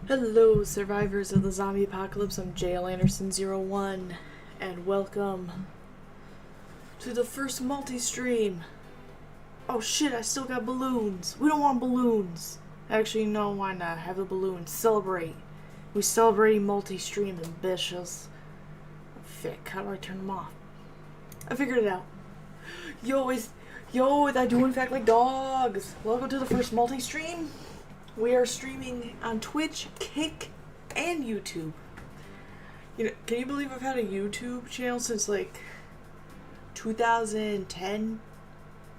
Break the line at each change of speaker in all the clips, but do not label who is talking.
Hello, survivors of the zombie apocalypse. I'm JL Anderson01, and welcome to the first multi-stream. Oh shit, I still got balloons. We don't want balloons. Actually, no, why not? Have the balloons. Celebrate. We celebrating multi-stream ambitious. Fick, how do I turn them off? I figured it out. Yo, I do in fact like dogs. Welcome to the first multi-stream. We are streaming on Twitch, Kick, and YouTube. You know, can you believe I've had a YouTube channel since like 2010,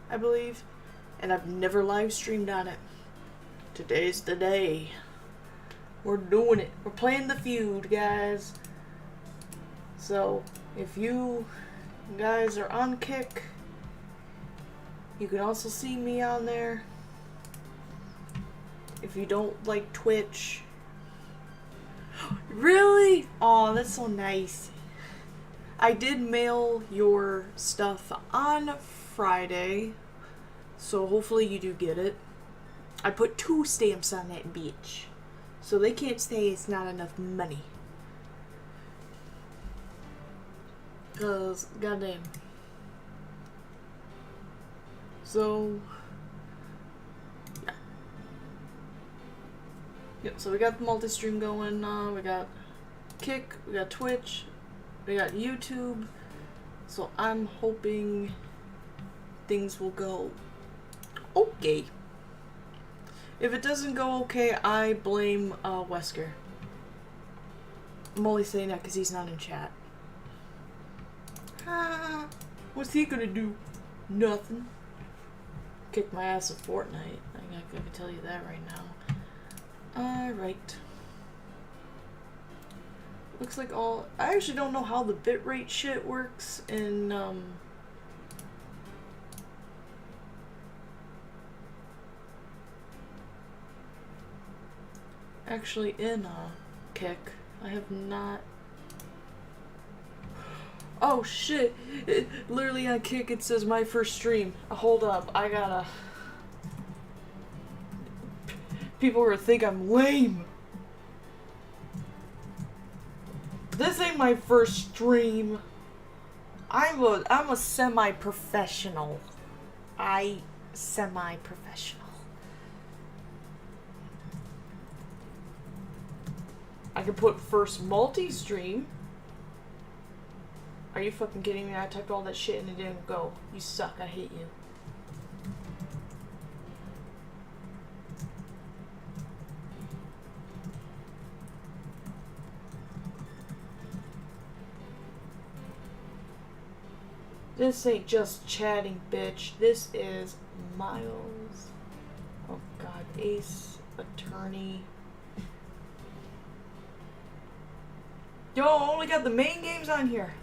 I believe, and I've never live streamed on it. Today's the day. We're doing it. We're playing the feud, guys. So, if you guys are on Kick, you can also see me on there. If you don't like Twitch. Really? Aw, that's so nice. I did mail your stuff on Friday, so hopefully you do get it. I put 2 stamps on that bitch, so they can't say it's not enough money. Cause, goddamn. So, yep, so we got the multi-stream going, we got Kick, we got Twitch, we got YouTube, so I'm hoping things will go okay. If it doesn't go okay, I blame Wesker. I'm only saying that because he's not in chat. What's he gonna do? Nothing. Kick my ass at Fortnite. I can tell you that right now. Alright. Looks like all... I actually don't know how the bitrate shit works in, actually in, Kick. I have not... Oh shit! Literally on Kick it says my first stream. Hold up, I gotta... People are gonna think I'm lame. This ain't my first stream. I'm a semi-professional. Semi-professional. I could put first multi-stream. Are you fucking kidding me? I typed all that shit and it didn't go. You suck. I hate you. This ain't just chatting, bitch. This is Miles. Oh god, Ace Attorney. Yo, I only got the main games on here.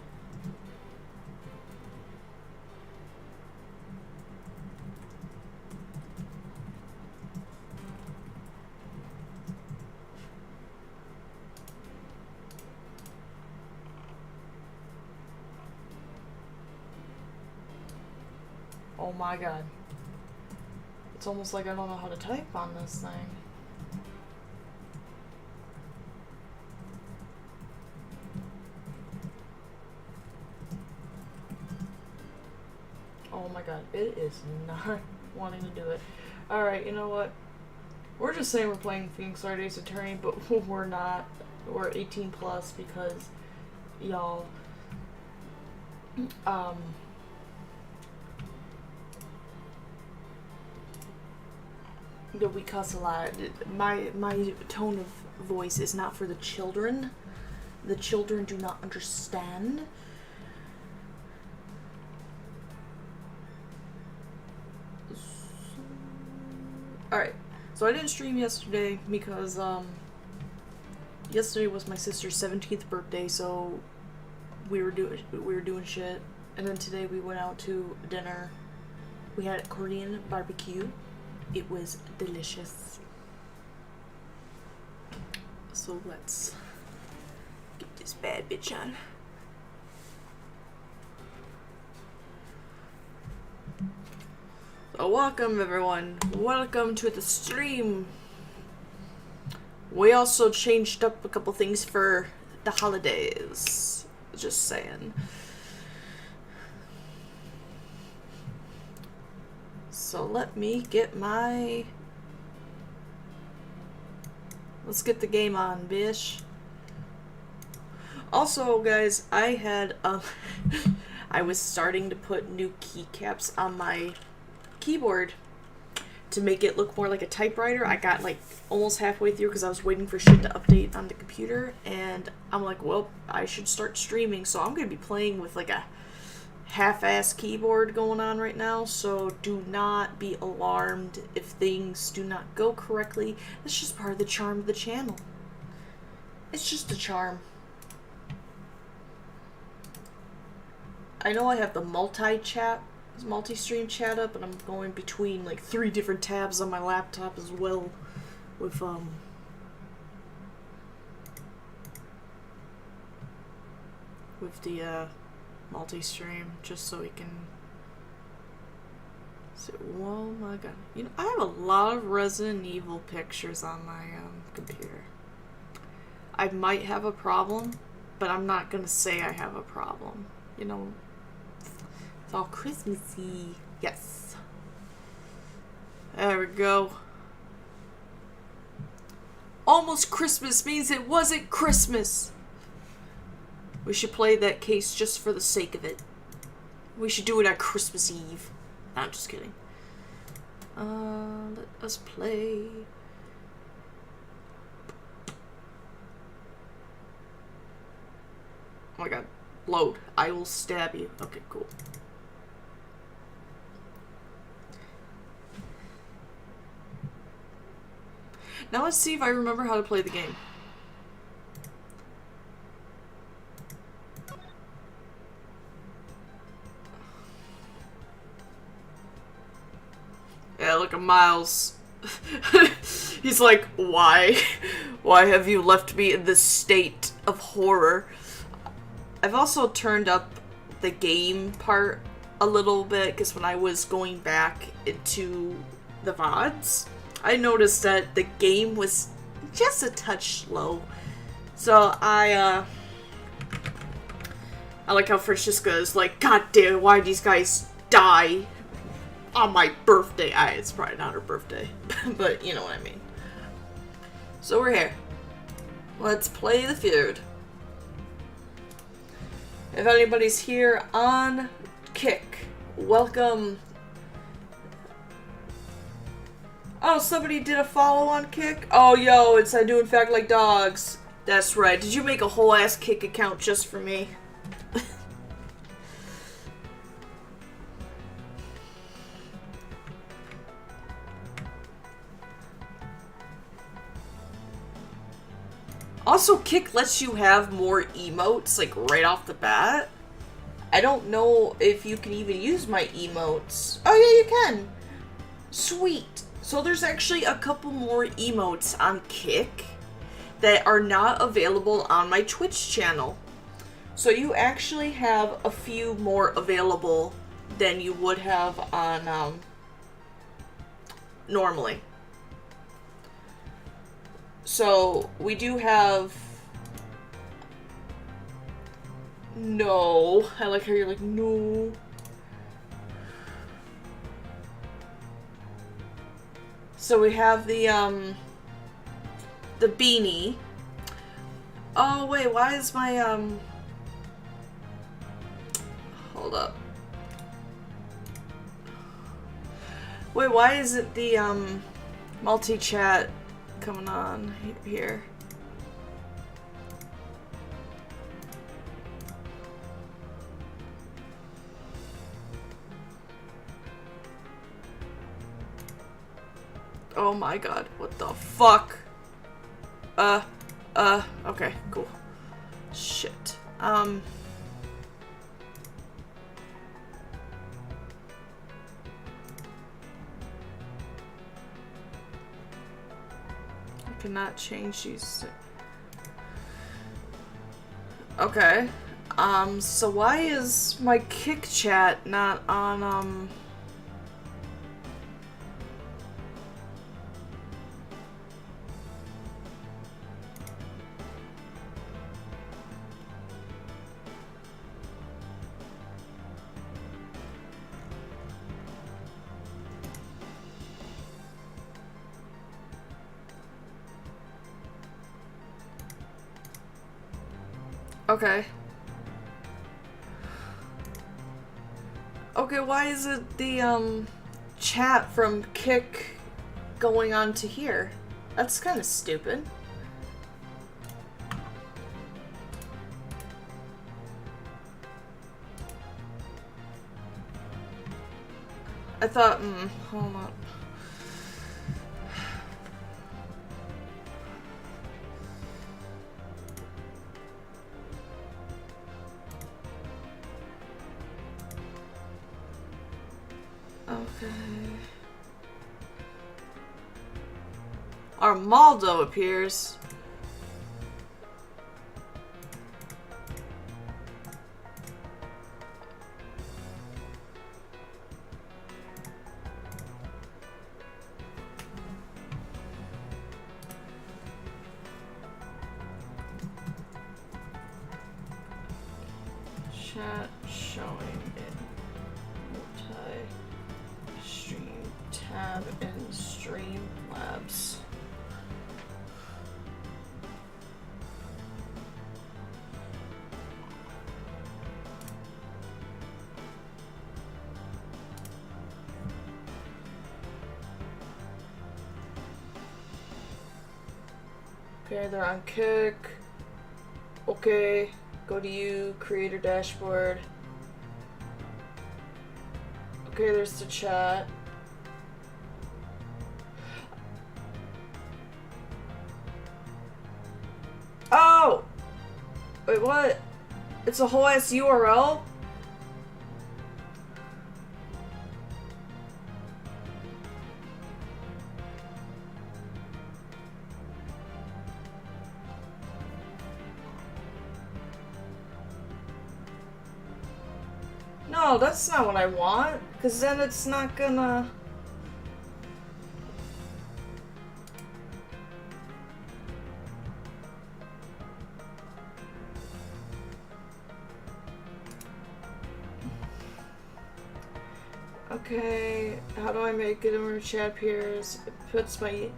Oh my god. It's almost like I don't know how to type on this thing. Oh my god, it is not wanting to do it. Alright, you know what? We're just saying we're playing Phoenix Wright Ace Attorney, but we're not. We're 18 plus because y'all we cuss a lot. My tone of voice is not for the children. The children do not understand. Alright, so I didn't stream yesterday because yesterday was my sister's 17th birthday, so we were doing shit. And then today we went out to dinner. We had Korean barbecue. It was delicious. So let's get this bad bitch on. So welcome everyone. Welcome to the stream. We also changed up a couple things for the holidays. Just saying. So let me get my... Let's get the game on, bish. Also, guys, I had, I was starting to put new keycaps on my keyboard to make it look more like a typewriter. I got, like, almost halfway through because I was waiting for shit to update on the computer, and I'm like, well, I should start streaming, so I'm going to be playing with, like, a half-ass keyboard going on right now, so do not be alarmed if things do not go correctly. It's just part of the charm of the channel. It's just a charm. I know I have the multi-stream chat up, and I'm going between like 3 different tabs on my laptop as well with the multi-stream, just so we can see. Oh my god. You know, I have a lot of Resident Evil pictures on my computer. I might have a problem, but I'm not gonna say I have a problem. You know, it's all Christmassy. Yes. There we go. Almost Christmas means it wasn't Christmas. We should play that case just for the sake of it. We should do it on Christmas Eve. No, I'm just kidding. Let us play. Oh my god. Load. I will stab you. Okay, cool. Now let's see if I remember how to play the game. Yeah, look at Miles. He's like, why? Why have you left me in this state of horror? I've also turned up the game part a little bit, because when I was going back into the VODs, I noticed that the game was just a touch slow. So I like how Francisca is like, god damn, why these guys die on my birthday? It's probably not her birthday, but you know what I mean. So we're here. Let's play the feud. If anybody's here on Kick, welcome. Oh, somebody did a follow on Kick? Oh, yo, it's I do in fact like dogs. That's right. Did you make a whole ass Kick account just for me? Also, Kick lets you have more emotes, like, right off the bat. I don't know if you can even use my emotes. Oh, yeah, you can. Sweet. So there's actually a couple more emotes on Kick that are not available on my Twitch channel. So you actually have a few more available than you would have on, normally. So, we do have... No. I like how you're like, no. So we have the beanie. Oh, wait, why is my, Hold up. Wait, why isn't the, multi-chat coming on here? Oh my god, what the fuck? Okay, cool. Shit. I cannot change these. Okay. So why is my Kick chat not on, Okay. Okay, why is it the, chat from Kick going on to here? That's kind of stupid. I thought, hold on. Okay. Armaldo appears. Chat showing in Multistream tab in Streamlabs. Okay, they're on Kick. Okay. Go to you, creator dashboard. Okay, there's the chat. Oh! Wait, what? It's a whole ass URL? No, that's not what I want, because then it's not gonna... Okay, how do I make it where chat appears? It puts my...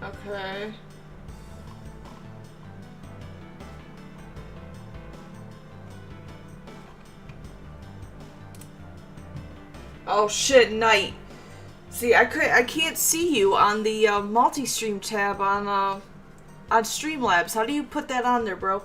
Okay. Oh shit, night. See, I can't see you on the Multistream tab on Streamlabs. How do you put that on there, bro?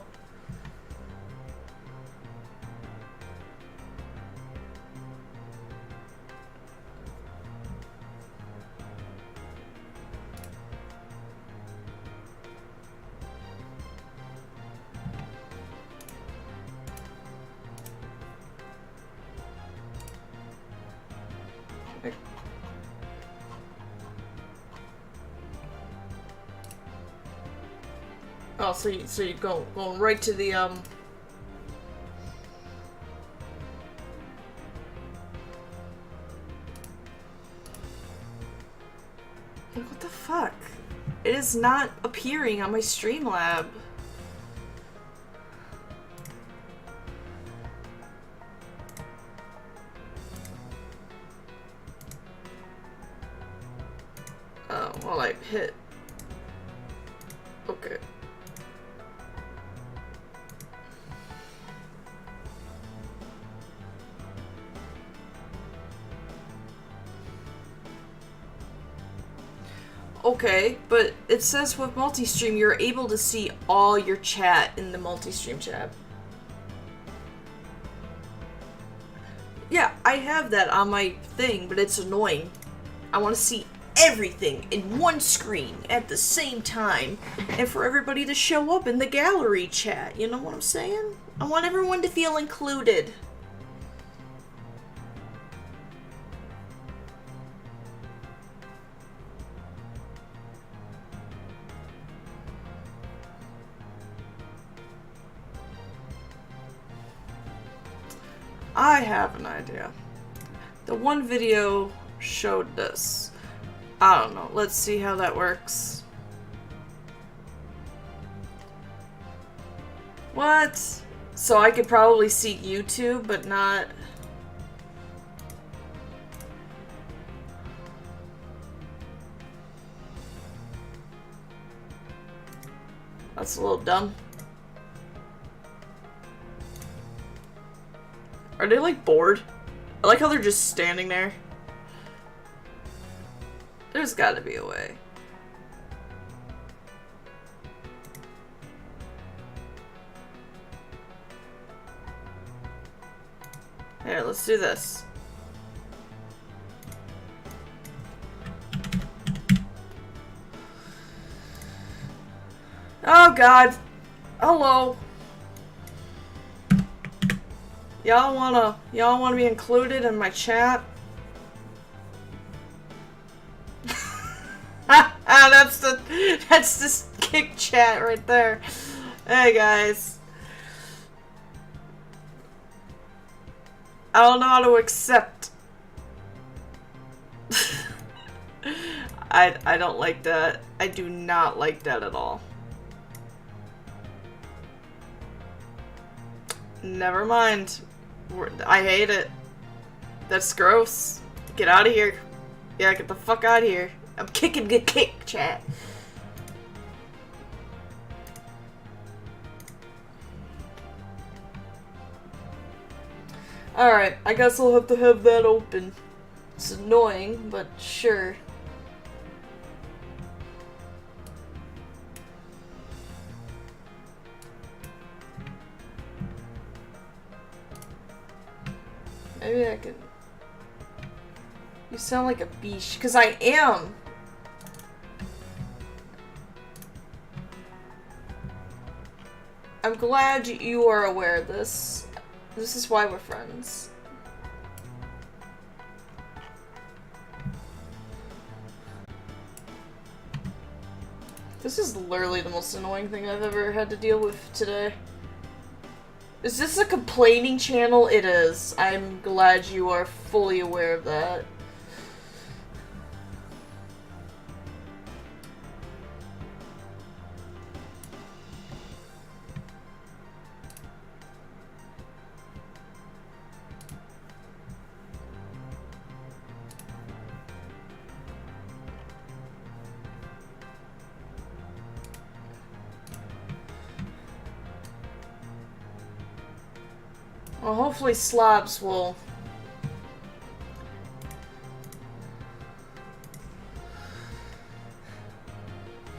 Oh, so you go right to the Like, what the fuck? It is not appearing on my Streamlab. Oh, well, I hit. Okay. Okay, but it says with Multistream you're able to see all your chat in the Multistream tab. Yeah, I have that on my thing, but it's annoying. I want to see everything in one screen at the same time, and for everybody to show up in the gallery chat, you know what I'm saying? I want everyone to feel included. I have an idea. The one video showed this. I don't know. Let's see how that works. What? So I could probably see YouTube, but not... That's a little dumb. Are they like bored? I like how they're just standing there. There's gotta be a way. Here, let's do this. Oh god. Hello. Y'all wanna be included in my chat? That's the kick chat right there. Hey guys. I don't know how to accept. I don't like that. I do not like that at all. Never mind. I hate it. That's gross. Get out of here. Yeah, get the fuck out of here. I'm kicking the kick, chat. Alright, I guess I'll have to have that open. It's annoying, but sure. Maybe I could... You sound like a beesh, because I am! I'm glad you are aware of this. This is why we're friends. This is literally the most annoying thing I've ever had to deal with today. Is this a complaining channel? It is. I'm glad you are fully aware of that. Well, hopefully slabs will...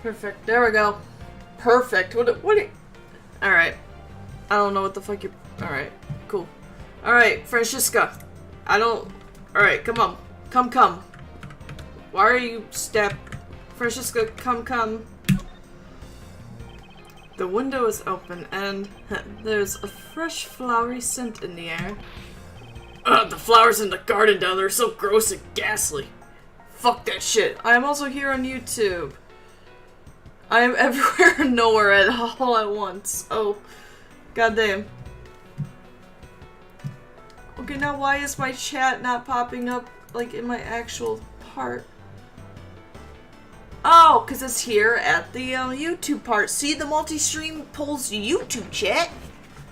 Perfect. There we go. Perfect. What Alright. I don't know what the fuck you're... Alright. Cool. Alright, Francisca. I don't... Alright, come on. Come. Why are you Francisca, come. The window is open, and there's a fresh flowery scent in the air. The flowers in the garden down there are so gross and ghastly. Fuck that shit. I am also here on YouTube. I am everywhere and nowhere at all at once. Oh, goddamn. Okay, now why is my chat not popping up, like, in my actual part? Oh, because it's here at the YouTube part. See, the multi-stream pulls YouTube chat.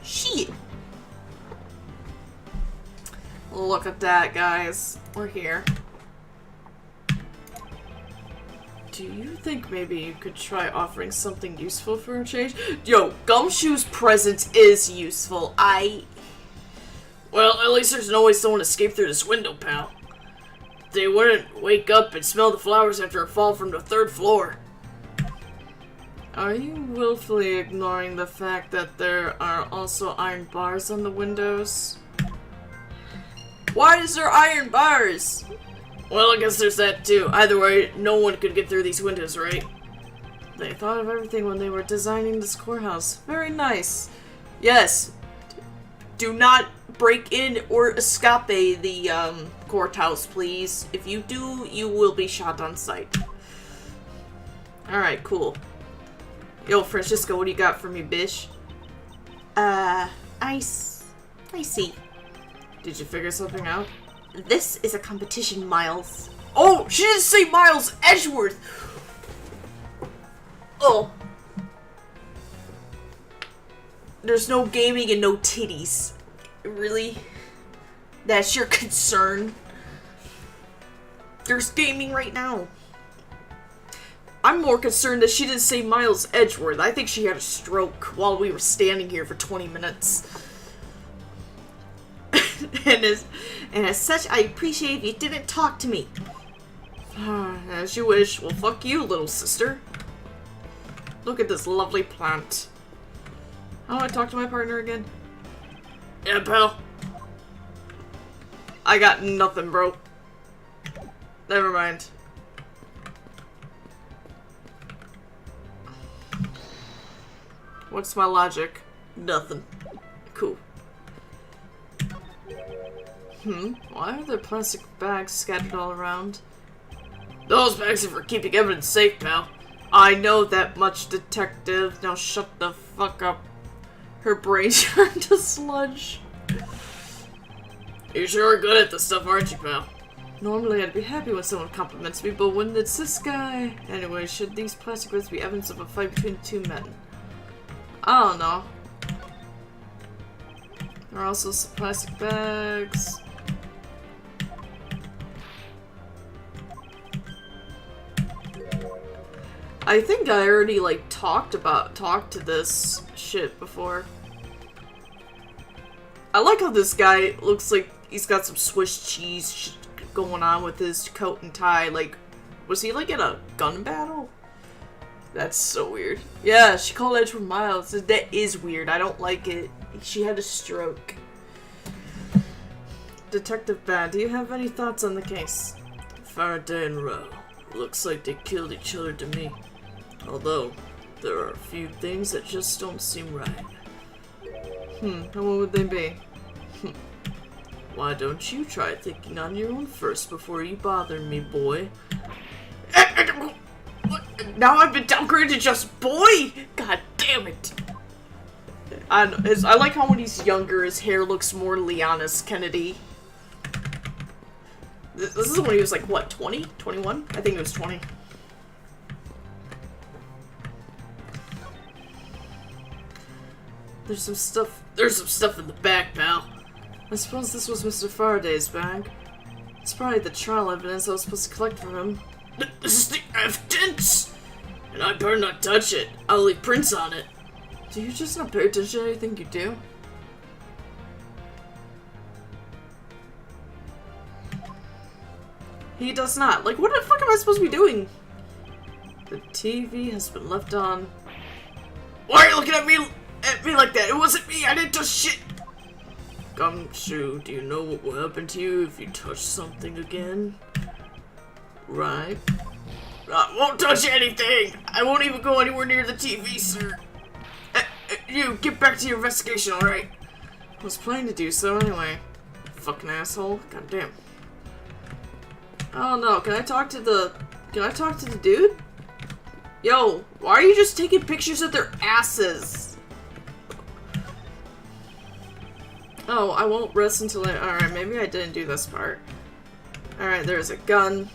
Shit. Look at that, guys. We're here. Do you think maybe you could try offering something useful for a change? Yo, Gumshoe's presence is useful. Well, at least there's no way someone escaped through this window, pal. They wouldn't wake up and smell the flowers after a fall from the 3rd floor. Are you willfully ignoring the fact that there are also iron bars on the windows? Why is there iron bars? Well, I guess there's that too. Either way, no one could get through these windows, right? They thought of everything when they were designing this courthouse. Very nice. Yes. Do not break in or escape the courthouse, please. If you do, you will be shot on sight. Alright, cool. Yo, Francisco, what do you got for me, bish? I see. Did you figure something out? This is a competition, Miles. Oh, she didn't say Miles! Edgeworth! Oh. There's no gaming and no titties. Really? That's your concern? There's gaming right now. I'm more concerned that she didn't say Miles Edgeworth. I think she had a stroke while we were standing here for 20 minutes. and as such, I appreciate if you didn't talk to me. As you wish. Well, fuck you, little sister. Look at this lovely plant. How do I talk to my partner again? Yeah, pal. I got nothing, bro. Never mind. What's my logic? Nothing. Cool. Why are there plastic bags scattered all around? Those bags are for keeping evidence safe, pal. I know that much, detective. Now shut the fuck up. Her brain turned to sludge. You sure are good at this stuff, aren't you, pal? Normally I'd be happy when someone compliments me, but when it's this guy... Anyway, should these plastic bags be evidence of a fight between the two men? I don't know. There are also some plastic bags. I think I already, like, talked to this shit before. I like how this guy looks like he's got some Swiss cheese shit going on with his coat and tie. Like, was he, like, in a gun battle? That's so weird. Yeah, she called Edgeworth Miles. That is weird. I don't like it. She had a stroke. Detective Bad, do you have any thoughts on the case? Faraday and Rowe. Looks like they killed each other to me. Although, there are a few things that just don't seem right. And what would they be? Why don't you try thinking on your own first before you bother me, boy? Now I've been downgraded to just boy! God damn it! I like how when he's younger, his hair looks more Leonis Kennedy. This is when he was like, what, 20? 21? I think it was 20. There's some stuff in the back, pal. I suppose this was Mr. Faraday's bag. It's probably the trial evidence I was supposed to collect from him. This is the evidence! And I better not touch it. I'll leave prints on it. Do you just not pay attention to anything you do? He does not. Like, what the fuck am I supposed to be doing? The TV has been left on. Why are you looking at me like that? It wasn't me. I didn't touch shit. Gumshoe, do you know what will happen to you if you touch something again? Right. I won't touch anything. I won't even go anywhere near the TV, sir. You, get back to your investigation, alright? I was planning to do so anyway. Fucking asshole. God damn. I don't know. Can I talk to the dude? Yo, why are you just taking pictures of their asses? Oh, I won't rest until alright, maybe I didn't do this part. Alright, there's a gun.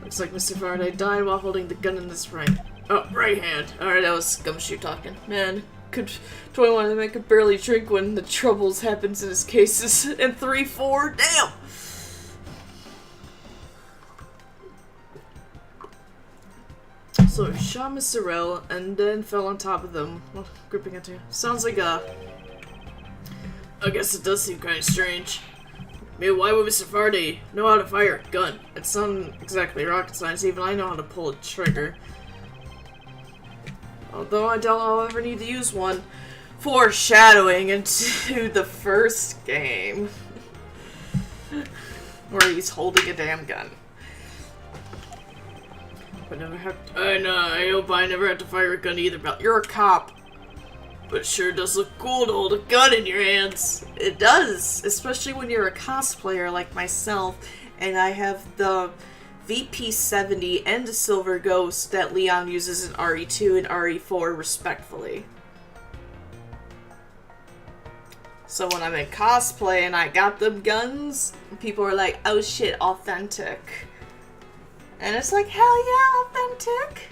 Looks like Mr. Faraday died while holding the gun in his right hand. Alright, that was Gumshoe talking. Man, 21 to make could barely drink when the troubles happens in his cases. And 3-4, damn! So he shot Miss Sorrell and then fell on top of them, well, gripping it too. Sounds like I guess it does seem kind of strange. I mean, why would Mr. Faraday know how to fire a gun? It's not exactly rocket science, even I know how to pull a trigger. Although I doubt I'll ever need to use one. Foreshadowing into the first game. Where he's holding a damn gun. I hope I never have to fire a gun either, but you're a cop. But it sure does look cool to hold a gun in your hands. It does, especially when you're a cosplayer like myself, and I have the VP-70 and the Silver Ghost that Leon uses in RE2 and RE4 respectfully. So when I'm in cosplay and I got them guns, people are like, oh shit, authentic. And it's like, hell yeah, authentic.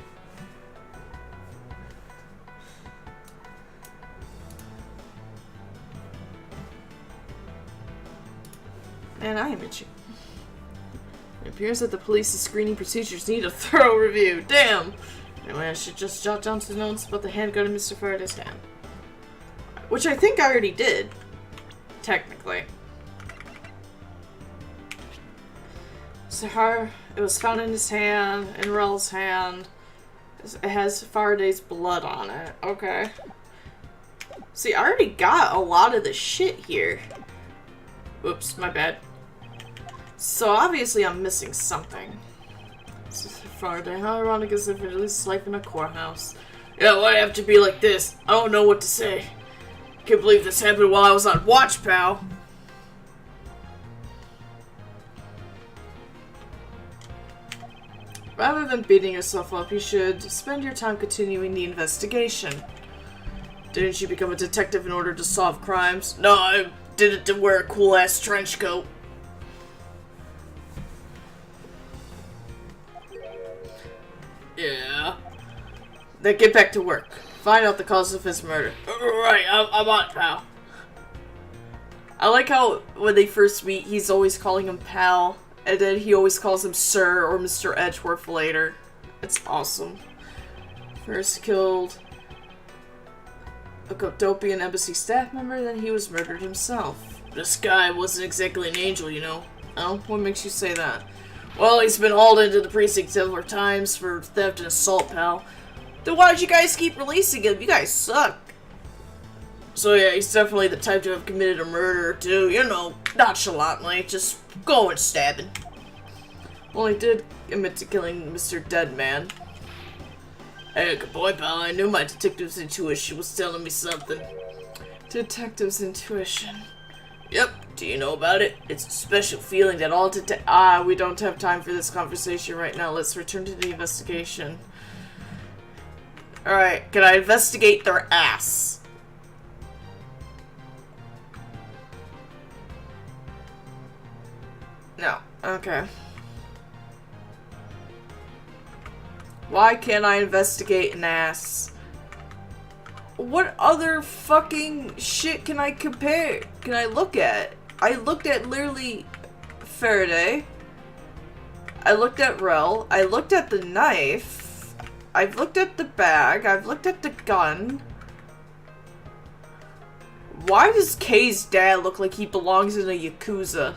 Man, I am itching. It appears that the police's screening procedures need a thorough review. Damn! Anyway, I should just jot down some notes about the handgun in Mr. Faraday's hand. Which I think I already did. Technically. Sahar, it was found in his hand, in Rel's hand. It has Faraday's blood on it. Okay. See, I already got a lot of the shit here. Oops, my bad. So obviously I'm missing something. Faraday, how ironic is it if it is life in a courthouse? Yeah, why'd it have to be like this? I don't know what to say. Can't believe this happened while I was on watch, pal. Rather than beating yourself up, you should spend your time continuing the investigation. Didn't you become a detective in order to solve crimes? No, I did it to wear a cool-ass trench coat. Yeah. Then get back to work. Find out the cause of his murder. Right, I'm on it, pal. I like how when they first meet, he's always calling him pal, and then he always calls him sir or Mr. Edgeworth later. It's awesome. First killed a Cotopian embassy staff member, then he was murdered himself. This guy wasn't exactly an angel, you know. Oh, what makes you say that? Well, he's been hauled into the precinct several times for theft and assault, pal. Then why did you guys keep releasing him? You guys suck. So yeah, he's definitely the type to have committed a murder too, you know, nonchalantly, just going stabbing. Well, he did admit to killing Mr. Deadman. Hey, good boy, pal. I knew my detective's intuition was telling me something. Detective's intuition. Yep. Do you know about it? It's a special feeling that all we don't have time for this conversation right now. Let's return to the investigation. Alright, can I investigate their ass? No. Okay. Why can't I investigate an ass? What other fucking shit can I compare? Can I look at? I looked at literally Faraday. I looked at Rel. I looked at the knife. I've looked at the bag. I've looked at the gun. Why does Kay's dad look like he belongs in a Yakuza?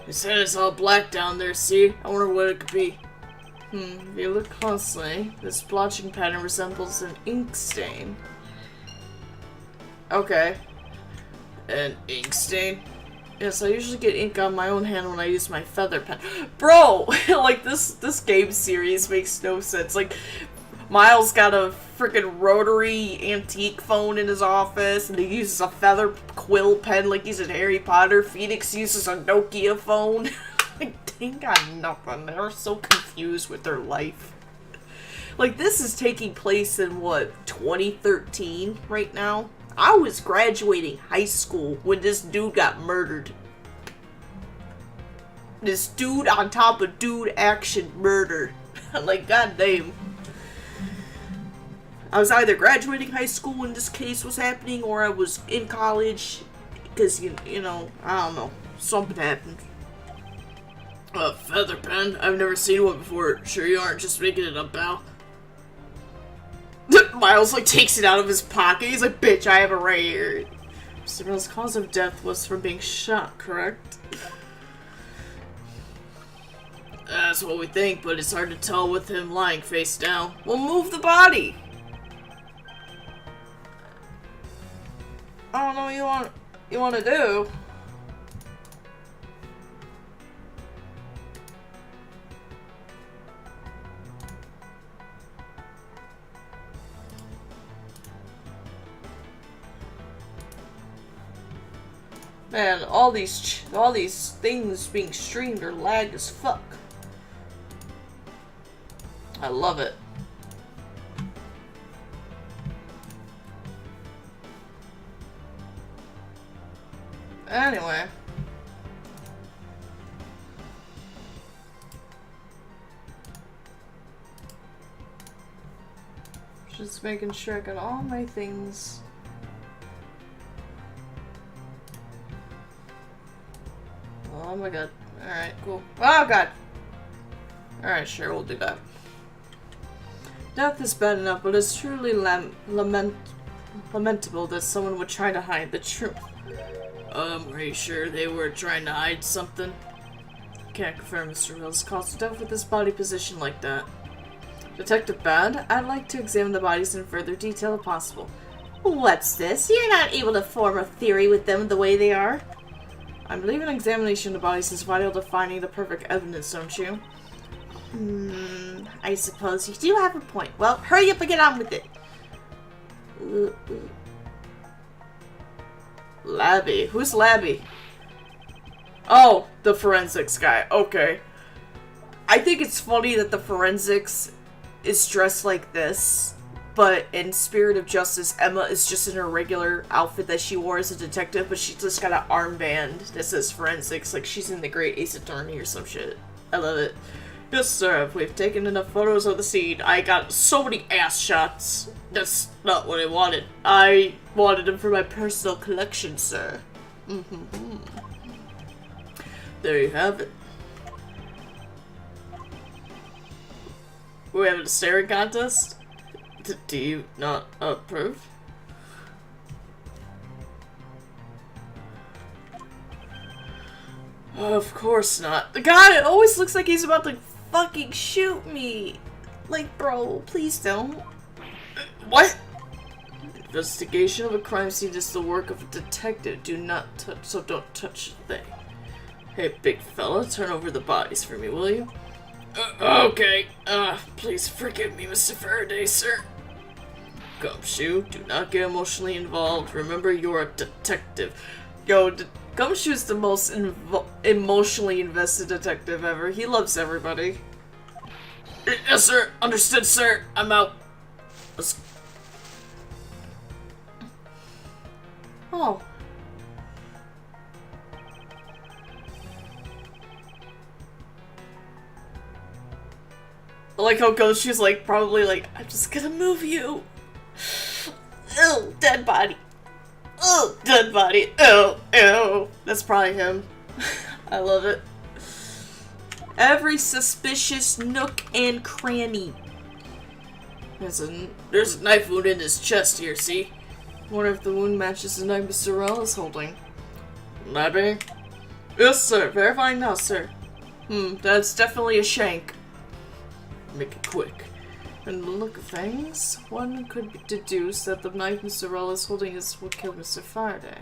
His head is all black down there, see? I wonder what it could be. If you look closely, this blotching pattern resembles an ink stain. Okay. An ink stain? Yes, I usually get ink on my own hand when I use my feather pen. Bro! Like, this game series makes no sense. Like, Miles got a freaking rotary antique phone in his office, and he uses a feather quill pen like he's in Harry Potter. Phoenix uses a Nokia phone. Like, they got nothing. They're so confused with their life. Like, this is taking place in, what, 2013 right now? I was graduating high school when this dude got murdered. This dude on top of dude action murder. Like, goddamn. I was either graduating high school when this case was happening, or I was in college, because, you know, I don't know, something happened. A feather pen? I've never seen one before. Sure you aren't just making it up, pal. Miles, like, takes it out of his pocket. He's like, bitch, I have it right here. Mr. Bell's cause of death was from being shot, correct? That's what we think, but it's hard to tell with him lying face down. Well, move the body! I don't know what you want to do. Man, all these things being streamed are lagged as fuck. I love it. Anyway. Just making sure I got all my things. Oh my god. Alright, cool. Oh god! Alright, sure, we'll do that. Death is bad enough, but it's truly lamentable that someone would try to hide the truth. Are you sure they were trying to hide something? Can't confirm Mr. Wills caused death with his body position like that. Detective Bad, I'd like to examine the bodies in further detail if possible. What's this? You're not able to form a theory with them the way they are? I believe an examination of the bodies is vital to finding the perfect evidence, don't you? I suppose you do have a point. Well, hurry up and get on with it. Labby. Who's Labby? Oh, the forensics guy. Okay. I think it's funny that the forensics is dressed like this, but in Spirit of Justice, Emma is just in her regular outfit that she wore as a detective, but she just got an armband that says forensics, like she's in the Great Ace Attorney or some shit. I love it. Yes, sir. We've taken enough photos of the scene. I got so many ass shots. That's not what I wanted. I wanted them for my personal collection, sir. There you have it. We're having a staring contest? Do you not approve? Of course not. God, it always looks like he's about to fucking shoot me. Like, bro, please don't. What? Investigation of a crime scene is the work of a detective. Do not touch, so don't touch the thing. Hey, big fella, turn over the bodies for me, will you? Okay. Please forgive me, Mr. Faraday, sir. Gumshoe, do not get emotionally involved. Remember, you're a detective. Yo, Gumshoe's the most emotionally invested detective ever. He loves everybody. Yes, sir. Understood, sir. I'm out. Let's... Oh. I like how Gumshoe's like, probably like, I'm just gonna move you. Ew, dead body. Oh, dead body. Ew, ew. That's probably him. I love it. Every suspicious nook and cranny. There's a knife wound in his chest here, see? Wonder if the wound matches the knife Mr. Rell is holding. Labby? Yes, sir. Verifying now, sir. That's definitely a shank. Make it quick. From the look of things, one could deduce that the knife Mr. Rell is holding is what killed Mr. Faraday.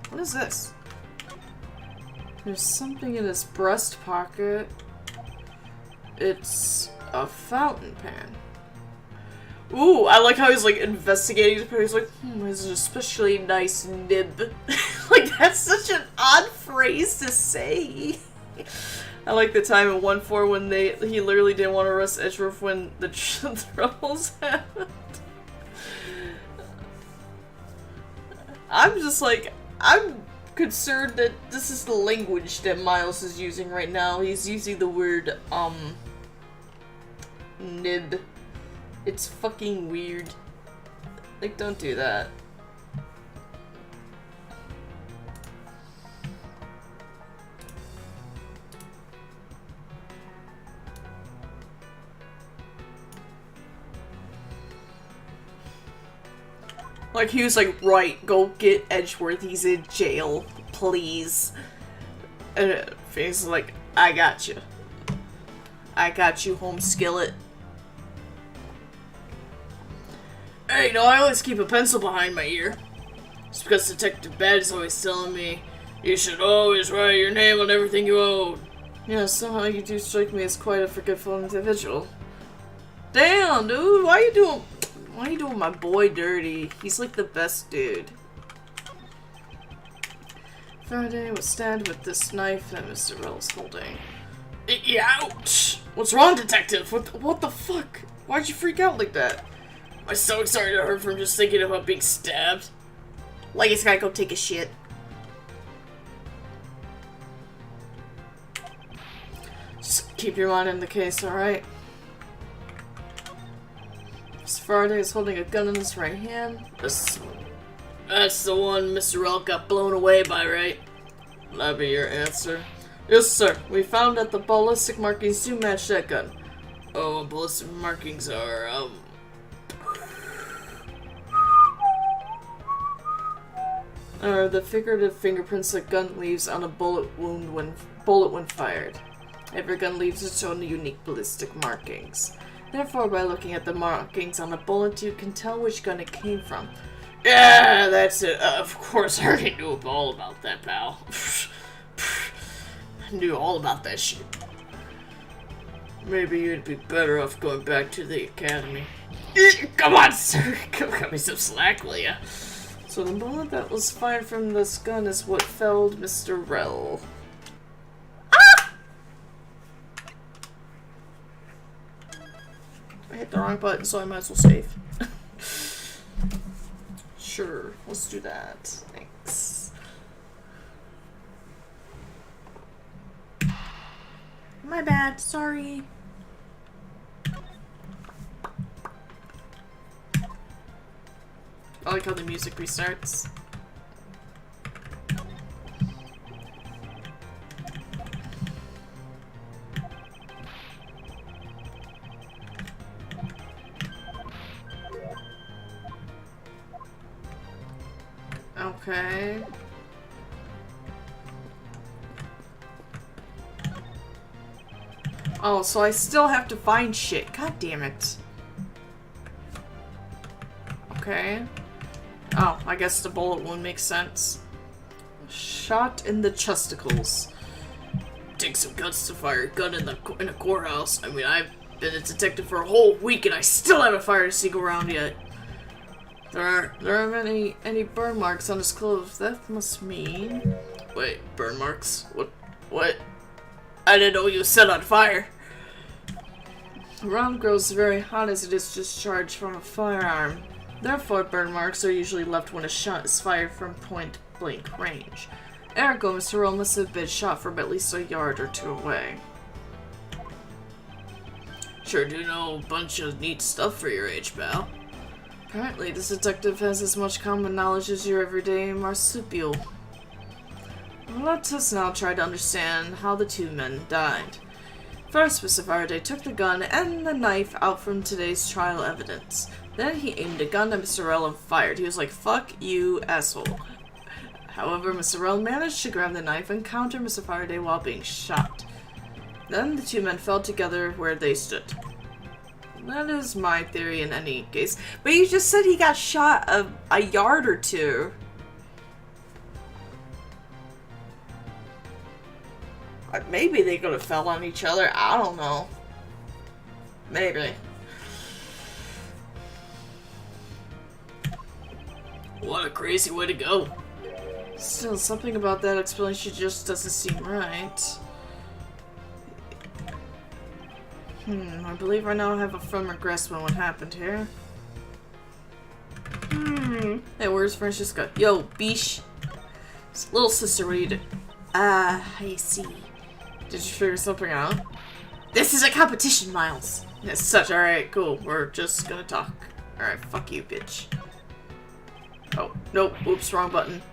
What is this? There's something in his breast pocket. It's a fountain pen. Ooh, I like how he's like investigating. He's like, it's an especially nice nib. Like, that's such an odd phrase to say. I like the time in 1-4 when he literally didn't want to arrest Edgeworth when the troubles happened. I'm just like, I'm concerned that this is the language that Miles is using right now. He's using the word, nib. It's fucking weird. Like, don't do that. Like, he was like, right, go get Edgeworth, he's in jail, please. And Phoenix is like, I got you. I got you, home skillet. Hey, I always keep a pencil behind my ear. Just because Detective Bad is always telling me, you should always write your name on everything you own. Yeah, somehow you do strike me as quite a forgetful individual. Damn, dude, why you doing my boy dirty? He's like the best dude. Faraday was stabbed with this knife that Mr. Rell's holding. Ouch! What's wrong, detective? What the fuck? Why'd you freak out like that? My stomach's starting to hurt from just thinking about being stabbed. Like he's gotta go take a shit. Just keep your mind in the case, alright? Faraday is holding a gun in his right hand. That's the one Mr. L got blown away by, right? That'll be your answer. Yes, sir. We found that the ballistic markings do match that gun. Oh, ballistic markings are, the figurative fingerprints a gun leaves on a bullet when fired. Every gun leaves its own unique ballistic markings. Therefore, by looking at the markings on a bullet, you can tell which gun it came from. Yeah, that's it. Of course, I already knew all about that, pal. I knew all about that shit. Maybe you'd be better off going back to the academy. Come on, sir. Cut me some slack, will ya? So the bullet that was fired from this gun is what felled Mr. Rell. Ah! I hit the wrong button, so I might as well save. Sure, let's do that. Thanks. My bad, sorry. I like how the music restarts. Okay. Oh, so I still have to find shit. God damn it. Okay. Oh, I guess the bullet wound makes sense. Shot in the chesticles. Takes some guts to fire a gun in a courthouse. I mean, I've been a detective for a whole week and I still haven't fired a single round yet. There aren't any burn marks on his clothes. That must mean... Wait, burn marks? What? I didn't know you set on fire. The round grows very hot as it is discharged from a firearm. Therefore, burn marks are usually left when a shot is fired from point-blank range. Ergo, Mr. Roll must have been shot from at least a yard or two away. Sure do know a bunch of neat stuff for your age, pal. Apparently, this detective has as much common knowledge as your everyday marsupial. Let us now try to understand how the two men died. First, Mr. Faraday took the gun and the knife out from today's trial evidence. Then he aimed a gun at Mr. Rell and fired. He was like, fuck you, asshole. However, Mr. Rell managed to grab the knife and counter Mr. Faraday while being shot. Then the two men fell together where they stood. That is my theory in any case. But you just said he got shot a yard or two. Maybe they could have fell on each other. I don't know. Maybe. What a crazy way to go. Still, something about that explanation just doesn't seem right. I believe I now have a firmer grasp on what happened here. Hey, where's Francesca? Yo, Beesh. Little sister, what are you doing? I see. Did you figure something out? This is a competition, Miles. As such, alright, cool. We're just gonna talk. Alright, fuck you, bitch. Oh, nope. Oops, wrong button.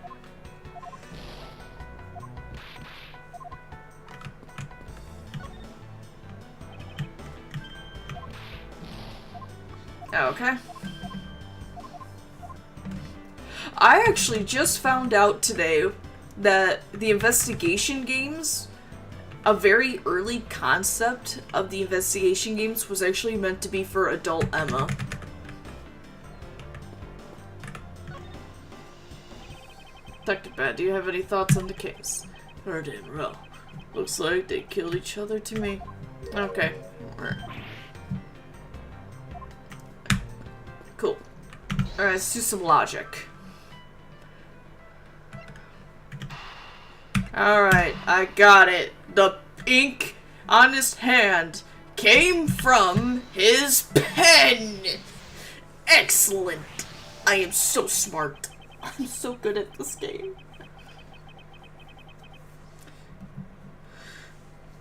Okay. I actually just found out today that the investigation games, a very early concept of the investigation games was actually meant to be for adult Emma. Detective Bat, do you have any thoughts on the case? Heard him, well. Looks like they killed each other to me. Okay. Alright. Cool. Alright, let's do some logic. Alright, I got it. The ink on his hand came from his pen! Excellent! I am so smart. I'm so good at this game.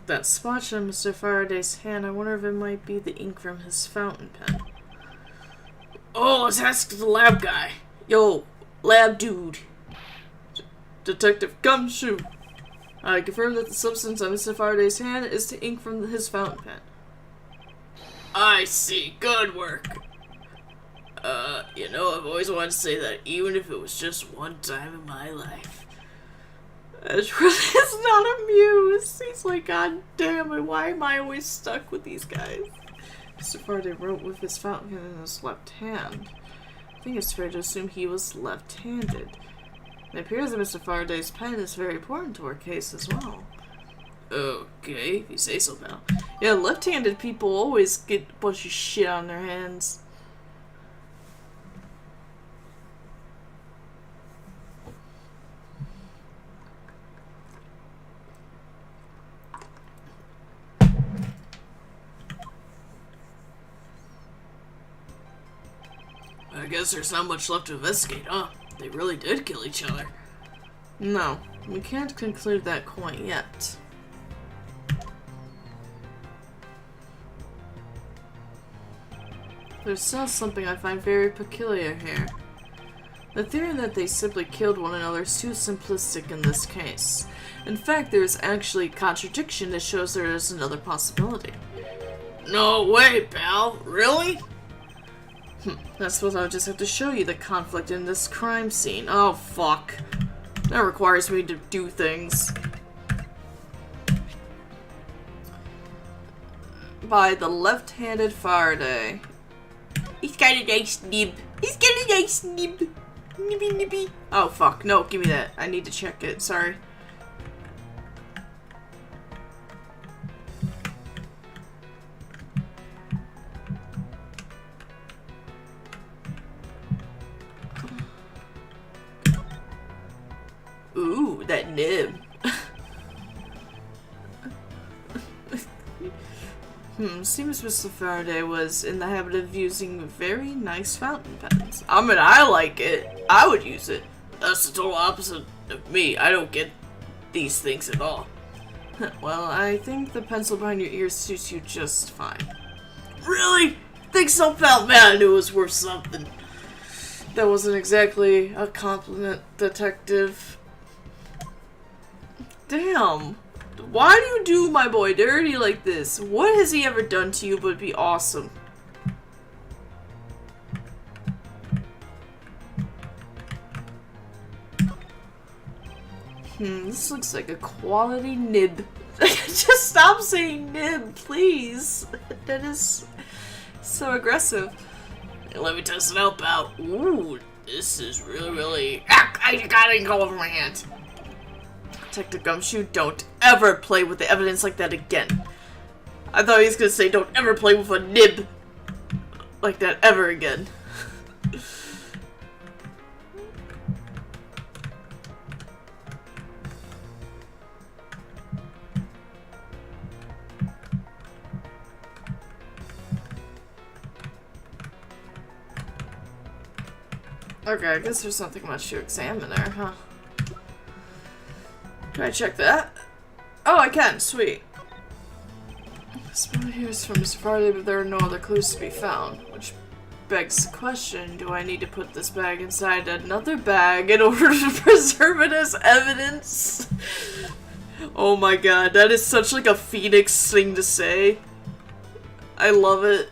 That spotch on Mr. Faraday's hand, I wonder if it might be the ink from his fountain pen. Oh, let's ask the lab guy. Yo, lab dude. Detective Gumshoe. I confirm that the substance on Mr. Faraday's hand is the ink from his fountain pen. I see. Good work. You know, I've always wanted to say that, even if it was just one time in my life. Edgeworth is not amused. He's like, God damn it, why am I always stuck with these guys? Mr. Faraday wrote with his fountain pen in his left hand. I think it's fair to assume he was left-handed. It appears that Mr. Faraday's pen is very important to our case as well. Okay, if you say so, pal. Yeah, left-handed people always get a bunch of shit on their hands. I guess there's not much left to investigate, huh? They really did kill each other. No, we can't conclude that quite yet. There's still something I find very peculiar here. The theory that they simply killed one another is too simplistic in this case. In fact, there is actually contradiction that shows there is another possibility. No way, pal. Really? I suppose I'll just have to show you the conflict in this crime scene. Oh, fuck. That requires me to do things. By the left-handed Faraday. He's got a nice nib. He's got a nice nib. Nibby nibby. Oh, fuck. No, give me that. I need to check it. Sorry. Ooh, that nib. Seems Mr. Faraday was in the habit of using very nice fountain pens. I mean, I like it. I would use it. That's the total opposite of me. I don't get these things at all. Well, I think the pencil behind your ears suits you just fine. Really? Think so, pal? Man, I knew it was worth something. That wasn't exactly a compliment, detective. Damn. Why do you do my boy dirty like this? What has he ever done to you but be awesome? This looks like a quality nib. Just stop saying nib, please. That is so aggressive. Hey, let me test it out, pal. Ooh, this is really... I got it go over my hand. Detective Gumshoe, don't ever play with the evidence like that again. I thought he was gonna say, don't ever play with a nib like that ever again. Okay, I guess there's nothing much to examine there, huh? Can I check that? Oh, I can. Sweet. This boy here is from Mr. Faraday, but there are no other clues to be found. Which begs the question, do I need to put this bag inside another bag in order to preserve it as evidence? Oh my god, that is such like a Phoenix thing to say. I love it.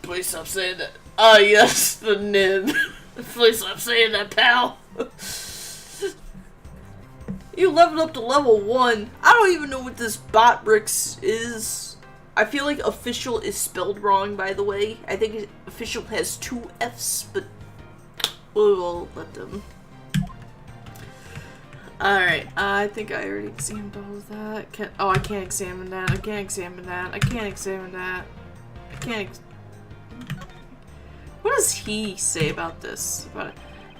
Please stop saying that. Ah, yes, the nib. Please stop saying that, pal. You leveled up to level 1. I don't even know what this bot bricks is. I feel like official is spelled wrong, by the way. I think official has 2 F's, but we'll let them. Alright, I think I already examined all of that. I can't examine that. I can't examine that. I can't examine that. I can't What does he say about this?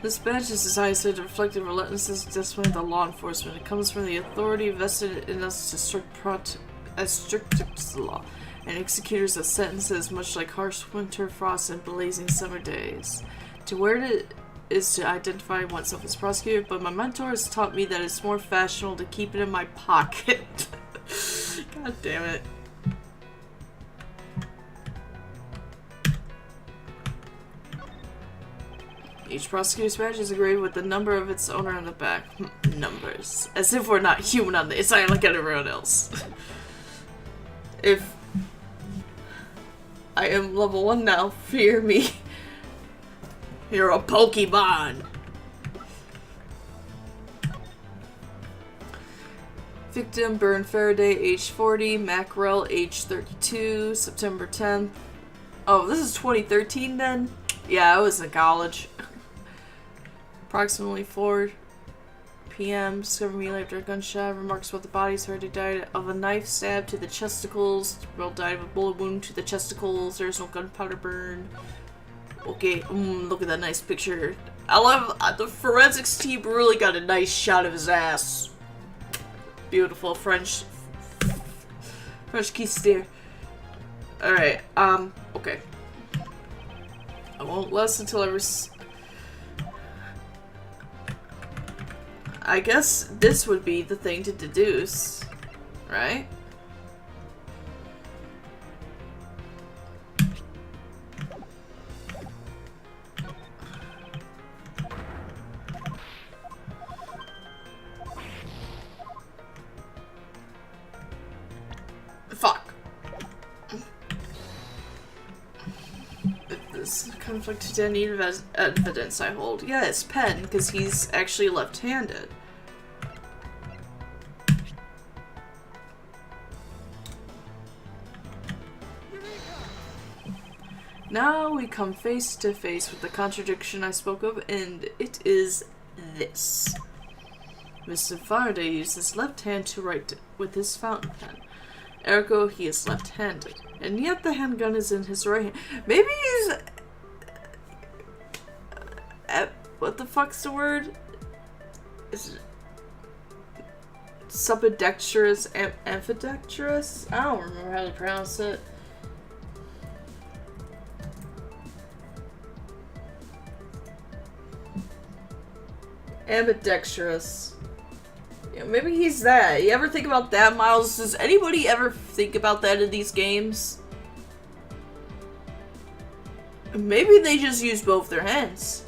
This badge is designed to reflect the relentless discipline of the law enforcement. It comes from the authority vested in us to strict as the law, and executors of sentences much like harsh winter frost and blazing summer days. To wear it is to identify oneself as prosecutor, but my mentor has taught me that it's more fashionable to keep it in my pocket. God damn it. Each prosecutor's badge is engraved with the number of its owner on the back. Numbers. As if we're not human on the inside like everyone else. If I am level 1 now, fear me. You're a Pokemon. Victim, Burn Faraday, age 40. Mackerel, age 32. September 10th. Oh, this is 2013 then? Yeah, I was in college. Approximately 4 p.m. Discovered immediately after a gunshot. Remarks about the bodies heard he died of a knife stab to the chesticles. Well, died of a bullet wound to the chesticles. There's no gunpowder burn. Okay, look at that nice picture. I love the forensics team really got a nice shot of his ass. Beautiful French kiss there. Alright, okay. I won't last until I guess this would be the thing to deduce, right? Fuck. This conflict to need evidence I hold. Yeah, it's Penn, because he's actually left-handed. Now we come face to face with the contradiction I spoke of, and it is this. Mr. Faraday used his left hand to write with his fountain pen. Ergo, he is left-handed. And yet the handgun is in his right hand. Maybe he's... what the fuck's the word? Is it... Subidextrous? Amphidextrous? I don't remember how to pronounce it. Ambidextrous. Yeah, maybe he's that. You ever think about that, Miles? Does anybody ever think about that in these games? Maybe they just use both their hands.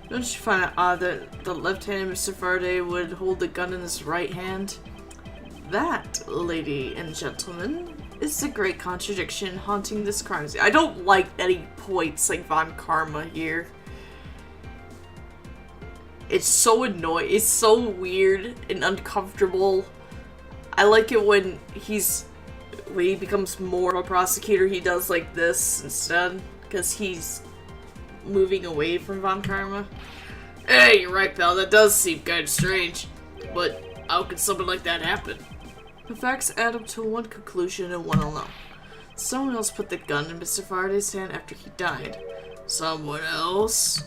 Don't you find it odd that the left-handed Mr. Faraday would hold the gun in his right hand? That, lady and gentlemen, is the great contradiction haunting this crime scene. I don't like any points like Von Karma here. It's so annoying. It's so weird and uncomfortable. I like it when he becomes more of a prosecutor, he does like this instead, because he's moving away from Von Karma. Hey, you're right, pal. That does seem kind of strange. But how could something like that happen? The facts add up to one conclusion and one alone. Someone else put the gun in Mr. Faraday's hand after he died. Someone else?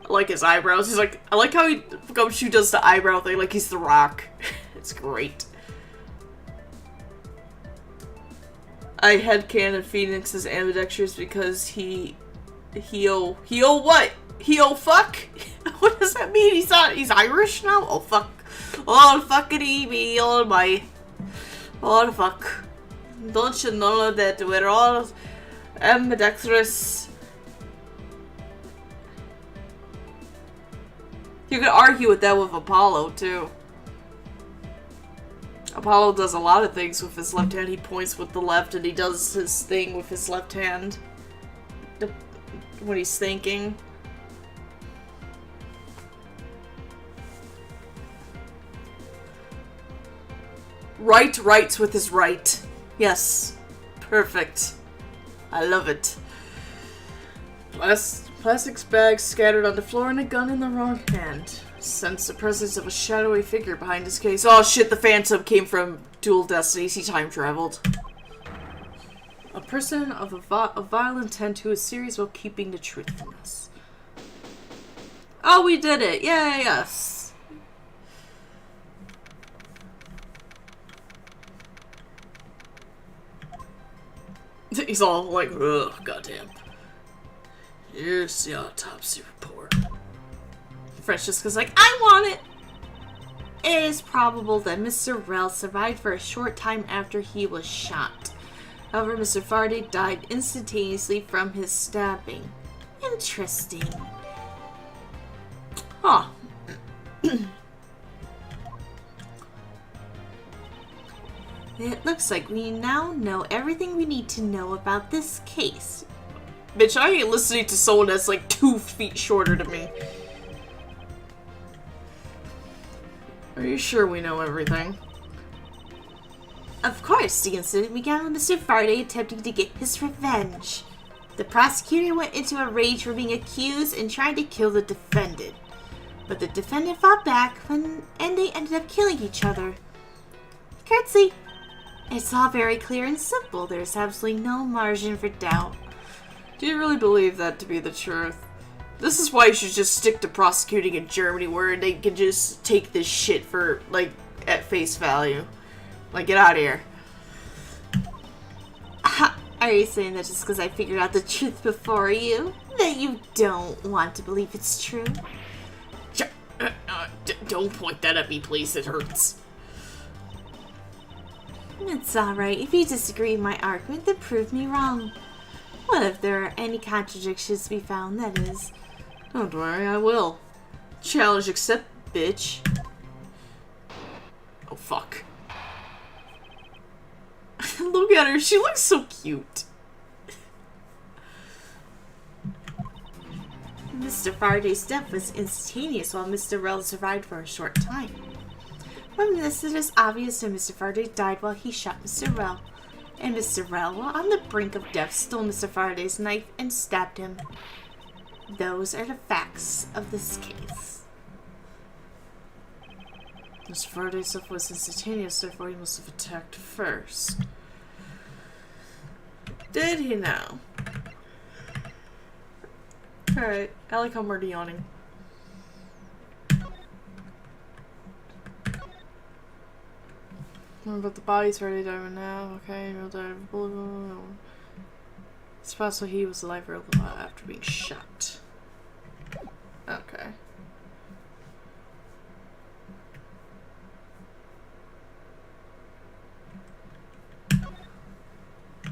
I like his eyebrows. He's like, I like how Gumshoe does the eyebrow thing like he's the Rock. It's great. I headcanon Phoenix as ambidextrous because he'll what? He'll fuck? What does that mean? He's Irish now? Oh fuck. Oh fuckity me, oh my. Oh the fuck. Don't you know that we're all ambidextrous? You could argue with that with Apollo too. Apollo does a lot of things with his left hand. He points with the left and he does his thing with his left hand when he's thinking. Writes with his right. Yes. Perfect. I love it. Plastics bags scattered on the floor and a gun in the wrong hand. Sense the presence of a shadowy figure behind his case. Oh shit, the Phantom came from Dual Destinies. He time traveled. A person of a vile intent who is serious while keeping the truth from us. Oh, we did it. Yay, yes. He's all like, ugh, goddamn. Here's the autopsy report. Francesca's like, I want it! It is probable that Mr. Rell survived for a short time after he was shot. However, Mr. Faraday died instantaneously from his stabbing. Interesting. Huh. It looks like we now know everything we need to know about this case. Bitch, I ain't listening to someone that's like 2 feet shorter than me. Are you sure we know everything? Of course, the incident began with Mr. Faraday attempting to get his revenge. The prosecutor went into a rage for being accused and tried to kill the defendant. But the defendant fought back and they ended up killing each other. Curtsy. It's all very clear and simple. There's absolutely no margin for doubt. Do you really believe that to be the truth? This is why you should just stick to prosecuting in Germany, where they can just take this shit for, like, at face value. Like, get out of here. Are you saying that just because I figured out the truth before you? That you don't want to believe it's true?
Don't point that at me, please. It hurts.
It's alright. If you disagree with my argument, then prove me wrong. Well, if there are any contradictions to be found, that is.
Don't worry, I will. Challenge accept, bitch. Oh, fuck. Look at her. She looks so cute.
Mr. Faraday's death was instantaneous, while Mr. Rell survived for a short time. From this, it is obvious that Mr. Faraday died while he shot Mr. Rell, and Mr. Rell, while on the brink of death, stole Mr. Faraday's knife and stabbed him. Those are the facts of this case.
Mr. Faraday's death was instantaneous, therefore he must have attacked first. Did he now? Alright, I like how I'm already yawning. But the body's already dying now. Okay, no died of bullet. It's possible he was alive for a little while after being shot. Okay.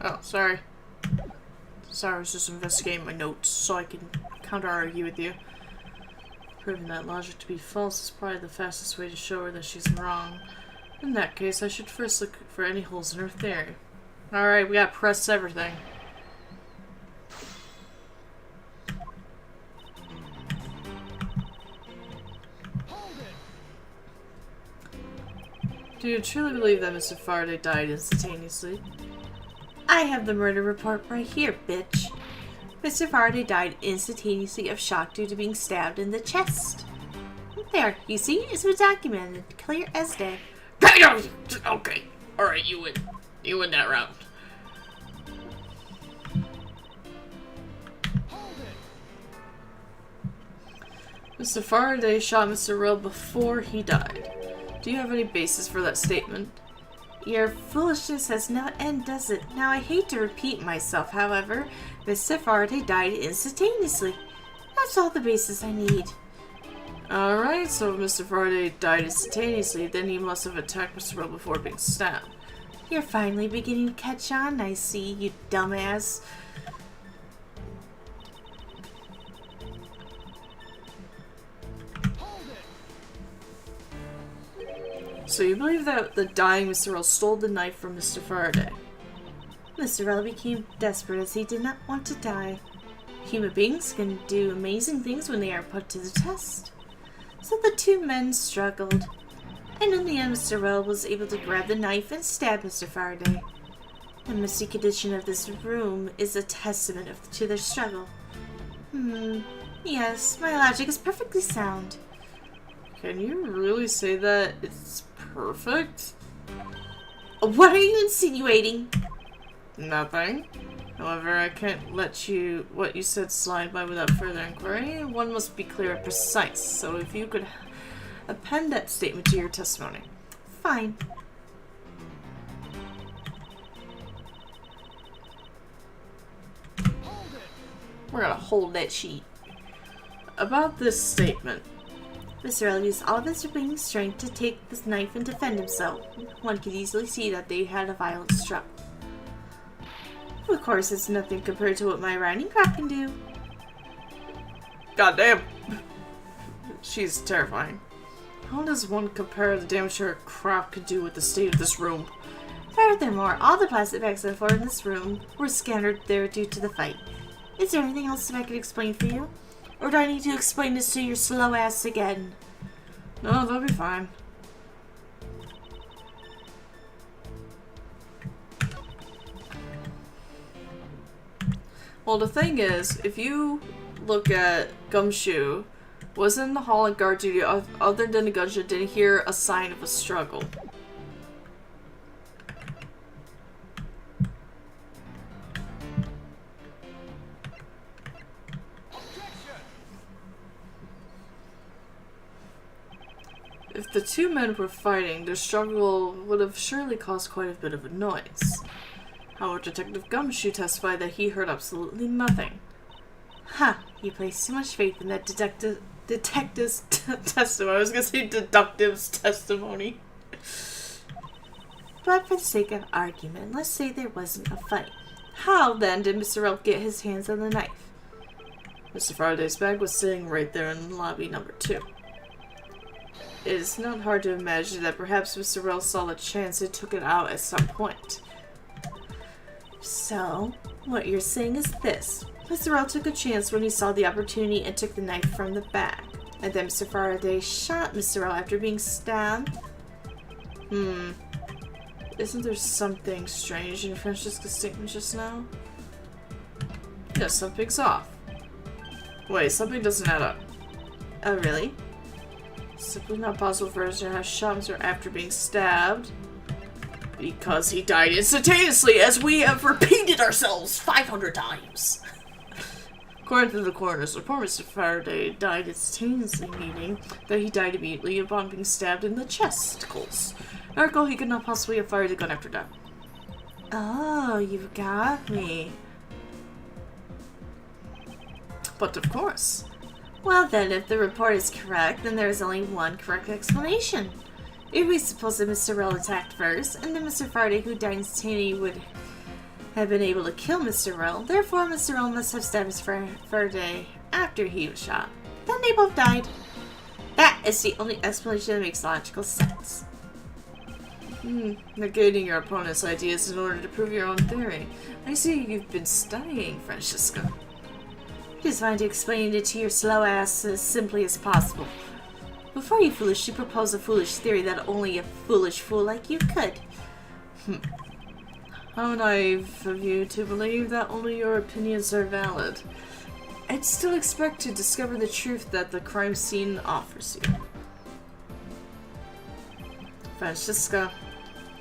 Oh, sorry. Sorry, I was just investigating my notes so I can counter-argue with you. Proving that logic to be false is probably the fastest way to show her that she's wrong. In that case, I should first look for any holes in her theory. Alright, we gotta press everything. Do you truly believe that Mr. Faraday died instantaneously?
I have the murder report right here, bitch. Mr. Faraday died instantaneously of shock due to being stabbed in the chest. There, you see? It's been documented, clear as day.
Okay, alright, you win. You win that round. Mr. Faraday shot Mr. Rell before he died. Do you have any basis for that statement?
Your foolishness has no end, does it? Now, I hate to repeat myself, however, Mr. Faraday died instantaneously. That's all the basis I need.
Alright, so if Mr. Faraday died instantaneously, then he must have attacked Mr. Rell before being stabbed.
You're finally beginning to catch on, I see, you dumbass.
So you believe that the dying Mr. Rell stole the knife from Mr. Faraday?
Mr. Rell became desperate as he did not want to die. Human beings can do amazing things when they are put to the test. So the two men struggled, and in the end Mr. Rell was able to grab the knife and stab Mr. Faraday. The misty condition of this room is a testament to their struggle. Yes, my logic is perfectly sound.
Can you really say that it's perfect?
What are you insinuating?
Nothing. However, I can't let what you said slide by without further inquiry. One must be clear and precise, so if you could append that statement to your testimony.
Fine.
We're gonna hold that sheet. About this statement.
Mr. Rell used all of his remaining strength to take this knife and defend himself. One could easily see that they had a violent struggle.
Of course, it's nothing compared to what my riding crop can do.
Goddamn. She's terrifying. How does one compare the damage her crop could do with the state of this room?
Furthermore, all the plastic bags that were in this room were scattered there due to the fight. Is there anything else that I could explain for you? Or do I need to explain this to your slow ass again?
No, that'll be fine. Well, the thing is, if you look at Gumshoe, was in the hall on guard duty other than the gunshot, didn't hear a sign of a struggle. If the two men were fighting, their struggle would have surely caused quite a bit of a noise. However, Detective Gumshoe testified that he heard absolutely nothing.
Ha! You place too much faith in that detective's
testimony. I was gonna say deductive's testimony.
But for the sake of argument, let's say there wasn't a fight. How then did Mr. Relf get his hands on the knife?
Mr. Faraday's bag was sitting right there in lobby number 2. It is not hard to imagine that perhaps Mr. Relf saw the chance and took it out at some point.
So, what you're saying is this. Mr. Relf took a chance when he saw the opportunity and took the knife from the bag. And then Mr. Faraday shot Mr. Relf after being stabbed?
Isn't there something strange in Francesca's statement just now? Yeah, something's off. Wait, something doesn't add up.
Oh, really?
Simply not possible for us to have shot Mr. after being stabbed. Because he died instantaneously, as we have repeated ourselves 500 times. According to the coroner's report, Mr. Faraday died instantaneously, meaning that he died immediately upon being stabbed in the chesticles. Ergo, he could not possibly have fired the gun after that.
Oh, you've got me.
But of course.
Well then, if the report is correct, then there is only one correct explanation. If we suppose that Mr. Rell attacked first, and then Mr. Faraday, who died instantaneously, would have been able to kill Mr. Rell, therefore Mr. Rell must have stabbed Mr. Faraday after he was shot. Then they both died. That is the only explanation that makes logical sense.
Negating your opponent's ideas in order to prove your own theory. I see you've been studying, Francesca.
Just wanted to explain it to your slow ass as simply as possible. Before you foolishly propose a foolish theory that only a foolish fool like you could.
How naive of you to believe that only your opinions are valid. I'd still expect to discover the truth that the crime scene offers you. Francesca,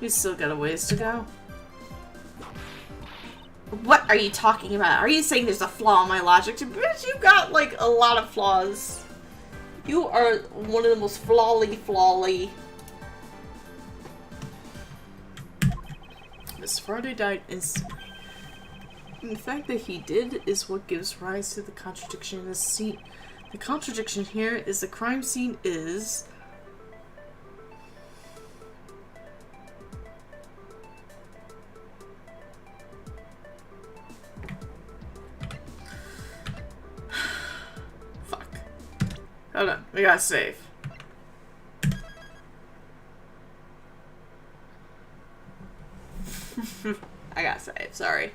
you still got a ways to go.
What are you talking about? Are you saying there's a flaw in my logic? Bitch, you got, like, a lot of flaws. You are one of the most flawly.
Mr. Faraday died instantly. And the fact that he did is what gives rise to the contradiction in this scene. The contradiction here is the crime scene is... Fuck. Hold on, we gotta save. I gotta save, sorry.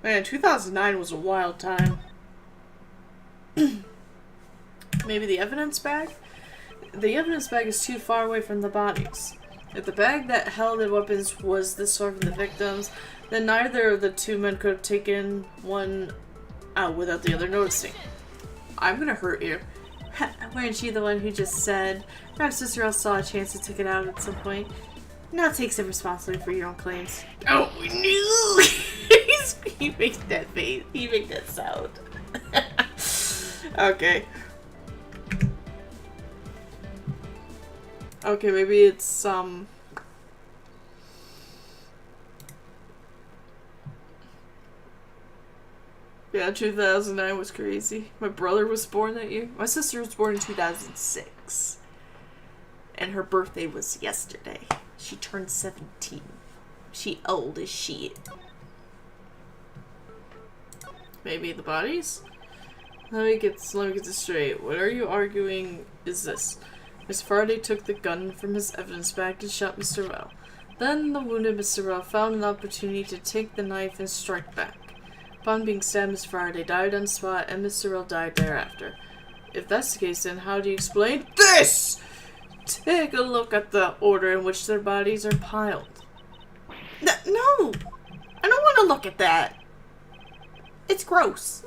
Man, 2009 was a wild time. Maybe the evidence bag? The evidence bag is too far away from the bodies. If the bag that held the weapons was this far from the victims, then neither of the two men could have taken one out without the other noticing. I'm gonna hurt you.
Weren't you the one who just said, perhaps Sister Earl saw a chance to take it out at some point? Now take some responsibility for your own claims.
Oh, no! He makes that face. He makes that sound. Okay. Okay, maybe it's, Yeah, 2009 was crazy. My brother was born that year. My sister was born in 2006.
and her birthday was yesterday. She turned 17. She old as shit. Maybe the bodies? Let me get this straight. What are you arguing is this? Miss Faraday took the gun from his evidence bag and shot Mr. Rell. Then the wounded Mr. Rell found an opportunity to take the knife and strike back. Upon being stabbed, Miss Faraday died on the spot, and Mr. Rell died thereafter. If that's the case, then how do you explain this? Take a look at the order in which their bodies are piled. No! I don't want to look at that. It's gross.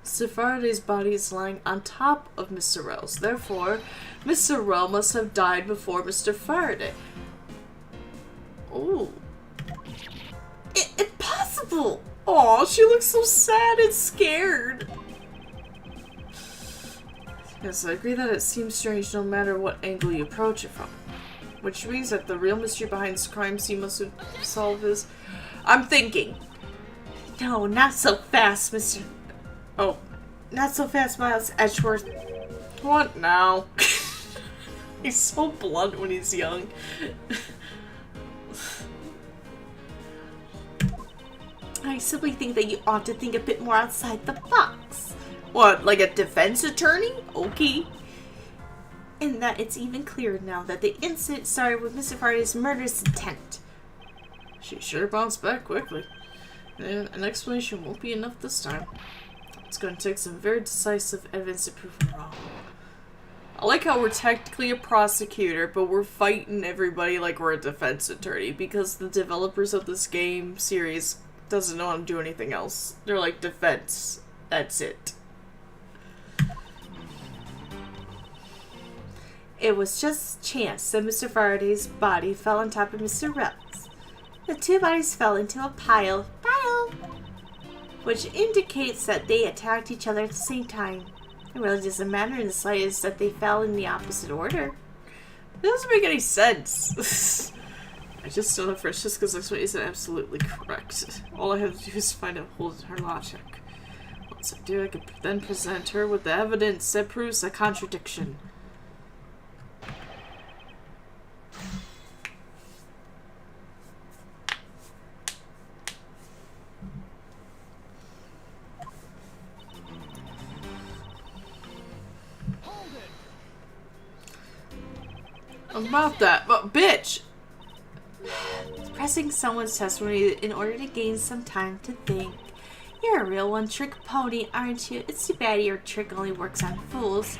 Mr. Faraday's body is lying on top of Mr. Rell's. Therefore, Mr. Rell must have died before Mr. Faraday. Oh. Impossible! Aw, she looks so sad and scared. Yes, I agree that it seems strange no matter what angle you approach it from. Which means that the real mystery behind this crime scene must solve is... I'm thinking. No, not so fast, Mr. Oh, not so fast, Miles Edgeworth. What now? He's so blunt when he's young. I simply think that you ought to think a bit more outside the box. What, like a defense attorney? Okay. And that it's even clearer now that the incident started with Mr. Faraday's murderous intent. She sure bounced back quickly. And an explanation won't be enough this time. It's going to take some very decisive evidence to prove her wrong. I like how we're technically a prosecutor, but we're fighting everybody like we're a defense attorney, because the developers of this game series doesn't know how to do anything else. They're like, defense. That's it. It was just chance that Mr. Faraday's body fell on top of Mr. Rell's. The two bodies fell into a pile, which indicates that they attacked each other at the same time. It really doesn't matter in the slightest that they fell in the opposite order. It doesn't make any sense. I just don't know first just because this one isn't absolutely correct. All I have to do is find out holes in her logic. Once I do, I can then present her with the evidence that proves a contradiction. About that, but bitch! Pressing someone's testimony in order to gain some time to think. You're a real one-trick pony, aren't you? It's too bad your trick only works on fools.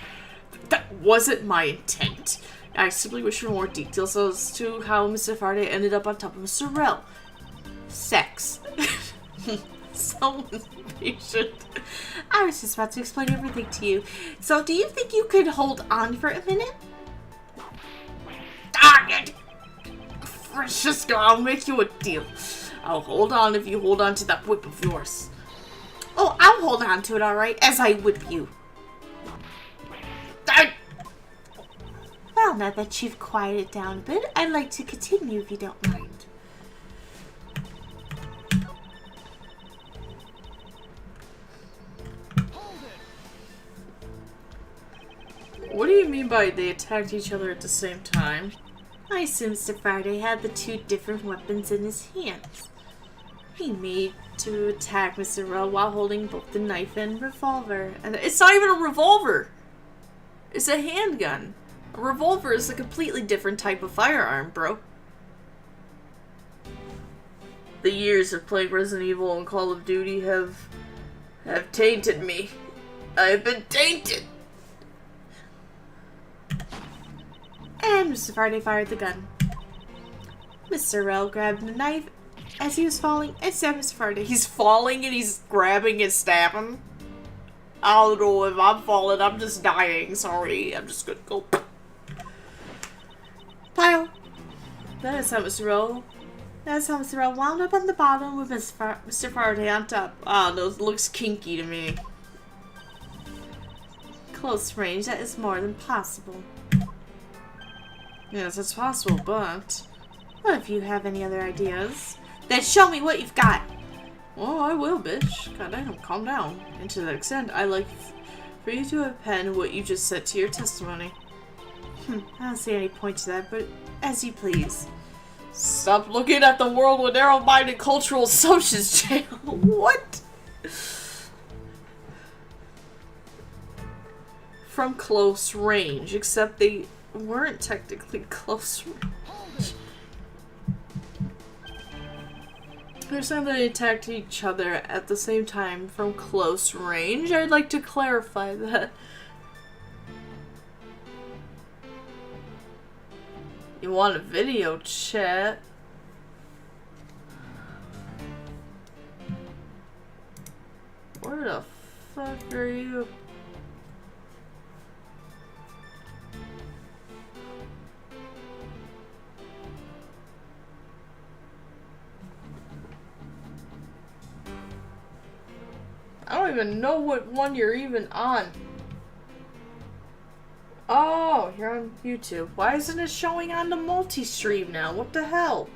That wasn't my intent. I simply wish for more details as to how Mr. Faraday ended up on top of Mr. Rell. Sex. So impatient. I was just about to explain everything to you. So do you think you could hold on for a minute? Francisco, I'll make you a deal. I'll hold on if you hold on to that whip of yours. Oh, I'll hold on to it, alright, as I whip you. Well, now that you've quieted down a bit, I'd like to continue if you don't mind. What do you mean by they attacked each other at the same time? I assume Mr. Faraday had the two different weapons in his hands. He made to attack Mr. Rell while holding both the knife and revolver. And it's not even a revolver! It's a handgun. A revolver is a completely different type of firearm, bro. The years of playing Resident Evil and Call of Duty have tainted me. I have been tainted! And Mr. Faraday fired the gun. Mr. Rell grabbed the knife as he was falling and stabbed Mr. Faraday. He's falling and he's grabbing and stabbing? I don't know if I'm falling, I'm just dying. Sorry, I'm just gonna go. Pile. That is how Mr. Rell wound up on the bottom with Mr. Faraday on top. Oh, no, it looks kinky to me. Close range, that is more than possible. Yes, it's possible, but... Well, if you have any other ideas, then show me what you've got! Well, I will, bitch. God damn, calm down. And to that extent, I'd like for you to append what you just said to your testimony. I don't see any point to that, but as you please. Stop looking at the world with narrow-minded cultural assumptions, Channel. What? From close range, except they weren't technically close range. There's time they attacked each other at the same time from close range. I'd like to clarify that. You want a video chat? Where the fuck are you? I don't even know what one you're even on. Oh, you're on YouTube. Why isn't it showing on the Multistream now? What the hell?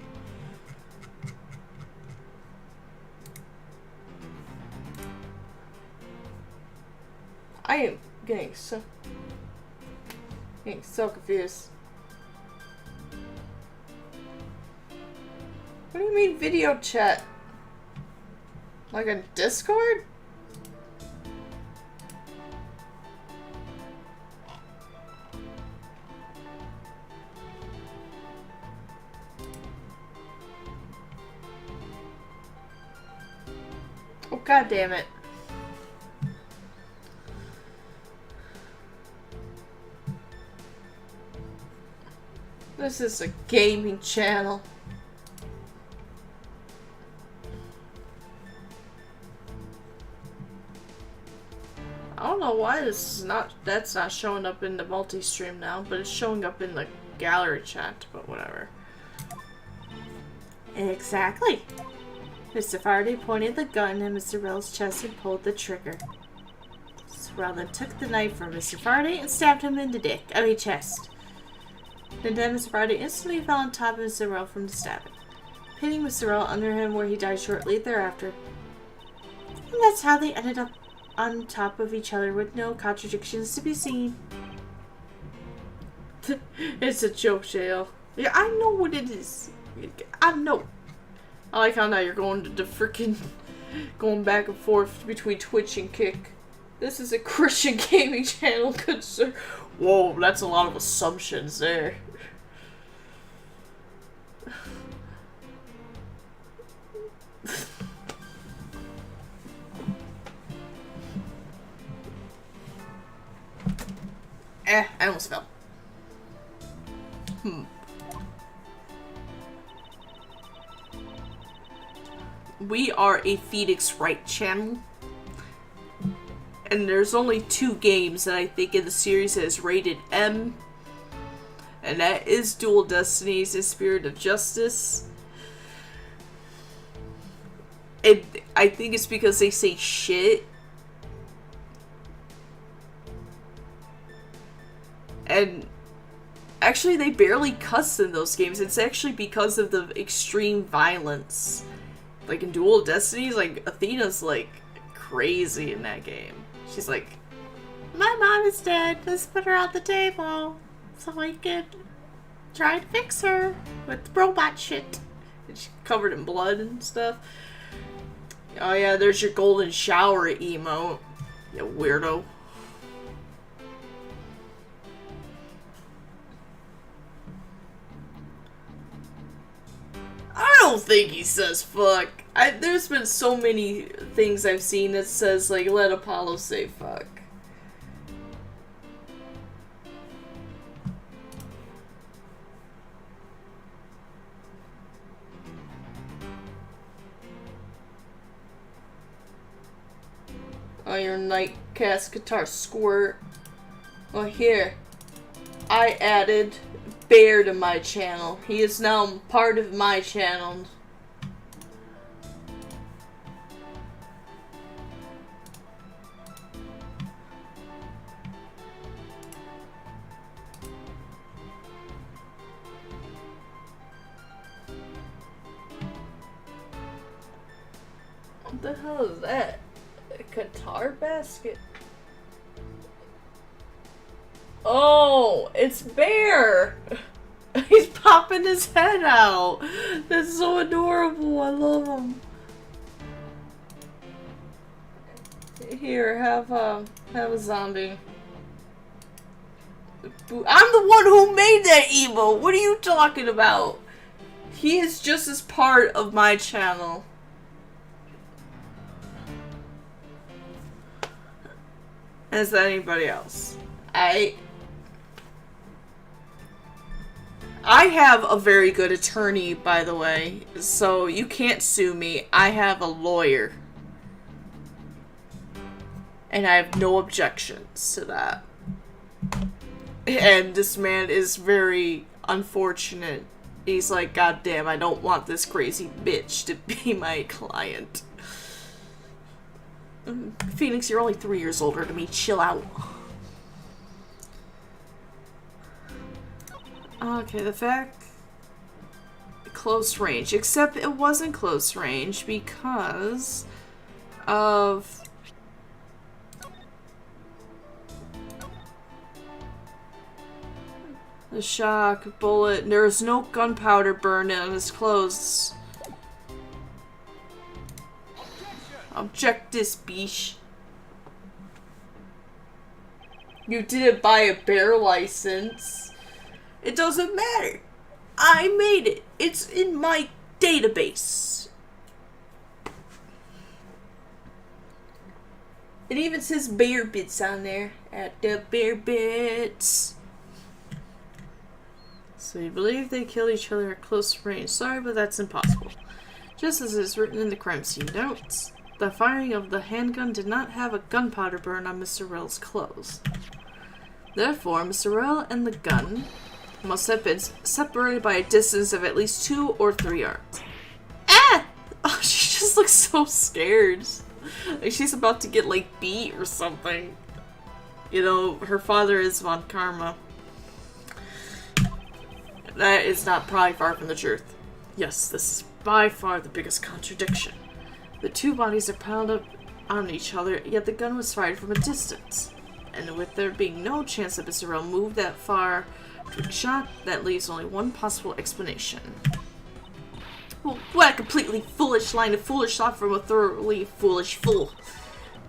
I am getting so confused. What do you mean video chat? Like a Discord? Oh, god damn it. This is a gaming channel. I don't know why that's not showing up in the multi-stream now, but it's showing up in the gallery chat, but whatever. Exactly. Mr. Faraday pointed the gun at Mr. Rell's chest and pulled the trigger. Mr. Rell then took the knife from Mr. Faraday and stabbed him in the chest. Then Mr. Faraday instantly fell on top of Mr. Rell from the stabbing, pinning Mr. Rell under him where he died shortly thereafter. And that's how they ended up on top of each other with no contradictions to be seen. It's a joke, Jail. Yeah, I know what it is. I know. I like how now you're going to the freaking going back and forth between Twitch and Kick. This is a Christian gaming channel, good sir. Whoa, that's a lot of assumptions there. I almost fell. We are a Phoenix Wright channel. And there's only 2 games that I think in the series that is rated M. And that is Dual Destinies and Spirit of Justice. And I think it's because they say shit. And actually they barely cuss in those games. It's actually because of the extreme violence. Like in Dual Destinies, like Athena's like crazy in that game. She's like, my mom is dead, let's put her on the table so we can try to fix her with robot shit. And she's covered in blood and stuff. Oh yeah, there's your golden shower emote, you weirdo. I don't think he says fuck. There's been so many things I've seen that says, like, let Apollo say fuck. Oh, your Nightcast guitar squirt. Well, here. I added Bear to my channel. He is now part of my channel. What the hell is that? A guitar basket? Oh, No, it's Bear. He's popping his head out. That's so adorable. I love him. Here, have a zombie. I'm the one who made that emote. What are you talking about? He is just as part of my channel. As anybody else. I have a very good attorney, by the way, so you can't sue me. I have a lawyer. And I have no objections to that. And this man is very unfortunate. He's like, God damn, I don't want this crazy bitch to be my client. Phoenix, you're only 3 years older than me. Chill out. Okay, the fact... Close range. Except it wasn't close range because of... the shock, bullet. There is no gunpowder burned on his clothes. Object this, biche. You didn't buy a bear license. It doesn't matter. I made it. It's in my database. It even says bear bits on there. At the bear bits. So you believe they killed each other at close range. Sorry, but that's impossible. Just as it is written in the crime scene notes, the firing of the handgun did not have a gunpowder burn on Mr. Rell's clothes. Therefore, Mr. Rell and the gun must have been separated by a distance of at least 2 or 3 yards. Ah! Oh, she just looks so scared. Like she's about to get, like, beat or something. You know, her father is Von Karma. That is not probably far from the truth. Yes, this is by far the biggest contradiction. The two bodies are piled up on each other, yet the gun was fired from a distance. And with there being no chance that Mr. Rell moved that far to be shot, that leaves only one possible explanation. Well, what a completely foolish line of foolish thought from a thoroughly foolish fool.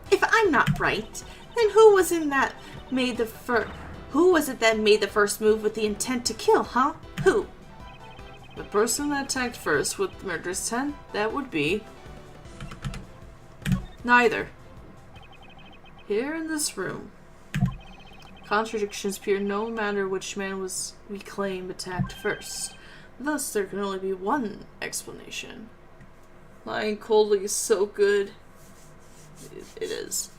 If I'm not right, then who was it that made the first move with the intent to kill, huh? Who? The person that attacked first with the murderous intent? That would be... neither. Here in this room, contradictions appear no matter which man we claim attacked first. Thus, there can only be one explanation. Lying coldly is so good. It is.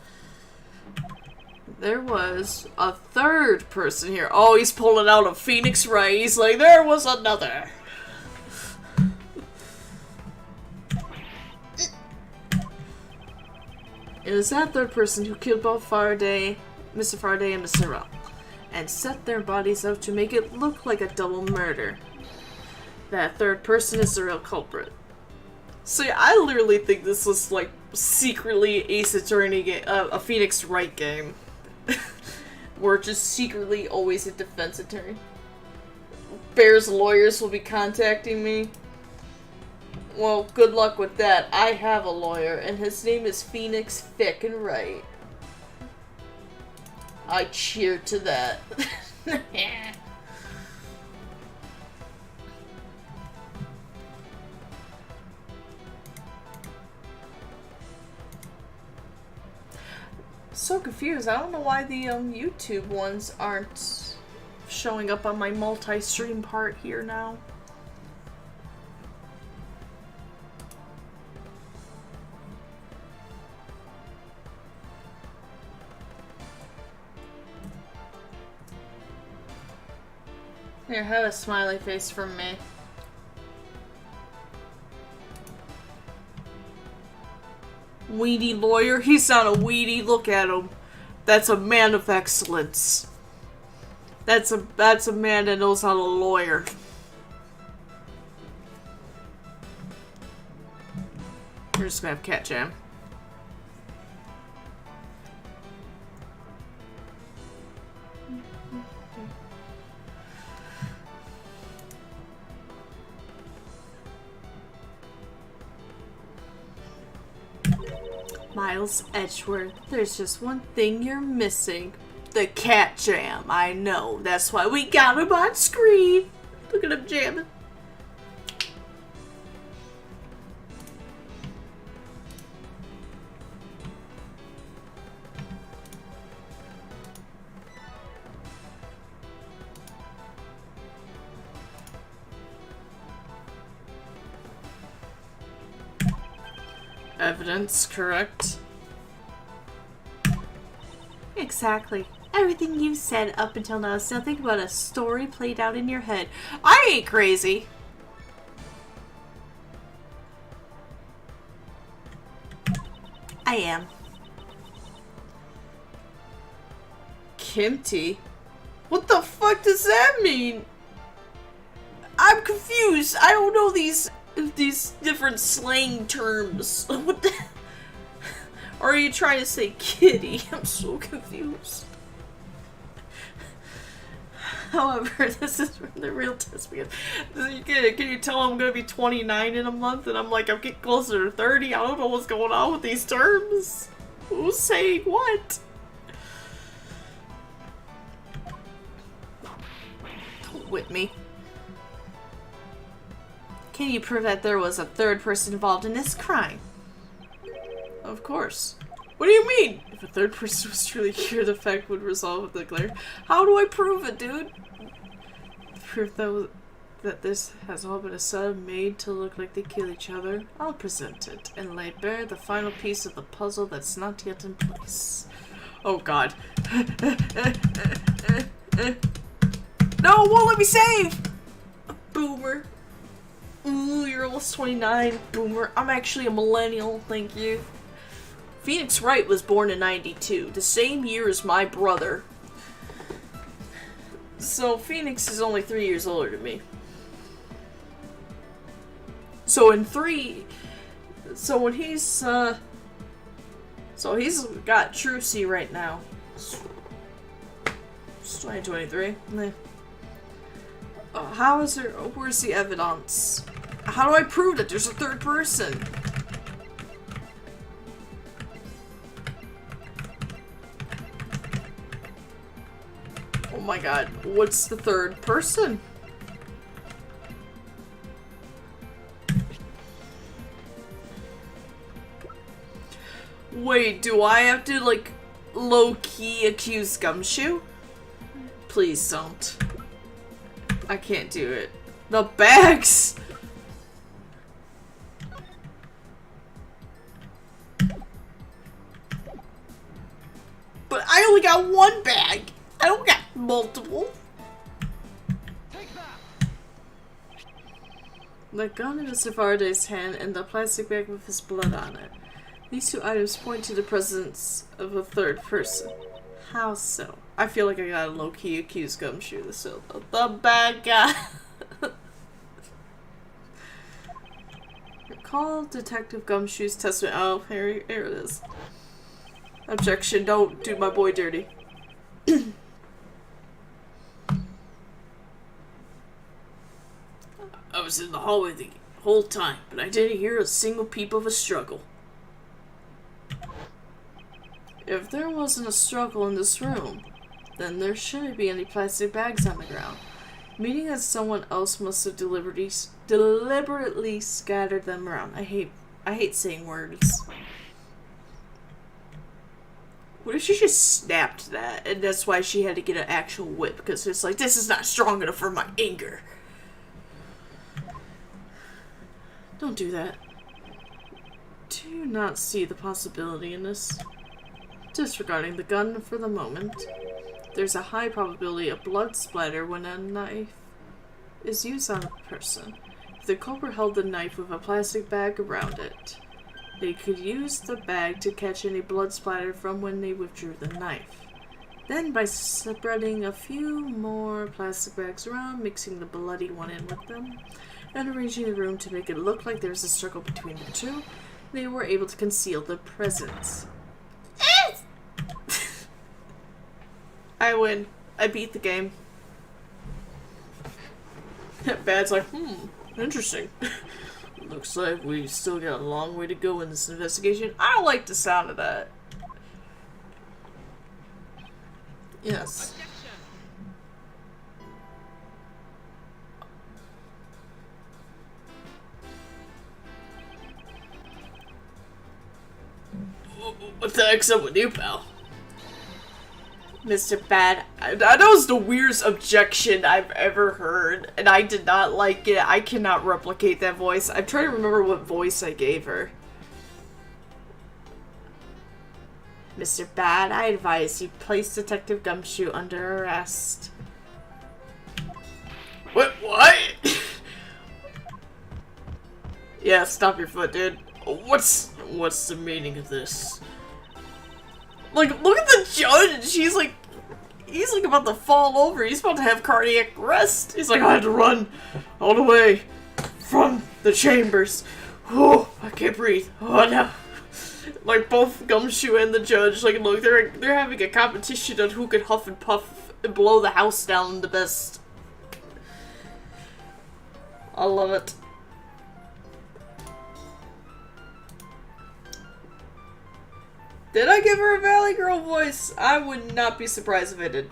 There was a third person here. Oh, he's pulling out a Phoenix Ray. He's like, there was another. It was that third person who killed both Faraday, Mr. Faraday and Mr. Rell, and set their bodies up to make it look like a double murder. That third person is the real culprit. So yeah, I literally think this was like secretly Ace Attorney game, a Phoenix Wright game. We're just secretly always a defense attorney. Bear's lawyers will be contacting me. Well, good luck with that. I have a lawyer, and his name is Phoenix Fickin' Wright. I cheer to that. So confused. I don't know why the YouTube ones aren't showing up on my multi-stream part here now. Here, have a smiley face from me. Weedy lawyer? He's not a weedy. Look at him. That's a man of excellence. That's a man that knows how to lawyer. We're just gonna have cat jam. Miles Edgeworth, there's just one thing you're missing. The cat jam, I know. That's why we got him on screen. Look at him jamming. Evidence, correct? Exactly. Everything you've said up until now is nothing but a story played out in your head. I ain't crazy. I am. Kimty? What the fuck does that mean? I'm confused. I don't know these different slang terms. What the? Or are you trying to say kitty? I'm so confused. However, this is where the real test begins. Can you tell I'm gonna be 29 in a month and I'm getting closer to 30? I don't know what's going on with these terms. Who's saying what? Don't whip me. Can you prove that there was a third person involved in this crime? Of course. What do you mean? If a third person was truly here, the fact would resolve with the glare. How do I prove it, dude? Proof that this has all been a setup made to look like they kill each other. I'll present it and lay bare the final piece of the puzzle that's not yet in place. Oh god. No, won't let me save! Boomer. Ooh, you're almost 29, boomer. I'm actually a millennial, thank you. Phoenix Wright was born in 92, the same year as my brother. So Phoenix is only 3 years older than me. So when he's, so he's got True C right now. It's 2023. Meh. How is there, where's the evidence? How do I prove that there's a third person? Oh my god, what's the third person? Wait, do I have to, low-key accuse Gumshoe? Please don't. I can't do it. The bags! But I only got one bag! I don't got multiple! The gun in Mr. Faraday's hand and the plastic bag with his blood on it. These two items point to the presence of a third person. How so? I feel like I gotta low-key accuse Gumshoe the bad guy. Recall Detective Gumshoe's testimony. Oh, here it is. Objection, don't do my boy dirty. I was in the hallway the whole time, but I didn't hear a single peep of a struggle. If there wasn't a struggle in this room, then there shouldn't be any plastic bags on the ground, meaning that someone else must have deliberately scattered them around. I hate saying words. What if she just snapped that, and that's why she had to get an actual whip, because it's like, this is not strong enough for my anger. Don't do that. Do you not see the possibility in this? Disregarding the gun for the moment, there's a high probability of blood splatter when a knife is used on a person. If the culprit held the knife with a plastic bag around it, they could use the bag to catch any blood splatter from when they withdrew the knife. Then, by spreading a few more plastic bags around, mixing the bloody one in with them, and arranging the room to make it look like there's a struggle between the two, they were able to conceal the presence. I win. I beat the game. Bad's like, interesting. Looks like we still got a long way to go in this investigation. I don't like the sound of that. Yes. What the heck's up with you, pal? Mr. Bad, that was the weirdest objection I've ever heard, and I did not like it. I cannot replicate that voice. I'm trying to remember what voice I gave her. Mr. Bad, I advise you place Detective Gumshoe under arrest. What? Yeah, stop your foot, dude. What's the meaning of this? Like, look at the judge! He's like about to fall over. He's about to have cardiac arrest. He's like, I had to run all the way from the chambers. Oh, I can't breathe. Oh no. Like, both Gumshoe and the judge, like, look, they're having a competition on who could huff and puff and blow the house down the best. I love it. Did I give her a Valley Girl voice? I would not be surprised if I did.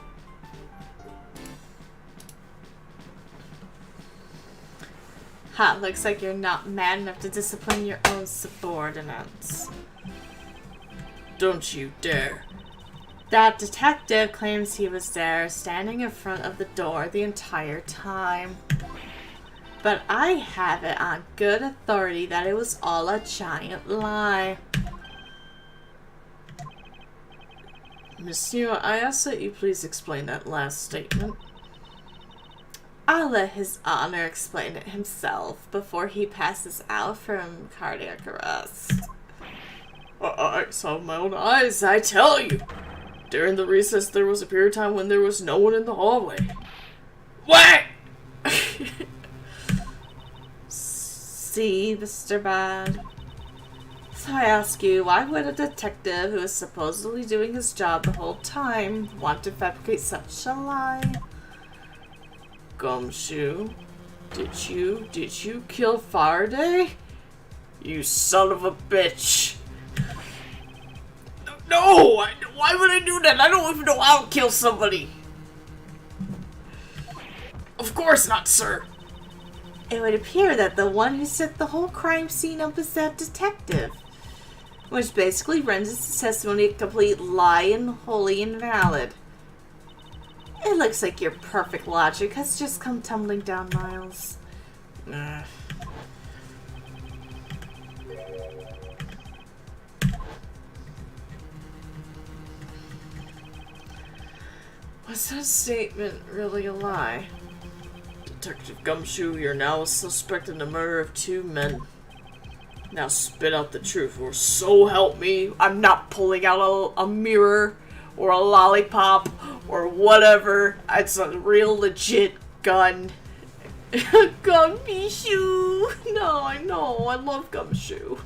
Ha, looks like you're not mad enough to discipline your own subordinates. Don't you dare. That detective claims he was there, standing in front of the door the entire time. But I have it on good authority that it was all a giant lie. Monsieur, I ask that you please explain that last statement. I'll let His Honor explain it himself before he passes out from cardiac arrest. I saw with my own eyes, I tell you. During the recess, there was a period of time when there was no one in the hallway. What? See, Mr. Bad? So I ask you, why would a detective who is supposedly doing his job the whole time want to fabricate such a lie? Gumshoe, did you kill Faraday? You son of a bitch. No! Why would I do that? I don't even know how to kill somebody. Of course not, sir. It would appear that the one who set the whole crime scene up is that detective. Which basically renders his testimony a complete lie and wholly invalid. It looks like your perfect logic has just come tumbling down, Miles. Nah. Was that statement really a lie? Detective Gumshoe, you're now a suspect in the murder of 2 men. Now spit out the truth, or so help me, I'm not pulling out a mirror, or a lollipop, or whatever. It's a real legit gun. Gumshoe! No, I know, I love Gumshoe.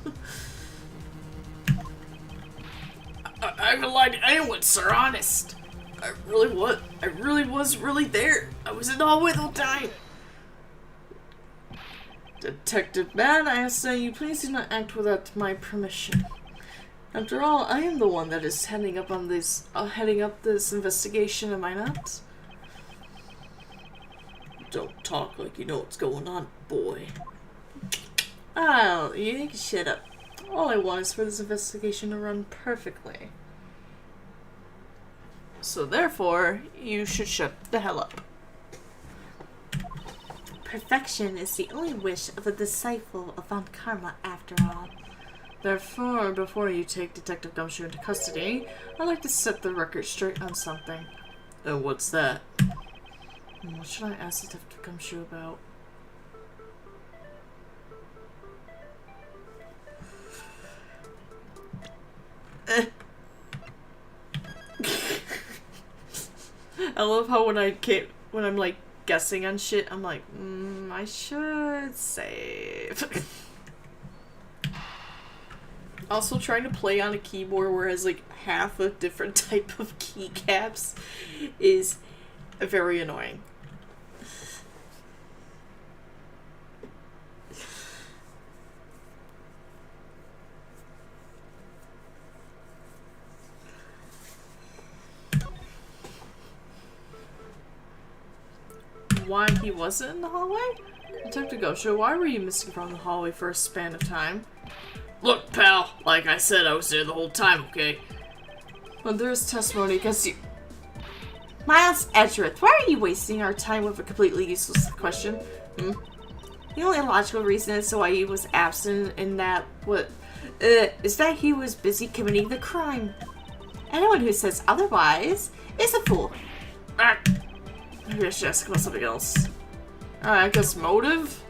I haven't lied to anyone, sir, honest. I really was really there. I was in the hallway the whole time. Detective Man, I ask that you please do not act without my permission. After all, I am the one that is heading up this investigation, am I not? Don't talk like you know what's going on, boy. Oh, you can shut up. All I want is for this investigation to run perfectly. So therefore, you should shut the hell up. Perfection is the only wish of a disciple of Von Karma, after all. Therefore, before you take Detective Gumshoe into custody, I'd like to set the record straight on something. And what's that? What should I ask Detective Gumshoe about? I love how when I'm like guessing on shit, I'm like, I should save. Also, trying to play on a keyboard where it has like half a different type of keycaps is very annoying. why he wasn't in the hallway? Detective Gumshoe, why were you missing from the hallway for a span of time?
Look, pal, like I said, I was there the whole time, okay?
Well, there's testimony against you. Miles Edgeworth, why are you wasting our time with a completely useless question? The only logical reason as to why he was absent in that is that he was busy committing the crime. Anyone who says otherwise is a fool.
Maybe I should ask about something else.
I guess motive?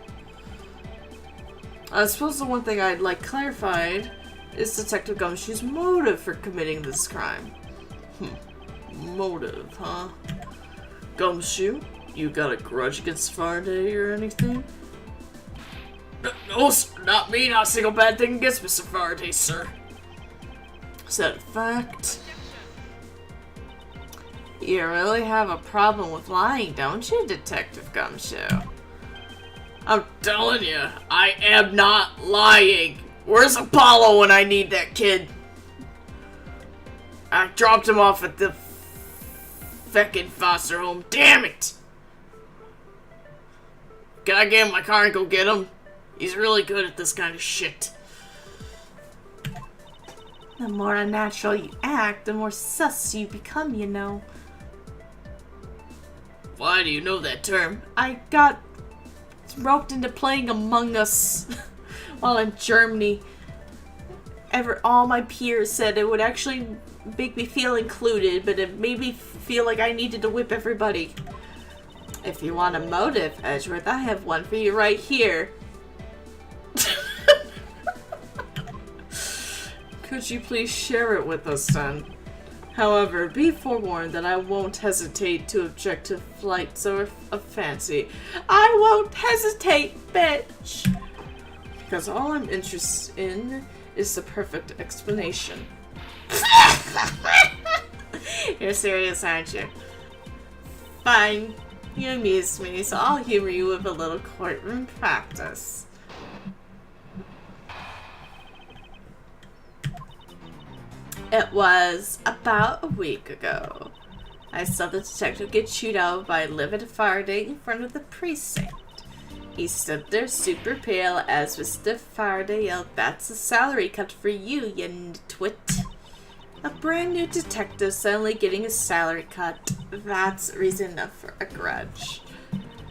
I suppose the one thing I'd like clarified is Detective Gumshoe's motive for committing this crime.
Motive, huh? Gumshoe, you got a grudge against Faraday or anything? No, sir, not me, not a single bad thing against Mr. Faraday, sir.
Is that a fact? You really have a problem with lying, don't you, Detective Gumshoe?
I'm telling you, I am not lying. Where's Apollo when I need that kid? I dropped him off at the feckin' foster home. Damn it! Can I get in my car and go get him? He's really good at this kind of shit.
The more unnatural you act, the more sus you become, you know.
Why do you know that term?
I got roped into playing Among Us while in Germany. All my peers said it would actually make me feel included, but it made me feel like I needed to whip everybody. If you want a motive, Edgeworth, I have one for you right here. Could you please share it with us, then? However, be forewarned that I won't hesitate to object to flights of fancy. I won't hesitate, bitch! Because all I'm interested in is the perfect explanation. You're serious, aren't you? Fine. You amuse me, so I'll humor you with a little courtroom practice. It was about a week ago. I saw the detective get chewed out by livid Faraday in front of the precinct. He stood there super pale as Mr. Faraday yelled, "That's a salary cut for you, you nitwit." A brand new detective suddenly getting a salary cut. That's reason enough for a grudge.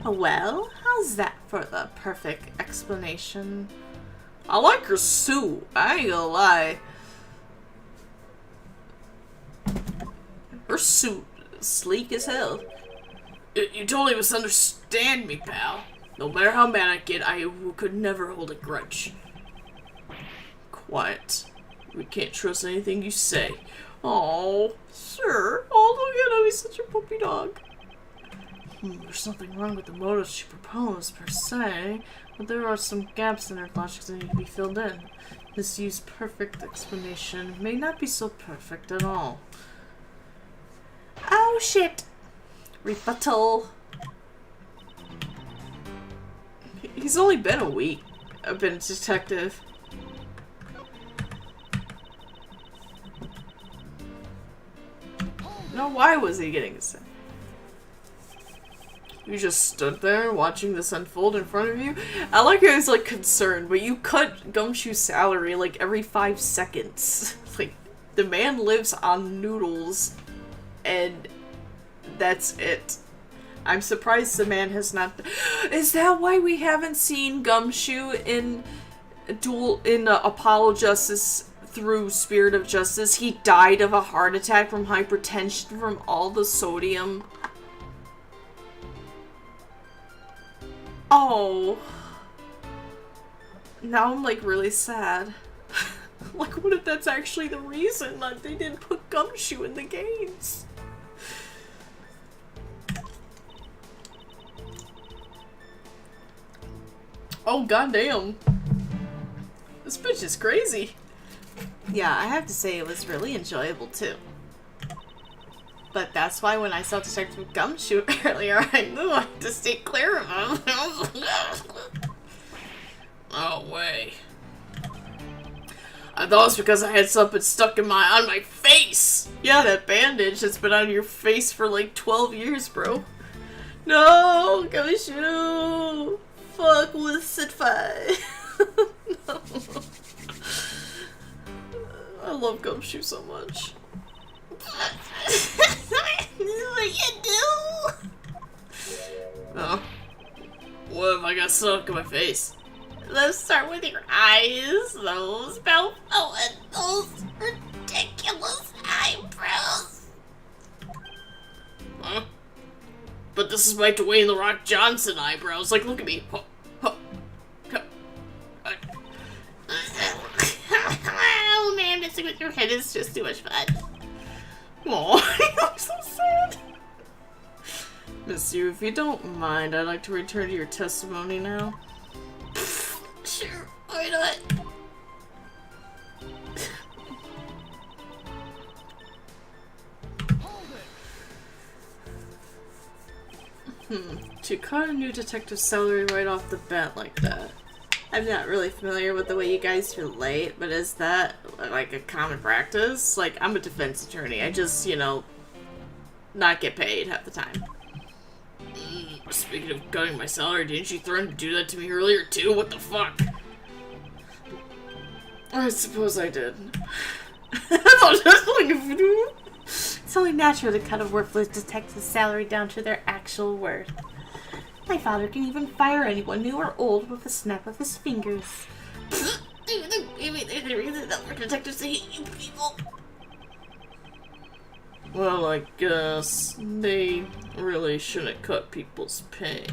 Well, how's that for the perfect explanation?
I like her suit, I ain't gonna lie.
Her suit, sleek as hell.
You totally misunderstand me, pal. No matter how mad I get, I could never hold a grudge.
Quiet.
We can't trust anything you say.
Oh, sir. Oh, look at him. He's such a puppy dog.
There's nothing wrong with the motives she proposed, per se, but there are some gaps in her logic that need to be filled in. This used perfect explanation may not be so perfect at all.
Oh, shit. Rebuttal. He's only been a week. I've been a detective. No, why was he getting this? You just stood there watching this unfold in front of you? I like how he's like concerned, but you cut Gumshoe's salary like every 5 seconds. Like, the man lives on noodles, and that's it. I'm surprised the man has not. Is that why we haven't seen Gumshoe in Apollo Justice through Spirit of Justice? He died of a heart attack from hypertension from all the sodium. Oh. Now I'm like really sad. Like, what if that's actually the reason that they didn't put Gumshoe in the games? Oh, goddamn. This bitch is crazy. Yeah, I have to say it was really enjoyable too. But that's why when I saw Detective Gumshoe earlier, I knew I had to stay clear of him.
Oh, way. I thought it was because I had something stuck on my face.
Yeah, that bandage that's been on your face for like 12 years, bro. No! No, Gumshoe! Fuck with Sitfi! No. I love Gumshoe so much. This is what you do! Oh. What if I got stuck in my face? Let's start with your eyes, those mouth, and those ridiculous eyebrows. Huh? But this is my Dwayne The Rock Johnson eyebrows. Like, look at me. Huh. Huh. Huh. Oh man, messing with your head is just too much fun. Aw, I'm so sad. Miss you, if you don't mind, I'd like to return to your testimony now. Sure, why not? To cut a new detective's salary right off the bat like that. I'm not really familiar with the way you guys relate, but is that like a common practice? Like, I'm a defense attorney. I just, you know, not get paid half the time. Speaking of cutting my salary, didn't you threaten to do that to me earlier too? What the fuck? I suppose I did.
It's only natural to cut a worthless detective's salary down to their actual worth. My father can even fire anyone new or old with a snap of his fingers.
Maybe there's a reason that for detectives to hate you people.
Well, I guess they really shouldn't cut people's pay.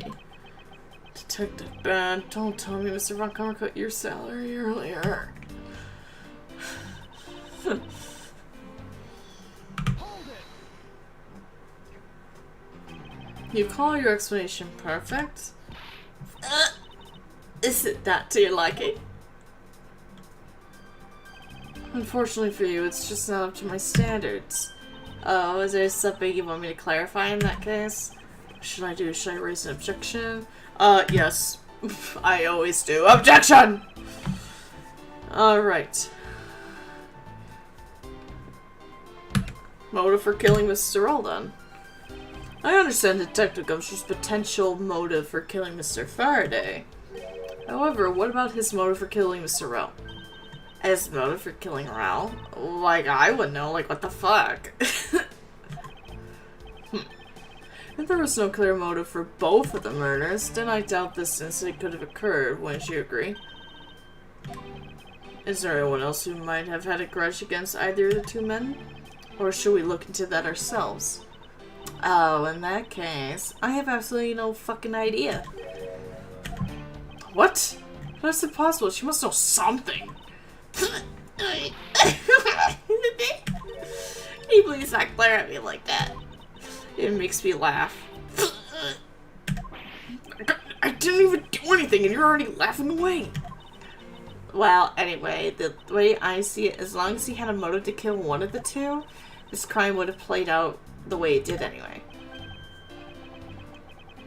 Detective Ben, don't tell me Mr. Von Comer cut your salary earlier. You call your explanation perfect?
Is it that to your liking?
Unfortunately for you, it's just not up to my standards. Oh, is there something you want me to clarify in that case? Should I raise an objection? Yes. I always do. Objection! Alright. Motive for killing Mr. Earl, then. I understand Detective Gumshoe's potential motive for killing Mr. Faraday. However, what about his motive for killing Mr. Earl? His motive for killing Earl? Like, I would know, like, what the fuck? If there was no clear motive for both of the murders, then I doubt this incident could have occurred, wouldn't you agree? Is there anyone else who might have had a grudge against either of the two men? Or should we look into that ourselves? Oh, in that case, I have absolutely no fucking idea. What? How is it possible? She must know something.
Can you please not glare at me like that?
It makes me laugh. I didn't even do anything and you're already laughing away. Well, anyway, the way I see it, as long as he had a motive to kill one of the two, this crime would have played out the way it did anyway.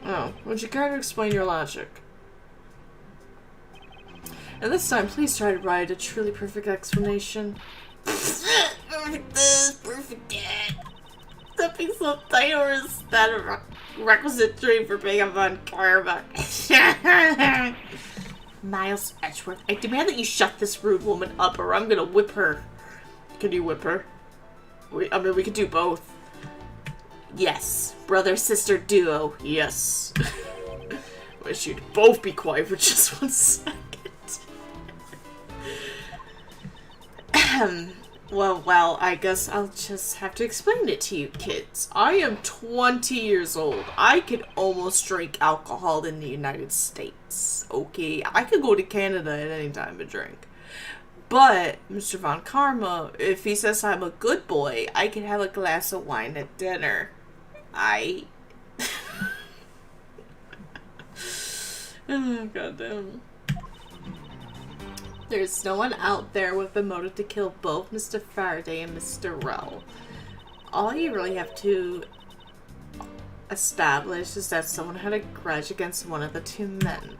Oh, would you care to explain your logic? And this time, please try to write a truly perfect explanation.
Perfect this, perfect that. Something so tight, or is that a requisite dream for being a Von Karma?
Miles Edgeworth, I demand that you shut this rude woman up or I'm gonna whip her. Can you whip her? I mean, we could do both. Yes. Brother-sister duo. Yes. Wish you'd both be quiet for just 1 second. Well, I guess I'll just have to explain it to you kids. I am 20 years old. I can almost drink alcohol in the United States. Okay? I could go to Canada at any time to drink. But, Mr. Von Karma, if he says I'm a good boy, I can have a glass of wine at dinner. Oh, goddamn. There's no one out there with the motive to kill both Mr. Faraday and Mr. Rell. All you really have to establish is that someone had a grudge against one of the two men.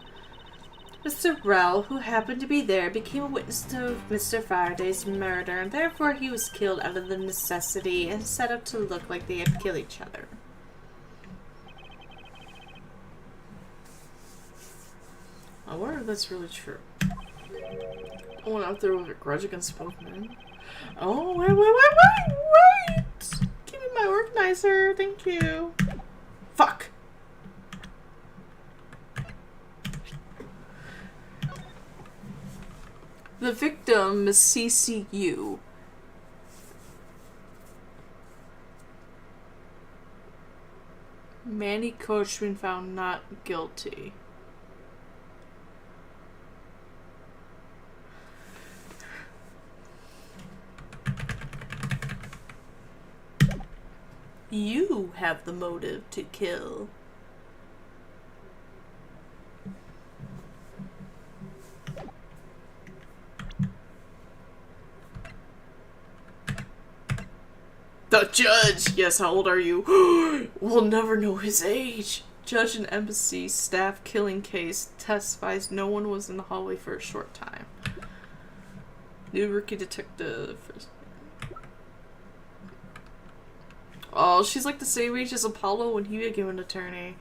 Mr. Rell, who happened to be there, became a witness to Mr. Faraday's murder, and therefore he was killed out of the necessity and set up to look like they had killed each other.
I wonder if that's really true. I went out there with a grudge against both men. Oh, wait! Give me my organizer, thank you. Fuck! The victim is CCU. Manny Coachman found not guilty. You have the motive to kill. The judge! Yes, how old are you? We'll never know his age. Judge and embassy staff killing case testifies no one was in the hallway for a short time. New rookie detective. Oh, she's like the same age as Apollo when he became an attorney.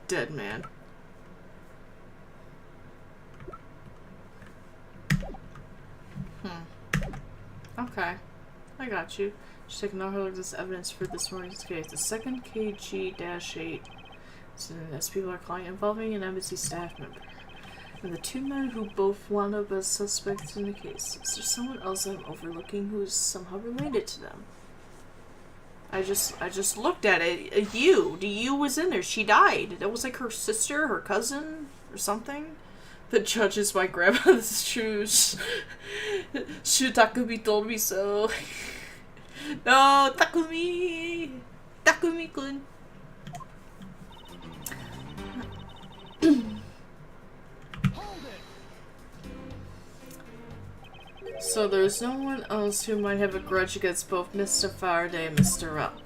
Dead man. Okay. I got you. Just taking another look at this evidence for this morning's case. The second KG-8 incident as people are calling involving an embassy staff member. And the two men who both wound up as suspects in the case. Is there someone else I'm overlooking who is somehow related to them? I just looked at it. The U was in there. She died. That was like her sister, her cousin, or something. The judge is my grandmother's shoes. Shu Takumi told me so. No, Takumi! Takumi-kun. So there's no one else who might have a grudge against both Mr. Faraday and Mr. Rupp.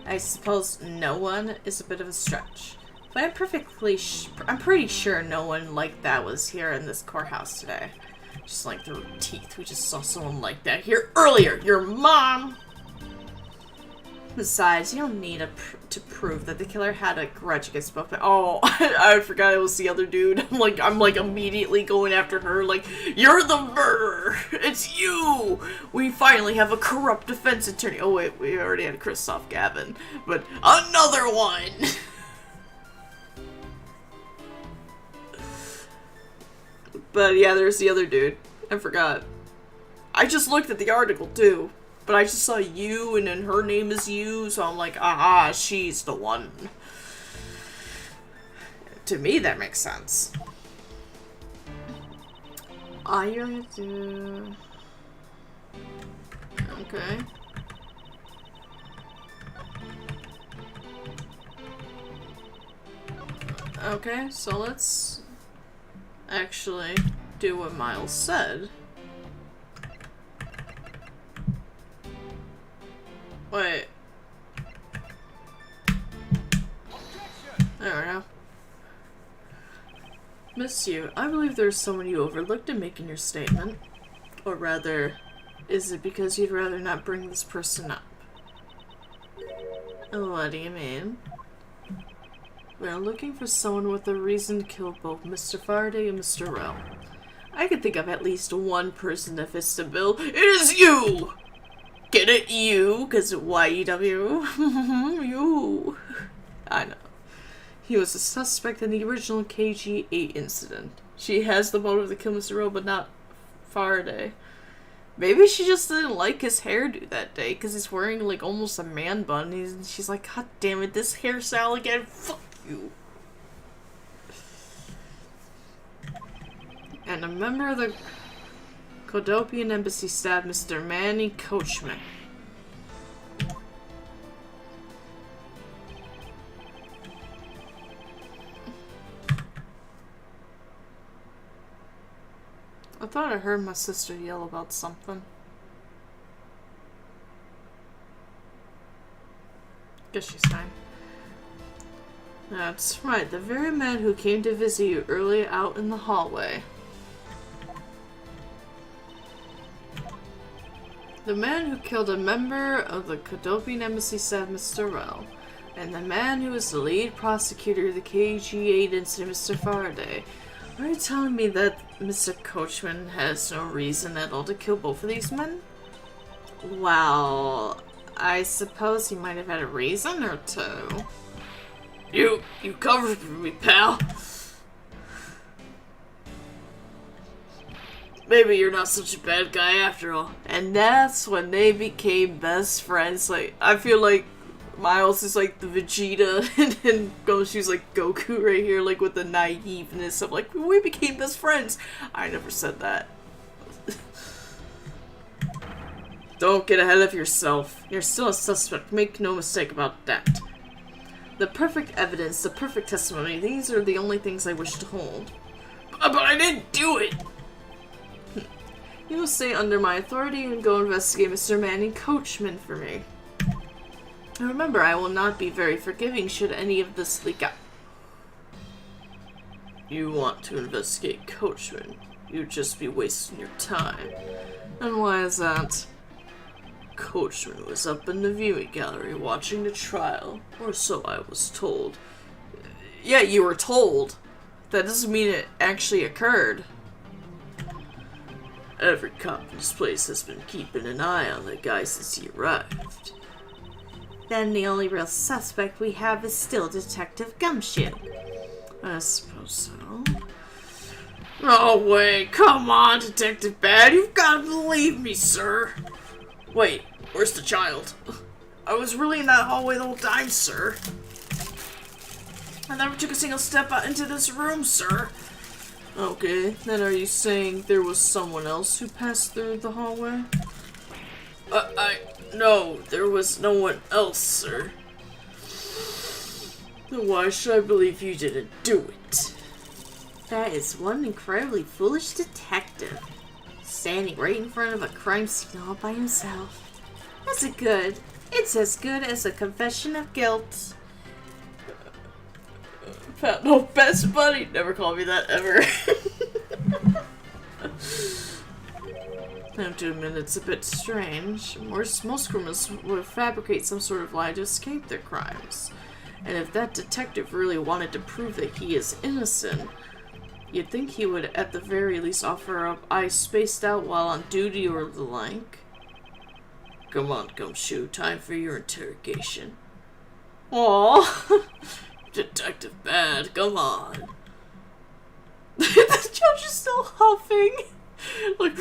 I suppose no one is a bit of a stretch. But I'm pretty sure no one like that was here in this courthouse today. Just like their teeth. We just saw someone like that here earlier. Your mom! Besides, you don't need to prove that the killer had a grudge against both. Oh, I forgot it was the other dude. I'm like immediately going after her. Like, you're the murderer. It's you. We finally have a corrupt defense attorney. Oh wait, we already had Christoph Gavin, but another one. But yeah, there's the other dude. I forgot. I just looked at the article too. But I just saw you, and then her name is you, so I'm like, aha, she's the one. To me, that makes sense. Okay. Okay, so let's actually do what Miles said. Wait. There we go. Miss you, I believe there's someone you overlooked in making your statement. Or rather, is it because you'd rather not bring this person up? What do you mean? We're looking for someone with a reason to kill both Mr. Faraday and Mr. Rowe. I could think of at least one person that fits the bill. It is you! Get it, you? Because YEW? You. I know. He was a suspect in the original KG-8 incident. She has the motive to kill Mr. Rowe, but not Faraday. Maybe she just didn't like his hairdo that day, because he's wearing, like, almost a man bun. She's like, God damn it, this hairstyle again? Fuck you. And a member of the Kodopian embassy staff, Mr. Manny Coachman. I thought I heard my sister yell about something. Guess she's fine. That's right, the very man who came to visit you early out in the hallway. The man who killed a member of the Cadopian Embassy staff, Mr. Rell. And the man who was the lead prosecutor of the KG-8 incident, Mr. Faraday. Are you telling me that Mr. Coachman has no reason at all to kill both of these men? Well, I suppose he might have had a reason or two. You covered for me, pal. Maybe you're not such a bad guy after all. And that's when they became best friends. Like, I feel like Miles is like the Vegeta, and Gumshoe's like Goku right here, like with the naiveness of like, we became best friends. I never said that. Don't get ahead of yourself. You're still a suspect. Make no mistake about that. The perfect evidence, the perfect testimony, these are the only things I wish to hold. But I didn't do it! You will stay under my authority and go investigate Mr. Manning Coachman for me. And remember, I will not be very forgiving should any of this leak out. You want to investigate Coachman. You'd just be wasting your time. And why is that? Coachman was up in the viewing gallery watching the trial, or so I was told. Yeah, you were told. That doesn't mean it actually occurred. Every cop in this place has been keeping an eye on the guy since he arrived. Then the only real suspect we have is still Detective Gumshoe. I suppose so. No way! Come on, Detective Bad! You've got to believe me, sir! Wait, where's the child? I was really in that hallway the whole time, sir. I never took a single step out into this room, sir. Okay, then are you saying there was someone else who passed through the hallway? No, there was no one else, sir. Then why should I believe you didn't do it? That is one incredibly foolish detective. Standing right in front of a crime scene all by himself. That's a good. It's as good as a confession of guilt. No, best buddy. Never call me that ever. I have to admit it's a bit strange. Most criminals would fabricate some sort of lie to escape their crimes. And if that detective really wanted to prove that he is innocent, you'd think he would at the very least offer up eyes spaced out while on duty or the like. Come on, Gumshoe, time for your interrogation. Aww. Detective Bad, come on. The judge is still huffing. Like,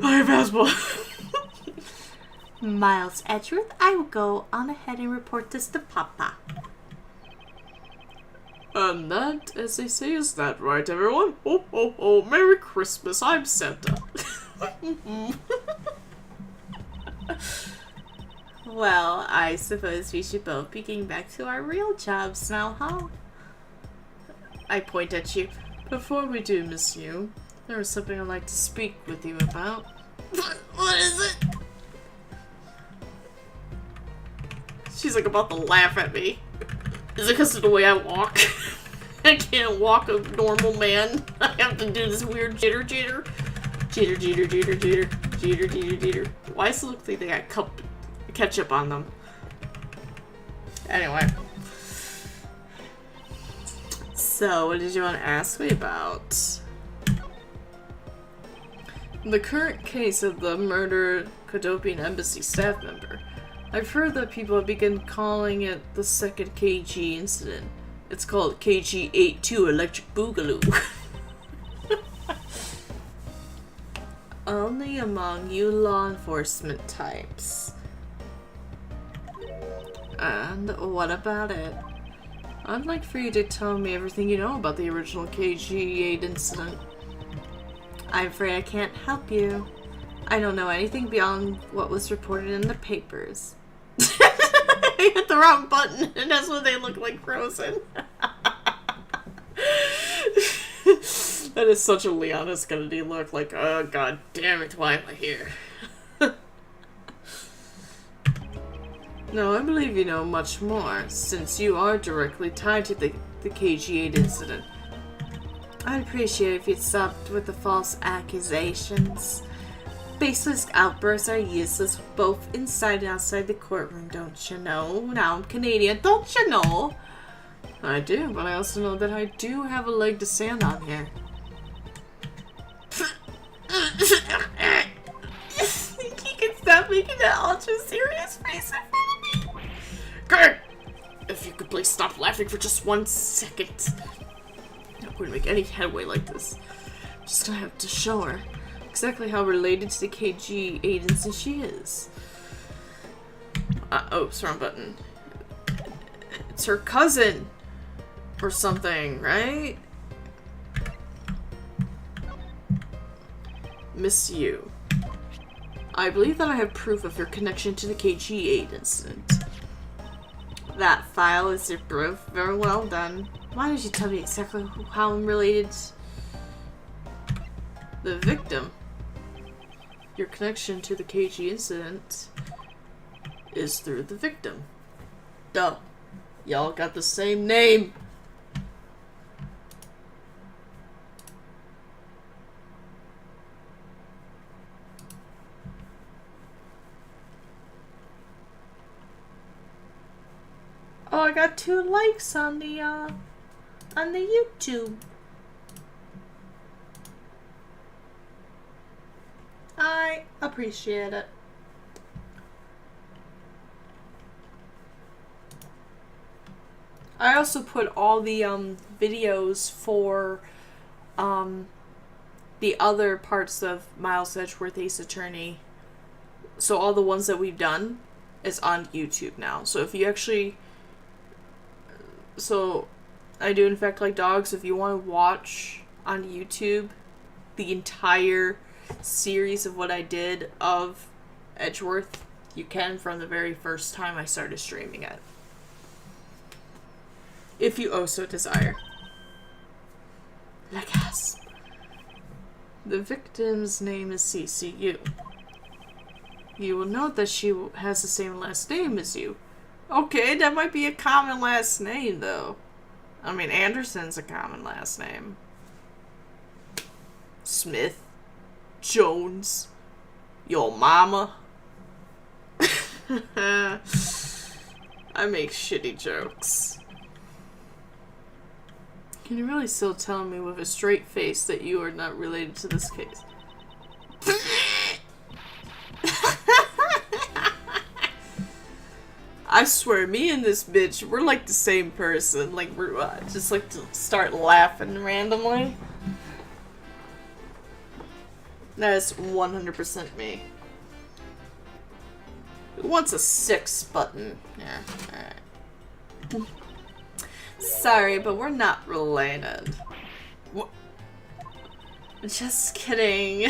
I have asthma. Miles Edgeworth, I will go on ahead and report this to Papa. And that, as they say, is that right, everyone? Ho, ho, ho, Merry Christmas, I'm Santa. Well, I suppose we should both be getting back to our real jobs now, huh? I point at you. Before we do, Miss Yu, there is something I'd like to speak with you about. What is it? She's like about to laugh at me. Is it because of the way I walk? I can't walk a normal man. I have to do this weird jitter jitter. Jitter jitter jitter jitter. Jitter jitter jitter. Why does it look like they got ketchup on them? Anyway. So, what did you want to ask me about? The current case of the murdered Cadopian Embassy staff member. I've heard that people have begun calling it the second KG incident. It's called KG-82 Electric Boogaloo. Only among you law enforcement types. And what about it? I'd like for you to tell me everything you know about the original KG-8 incident. I'm afraid I can't help you. I don't know anything beyond what was reported in the papers. I hit the wrong button, and that's what they look like frozen. That is such a Leonis Kennedy look, like, oh god damn it, why am I here?
No, I believe you know much more, since you are directly tied to the KG8 incident. I'd appreciate it if you'd stopped with the false accusations. Baseless outbursts are useless both inside and outside the courtroom, don't you know? Now I'm Canadian, don't you know? I do, but I also know that I do have a leg to stand on here.
He can stop making that ultra serious face in front of me.
Good! If you could please stop laughing for just 1 second. I'm not going to make any headway like this. I'm just gonna have to show her exactly how related to the KG agency she is. Oops, wrong button. It's her cousin. Or something, right? Miss Yu. I believe that I have proof of your connection to the KG8 incident. That file is your proof. Very well done. Why did you tell me exactly how I'm related? The victim. Your connection to the KG incident is through the victim. Duh. Y'all got the same name.
Oh, I got 2 likes on the YouTube. I appreciate it. I also put all the videos for the other parts of Miles Edgeworth Ace Attorney. So all the ones that we've done is on YouTube now. So if you actually... So, I do Infect Like Dogs. If you want to watch on YouTube the entire series of what I did of Edgeworth, you can from the very first time I started streaming it. If you also desire. Like us. The victim's name is CCU. You will note that she has the same last name as you. Okay, that might be a common last name, though. I mean, Anderson's a common last name. Smith. Jones. Your mama. I make shitty jokes. Can you really still tell me with a straight face that you are not related to this case? I swear, me and this bitch, we're like the same person. Like, we're just like to start laughing randomly. That is 100% me. Who wants a 6 button? Yeah, alright. Sorry, but we're not related. What? Just kidding.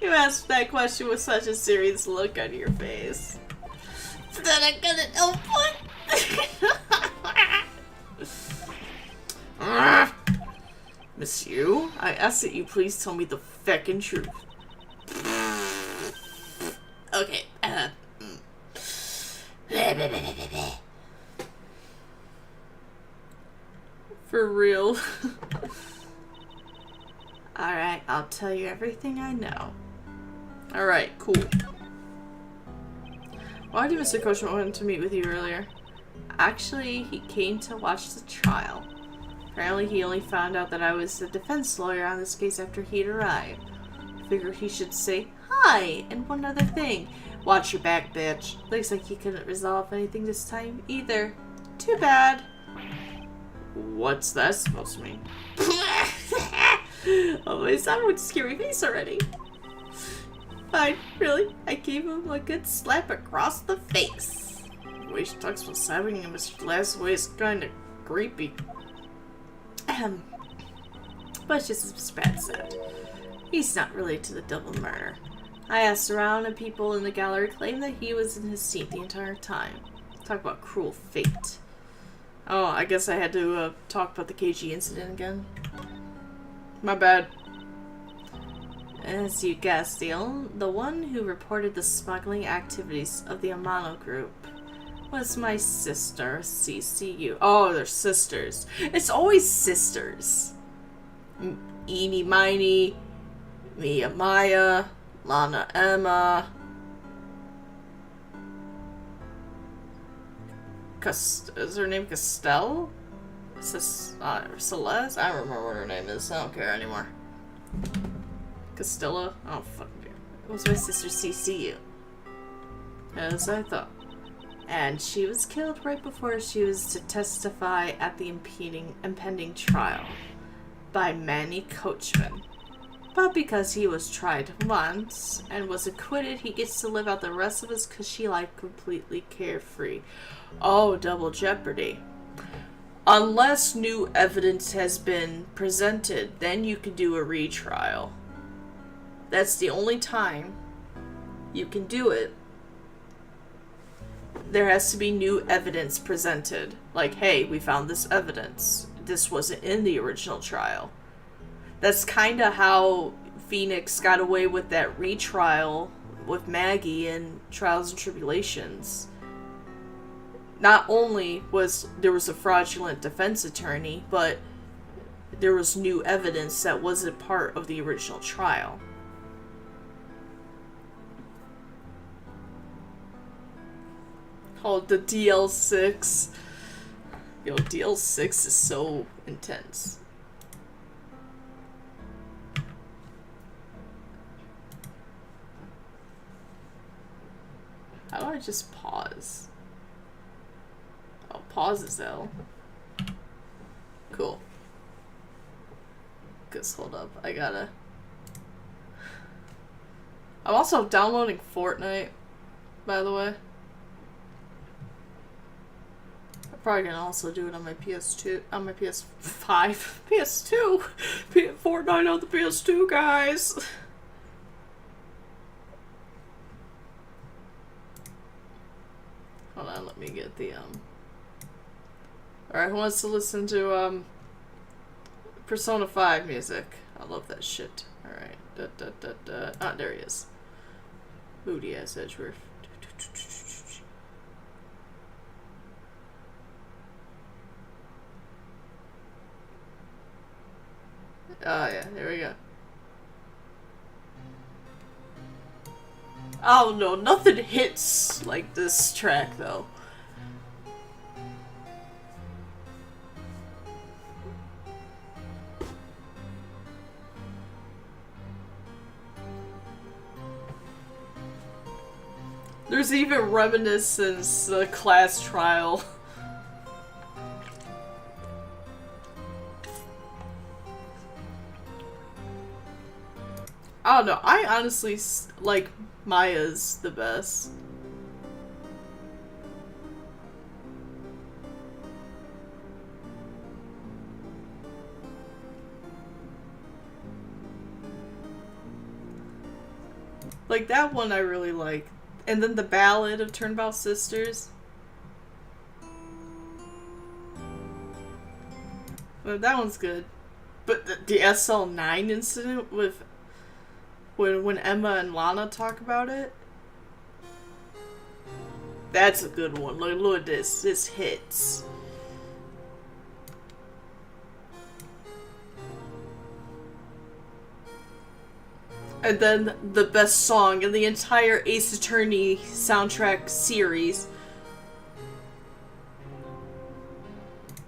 You asked that question with such a serious look on your face. That I got an output. Miss Yu, I ask that you please tell me the feckin' truth. Okay. For real. Alright, I'll tell you everything I know. Alright, cool. Why did Mr. Koshima want to meet with you earlier? Actually, he came to watch the trial. Apparently, he only found out that I was the defense lawyer on this case after he'd arrived. I figured he should say hi, and one other thing. Watch your back, bitch. Looks like he couldn't resolve anything this time, either. Too bad. What's that supposed to mean? Oh, my son with a scary face already. Fine, really. I gave him a good slap across the face. The way she talks about slapping him Mr. Last way is kind of creepy. But it's just as bad said. He's not related to the double murder. I asked around and people in the gallery claimed that he was in his seat the entire time. Talk about cruel fate. Oh, I guess I had to talk about the KG incident again. My bad. As you guessed, the one who reported the smuggling activities of the Amano group was my sister, CCU. Oh, they're sisters. It's always sisters. Eenie Miney, Mia Maya, Lana Emma. Is her name Castell? Celeste? I don't remember what her name is. I don't care anymore. Castella? Oh, fuck you. It was my sister CCU. As I thought. And she was killed right before she was to testify at the impending trial by Manny Coachman. But because he was tried once and was acquitted, he gets to live out the rest of his cushy life completely carefree. Oh, double jeopardy. Unless new evidence has been presented, then you can do a retrial. That's the only time you can do it. There has to be new evidence presented. Like, hey, we found this evidence. This wasn't in the original trial. That's kind of how Phoenix got away with that retrial with Maggie in Trials and Tribulations. Not only was there a fraudulent defense attorney, but there was new evidence that wasn't part of the original trial. Oh, the DL6. Yo, DL6 is so intense. How do I just pause? Oh, pause is L. Cool. Cause hold up, I gotta... I'm also downloading Fortnite, by the way. I'm probably gonna also do it on my PS2, on my PS5, PS2, Fortnite on the PS2, guys. Hold on, let me get the Alright, who wants to listen to Persona 5 music? I love that shit. Alright. Ah, there he is. Moody ass Edgeworth. Oh yeah, there we go. Oh no, nothing hits like this track though. There's even reminiscence, the class trial. I don't know, I honestly like Maya's the best. Like, that one I really like. And then the ballad of Turnabout Sisters. Well, that one's good. But the SL9 incident with... When Emma and Lana talk about it. That's a good one. Look at this. This hits. And then the best song in the entire Ace Attorney soundtrack series.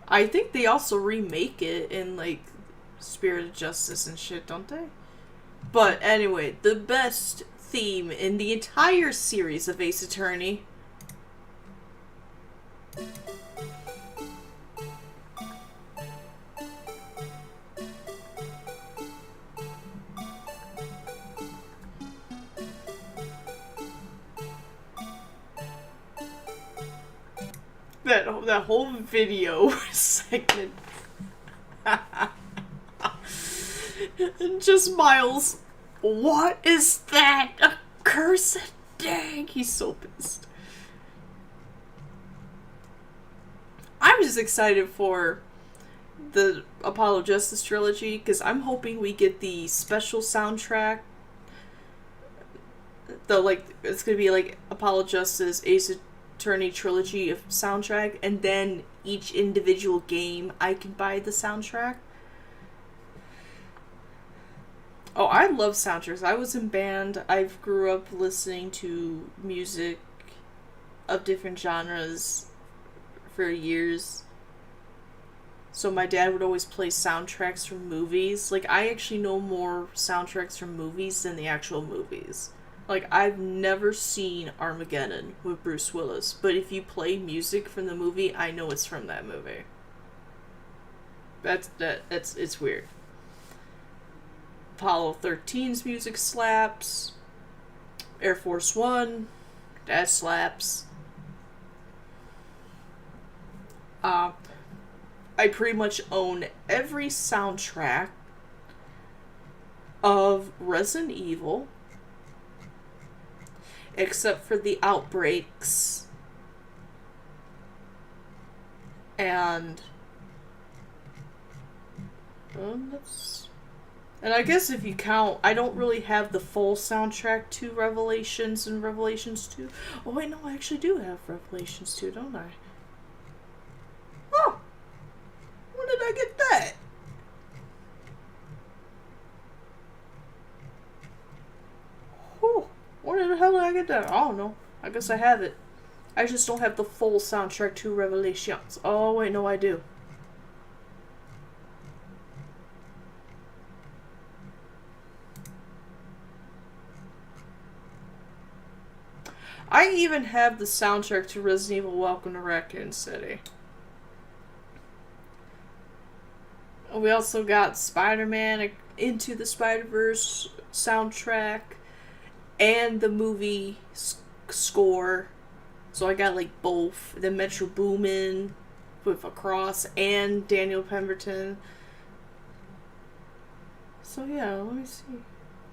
I think they also remake it in, like, Spirit of Justice and shit, don't they? But anyway, the best theme in the entire series of Ace Attorney. That whole video segment. And just Miles, what is that accursed dang? He's so pissed. I'm just excited for the Apollo Justice trilogy because I'm hoping we get the special soundtrack
It's gonna be like Apollo Justice, Ace Attorney trilogy of soundtrack, and then each individual game I can buy the soundtrack. Oh, I love soundtracks. I was in band. I grew up listening to music of different genres for years. So my dad would always play soundtracks from movies. Like, I actually know more soundtracks from movies than the actual movies. Like, I've never seen Armageddon with Bruce Willis, but if you play music from the movie, I know it's from that movie. It's weird. Apollo 13's music slaps. Air Force One, that slaps. I pretty much own every soundtrack of Resident Evil, except for the Outbreaks and I guess if you count, I don't really have the full soundtrack to Revelations and Revelations 2. Oh wait, no, I actually do have Revelations 2, don't I? Oh! When did I get that? Whew. Where the hell did I get that? I don't know. I guess I have it. I just don't have the full soundtrack to Revelations. Oh wait, no, I do. I even have the soundtrack to Resident Evil Welcome to Raccoon City. We also got Spider-Man Into the Spider-Verse soundtrack and the movie score. So I got like both. The Metro Boomin with a cross and Daniel Pemberton. So yeah, let me see.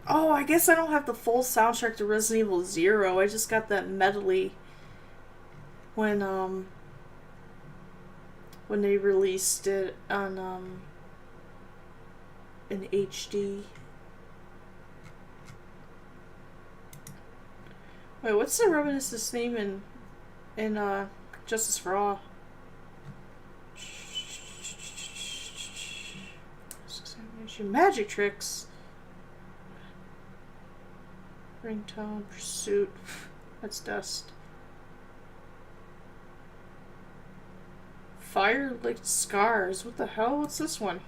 Oh, I guess I don't have the full soundtrack to Resident Evil 0. I just got that medley when they released it on in HD. Wait, what's the reminiscence name in Justice for All? Magic Tricks. Ringtone, Pursuit. That's Dust. Fire-Licked Scars. What the hell? What's this one?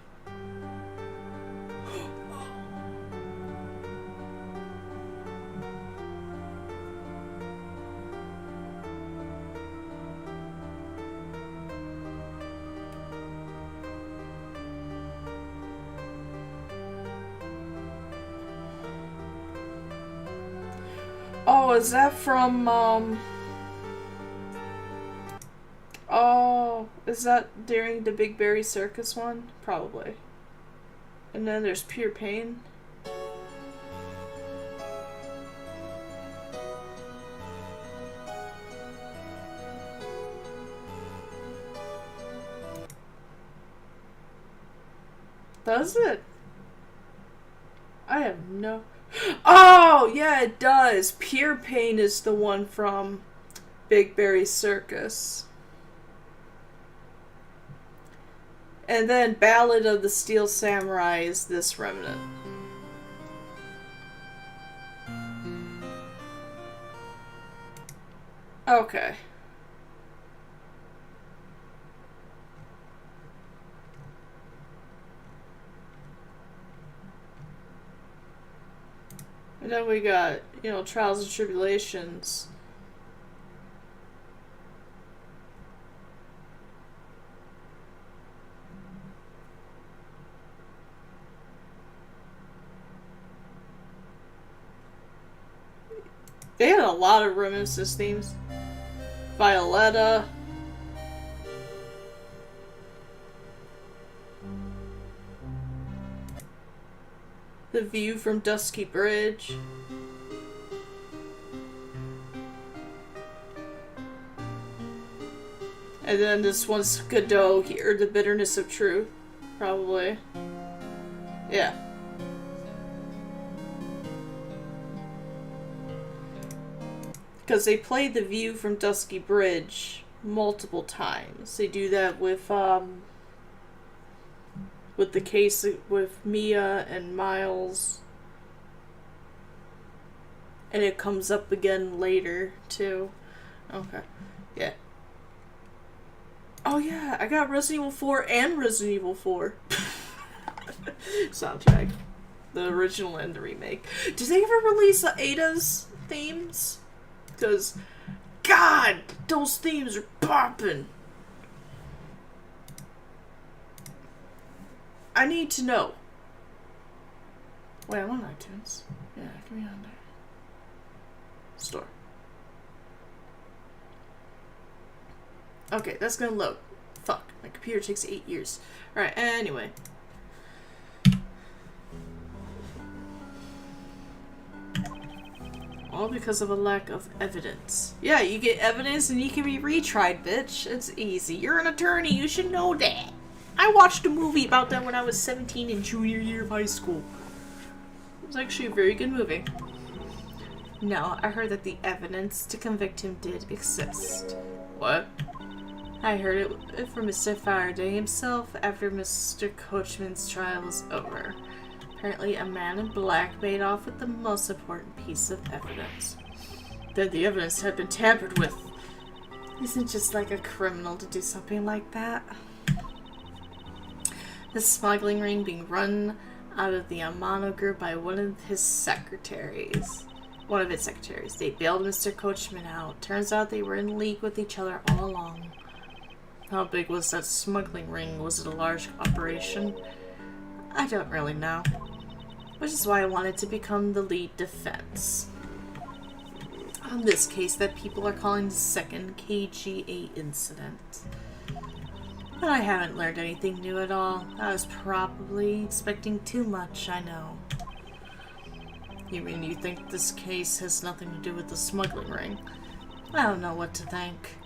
Oh, is that from, Oh, is that during the Big Berry Circus one? Probably. And then there's Pure Pain. Does it? I have no... Oh, yeah, it does. Pure Pain is the one from Big Berry Circus. And then Ballad of the Steel Samurai is this remnant. Okay. And then we got, Trials and Tribulations. They had a lot of reminiscence themes. Violetta. The View from Dusky Bridge. And then this one's Godot here, The Bitterness of Truth. Probably. Yeah.
because they play The View from Dusky Bridge multiple times. They do that with the case with Mia and Miles. And it comes up again later, too. Okay. Yeah. Oh, yeah. I got Resident Evil 4 and Resident Evil 4. Soundtrack. The original and the remake. Did they ever release Ada's themes? Because, God, those themes are popping. I need to know. Wait, I'm on iTunes. Yeah, give me on there. Store. Okay, that's gonna load. Fuck, my computer takes 8 years. Alright, anyway. All because of a lack of evidence. Yeah, you get evidence and you can be retried, bitch. It's easy. You're an attorney, you should know that. I watched a movie about that when I was 17 in junior year of high school. It was actually a very good movie. No, I heard that the evidence to convict him did exist. What? I heard it from Mr. Faraday himself after Mr. Coachman's trial was over. Apparently, a man in black made off with the most important piece of evidence. Then the evidence had been tampered with. Isn't just like a criminal to do something like that? The smuggling ring being run out of the Amano group by one of its secretaries. They bailed Mr. Coachman out. Turns out they were in league with each other all along. How big was that smuggling ring? Was it a large operation? I don't really know. Which is why I wanted to become the lead defense. On this case that people are calling the second KGA incident. But I haven't learned anything new at all. I was probably expecting too much, I know. You mean you think this case has nothing to do with the smuggling ring? I don't know what to think.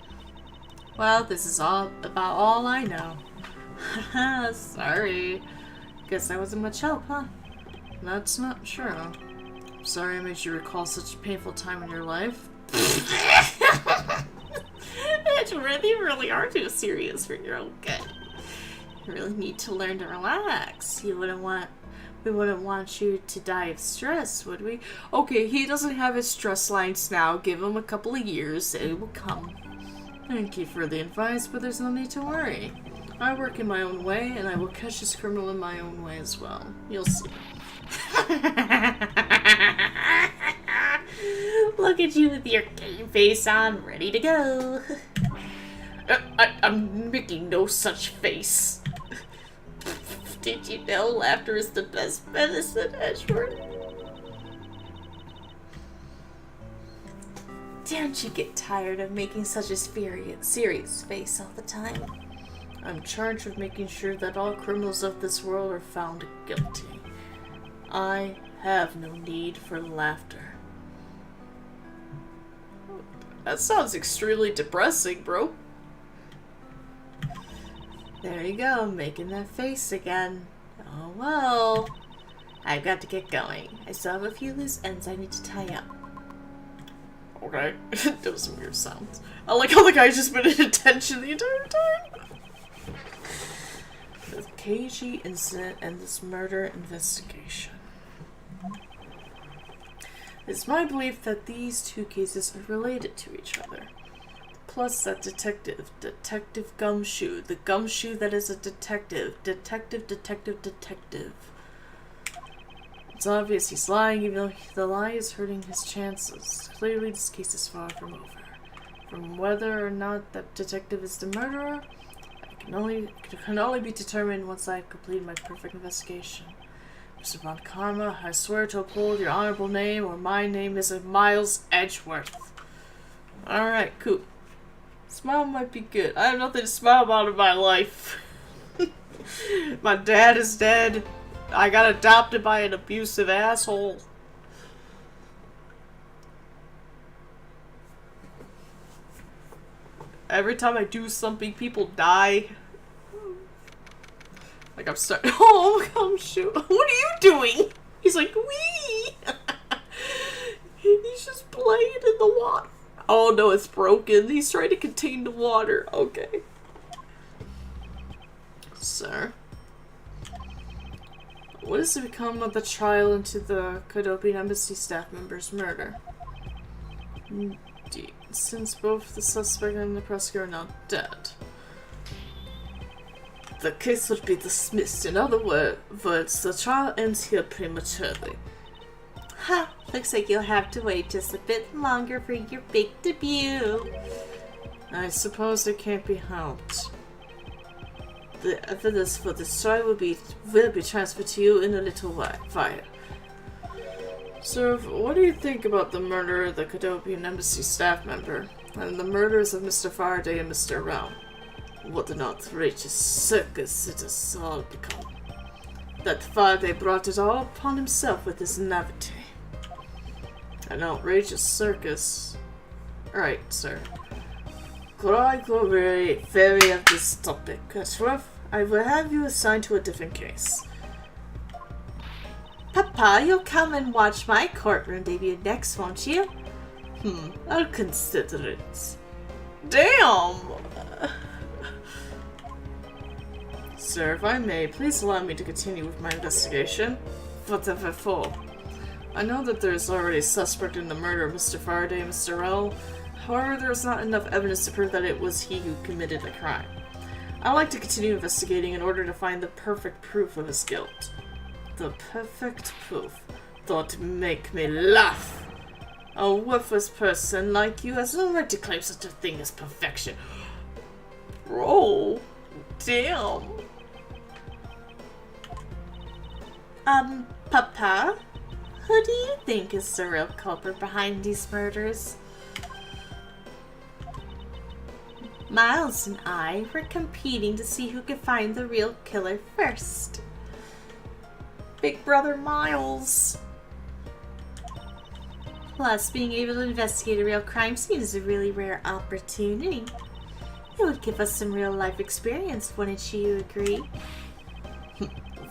Well, this is all about all I know. Haha, sorry. Guess I wasn't much help, huh? That's not true. Sorry I made you recall such a painful time in your life. Edgeworth, you really are too serious for your own good. You really need to learn to relax. We wouldn't want you to die of stress, would we? Okay, he doesn't have his stress lines now. Give him a couple of years, it will come. Thank you for the advice, but there's no need to worry. I work in my own way, and I will catch this criminal in my own way as well. You'll see. Look at you with your game face on, ready to go. I'm making no such face. Did you know laughter is the best medicine, Edgeworth? Don't you get tired of making such a serious face all the time? I'm charged with making sure that all criminals of this world are found guilty. I have no need for laughter. That sounds extremely depressing, bro. There you go, making that face again. Oh well. I've got to get going. I still have a few loose ends I need to tie up. Okay. That was some weird sounds. I like how the guy's just been in attention the entire time. The KG incident and this murder investigation. It's my belief that these two cases are related to each other. Plus that Detective Gumshoe. The gumshoe that is a detective. Detective. It's obvious he's lying, even though the lie is hurting his chances. Clearly this case is far from over. From whether or not that detective is the murderer, it can only be determined once I have completed my perfect investigation. Mr. Von Karma, I swear to uphold your honorable name, or my name is Miles Edgeworth. Alright, cool. Smile might be good. I have nothing to smile about in my life. My dad is dead. I got adopted by an abusive asshole. Every time I do something, people die. Like I'm starting. Oh, come shoot! What are you doing? He's like, wee. He's just playing in the water.
Oh no, it's broken. He's trying to contain the water. Okay.
Sir, what has become of the trial into the Cadopian Embassy staff member's murder? Indeed, since both the suspect and the prosecutor are now dead.
The case would be dismissed. In other words, the trial ends here prematurely.
Ha! Looks like you'll have to wait just a bit longer for your big debut.
I suppose it can't be helped.
The evidence for this trial will be transferred to you in a little while.
Sir, what do you think about the murder of the Cadopian Embassy staff member and the murders of Mr. Faraday and Mr. Rao?
What an outrageous circus it has all become. That Faraday brought it all upon himself with his naivete.
An outrageous circus. Right, sir.
Could I go very of this topic, Edgeworth? I will have you assigned to a different case.
Papa, you'll come and watch my courtroom debut next, won't you?
I'll consider it.
Damn! Sir, if I may, please allow me to continue with my investigation.
Whatever for?
I know that there is already a suspect in the murder of Mr. Faraday and Mr. Rao. However, there is not enough evidence to prove that it was he who committed the crime. I'd like to continue investigating in order to find the perfect proof of his guilt.
The perfect proof? Don't make me laugh. A worthless person like you has no right to claim such a thing as perfection. Bro, damn.
Papa? Who do you think is the real culprit behind these murders? Miles and I were competing to see who could find the real killer first.
Big brother Miles.
Plus, being able to investigate a real crime scene is a really rare opportunity. It would give us some real life experience, wouldn't you agree?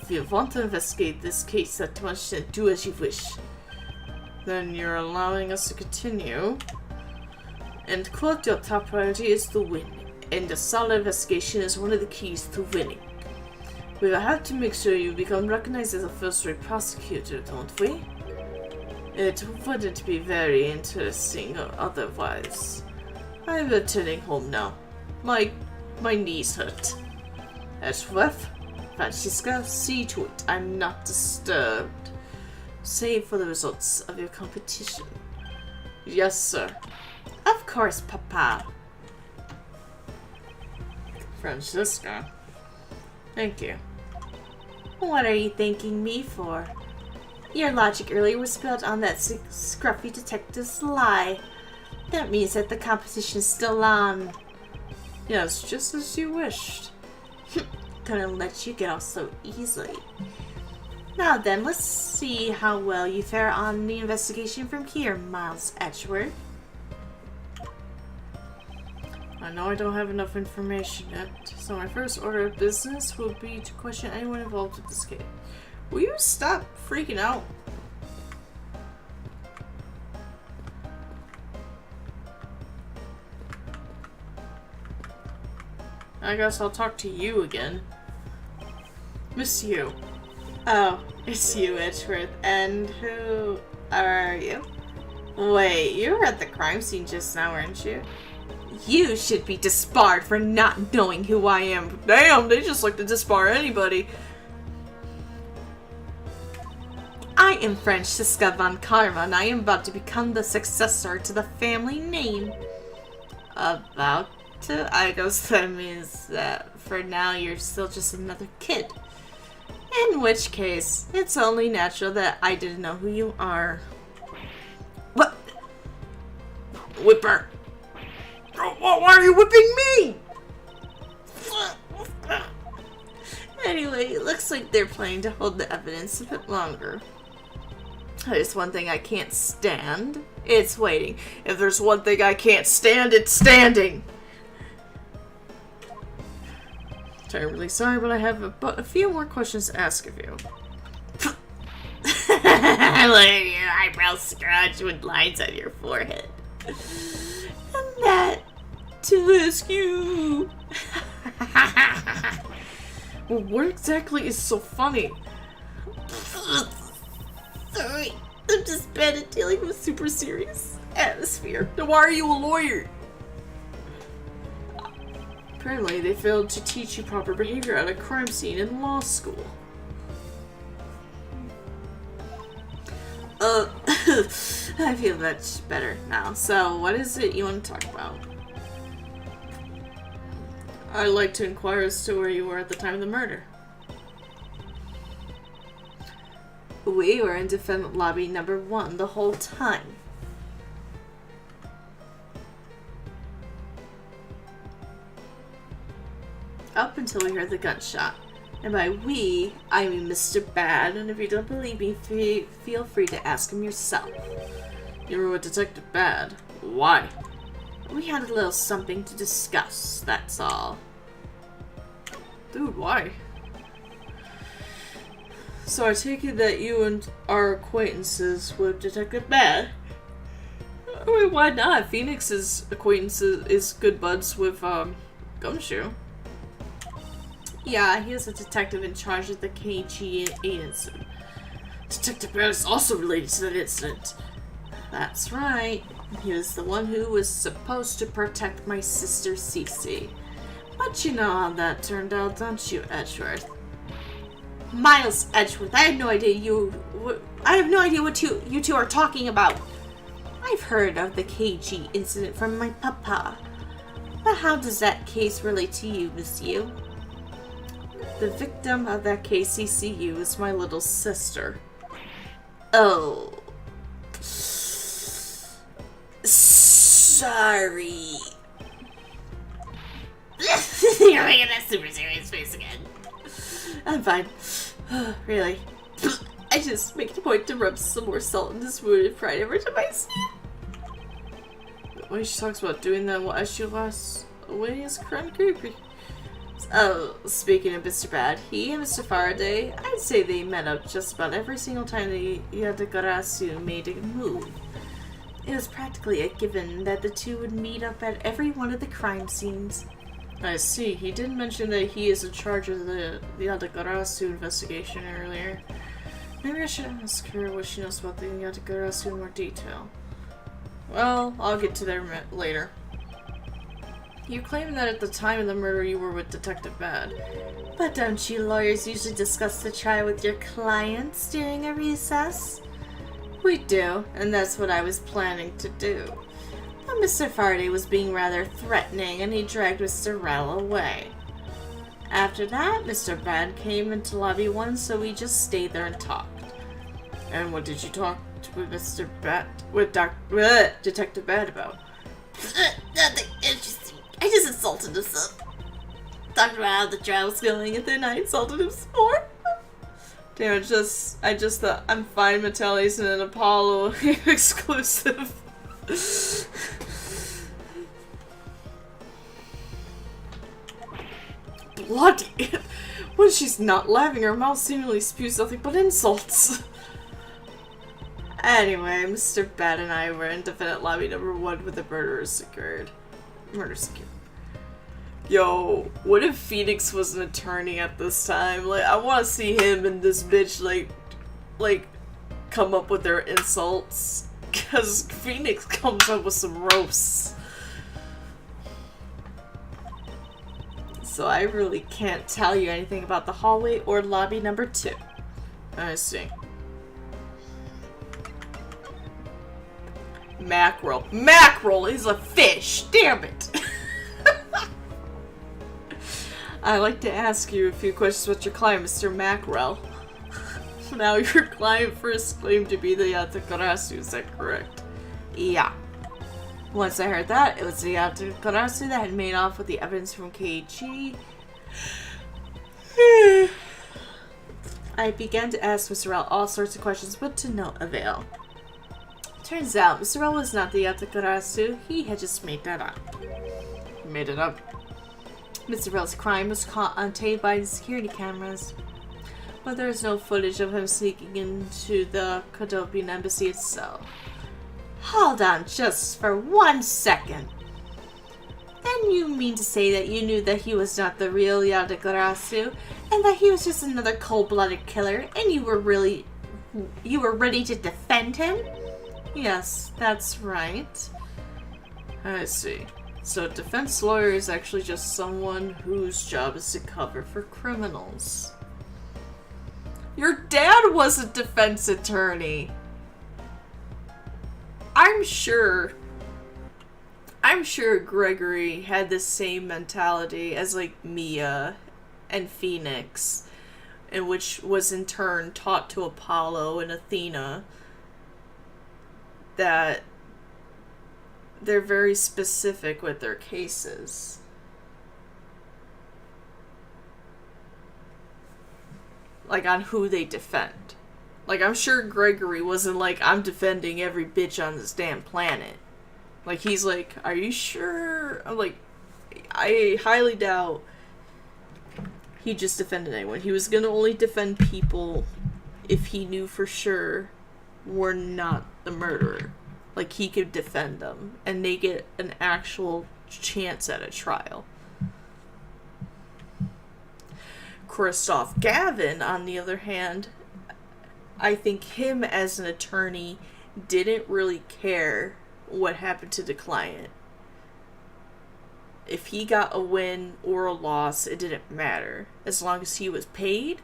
If you want to investigate this case that much, then do as you wish.
Then you're allowing us to continue.
And quote, your top priority is to win, and a solid investigation is one of the keys to winning. We will have to make sure you become recognized as a first-rate prosecutor, don't we? It wouldn't be very interesting otherwise. I'm returning home now. My knees hurt. Edgeworth, Francisca, see to it I'm not disturbed. Save for the results of your competition. Yes, sir.
Of course, Papa.
Francisca. Thank you.
What are you thanking me for? Your logic earlier was built on that scruffy detective's lie. That means that the competition is still on.
Yes, just as you wished.
Gonna let you get off so easily. Now then, let's see how well you fare on the investigation from here, Miles Edgeworth.
I know I don't have enough information yet, so my first order of business will be to question anyone involved with this case. Will you stop freaking out? I guess I'll talk to you again. Miss you.
Oh, it's you, Edgeworth. And who are you? Wait, you were at the crime scene just now, weren't you? You should be disbarred for not knowing who I am.
Damn, they just like to disbar anybody.
I am Francisca von Karma, and I am about to become the successor to the family name. About to? I guess that means that for now you're still just another kid. In which case, it's only natural that I didn't know who you are. What?
Whipper. Why are you whipping me?
Anyway, it looks like they're planning to hold the evidence a bit longer. There's one thing I can't stand. It's waiting.
If there's one thing I can't stand, it's standing. Terribly sorry, but I have a few more questions to ask of you.
Look at your eyebrows scratched with lines on your forehead. that to ask you.
Well, what exactly is so funny?
Sorry, I'm just bad at dealing with super serious atmosphere.
Then why are you a lawyer? Apparently, they failed to teach you proper behavior at a crime scene in law school.
I feel much better now. So, what is it you want to talk about?
I'd like to inquire as to where you were at the time of the murder.
We were in defendant lobby number 1 the whole time. Up until we heard the gunshot. And by we, I mean Mr. Bad, and if you don't believe me, feel free to ask him yourself.
You were with Detective Bad. Why?
We had a little something to discuss, that's all.
Dude, why? So I take it that you and our acquaintances with Detective Bad? I mean, why not? Phoenix's acquaintances is good buds with, Gumshoe.
Yeah, he is a detective in charge of the KG agency.
Detective Bad is also related to that incident.
That's right. He was the one who was supposed to protect my sister Cece. But you know how that turned out, don't you, Edgeworth? Miles Edgeworth, I have no idea what you two are talking about. I've heard of the KG incident from my papa. But how does that case relate to you, monsieur? The victim of that KCCU is my little sister. Oh. Sorry. You're making that super serious face again. I'm fine. Really. I just make it a point to rub some more salt in this wounded pride every time I see it.
When she talks about doing that while she lost away is kind of creepy.
Oh, speaking of Mr. Bad, he and Mr. Faraday, I'd say they met up just about every single time the Yatagarasu made a move. It was practically a given that the two would meet up at every one of the crime scenes.
I see. He did mention that he is in charge of the Yatagarasu investigation earlier. Maybe I should ask her what she knows about the Yatagarasu in more detail. Well, I'll get to that later. You claim that at the time of the murder you were with Detective Bad.
But don't you lawyers usually discuss the trial with your clients during a recess? We do, and that's what I was planning to do. But Mr. Faraday was being rather threatening, and he dragged Mr. Rell away. After that, Mr. Bad came into Lobby 1, so we just stayed there and talked.
And what did you talk with Mr. Bad, Detective Bad about?
Nothing interesting. I just insulted him some. Talked about how the trial was going, and then I insulted him some more.
Damn, I just thought I'm fine, Metelli's and an Apollo exclusive. Bloody! When she's not laughing, her mouth seemingly spews nothing but insults.
Anyway, Mr. Bad and I were in defendant lobby number 1 with the murder secured.
Yo, what if Phoenix was an attorney at this time? Like, I want to see him and this bitch, like, come up with their insults. Because Phoenix comes up with some roasts.
So I really can't tell you anything about the hallway or lobby number 2.
I see. Mackerel. Mackerel is a fish! Damn it! I'd like to ask you a few questions about your client, Mr. Mackerel. Now, your client first claimed to be the Yatagarasu, is that correct?
Yeah. Once I heard that, it was the Yatagarasu that had made off with the evidence from KG. I began to ask Mr. Rell all sorts of questions, but to no avail. Turns out, Mr. Rell was not the Yatagarasu, he had just made that up.
Made it up.
Mr. Rell's crime was caught on tape by the security cameras, but there is no footage of him sneaking into the Kodopian embassy itself. Hold on just for 1 second. And you mean to say that you knew that he was not the real Yadagarasu, and that he was just another cold-blooded killer, and you were ready to defend him? Yes, that's right. I see. So a defense lawyer is actually just someone whose job is to cover for criminals. Your dad was a defense attorney. I'm sure Gregory had the same mentality as like Mia and Phoenix, and which was in turn taught to Apollo and Athena, that they're very specific with their cases. Like, on who they defend. Like, I'm sure Gregory wasn't like, I'm defending every bitch on this damn planet. Like, he's like, are you sure? I'm like, I highly doubt he just defended anyone. He was gonna only defend people if he knew for sure were not the murderer. Like, he could defend them, and they get an actual chance at a trial. Christoph Gavin, on the other hand, I think him as an attorney didn't really care what happened to the client. If he got a win or a loss, it didn't matter. As long as he was paid,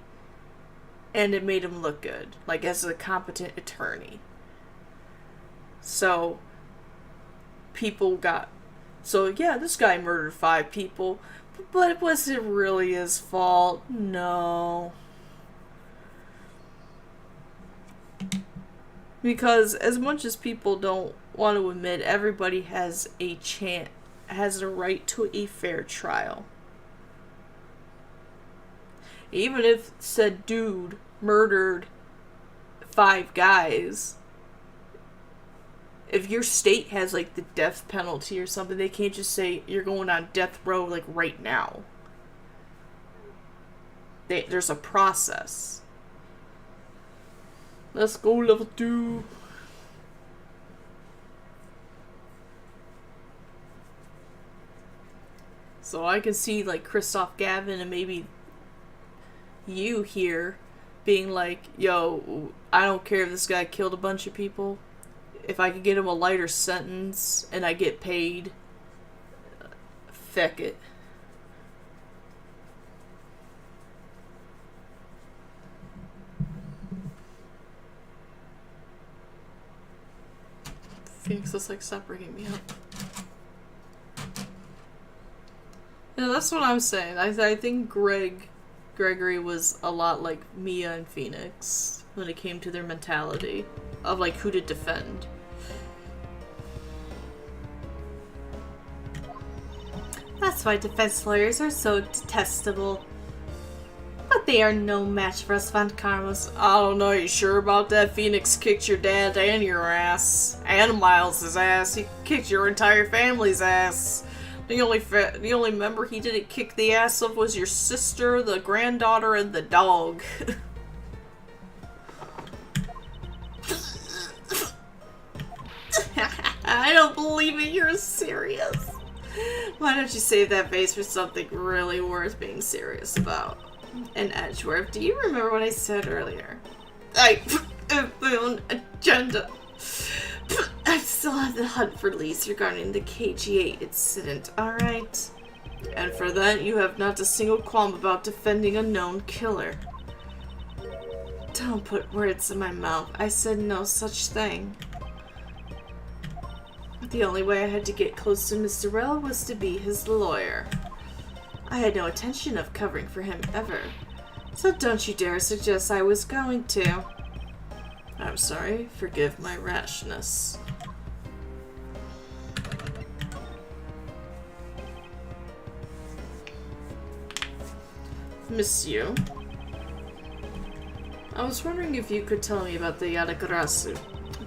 and it made him look good, like as a competent attorney. So, yeah, this guy murdered 5 people, but was it really his fault? No. Because as much as people don't want to admit, everybody has a right to a fair trial. Even if said dude murdered 5 guys, if your state has like the death penalty or something, they can't just say you're going on death row like right now. There's a process. Let's go level 2. So I can see like Christoph Gavin and maybe you here being like, yo, I don't care if this guy killed a bunch of people. If I could get him a lighter sentence and I get paid, feck it. Phoenix is like, stop bringing me up. Yeah, that's what I'm saying. I think Gregory was a lot like Mia and Phoenix when it came to their mentality of like who to defend. That's why defense lawyers are so detestable. But they are no match for us Von Karmos. I don't know, you sure about that? Phoenix kicked your dad and your ass. And Miles' ass. He kicked your entire family's ass. The only member he didn't kick the ass of was your sister, the granddaughter, and the dog. I don't believe it, you're serious. Why don't you save that face for something really worth being serious about? And Edgeworth, do you remember what I said earlier? I have my own agenda. I still have the hunt for Lise regarding the KG8 incident, alright? And for that, you have not a single qualm about defending a known killer. Don't put words in my mouth. I said no such thing. The only way I had to get close to Mr. Rell was to be his lawyer. I had no intention of covering for him ever. So don't you dare suggest I was going to. I'm sorry. Forgive my rashness. Monsieur, I was wondering if you could tell me about the Yatagarasu.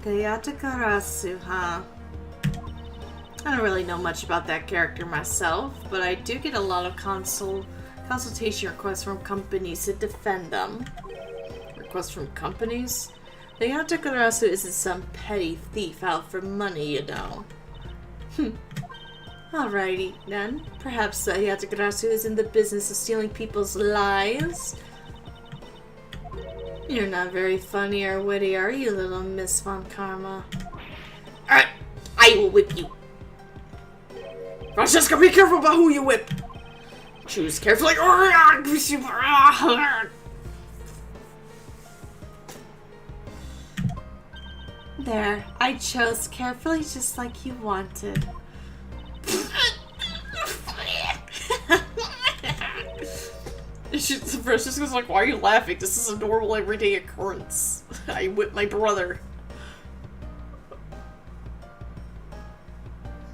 The Yatagarasu, huh? I don't really know much about that character myself, but I do get a lot of consultation requests from companies to defend them. Requests from companies? The Yatagarasu isn't some petty thief out for money, you know. Alrighty, then. Perhaps Yatagrasu is in the business of stealing people's lives. You're not very funny or witty, are you, little Miss Von Karma?
Alright, I will whip you. Francesca, be careful about who you whip. Choose carefully.
There, I chose carefully just like you wanted.
Francesca's like, why are you laughing? This is a normal everyday occurrence. I whipped my brother.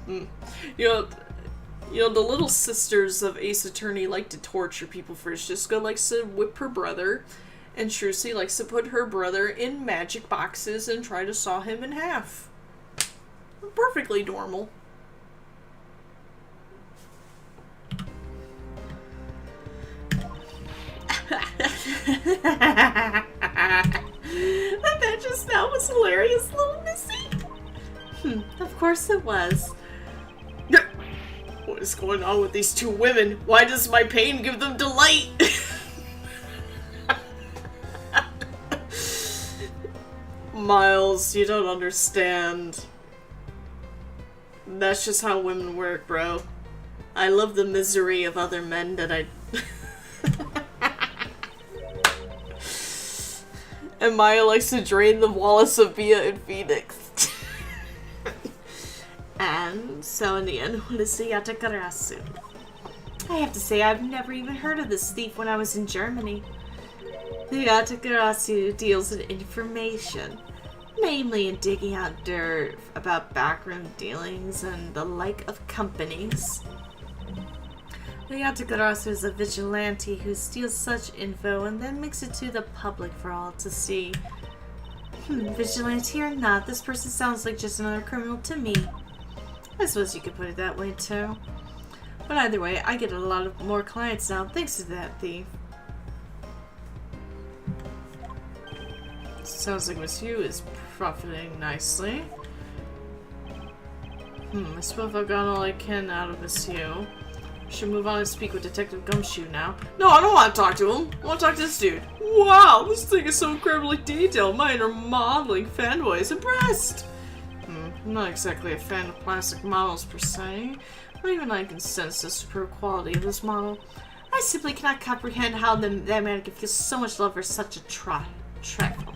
You know, the little sisters of Ace Attorney like to torture people. Francesca likes to whip her brother, and Trucy likes to put her brother in magic boxes and try to saw him in half. Perfectly normal.
That just now was hilarious, little Missy. Of course it was.
What is going on with these two women? Why does my pain give them delight? Miles, you don't understand. That's just how women work, bro. I love the misery of other men that I... And Maya likes to drain the Wallace of Via in Phoenix.
And so in the end, what is the Yatagarasu? I have to say, I've never even heard of this thief when I was in Germany. The Yatagarasu deals in information, namely in digging out dirt about backroom dealings and the like of companies. The Yatagarasu is a vigilante who steals such info and then makes it to the public for all to see. Vigilante or not, this person sounds like just another criminal to me. I suppose you could put it that way too. But either way, I get a lot of more clients now thanks to that thief.
Sounds like Miss Yu is profiting nicely. I suppose I've got all I can out of Miss Yu. Should move on and speak with Detective Gumshoe now. No, I don't want to talk to him. I want to talk to this dude. Wow, this thing is so incredibly detailed. My inner modeling fanboy is impressed. I'm not exactly a fan of plastic models per se, but even I can sense the superb quality of this model.
I simply cannot comprehend how that man can feel so much love for such a trifle.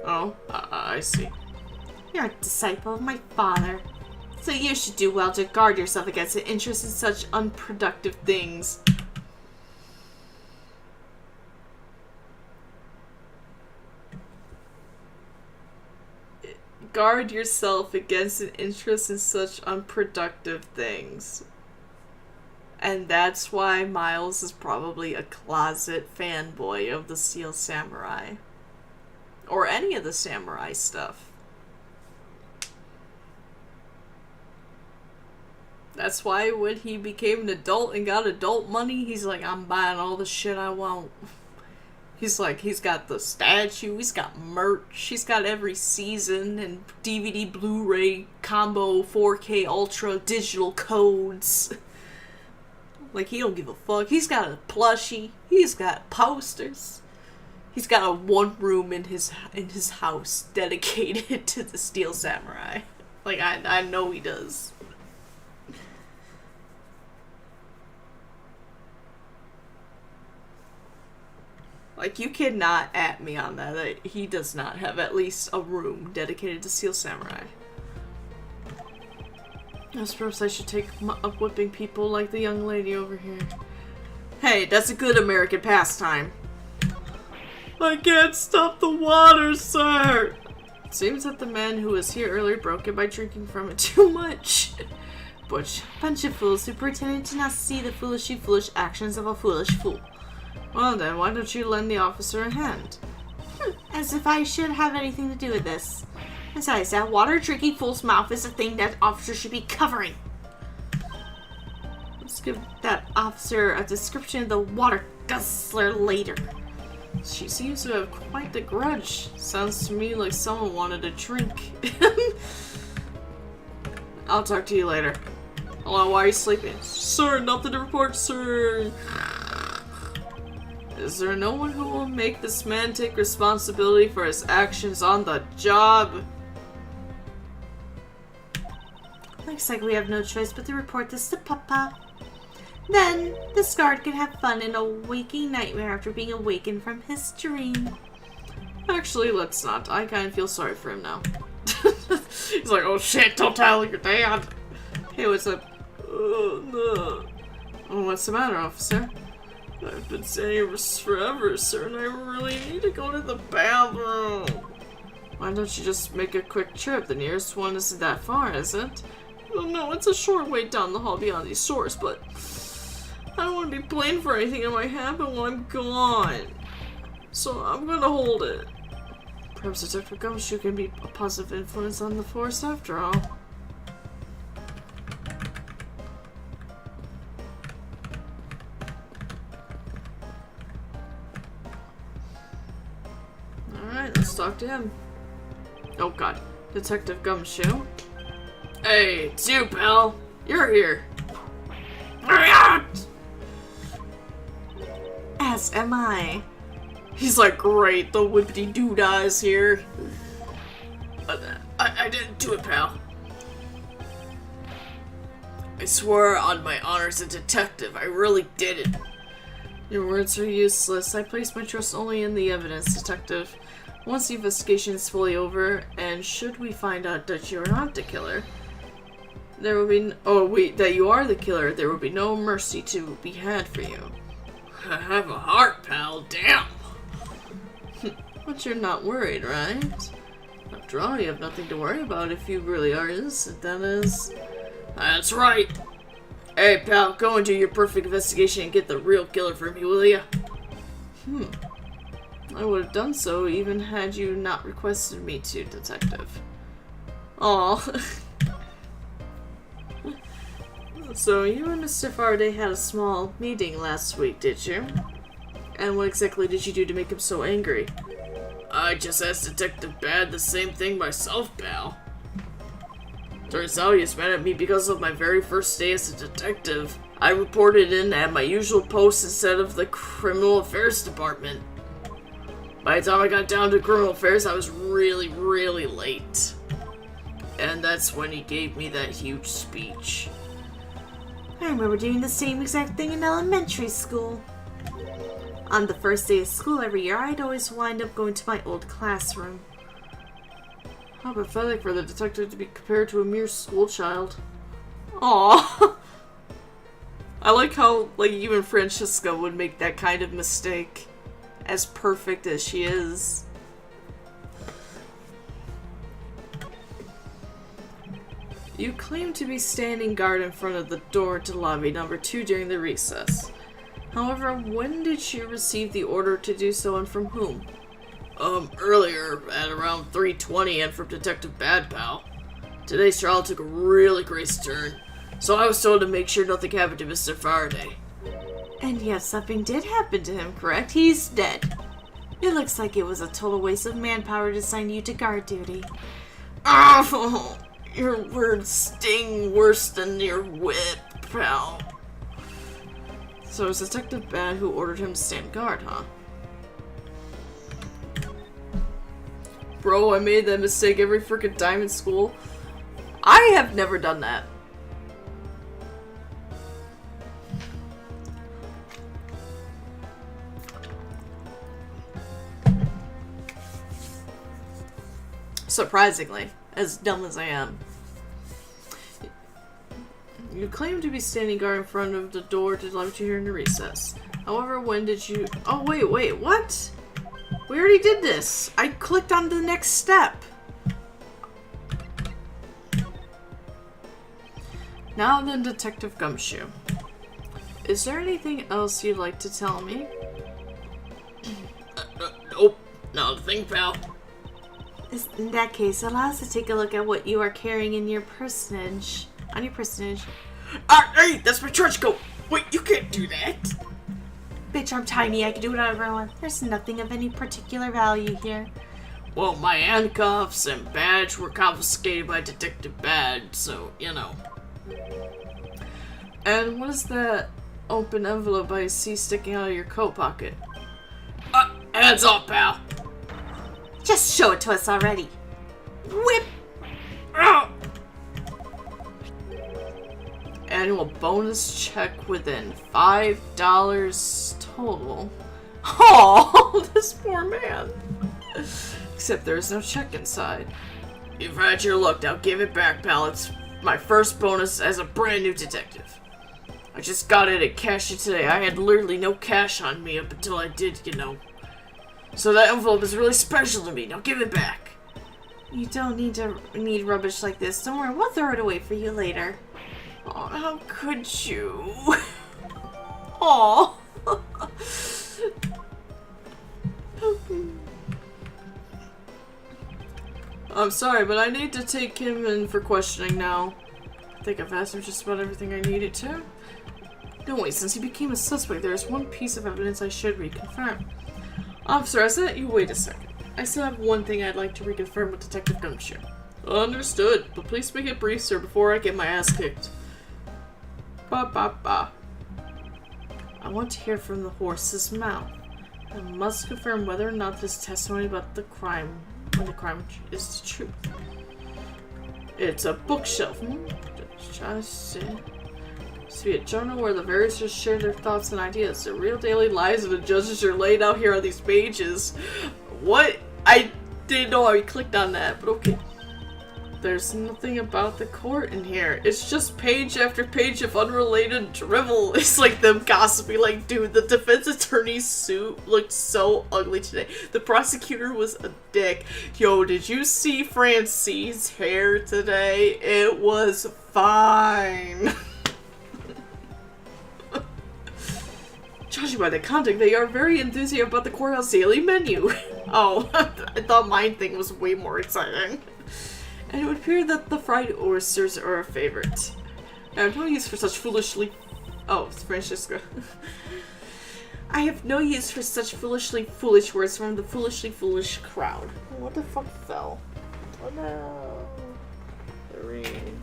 Oh, I see.
You're a disciple of my father, so you should do well to guard yourself against an interest in such unproductive things.
Guard yourself against an interest in such unproductive things. And that's why Miles is probably a closet fanboy of the Steel Samurai. Or any of the samurai stuff. That's why when he became an adult and got adult money, he's like, I'm buying all the shit I want. He's like, he's got the statue, he's got merch, he's got every season and DVD, Blu-ray, combo, 4K, Ultra, digital codes. Like, he don't give a fuck. He's got a plushie, he's got posters. He's got a one room in his house dedicated to the Steel Samurai. Like, I know he does. Like, you cannot at me on that he does not have at least a room dedicated to Steel Samurai. I suppose I should take up whipping people like the young lady over here. Hey, that's a good American pastime. I can't stop the water, sir! It seems that the man who was here earlier broke it by drinking from it too much.
Bunch of fools who pretended to not see the foolish actions of a foolish fool.
Well then, why don't you lend the officer a hand?
As if I should have anything to do with this. Besides, that water-drinking fool's mouth is a thing that officer should be covering. Let's give that officer a description of the water guzzler later.
She seems to have quite the grudge. Sounds to me like someone wanted a drink. I'll talk to you later.
Hello, why are you sleeping? Sir, nothing to report, sir. Is there no one who will make this man take responsibility for his actions on the job?
Looks like we have no choice but to report this to Papa. Then, this guard can have fun in a waking nightmare after being awakened from his dream.
Actually, let's not. I kind of feel sorry for him now. He's like, oh shit, don't tell your dad. Hey, what's up? No. Oh, what's the matter, officer? I've been standing here forever, sir, and I really need to go to the bathroom. Why don't you just make a quick trip? The nearest one isn't that far, is it? Oh no, it's a short way down the hall beyond these stores, but I don't want to be blamed for anything that might happen while I'm gone. So I'm gonna hold it. Perhaps Detective Gumshoe can be a positive influence on the force after all. Alright, let's talk to him. Oh god. Detective Gumshoe. Hey, it's you, pal. You're here. Hurry out!
As am I.
He's like, great, the whippity doodah is here. I didn't do it, pal. I swear on my honor as a detective, I really did it. Your words are useless. I place my trust only in the evidence, detective. Once the investigation is fully over, and should we find out that you're not the killer, there will be that you are the killer, there will be no mercy to be had for you. I have a heart, pal, damn! But you're not worried, right? After all, you have nothing to worry about if you really are innocent, that is. That's right! Hey, pal, go and do your perfect investigation and get the real killer for me, will ya? I would have done so even had you not requested me to, detective. Aw. So, you and Mr. Faraday had a small meeting last week, did you? And what exactly did you do to make him so angry? I just asked Detective Bad the same thing myself, pal. Turns out he's mad at me because of my very first day as a detective. I reported in at my usual post instead of the Criminal Affairs Department. By the time I got down to Criminal Affairs, I was really, really late. And that's when he gave me that huge speech.
I remember doing the same exact thing in elementary school. On the first day of school every year, I'd always wind up going to my old classroom.
How pathetic for the detective to be compared to a mere schoolchild. Aww. I like how, even Francesca would make that kind of mistake. As perfect as she is. You claim to be standing guard in front of the door to lobby number 2 during the recess. However, when did you receive the order to do so and from whom? Earlier, at around 3:20 and from Detective Bad Pal. Today's trial took a really crazy turn, so I was told to make sure nothing happened to Mr. Faraday.
And yes, something did happen to him, correct? He's dead. It looks like it was a total waste of manpower to assign you to guard duty.
Oh, your words sting worse than your whip, pal. So it was Detective Bad who ordered him to stand guard, huh? Bro, I made that mistake every freaking time in school. I have never done that. Surprisingly, as dumb as I am. You claim to be standing guard in front of the door to let you hear in the recess. However, when did you... Oh, wait, what? We already did this. I clicked on the next step. Now then, Detective Gumshoe. Is there anything else you'd like to tell me? Nope. Not a thing, pal.
In that case, allow us to take a look at what you are carrying in your personage. On your personage.
Hey, that's my trench coat. Wait, you can't do that.
Bitch, I'm tiny. I can do whatever I want. There's nothing of any particular value here.
Well, my handcuffs and badge were confiscated by Detective Bad, so, you know. And what is that open envelope I see sticking out of your coat pocket? Hands off, pal!
Just show it to us already. Whip!
Ow! Annual bonus check within $5 total. Oh, this poor man. Except there's no check inside. You've had your luck, now give it back, pal. It's my first bonus as a brand new detective. I just got it and cashed it today. I had literally no cash on me up until I did, you know. So that envelope is really special to me. Now give it back.
You don't need rubbish like this. Don't worry, we'll throw it away for you later.
Oh, how could you? Aw. I'm sorry, but I need to take him in for questioning now. I think I've asked him just about everything I needed to. No, wait, since he became a suspect, there is one piece of evidence I should reconfirm. Officer, I said you wait a second. I still have one thing I'd like to reconfirm with Detective Gumshoe. Understood, but please make it brief, sir, before I get my ass kicked. Ba. I want to hear from the horse's mouth. I must confirm whether or not this testimony about the crime, when the crime is the truth. It's a bookshelf. Just be a journal where the various just share their thoughts and ideas. The real daily lives of the judges are laid out here on these pages. What? I didn't know I clicked on that, but okay. There's nothing about the court in here. It's just page after page of unrelated drivel. It's like them gossiping, like, dude, the defense attorney's suit looked so ugly today. The prosecutor was a dick. Yo, did you see Francine's hair today? It was fine. Judging by the content, they are very enthusiastic about the courthouse daily menu. Oh, I thought my thing was way more exciting. And it would appear that the fried oysters are a favorite. I have no use for such foolishly... Oh, it's Francisca. I have no use for such foolishly foolish words from the foolishly foolish crowd. What the fuck fell? Oh no. The ring.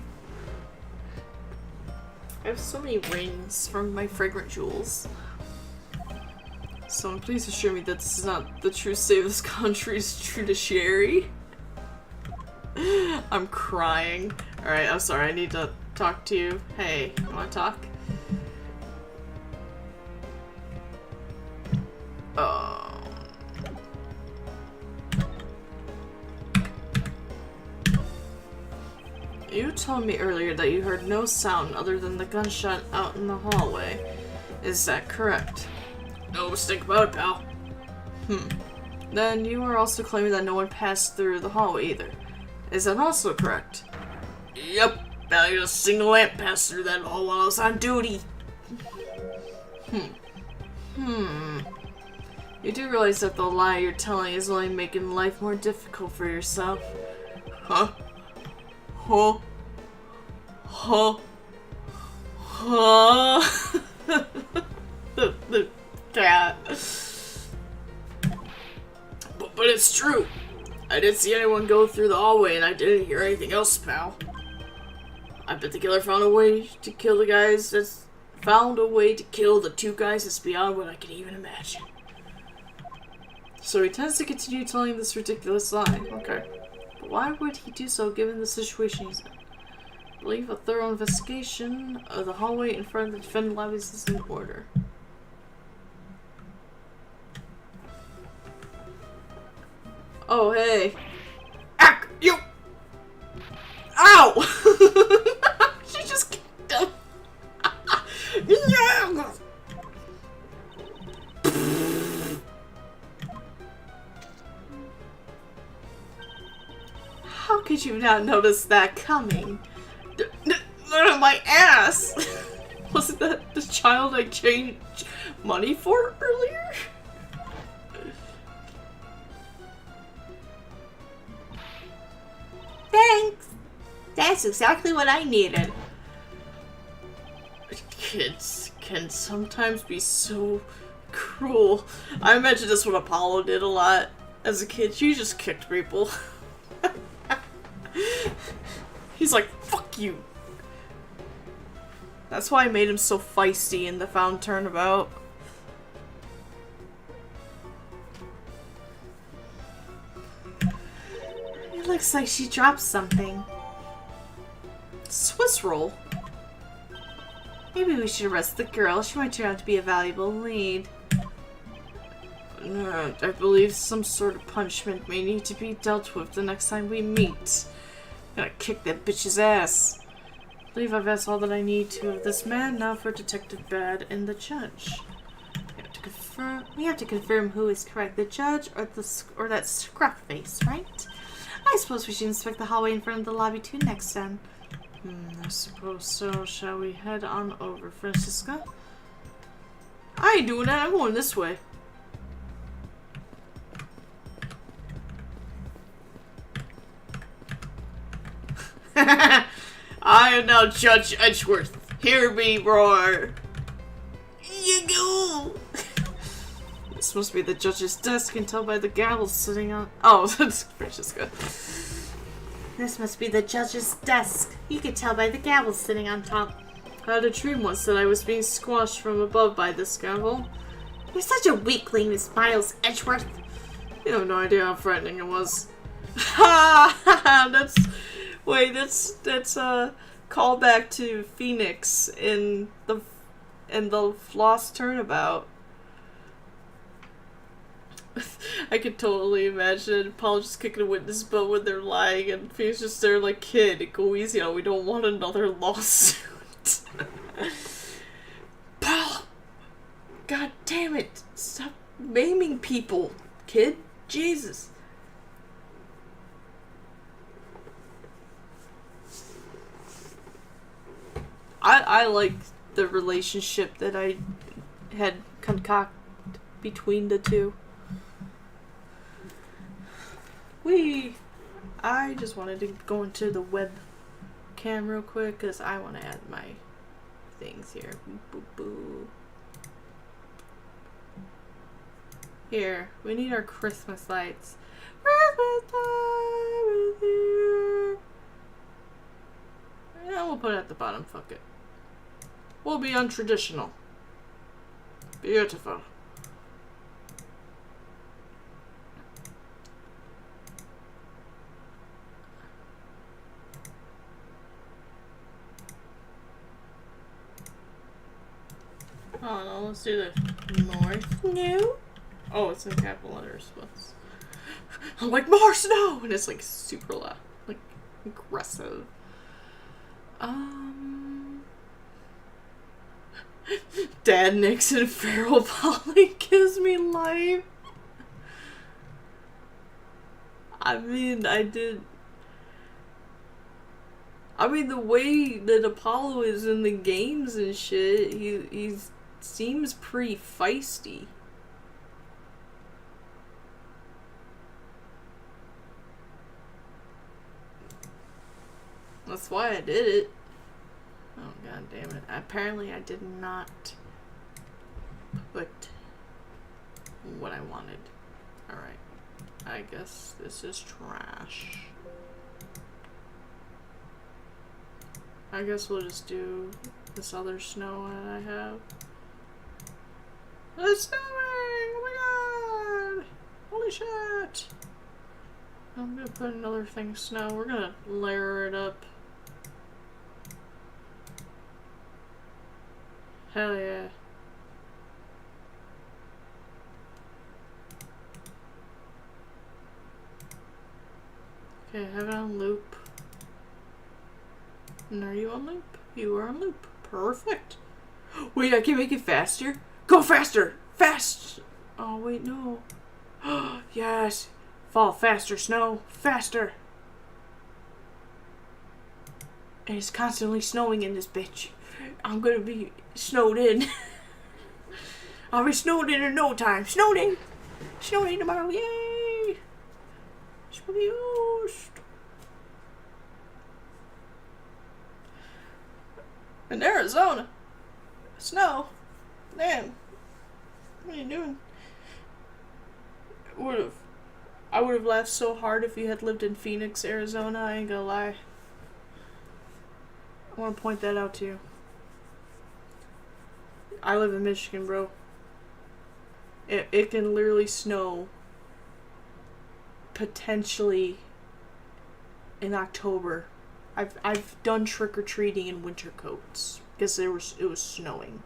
I have so many rings from my fragrant jewels. Someone please assure me that this is not the true state of this country's judiciary. I'm crying. Alright, I'm sorry, I need to talk to you. Hey, you wanna talk? You told me earlier that you heard no sound other than the gunshot out in the hallway. Is that correct? No mistake about it, pal. Then you are also claiming that no one passed through the hallway either. Is that also correct? Yep. Not even a single lamp passed through that hall while I was on duty. You do realize that the lie you're telling is only making life more difficult for yourself. Huh? Huh? Huh? Huh? the cat. But it's true. I didn't see anyone go through the hallway and I didn't hear anything else, pal. I bet the killer found a way to kill the guys that's found a way to kill the two guys that's beyond what I can even imagine. So he tends to continue telling this ridiculous lie. Okay. But why would he do so given the situation he's in? I believe a thorough investigation of the hallway in front of the defendant lobbies is in order. Oh, hey. Ack! You! Ow! She just kicked him. How could you not notice that coming? My ass! Wasn't that the child I changed money for earlier?
Thanks! That's exactly what I needed.
Kids can sometimes be so cruel. I imagine that's what Apollo did a lot as a kid. She just kicked people. He's like, fuck you. That's why I made him so feisty in the found turnabout.
It looks like she dropped something.
Swiss roll.
Maybe we should arrest the girl. She might turn out to be a valuable lead.
I believe some sort of punishment may need to be dealt with the next time we meet. I'm gonna kick that bitch's ass. I believe I've asked all that I need to of this man. Now for Detective Bad and the judge.
We have to confirm who is correct, the judge or that scruff face, right? I suppose we should inspect the hallway in front of the lobby too next then.
I suppose so. Shall we head on over, Francisca? I ain't doing that. I'm going this way. I am now Judge Edgeworth. Hear me roar. You go. This must be the judge's desk. You can tell by the gavel sitting on. Oh, that's Francisca.
This must be the judge's desk. You can tell by the gavel sitting on top.
I had a dream once that I was being squashed from above by this gavel.
You're such a weakling, Miss Miles Edgeworth.
You have no idea how frightening it was. Ha ha! That's a callback to Phoenix in the Lost Turnabout. I could totally imagine Paul just kicking a witness butt when they're lying, and Phoenix just there like, kid, go easy on. We don't want another lawsuit. Paul, God damn it! Stop maiming people, kid. Jesus. I like the relationship that I had concocted between the two. I just wanted to go into the webcam real quick because I want to add my things here. Boo, boo. Here, we need our Christmas lights. Christmas time is here. Yeah, we'll put it at the bottom. Fuck it. We'll be untraditional. Beautiful. Oh no, let's do the north.
No.
Oh, it's in capital letters. I'm like, more snow! And it's like super loud. Like, aggressive. Dad Nixon Feral Polly gives me life. I mean, the way that Apollo is in the games and shit, he seems pretty feisty. That's why I did it. Oh, god damn it. Apparently I did not put what I wanted. Alright. I guess this is trash. I guess we'll just do this other snow that I have. It's snowing! Oh my god! Holy shit! I'm gonna put another thing of snow. We're gonna layer it up. Hell yeah. Okay, have it on loop. And are you on loop? You are on loop. Perfect. Wait, I can make it faster? Go faster! Fast! Oh, wait, no. Yes. Fall faster, snow. Faster. And it's constantly snowing in this bitch. I'm gonna be snowed in. I'll be snowed in no time. Snowed in! Snowed in tomorrow, yay! Snowed. In Arizona. Snow. Damn. What are you doing? I would have laughed so hard if you had lived in Phoenix, Arizona. I ain't gonna lie. I want to point that out to you. I live in Michigan, bro. It can literally snow potentially in October. I've done trick or treating in winter coats because it was snowing.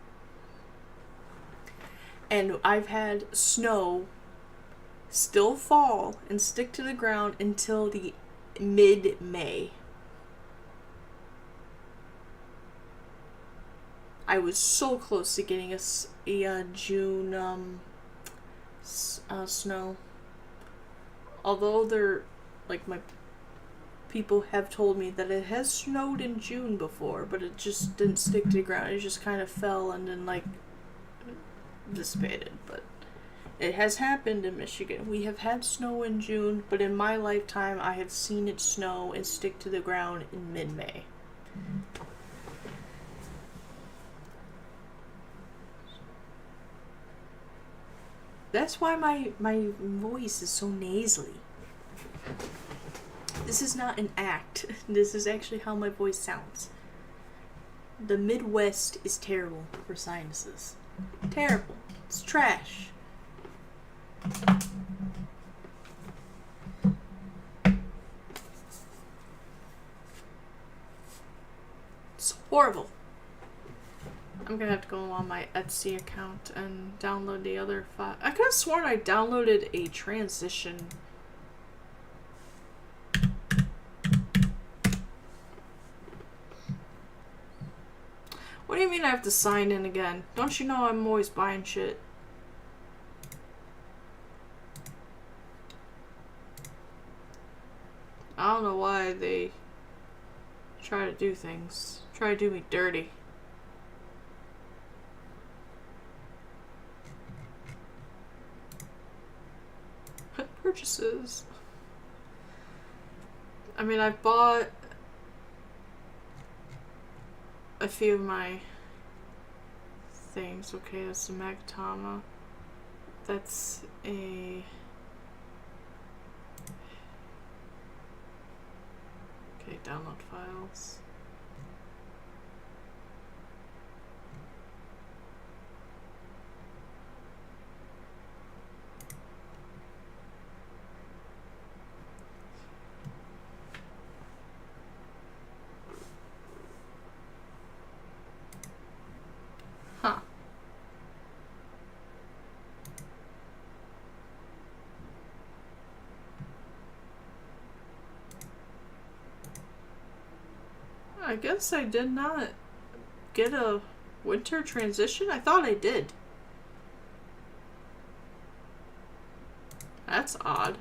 And I've had snow still fall and stick to the ground until the mid-May. I was so close to getting a June snow. Although they're like my people have told me that it has snowed in June before, but it just didn't stick to the ground. It just kind of fell and then like dissipated. But it has happened in Michigan. We have had snow in June, but in my lifetime I have seen it snow and stick to the ground in mid-May. That's why my voice is so nasally. This is not an act. This is actually how my voice sounds. The Midwest is terrible for sinuses. Terrible. It's trash. It's horrible. I'm gonna have to go on my Etsy account and download the other file. I could have sworn I downloaded a transition. What do you mean I have to sign in again? Don't you know I'm always buying shit? I don't know why they try to do things. Try to do me dirty. Purchases. I mean, I bought a few of my things. Okay, that's the Magatama. That's a... Okay, download files. Huh. I guess I did not get a winter transition. I thought I did. That's odd.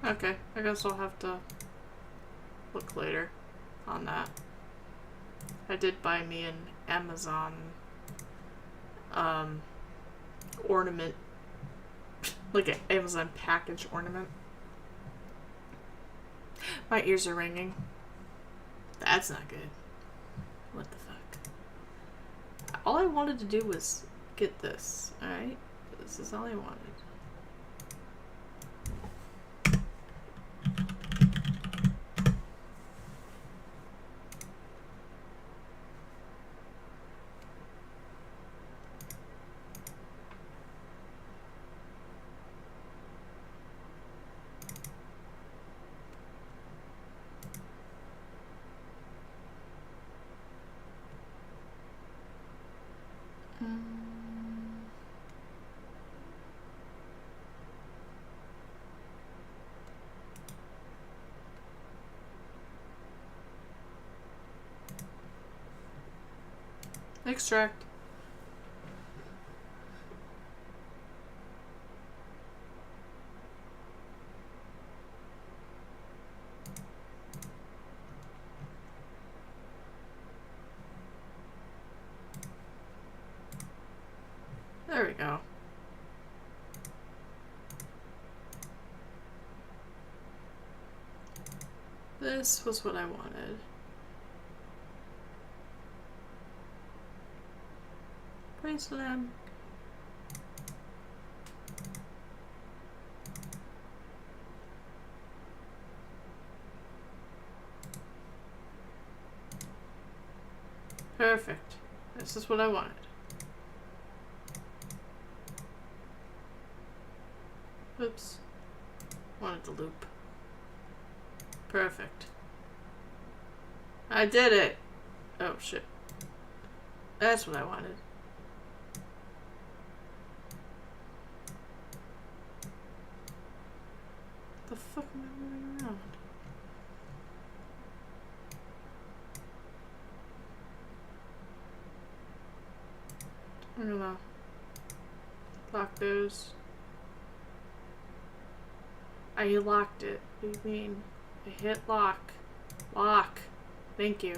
Okay, I guess I'll have to look later on that. I did buy me an Amazon ornament, like an Amazon package ornament. My ears are ringing. That's not good. What the fuck? All I wanted to do was get this, alright? This is all I wanted.
Extract. There we go. This was what I wanted. Praise them. Perfect. This is what I wanted. Oops. Wanted the loop. Perfect. I did it! Oh shit. That's what I wanted. The fuck am I moving around? I'm gonna lock those. I locked it. What do you mean? I hit lock. Lock. Thank you.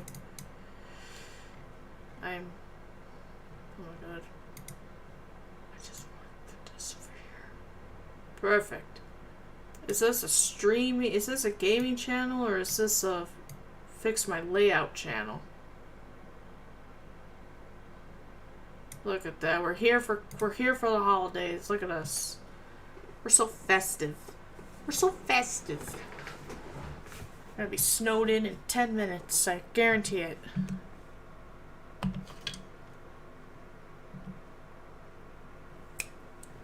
Oh my god. I just want this over here. Perfect. Is this a streaming? Is this a gaming channel or is this a fix my layout channel? Look at that. We're here for the holidays. Look at us. We're so festive. We're so festive. I'm gonna be snowed in 10 minutes. I guarantee it.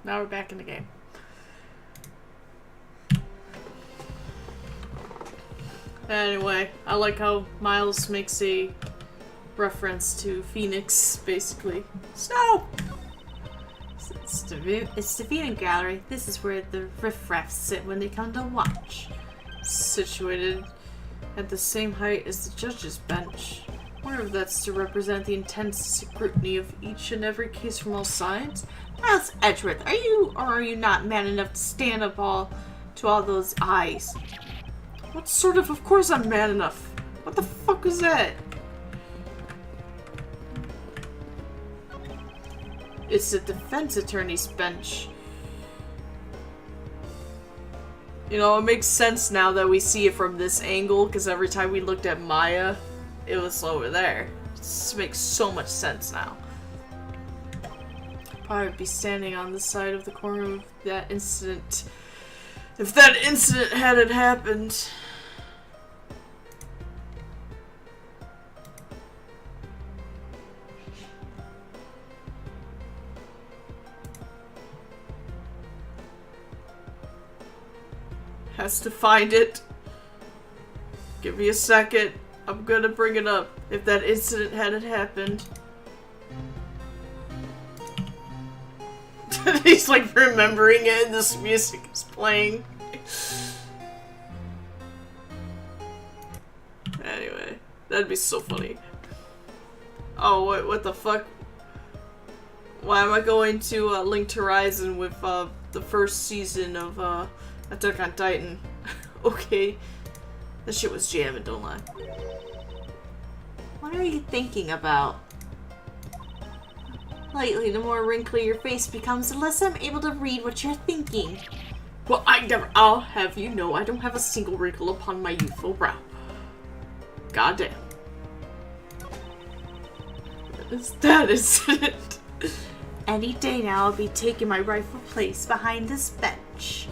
Now we're back in the game. Anyway, I like how Miles makes a reference to Phoenix, basically. Snow! It's the viewing gallery. This is where the riffraffs sit when they come to watch. Situated at the same height as the judge's bench. I wonder if that's to represent the intense scrutiny of each and every case from all sides. Miles Edgeworth, are you or are you not man enough to stand up to all those eyes? What sort of course I'm man enough. What the fuck was that? It's the defense attorney's bench. You know, it makes sense now that we see it from this angle, because every time we looked at Maya, it was over there. This makes so much sense now. Probably be standing on the side of the corner of that incident. If that incident hadn't happened. Has to find it. Give me a second. I'm gonna bring it up. If that incident hadn't happened. He's like remembering it and this music is playing. Anyway, that'd be so funny. Oh, what the fuck? Why am I going to Linked Horizon with the first season of Attack on Titan? Okay. That shit was jamming, don't lie. What are you thinking about? Lately, the more wrinkly your face becomes, the less I'm able to read what you're thinking. Well, I'll have you know I don't have a single wrinkle upon my youthful brow. Goddamn. That is it. Any day now, I'll be taking my rightful place behind this bench.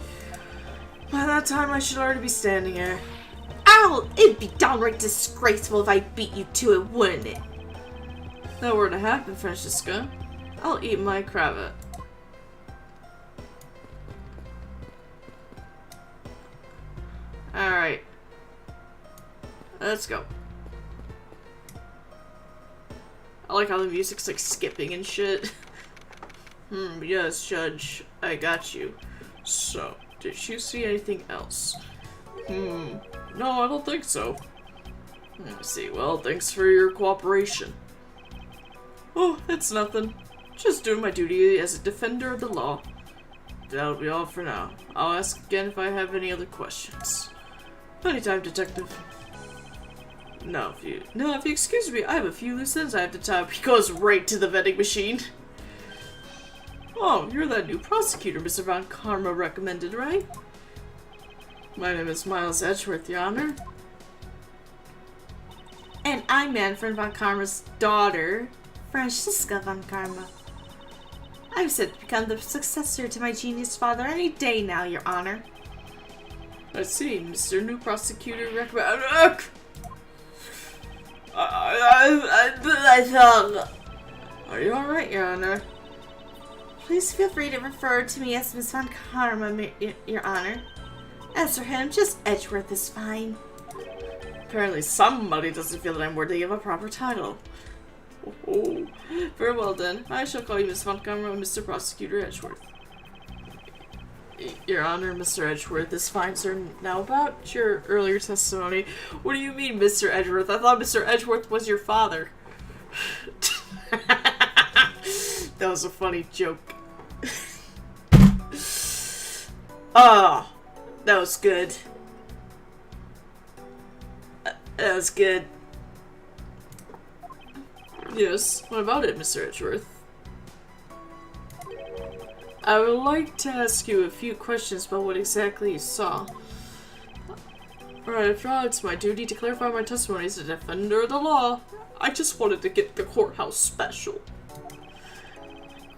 By that time, I should already be standing here. Ow! It'd be downright disgraceful if I beat you to it, wouldn't it? If that were to happen, Francesca, I'll eat my cravat. Alright. Let's go. I like how the music's like skipping and shit. Yes, Judge. I got you. So, did you see anything else? No, I don't think so. Let me see. Well, thanks for your cooperation. Oh, it's nothing. Just doing my duty as a defender of the law. That'll be all for now. I'll ask again if I have any other questions. Anytime, Detective. If you excuse me, I have a few loose ends I have to tie up. He goes right to the vending machine. Oh, you're that new prosecutor Mr. Von Karma recommended, right? My name is Miles Edgeworth, Your Honor.
And I'm Manfred Von Karma's daughter, Franziska Von Karma. I'm set to become the successor to my genius father any day now, Your Honor.
I see, Mr. New Prosecutor recommend. I thought. Are you alright, Your Honor?
Please feel free to refer to me as Miss Von Karma, Your Honor. As for him, just Edgeworth is fine.
Apparently somebody doesn't feel that I'm worthy of a proper title. Oh, very well then. I shall call you Miss Von Karma and Mr. Prosecutor Edgeworth. Your Honor, Mr. Edgeworth is fine, sir. Now about your earlier testimony. What do you mean, Mr. Edgeworth? I thought Mr. Edgeworth was your father. That was a funny joke. Oh, that was good. That was good. Yes, what about it, Mr. Edgeworth? I would like to ask you a few questions about what exactly you saw. Alright, after all, it's my duty to clarify my testimony as a defender of the law. I just wanted to get the courthouse special.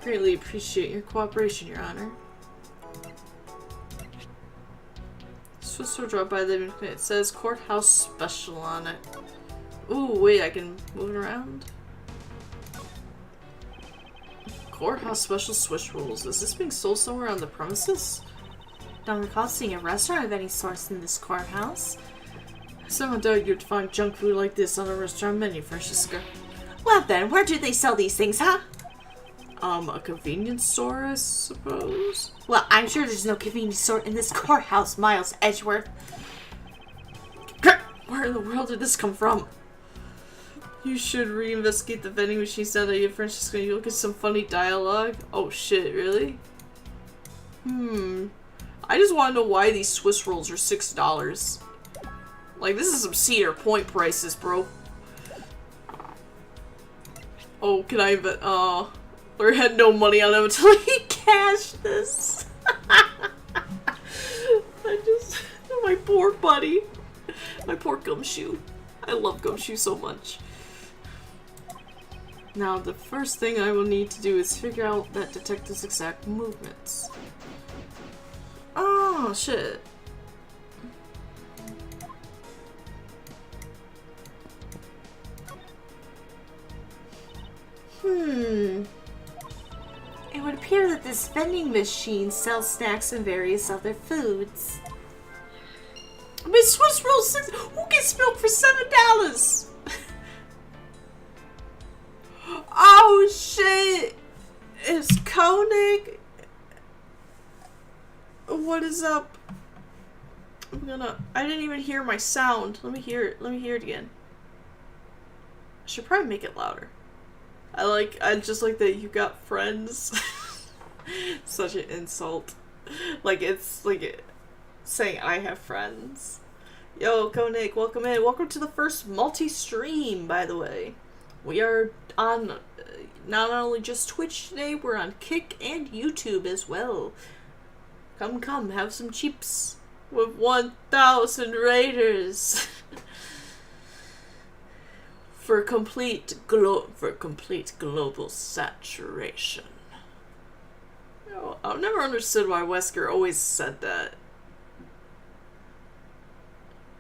Greatly appreciate your cooperation, Your Honor. Swiss will drop by the it says courthouse special on it. Ooh, wait, I can move it around? Courthouse special Swiss rolls. Is this being sold somewhere on the premises?
Don't recall seeing a restaurant of any sort in this courthouse.
Someone doubt you'd find junk food like this on a restaurant menu, Franziska.
Well then, where do they sell these things, huh?
A convenience store, I suppose?
Well, I'm sure there's no convenience store in this courthouse, Miles Edgeworth.
Where in the world did this come from? You should reinvestigate the vending machine sound that you have, Franziska. You'll get some funny dialogue. Oh shit, really? I just want to know why these Swiss rolls are $6. Like, this is some Cedar Point prices, bro. Oh, can I bet? Larry had no money on him until he cashed this. My poor buddy. My poor Gumshoe. I love Gumshoe so much. Now, the first thing I will need to do is figure out that detective's exact movements. Oh, shit.
It would appear that this vending machine sells snacks and various other foods.
Miss Swiss roll 6. Who gets milk for $7? Oh shit! It's Koenig. What is up? I didn't even hear my sound. Let me hear it. Let me hear it again. I should probably make it louder. I just like that you got friends. Such an insult. Like, it's like saying I have friends. Yo, Koenig, welcome in. Welcome to the first Multistream, by the way. We are on not only just Twitch today, we're on Kick and YouTube as well. Come, have some cheeps with 1,000 raiders. for complete global saturation. You know, I've never understood why Wesker always said that.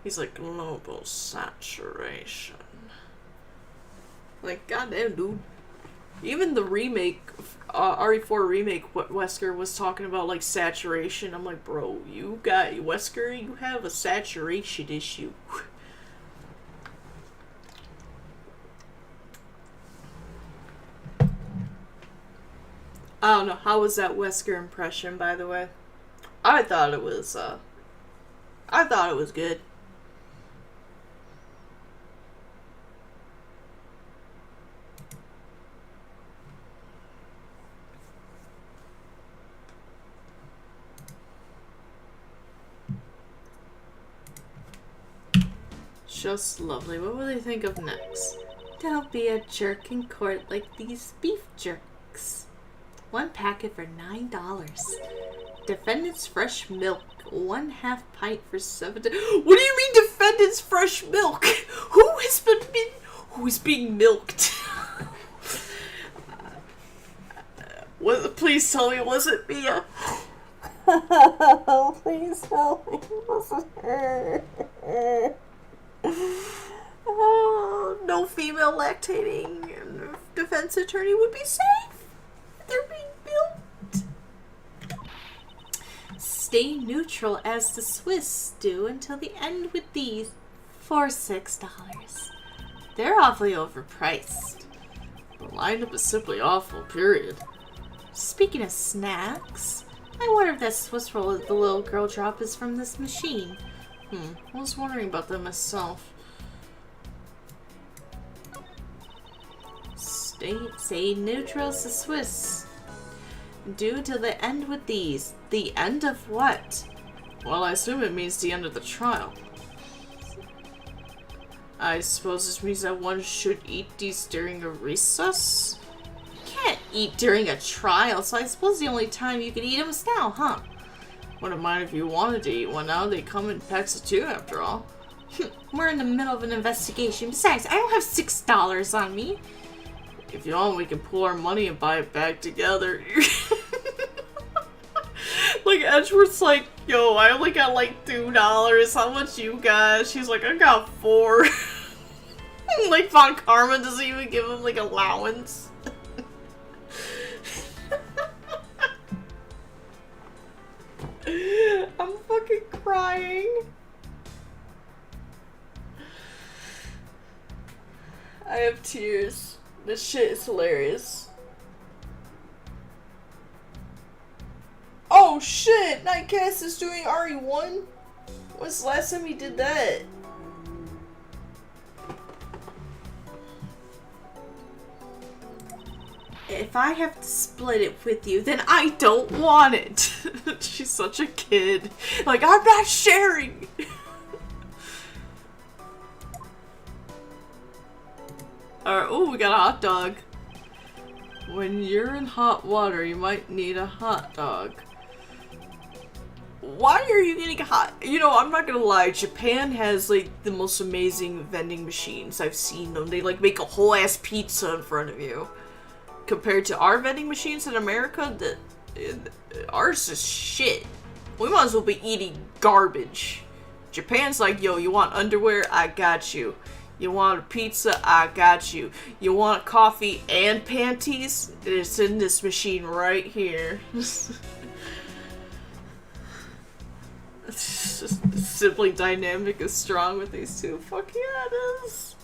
He's like, global saturation. Like, goddamn, dude. Even the remake, RE4 remake, what Wesker was talking about, like, saturation. I'm like, bro, Wesker, you have a saturation issue. I don't know, how was that Wesker impression, by the way? I thought it was good. Just lovely. What will they think of next?
Don't be a jerk in court like these beef jerks. One packet for $9. Defendant's fresh milk. 1/2 pint for $7. What do you mean defendant's fresh milk? Who is being milked? Please tell me it wasn't Mia. Please tell me it wasn't her. Oh, no female lactating defense attorney would be safe. They're being milked. Stay neutral as the Swiss do until the end with these for $6. They're awfully overpriced.
The lineup is simply awful, period.
Speaking of snacks, I wonder if that Swiss roll that the little girl dropped is from this machine.
I was wondering about that myself.
Stay neutral as the Swiss do until the end with these. The end of what?
Well, I assume it means the end of the trial. I suppose this means that one should eat these during a recess?
Can't eat during a trial, so I suppose the only time you can eat them is now, huh?
Wouldn't mind if you wanted to eat one now. They come in packs of 2 after all.
We're in the middle of an investigation. Besides, I don't have $6 on me.
If you want, we can pool our money and buy it back together. Like, Edgeworth's like, yo, I only got like $2. How much you got? She's like, I got 4. Like, Von Karma doesn't even give him, like, allowance. I'm fucking crying. I have tears. This shit is hilarious. Oh shit! Nightcast is doing RE1? When's the last time he did that?
If I have to split it with you, then I don't want it.
She's such a kid. Like, I'm not sharing! Alright, oh, we got a hot dog. When you're in hot water, you might need a hot dog. Why are you getting hot? You know, I'm not gonna lie, Japan has, like, the most amazing vending machines. I've seen them. They, like, make a whole ass pizza in front of you. Compared to our vending machines in America, ours is shit. We might as well be eating garbage. Japan's like, yo, you want underwear? I got you. You want a pizza? I got you. You want coffee and panties? It's in this machine right here. It's just the sibling dynamic is strong with these two. Fuck yeah, it is.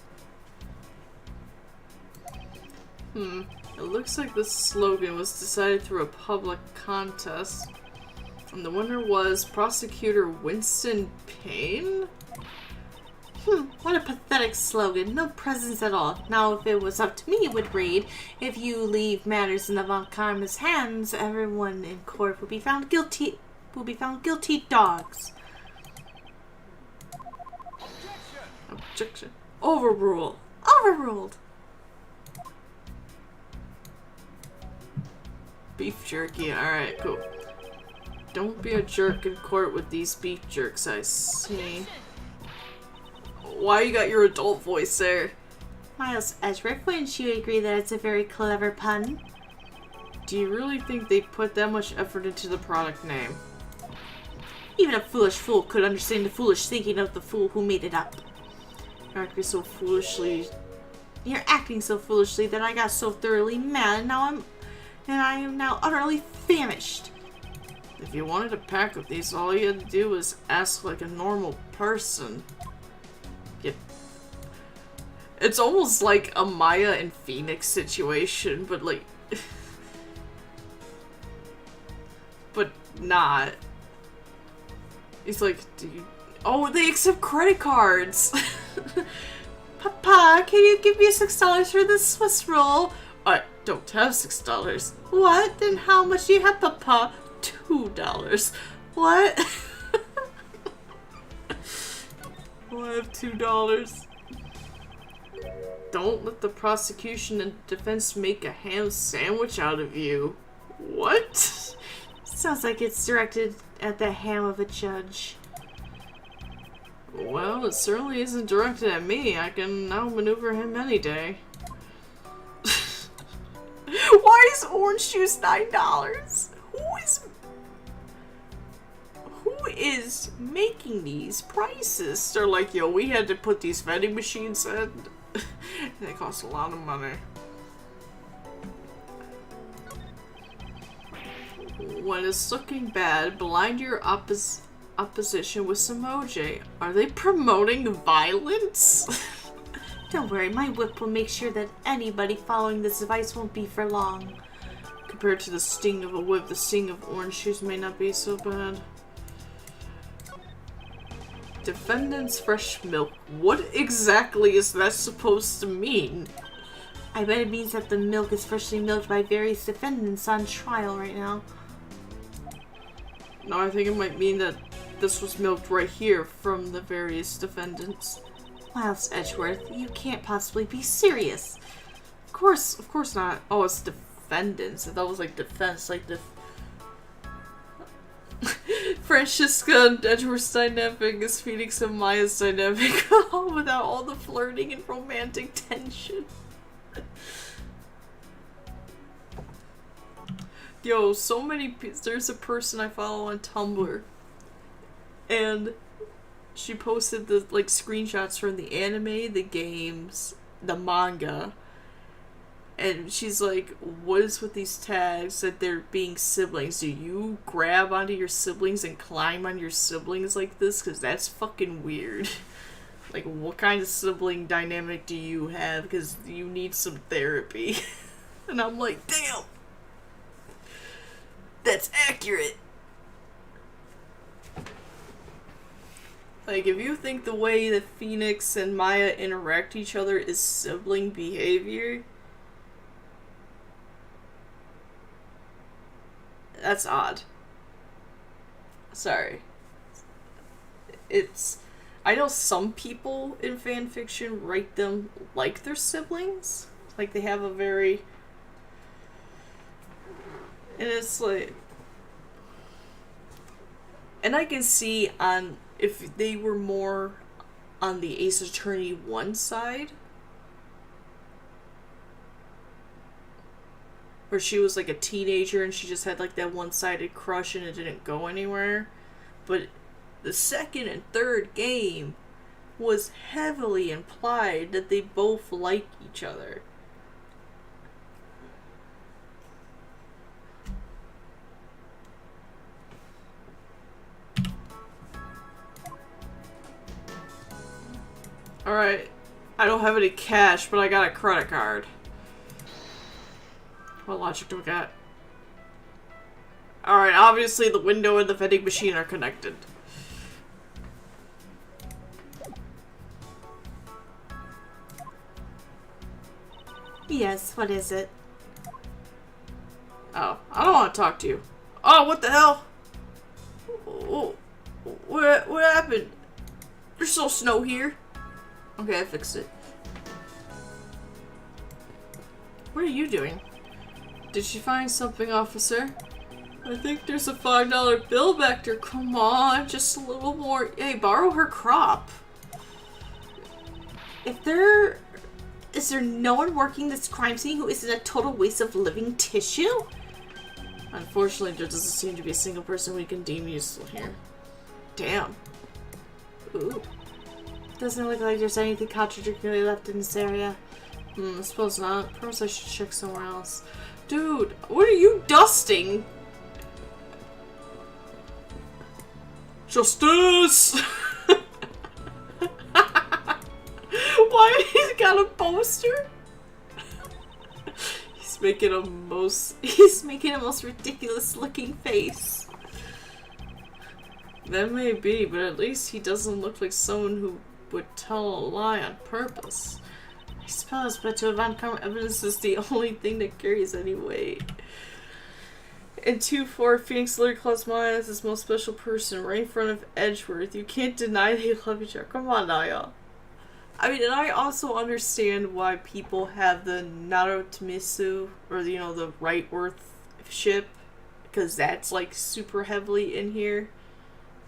It looks like this slogan was decided through a public contest. And the winner was prosecutor Winston Payne?
What a pathetic slogan. No presence at all. Now, if it was up to me, it would read, if you leave matters in the Von Karma's hands, everyone in court will be found guilty. Dogs.
Objection. Overrule.
Overruled.
Beef jerky. Alright, cool. Don't be a jerk in court with these beef jerks, I see. Why you got your adult voice there?
Miles Edgeworth, wouldn't you agree that it's a very clever pun?
Do you really think they put that much effort into the product name?
Even a foolish fool could understand the foolish thinking of the fool who made it up.
You're acting so foolishly.
You're acting so foolishly that I got so thoroughly mad, and I am now utterly famished.
If you wanted a pack of these, all you had to do was ask like a normal person. It's almost like a Maya and Phoenix situation, but like... but not. He's like, do you... Oh, they accept credit cards!
Papa, can you give me $6 for this Swiss roll?
I don't have $6.
What? Then how much do you have, Papa?
$2.
What?
Oh, I have $2. Don't let the prosecution and defense make a ham sandwich out of you. What?
Sounds like it's directed at the ham of a judge.
Well, it certainly isn't directed at me. I can outmaneuver him any day.
Why is orange juice $9? Who is making these prices?
They're like, yo, we had to put these vending machines in. They cost a lot of money. When it's looking bad, blind your opposition with some OJ. Are they promoting violence?
Don't worry, my whip will make sure that anybody following this advice won't be for long.
Compared to the sting of a whip, the sting of orange juice may not be so bad. Defendant's fresh milk. What exactly is that supposed to mean?
I bet it means that the milk is freshly milked by various defendants on trial right now.
No, I think it might mean that this was milked right here from the various defendants.
Miles Edgeworth, you can't possibly be serious.
Of course not. Oh, it's defendants. I thought it was like defense, like the Francisca and Edgeworth's dynamic is Phoenix and Maya's dynamic without all the flirting and romantic tension. Yo, so many there's a person I follow on Tumblr, and she posted the like screenshots from the anime, the games, the manga, and she's like, what is with these tags that they're being siblings? Do you grab onto your siblings and climb on your siblings like this? Because that's fucking weird. Like, what kind of sibling dynamic do you have? Because you need some therapy. And I'm like, damn! That's accurate! Like, if you think the way that Phoenix and Maya interact with each other is sibling behavior, that's odd. Sorry. I know some people in fanfiction write them like their siblings. Like, they have a very... And it's like... And I can see on... If they were more on the Ace Attorney 1 side, where she was like a teenager and she just had like that one-sided crush and it didn't go anywhere. But the second and third game was heavily implied that they both like each other. Alright, I don't have any cash, but I got a credit card. What logic do we got? Alright, obviously the window and the vending machine are connected.
Yes, what is it?
Oh, I don't want to talk to you. Oh, what the hell? Oh, what happened? There's still snow here. Okay, I fixed it. What are you doing? Did she find something, officer? I think there's a $5 bill back there. Come on, just a little more. Hey, borrow her crop.
Is there no one working this crime scene who isn't a total waste of living tissue?
Unfortunately, there doesn't seem to be a single person we can deem useful here. Damn. Ooh.
Doesn't look like there's anything contradictory left in this area.
I suppose not. Perhaps I should check somewhere else. Dude, what are you dusting? Justice! Why he's got a poster? He's making a most
ridiculous looking face.
That may be, but at least he doesn't look like someone who would tell a lie on purpose.
I suppose, but to have uncovered evidence is the only thing that carries any weight.
And 2-4, Phoenix literally calls mine as his most special person right in front of Edgeworth. You can't deny they love each other. Come on now, y'all. I mean, and I also understand why people have the Narutomisu, or, you know, the Rightworth ship, because that's, like, super heavily in here.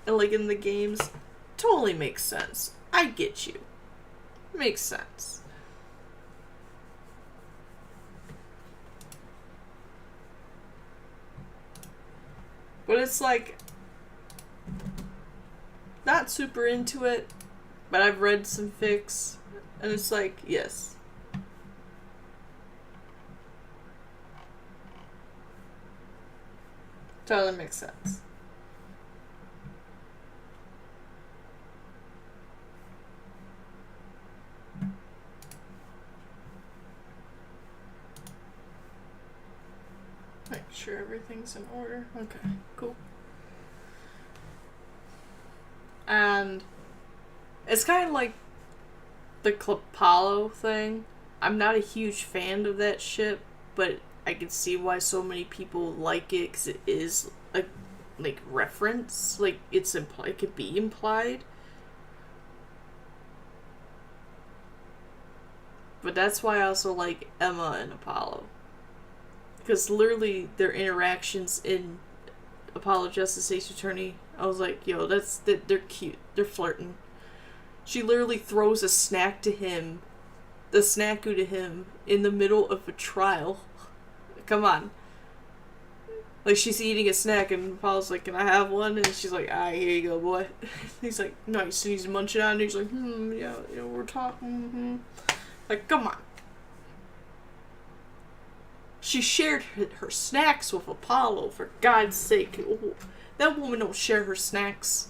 And, like, in the games. Totally makes sense. I get you. Makes sense. But it's like, not super into it, but I've read some fics, and it's like, yes. Totally makes sense. Make sure everything's in order. Okay, cool. And it's kind of like the Apollo thing. I'm not a huge fan of that ship, but I can see why so many people like it, because it is a like reference, like it could be implied. But that's why I also like Emma and Apollo. Because literally their interactions in Apollo Justice Ace Attorney, I was like, yo, they're cute. They're flirting. She literally throws a snack to him, the snacku to him, in the middle of a trial. Come on. Like, she's eating a snack and Apollo's like, can I have one? And she's like, here you go, boy. He's like, nice. And he's munching on it and he's like, yeah, you know, we're talking, Like, come on. She shared her snacks with Apollo, for God's sake. Oh, that woman don't share her snacks.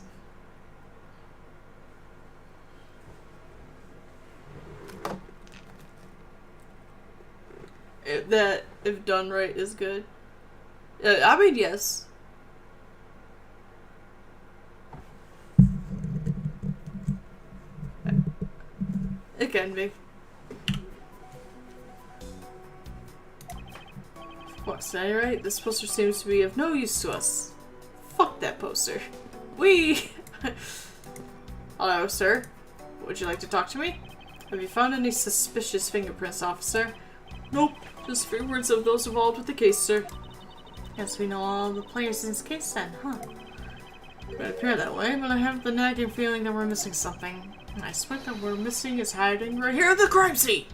That, if done right, is good. I mean, yes. It can be. What's that, right? This poster seems to be of no use to us. Fuck that poster. Hello, sir. Would you like to talk to me? Have you found any suspicious fingerprints, officer? Nope. Just fingerprints of those involved with the case, sir. Guess we know all the players in this case then, huh? It might appear that way, but I have the nagging feeling that we're missing something. And I swear that we're missing is hiding right here at the crime scene!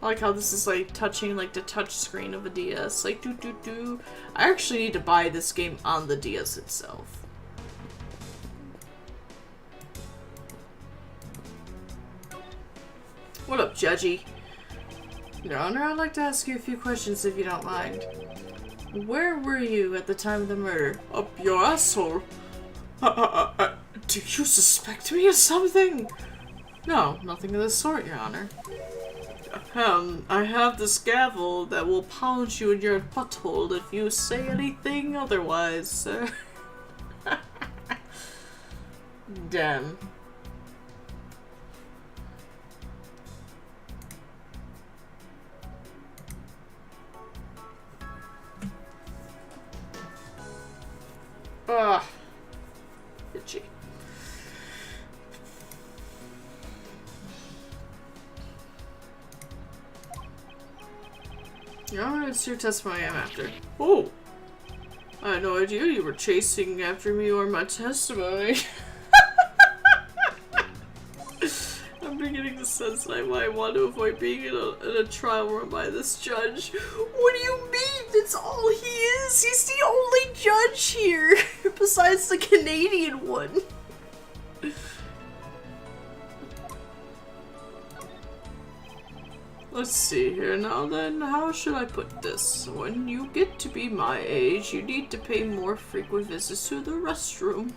I like how this is like touching like the touch screen of a DS. Like do. I actually need to buy this game on the DS itself. What up, Judgy? Your Honor, I'd like to ask you a few questions if you don't mind. Where were you at the time of the murder? Up your asshole. Do you suspect me of something? No, nothing of the sort, Your Honor. I have this gavel that will pound you in your butthole if you say anything otherwise, sir. Damn. Itchy. Yeah, it's your testimony I'm after. Oh! I had no idea you were chasing after me or my testimony. I'm beginning to sense that I might want to avoid being in a trial run by this judge. What do you mean? That's all he is! He's the only judge here! Besides the Canadian one. Let's see here now then, how should I put this? When you get to be my age, you need to pay more frequent visits to the restroom.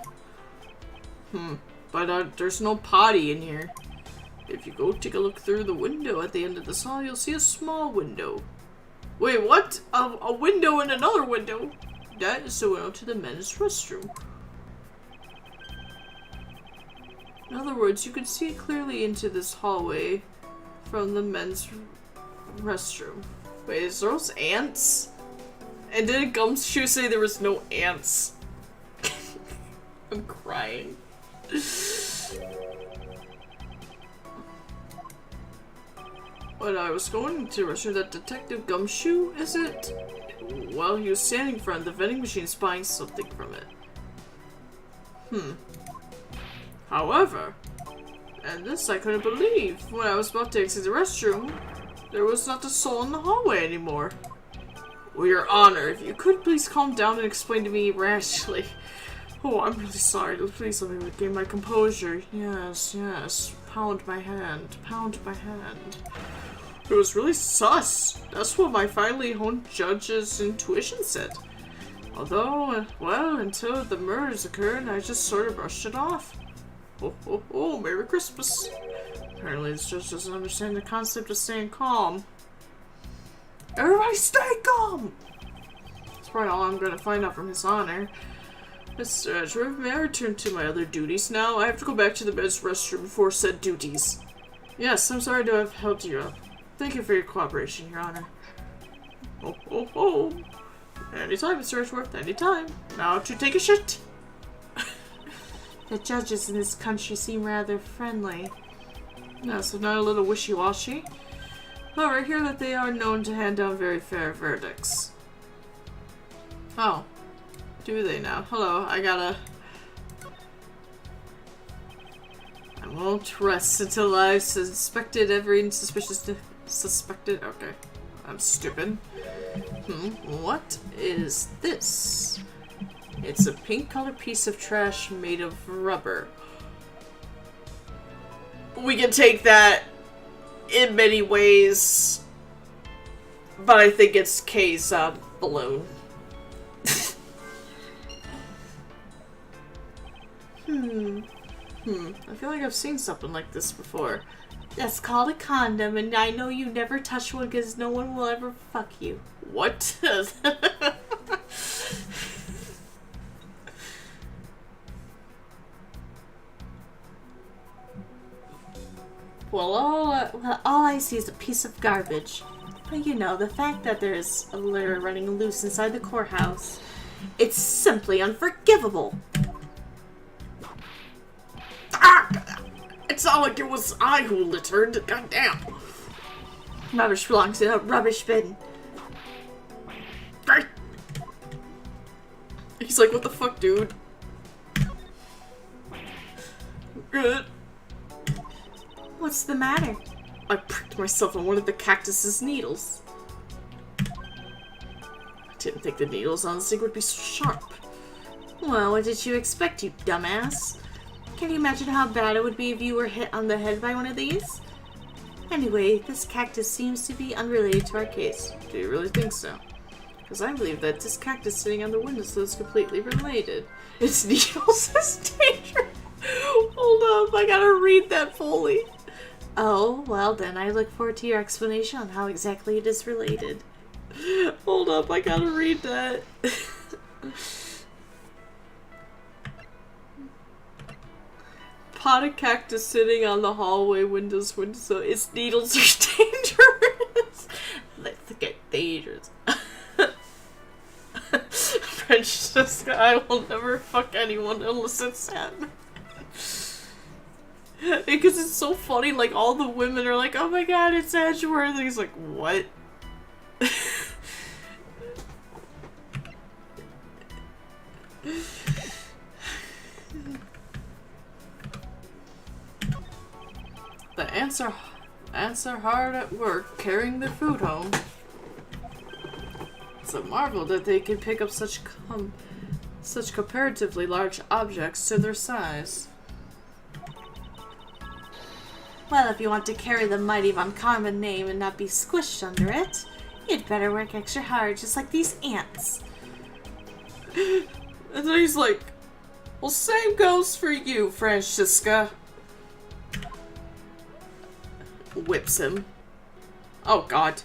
But there's no potty in here. If you go take a look through the window at the end of this hall, you'll see a small window. Wait, what? A window in another window? That is the window to the men's restroom. In other words, you can see clearly into this hallway
from the men's restroom. Wait, is those ants? And didn't Gumshoe say there was no ants? I'm crying. But I was going to rescue that Detective Gumshoe, is it? Well, he was standing in front of the vending machine spying something from it. However, and this I couldn't believe, when I was about to exit the restroom, there was not a soul in the hallway anymore. Well, Your Honor, if you could please calm down and explain to me rationally. Oh, I'm really sorry. Please let me regain my composure. Yes, yes. Pound my hand. Pound my hand. It was really sus. That's what my finely honed judge's intuition said. Although, well, until the murders occurred, I just sort of brushed it off. Oh, Merry Christmas. Apparently this judge doesn't understand the concept of staying calm. Everybody stay calm! That's probably all I'm gonna find out from His Honor. Mr. Edgeworth, may I return to my other duties now? I have to go back to the men's restroom before said duties. Yes, I'm sorry to have held you up. Thank you for your cooperation, Your Honor. Oh. Anytime, Mr. Edgeworth, anytime. Now to take a shit.
The judges in this country seem rather friendly.
Yeah, so not a little wishy-washy. However, I hear that they are known to hand down very fair verdicts. Oh. Do they now? Hello, I won't rest until I've suspected every suspected. Okay. I'm stupid. What is this? It's a pink colored piece of trash made of rubber. We can take that in many ways, but I think it's Kay's balloon. I feel like I've seen something like this before.
That's called a condom, and I know you never touch one because no one will ever fuck you.
What?
Well, all I see is a piece of garbage. But you know, the fact that there's a litter running loose inside the courthouse, it's simply unforgivable.
It's not like it was I who littered. Goddamn.
Rubbish belongs in a rubbish bin.
He's like, what the fuck, dude? Good.
What's the matter?
I pricked myself on one of the cactus's needles. I didn't think the needles on this thing would be so sharp.
Well, what did you expect, you dumbass? Can you imagine how bad it would be if you were hit on the head by one of these? Anyway, this cactus seems to be unrelated to our case.
Do you really think so? Because I believe that this cactus sitting on the windowsill is completely related. Its needles is dangerous. Hold up, I gotta read that fully.
Oh, well then I look forward to your explanation on how exactly it is related.
Hold up, I gotta read that. Potted cactus sitting on the hallway windowsill. Its needles are dangerous. Let's get dangerous. Francesca, I will never fuck anyone unless it's him. Because it's so funny, like all the women are like, oh my god, it's Edgeworth. And he's like, what? The ants are hard at work carrying their food home. It's a marvel that they can pick up such comparatively large objects to their size.
Well, if you want to carry the mighty Von Karman name and not be squished under it, you'd better work extra hard, just like these ants.
And then he's like, well, same goes for you, Francesca. Whips him. Oh, God.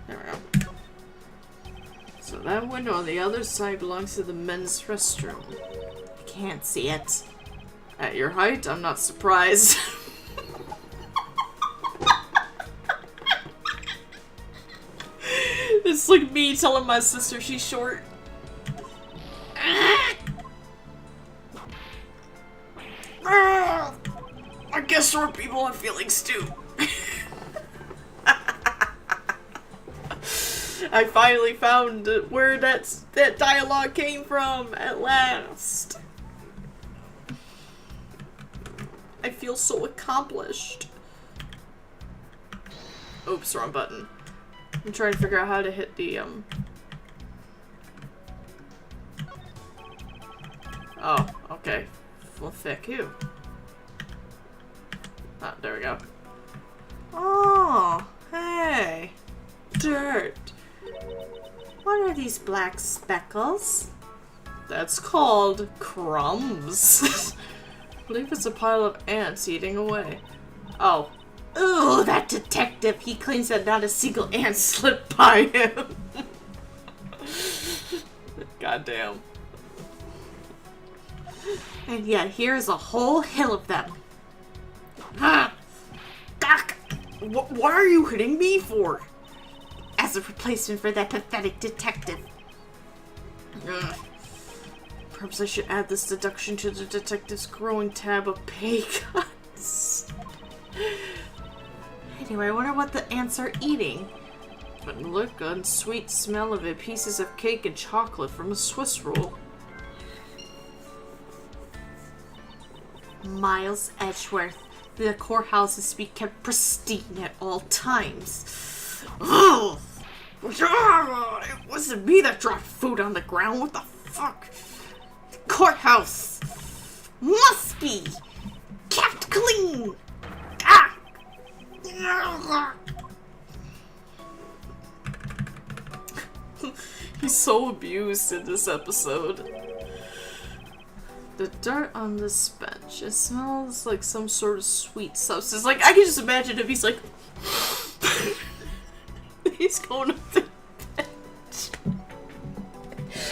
There we go. So that window on the other side belongs to the men's restroom.
I can't see it.
At your height, I'm not surprised.
It's like me telling my sister she's short. I guess short people have feelings too. I finally found where that dialogue came from at last. I feel so accomplished. Oops, wrong button. I'm trying to figure out how to hit the, Oh, okay. Well, fuck you. Ah, there we go. Oh, hey. Dirt. What are these black speckles? That's called crumbs. I believe it's a pile of ants eating away. Oh. Ooh, that detective. He claims that not a single ant slipped by him. Goddamn. And yet here's a whole hill of them. Ah! Doc! What are you hitting me for? As a replacement for that pathetic detective. Ugh. Perhaps I should add this deduction to the detective's growing tab of pay cuts. Anyway, I wonder what the ants are eating. But look, good sweet smell of it. Pieces of cake and chocolate from a Swiss roll. Miles Edgeworth. The courthouse is to be kept pristine at all times. Ugh. It wasn't me that dropped food on the ground. What the fuck? The courthouse must be kept clean. Ah! He's so abused in this episode. The dirt on this bench. It smells like some sort of sweet substance. Like, I can just imagine if he's like... he's going up the bench.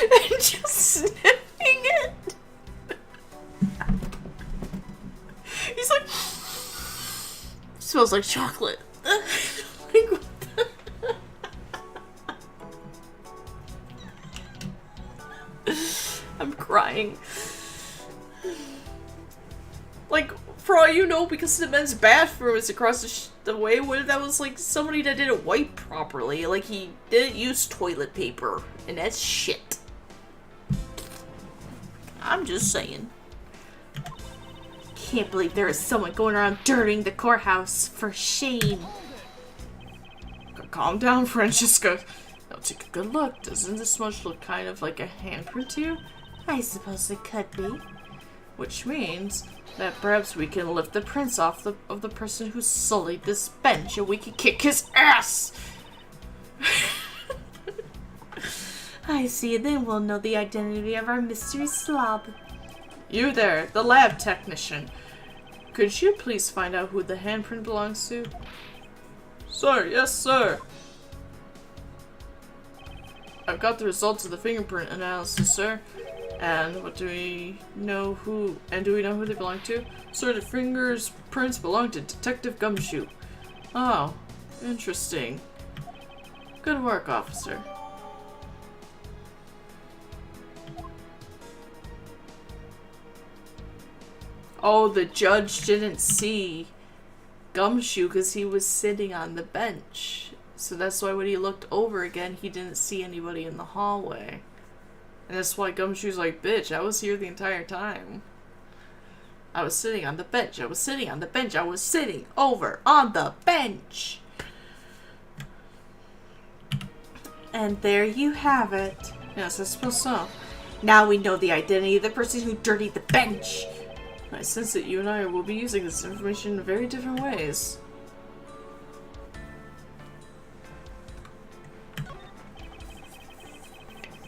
And just sniffing it. He's like... smells like chocolate. Like, what the... I'm crying. Like, for all you know, because the men's bathroom is across the way, what if that was like somebody that didn't wipe properly? Like, he didn't use toilet paper, and that's shit. I'm just saying. Can't believe there is someone going around dirtying the courthouse. For shame. Calm down, Francesca. Now take a good look. Doesn't this smudge look kind of like a handprint to you? I suppose it could be. Which means that perhaps we can lift the prints off of the person who sullied this bench and we can kick his ass! I see, then we'll know the identity of our mystery slob. You there, the lab technician. Could you please find out who the handprint belongs to? Sir, yes sir. I've got the results of the fingerprint analysis, sir. And what do we know who they belong to? Sir, the fingerprints belong to Detective Gumshoe. Oh, interesting. Good work, officer. Oh, the judge didn't see Gumshoe because he was sitting on the bench. So that's why when he looked over again, he didn't see anybody in the hallway. And that's why Gumshoe's like, bitch, I was here the entire time. I was sitting on the bench. I was sitting on the bench. I was sitting over on the bench. And there you have it. Yes, I suppose so. Now we know the identity of the person who dirtied the bench. I sense that you and I will be using this information in very different ways.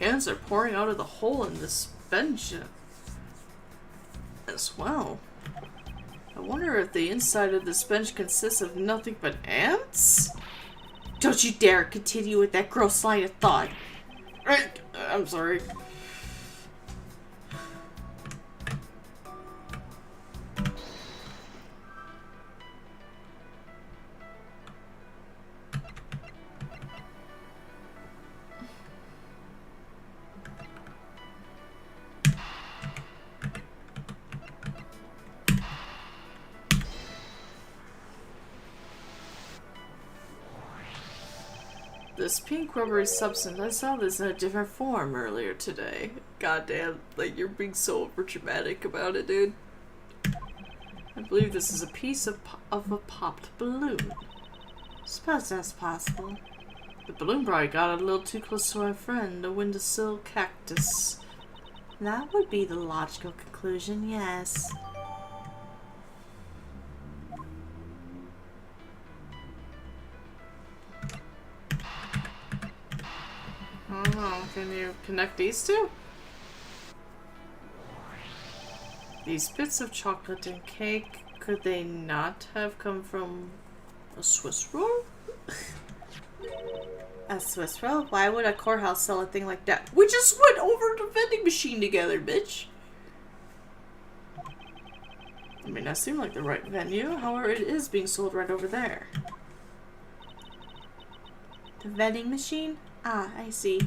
Ants are pouring out of the hole in this bench as well. I wonder if the inside of this bench consists of nothing but ants? Don't you dare continue with that gross line of thought. I'm sorry.
this pink rubbery substance. I saw this in a different form earlier today. Goddamn, like, you're being so overdramatic about it, dude. I believe this is a piece of a popped balloon. Suppose that's possible. The balloon probably got a little too close to our friend, a windowsill cactus. That would be the logical conclusion, yes. I don't know, can you connect these two? These bits of chocolate and cake, could they not have come from a Swiss roll? A Swiss roll? Why would a courthouse sell a thing like that? We just went over to the vending machine together, bitch! It may not seem like the right venue, however it is being sold right over there. The vending machine? Ah, I see.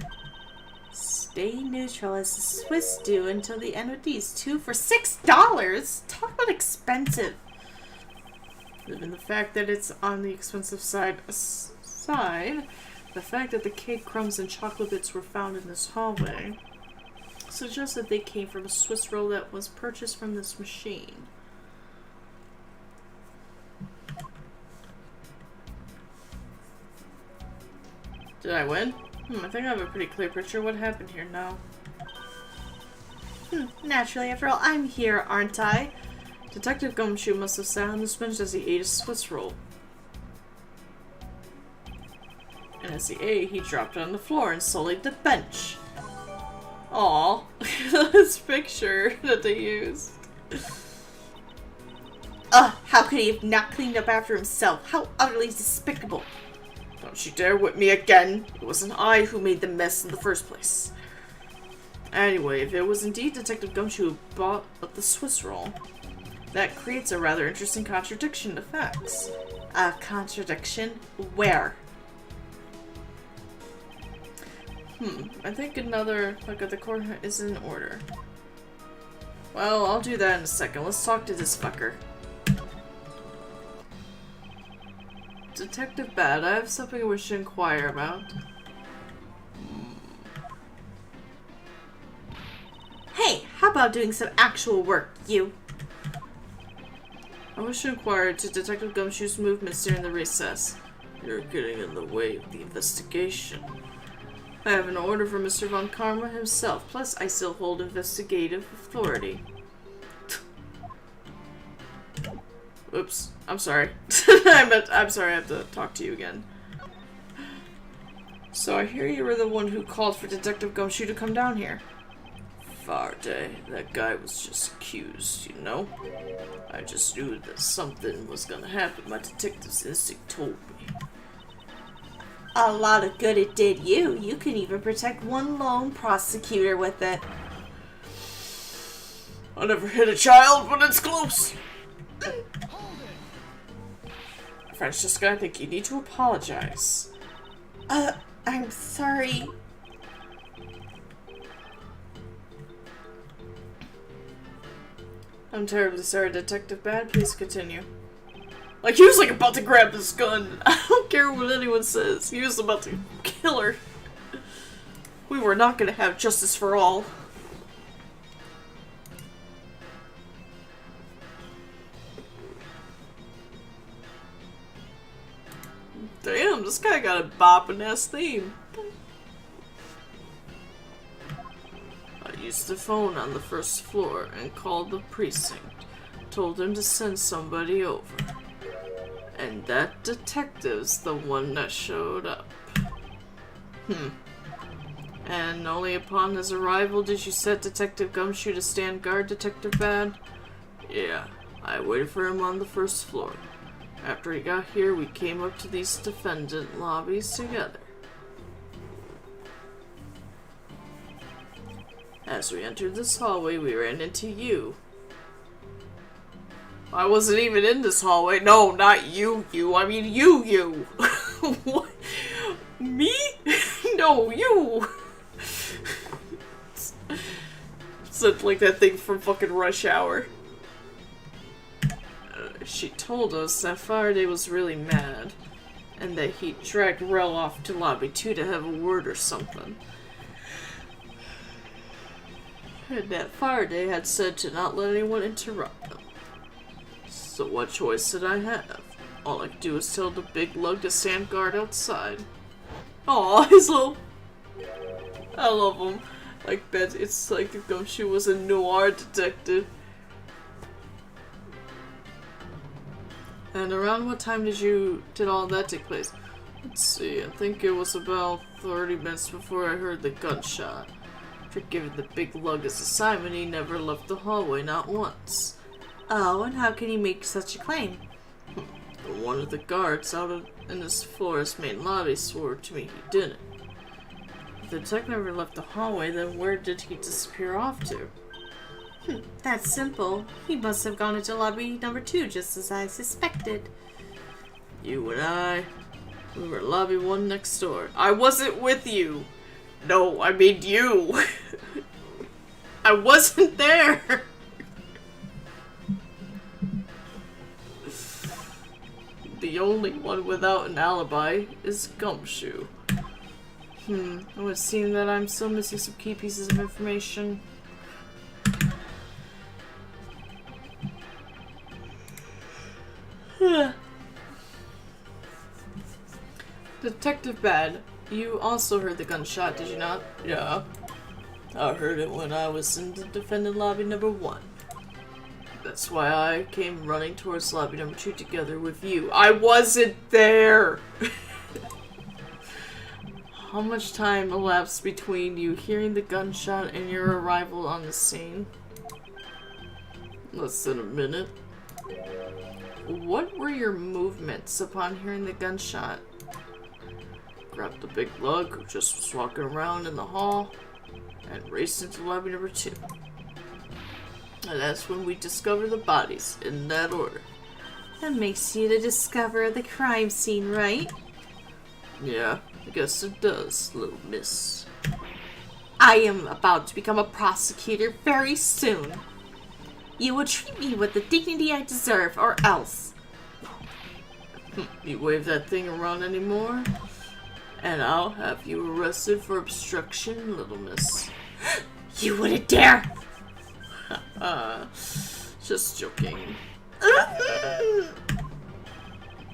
Stay neutral as the Swiss do until the end of these two for $6! Talk about expensive. Given the fact that it's on the expensive side aside, the fact that the cake crumbs and chocolate bits were found in this hallway suggests that they came from a Swiss roll that was purchased from this machine. Did I win? I think I have a pretty clear picture of what happened here now. Naturally, after all, I'm here, aren't I? Detective Gumshoe must have sat on the bench as he ate a Swiss roll. And as he ate, he dropped it on the floor and sullied the bench. Aww. This picture that they used. Ugh, how could he have not cleaned up after himself? How utterly despicable. Don't you dare whip me again. It wasn't I who made the mess in the first place. Anyway, if it was indeed Detective Gumshoe who bought the Swiss roll, that creates a rather interesting contradiction to facts. A contradiction? Where? I think another look at the court is in order. Well, I'll do that in a second. Let's talk to this fucker. Detective Bad, I have something I wish to inquire about. Hey, how about doing some actual work, you? I wish to inquire into Detective Gumshoe's movements during the recess. You're getting in the way of the investigation. I have an order from Mr. Von Karma himself, plus I still hold investigative authority. Oops, I'm sorry. I'm sorry, I have to talk to you again. So I hear you were the one who called for Detective Gumshoe to come down here. Faraday, that guy was just accused, you know? I just knew that something was gonna happen. My detective's instinct told me. A lot of good it did you. You can even protect one lone prosecutor with it. I never hit a child when it's close. Francesca, I think you need to apologize. I'm sorry. I'm terribly sorry, Detective Bad. Please continue. Like, he was like about to grab this gun. I don't care what anyone says. He was about to kill her. We were not gonna have justice for all. Damn, this guy got a boppin' ass theme. I used the phone on the first floor and called the precinct. Told them to send somebody over. And that detective's the one that showed up. And only upon his arrival did you set Detective Gumshoe to stand guard, Detective Bad? Yeah, I waited for him on the first floor. After he got here, we came up to these defendant lobbies together. As we entered this hallway, we ran into you. I wasn't even in this hallway. No, not you. I mean you. What? Me? No, you. It's like that thing from fucking Rush Hour. She told us that Faraday was really mad, and that he dragged Rel off to lobby 2 to have a word or something. And that Faraday had said to not let anyone interrupt them. So what choice did I have? All I could do was tell the big lug to stand guard outside. Aw, his little... I love him. Like, it's like the Gumshoe was a noir detective. And around what time did all that take place? Let's see, I think it was about 30 minutes before I heard the gunshot. For giving the big lug his assignment, he never left the hallway, not once.
Oh, and how can he make such a claim?
One of the guards out in his florist's main lobby swore to me he didn't. If the detective never left the hallway, then where did he disappear off to?
That's simple. He must have gone into lobby number 2, just as I suspected.
You and I, we were lobby 1 next door. I wasn't with you! No, I mean you! I wasn't there! The only one without an alibi is Gumshoe. It would seem that I'm still missing some key pieces of information. Detective Bad, you also heard the gunshot, did you not? Yeah. I heard it when I was in the defendant lobby number 1. That's why I came running towards lobby number 2 together with you. I wasn't there! How much time elapsed between you hearing the gunshot and your arrival on the scene? Less than a minute. What were your movements upon hearing the gunshot? Grabbed the big lug, who just was walking around in the hall, and raced into lobby number 2. And that's when we discovered the bodies, in that order.
That makes you the discoverer of the crime scene, right?
Yeah, I guess it does, little miss.
I am about to become a prosecutor very soon. You will treat me with the dignity I deserve, or else.
You wave that thing around anymore, and I'll have you arrested for obstruction, little miss.
You wouldn't dare!
Just joking.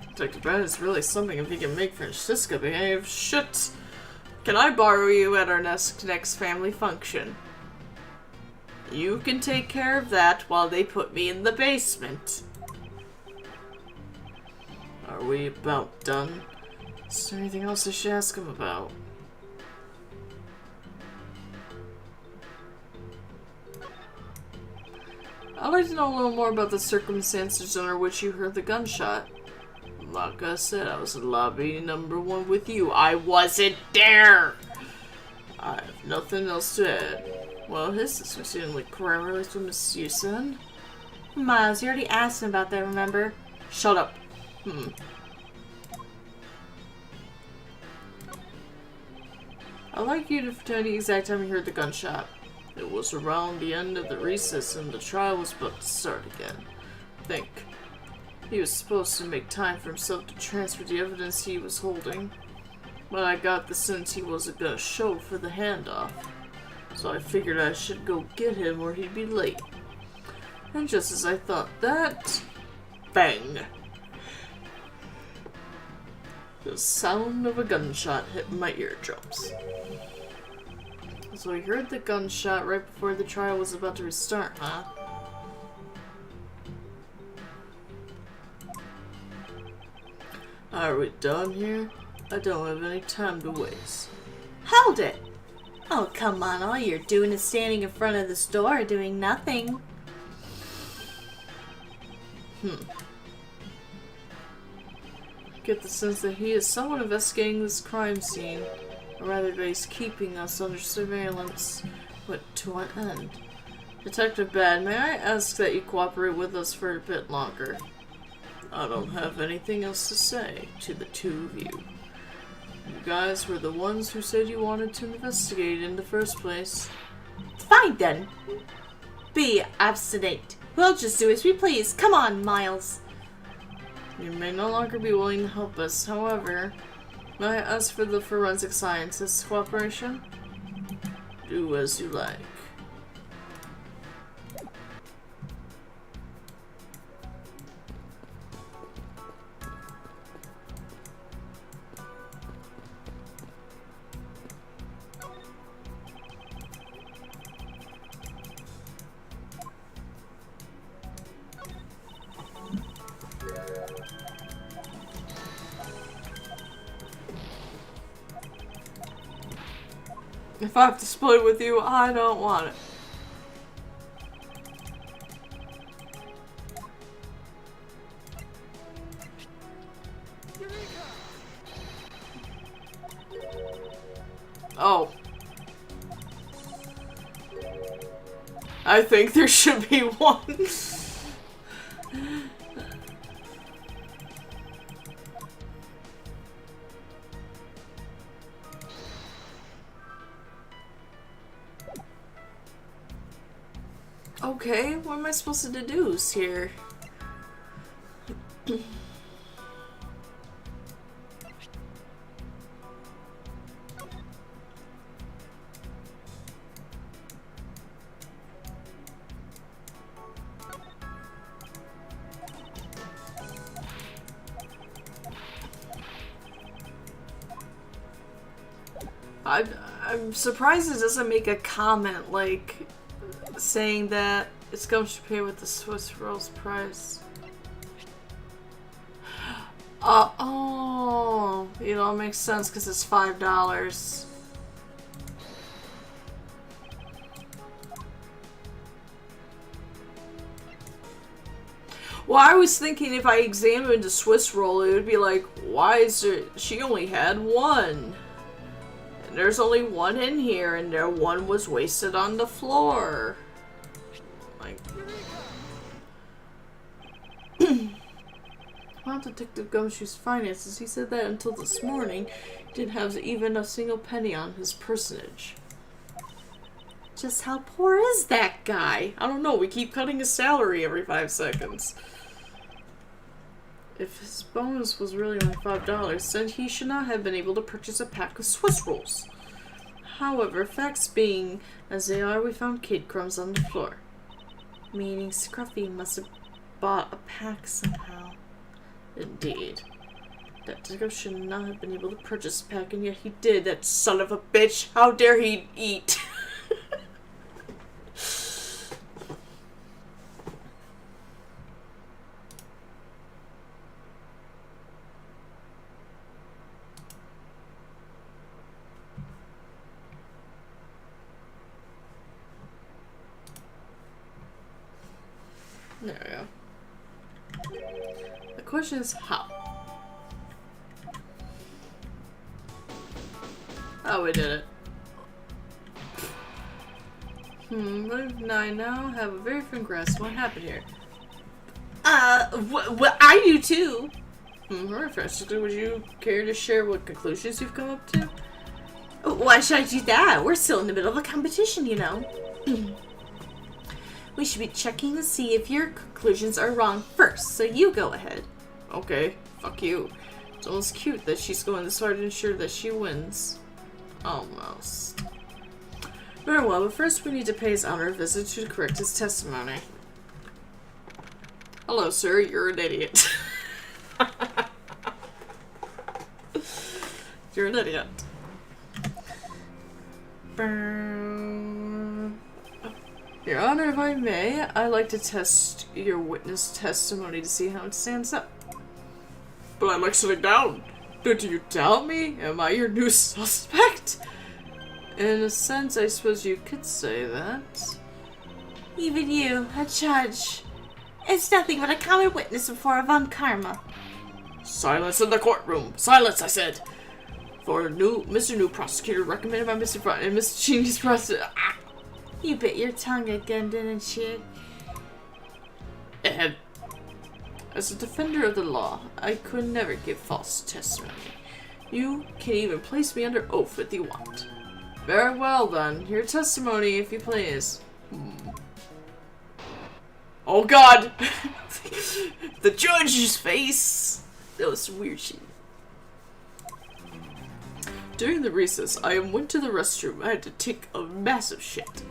Detective Brad is really something if he can make Francisca behave. Shit! Can I borrow you at our next family function? You can take care of that while they put me in the basement. Are we about done? Is there anything else I should ask him about? I'd like to know a little more about the circumstances under which you heard the gunshot. Like I said, I was in lobby number 1 with you. I wasn't there! I have nothing else to add. Well, his system seemed like primarily to miss you, son.
Miles, you already asked him about that, remember?
Shut up. I'd like you to tell the exact time you heard the gunshot. It was around the end of the recess and the trial was about to start again. I think. He was supposed to make time for himself to transfer the evidence he was holding. But I got the sense he wasn't gonna show for the handoff. So I figured I should go get him or he'd be late. And just as I thought that, bang! The sound of a gunshot hit my eardrums. So we heard the gunshot right before the trial was about to restart, huh? Are we done here? I don't have any time to waste.
Hold it! Oh, come on, all you're doing is standing in front of this door doing nothing.
I get the sense that he is somewhat investigating this crime scene. Or rather that he's keeping us under surveillance. But to what end? Detective Bad, may I ask that you cooperate with us for a bit longer? I don't have anything else to say to the two of you. You guys were the ones who said you wanted to investigate in the first place.
Fine then. Be obstinate. We'll just do as we please. Come on, Miles.
You may no longer be willing to help us. However, may I ask for the forensic scientist's cooperation? Do as you like. If I have to split with you, I don't want it. Oh. I think there should be one. Okay, what am I supposed to deduce here? I'm surprised it doesn't make a comment like saying that it's going to pay with the Swiss rolls price. Oh, you know, it makes sense because it's $5. Well, I was thinking if I examined the Swiss roll, it would be like, why is there, she only had one. And there's only one in here, and there one was wasted on the floor. Like, about Detective Gumshoe's finances, he said that until this morning, he didn't have even a single penny on his personage. Just how poor is that guy? I don't know, we keep cutting his salary every 5 seconds. If his bonus was really only $5, then he should not have been able to purchase a pack of Swiss rolls. However, facts being as they are, we found kid crumbs on the floor. Meaning Scruffy must have bought a pack somehow. Indeed. That detective should not have been able to purchase a pack, and yet he did, that son of a bitch! How dare he eat! There we go. The question is how? Oh, we did it. What if I now have a very firm grasp what happened here?
Well, I do too.
Refreshingly, would you care to share what conclusions you've come up to?
Why should I do that? We're still in the middle of a competition, you know. We should be checking to see if your conclusions are wrong first, so you go ahead.
Okay, fuck you. It's almost cute that she's going this far to ensure that she wins. Almost. Very well, but first we need to pay his honor a visit to correct his testimony. Hello, sir, you're an idiot. You're an idiot. Your Honor, if I may, I'd like to test your witness testimony to see how it stands up. But I like sitting down. Do you doubt me? Am I your new suspect? In a sense, I suppose you could say that.
Even you, a judge. It's nothing but a common witness before a Von Karma.
Silence in the courtroom! Silence, I said! For Mr. New Prosecutor recommended by Mr. Front and Mr. Cheney's prosecutor. Ah!
You bit your tongue again, didn't you?
And as a defender of the law, I could never give false testimony. You can even place me under oath if you want. Very well then, your testimony if you please. Oh god!
The judge's face! That was some weird shit. During the recess, I went to the restroom. I had to take a massive shit.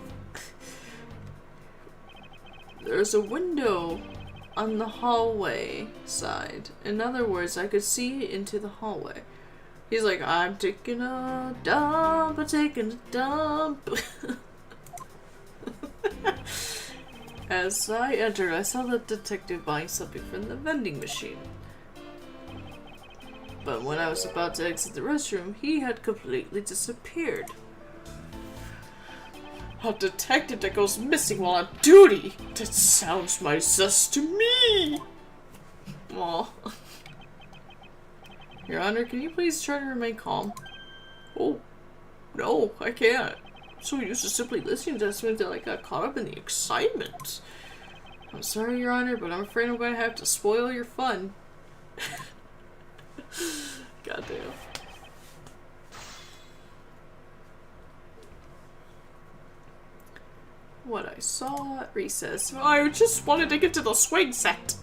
There's a window on the hallway side. In other words, I could see into the hallway. He's like, I'm taking a dump, I'm taking a dump. As I entered, I saw the detective buying something from the vending machine. But when I was about to exit the restroom, he had completely disappeared. A detective that goes missing while on duty? That sounds mighty sus to me! Aw. Your Honor, can you please try to remain calm? Oh, no, I can't. I'm so used to simply listening to this that I got caught up in the excitement. I'm sorry, Your Honor, but I'm afraid I'm going to have to spoil your fun. Goddamn. What I saw at recess. I just wanted to get to the swing set.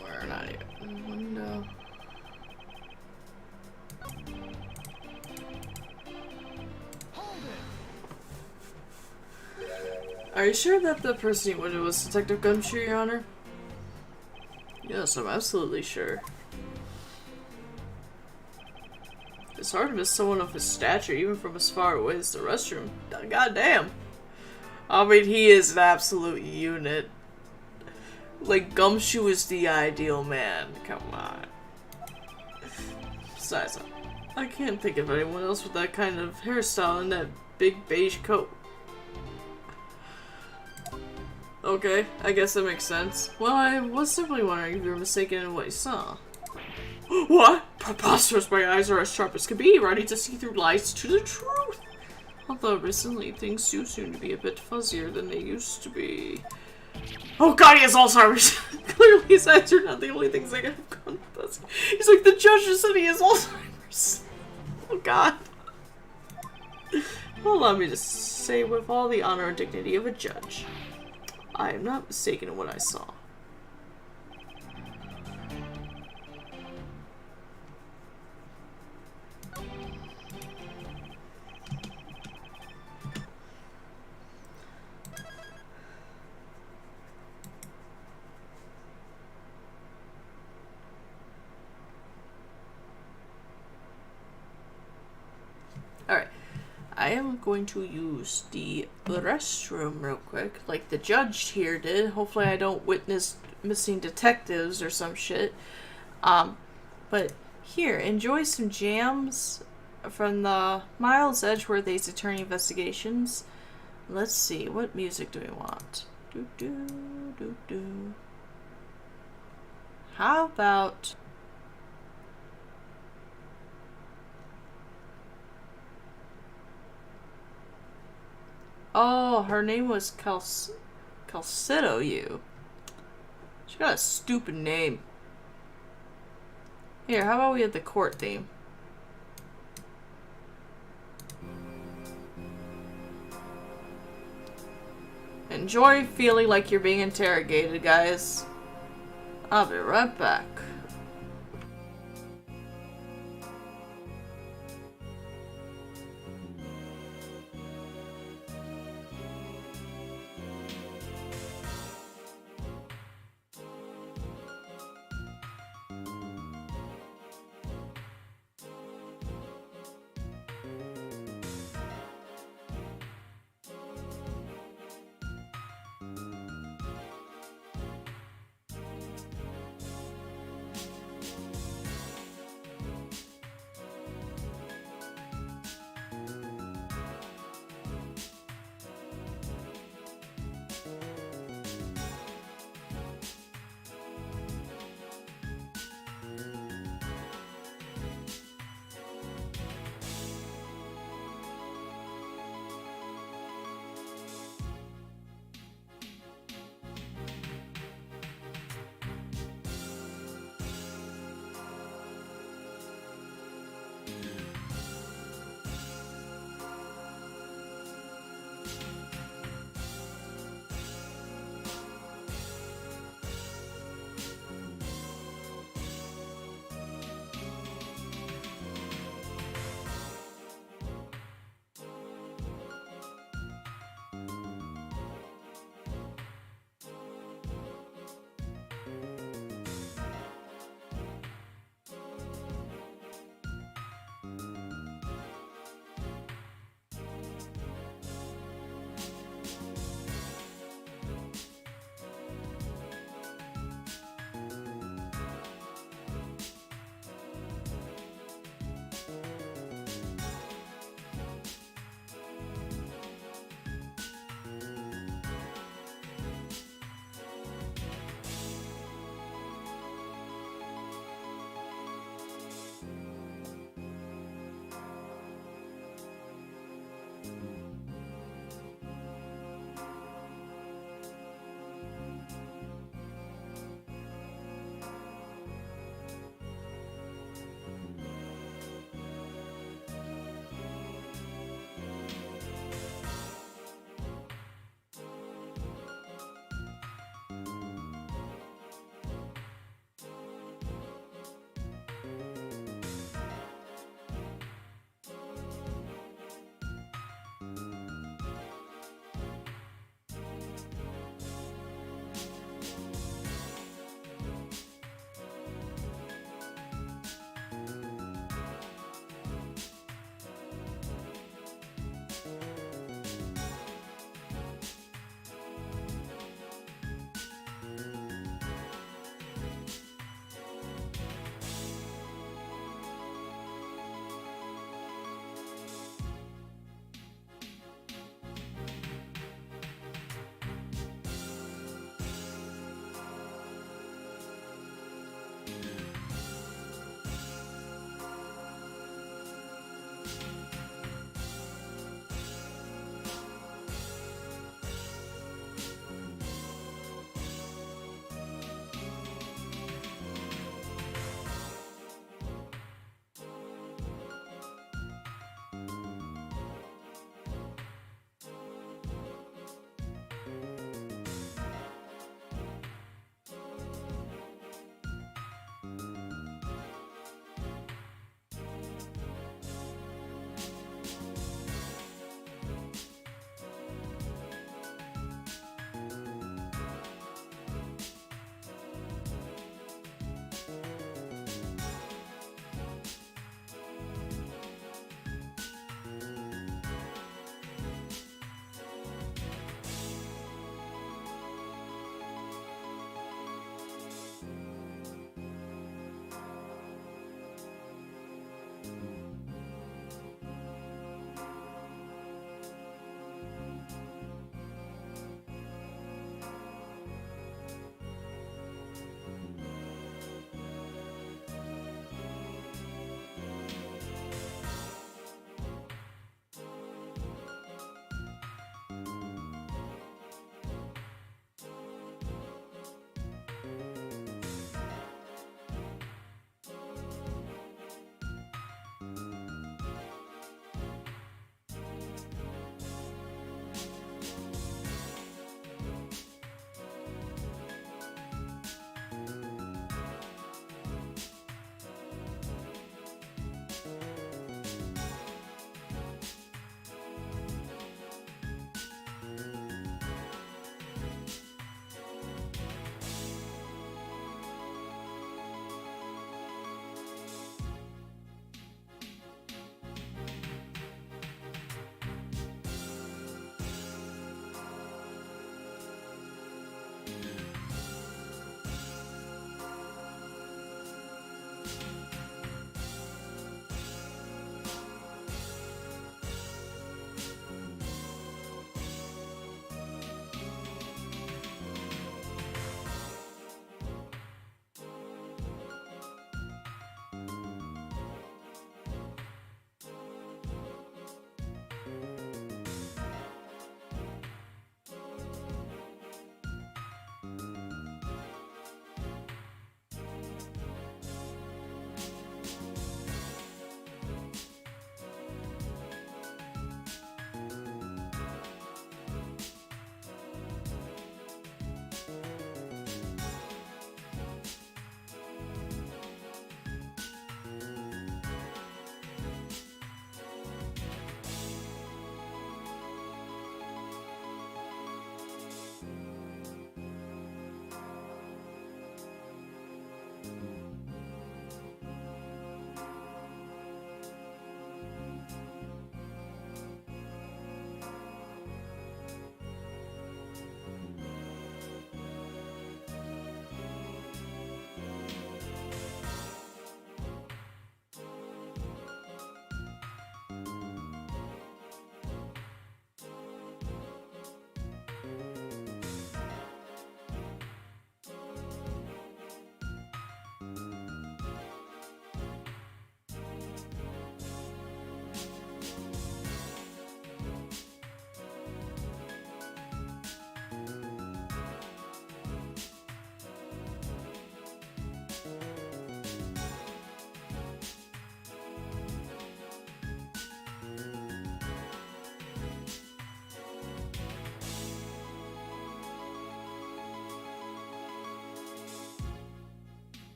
We're not even. Window. Are you sure that the person you wanted was Detective Gumshoe, Your Honor? Yes, I'm absolutely sure. It's hard to miss someone of his stature, even from as far away as the restroom. God damn. I mean, he is an absolute unit. Like, Gumshoe is the ideal man. Come on. Besides, I can't think of anyone else with that kind of hairstyle and that big beige coat. Okay, I guess that makes sense. Well, I was simply wondering if you were mistaken in what you saw. What? Preposterous, my eyes are as sharp as can be, ready to see through lies to the truth. Although recently, things do seem to be a bit fuzzier than they used to be. Oh god, he has Alzheimer's! Clearly his eyes are not the only things that have gone fuzzy. He's like, the judge just said he has Alzheimer's. Oh god. Well, allow me to say with all the honor and dignity of a judge, I am not mistaken in what I saw. Alright, I am going to use the restroom real quick, like the judge here did. Hopefully I don't witness missing detectives or some shit. But here, enjoy some jams from the Miles Edgeworth Ace Attorney Investigations. Let's see, what music do we want? How about... Oh, her name was Calcito, you. She got a stupid name. Here, how about we have the court theme? Enjoy feeling like you're being interrogated, guys. I'll be right back.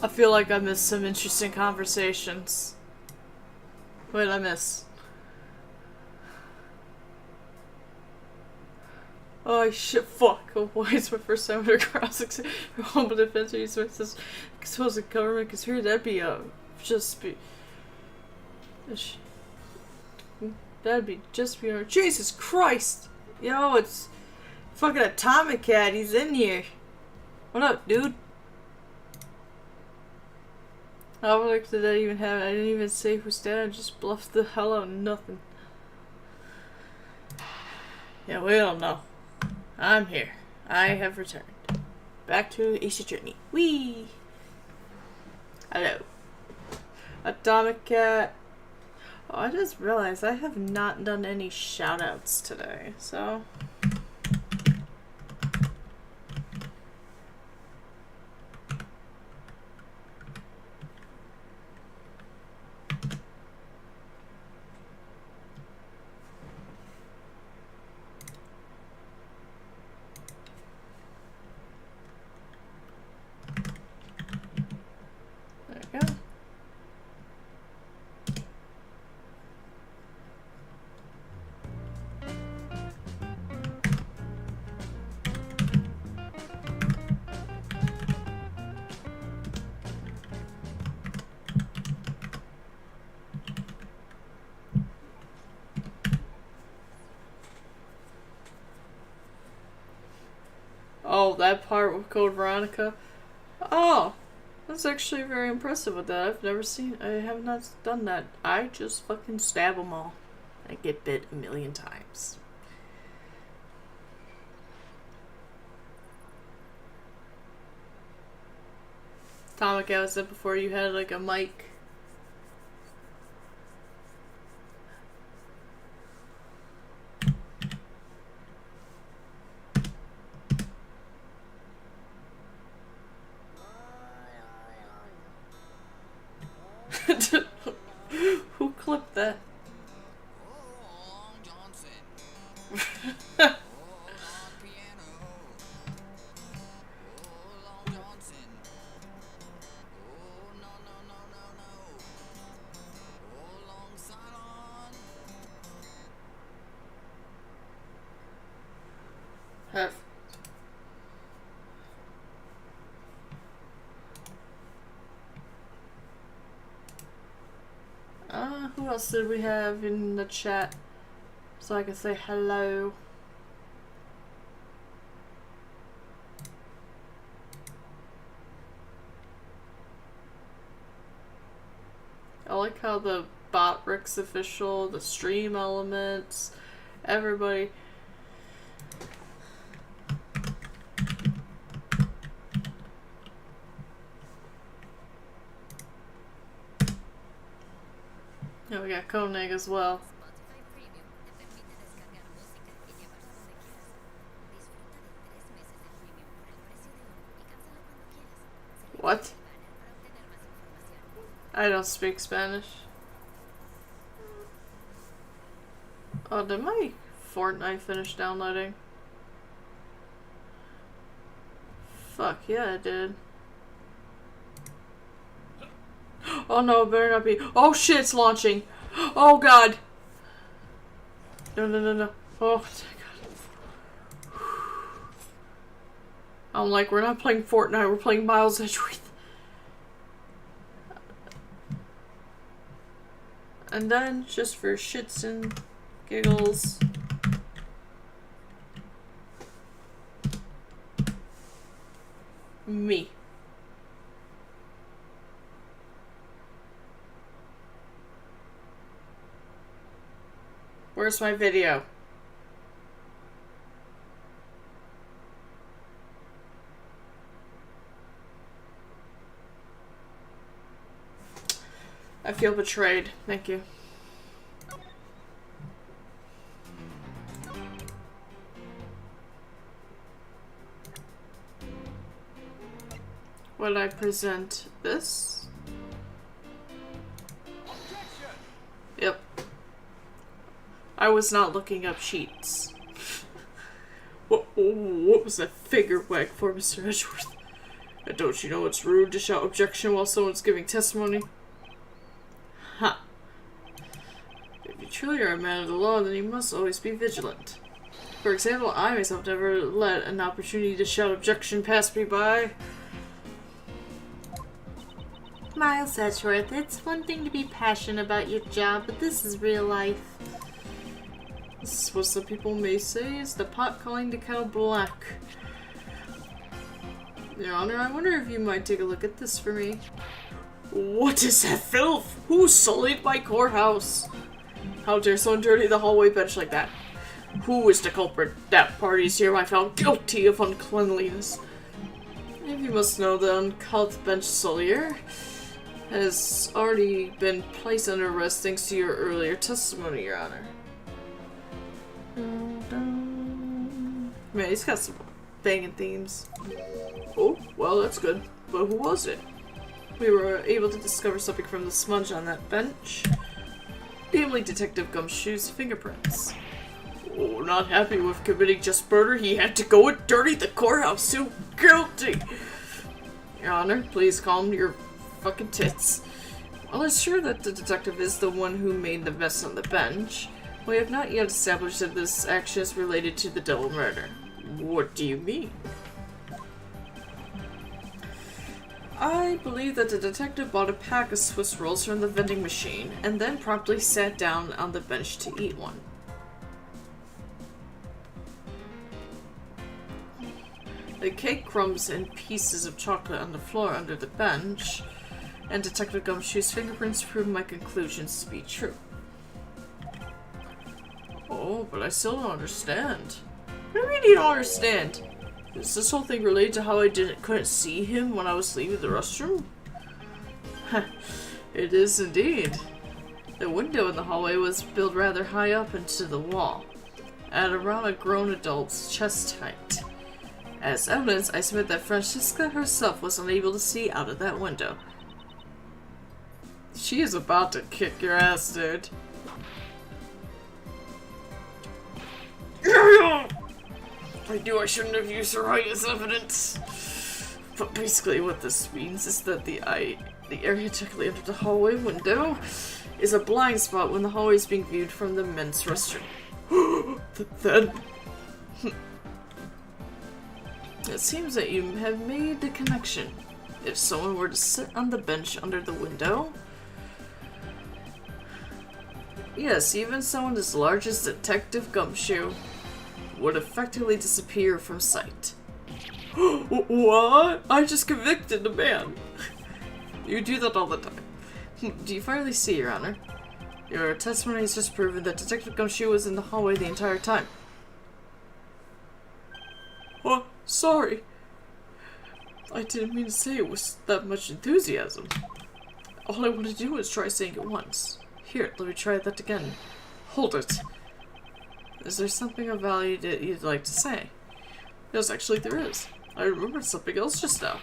I feel like I missed some interesting conversations. What did I miss? Oh shit, fuck. Oh boy, it's my first time under cross home defense resources exposed to government conspiracy. That'd be that'd be just beyond. Jesus Christ! Yo, it's fucking Atomic Cat, he's in here. What up, dude? How like did I even have it? I didn't even say who's dead, I just bluffed the hell out of nothing. Yeah, we don't know. I'm here. I have returned. Back to AC Journey. Whee! Hello. Atomic Cat. Oh, I just realized I have not done any shoutouts today, so... There we go. Oh, that part with Code Veronica? Oh! That's actually very impressive with that. I have not done that. I just fucking stab them all. I get bit a million times. Atomic, I was said before you had like a mic. Who clipped that? Have. Who else did we have in the chat so I can say hello? I like how the bot Rick's official, the stream elements, everybody. Yeah, we got Koenig as well. What? I don't speak Spanish. Oh, did my Fortnite finish downloading? Fuck, yeah, it did. Oh no, it better not be. Oh shit, it's launching. Oh god. No, no, no, no. Oh my god. I'm like, we're not playing Fortnite, we're playing Miles Edgeworth. And then, just for shits and giggles. Me. Where's my video? I feel betrayed. Thank you. Will I present this? Yep. I was not looking up sheets. What was that figure whack for, Mr. Edgeworth?
Don't you know it's rude to shout objection while someone's giving testimony? Ha! If you truly are a man of the law, then you must always be vigilant. For example, I myself never let an opportunity to shout objection pass me by.
Miles Edgeworth, it's one thing to be passionate about your job, but this is real life.
This is what some people may say is the pot calling the kettle black. Your Honor, I wonder if you might take a look at this for me. What is that filth? Who sullied my courthouse? How dare someone dirty the hallway bench like that? Who is the culprit? That party is hereby found guilty of uncleanliness. If you must know, the uncouth bench sullier has already been placed under arrest thanks to your earlier testimony, Your Honor. Man, he's got some banging themes. Oh, well, that's good. But who was it? We were able to discover something from the smudge on that bench. Namely, Detective Gumshoe's fingerprints. Oh, not happy with committing just murder, he had to go and dirty the courthouse too. Guilty! Your Honor, please calm your fucking tits. Well, it's sure that the detective is the one who made the mess on the bench. We have not yet established that this action is related to the double murder. What do you mean? I believe that the detective bought a pack of Swiss rolls from the vending machine and then promptly sat down on the bench to eat one. The cake crumbs and pieces of chocolate on the floor under the bench, and Detective Gumshoe's fingerprints prove my conclusions to be true. Oh, but I still don't understand. What do you mean you don't understand? Is this whole thing related to how I couldn't see him when I was leaving the restroom? It is indeed. The window in the hallway was built rather high up into the wall, at around a grown adult's chest height. As evidence, I submit that Francesca herself was unable to see out of that window. She is about to kick your ass, dude. I knew I shouldn't have used her height as evidence. But basically what this means is that the area directly under the hallway window is a blind spot when the hallway is being viewed from the men's restroom. Then... It seems that you have made the connection. If someone were to sit on the bench under the window... Yes, even someone as large as Detective Gumshoe would effectively disappear from sight. What? I just convicted a man. You do that all the time. Do you finally see, Your Honor? Your testimony has just proven that Detective Gumshoe was in the hallway the entire time. Oh, sorry. I didn't mean to say it with that much enthusiasm. All I wanted to do was try saying it once. Here, let me try that again. Hold it. Is there something of value that you'd like to say? Yes, actually there is. I remembered something else just now.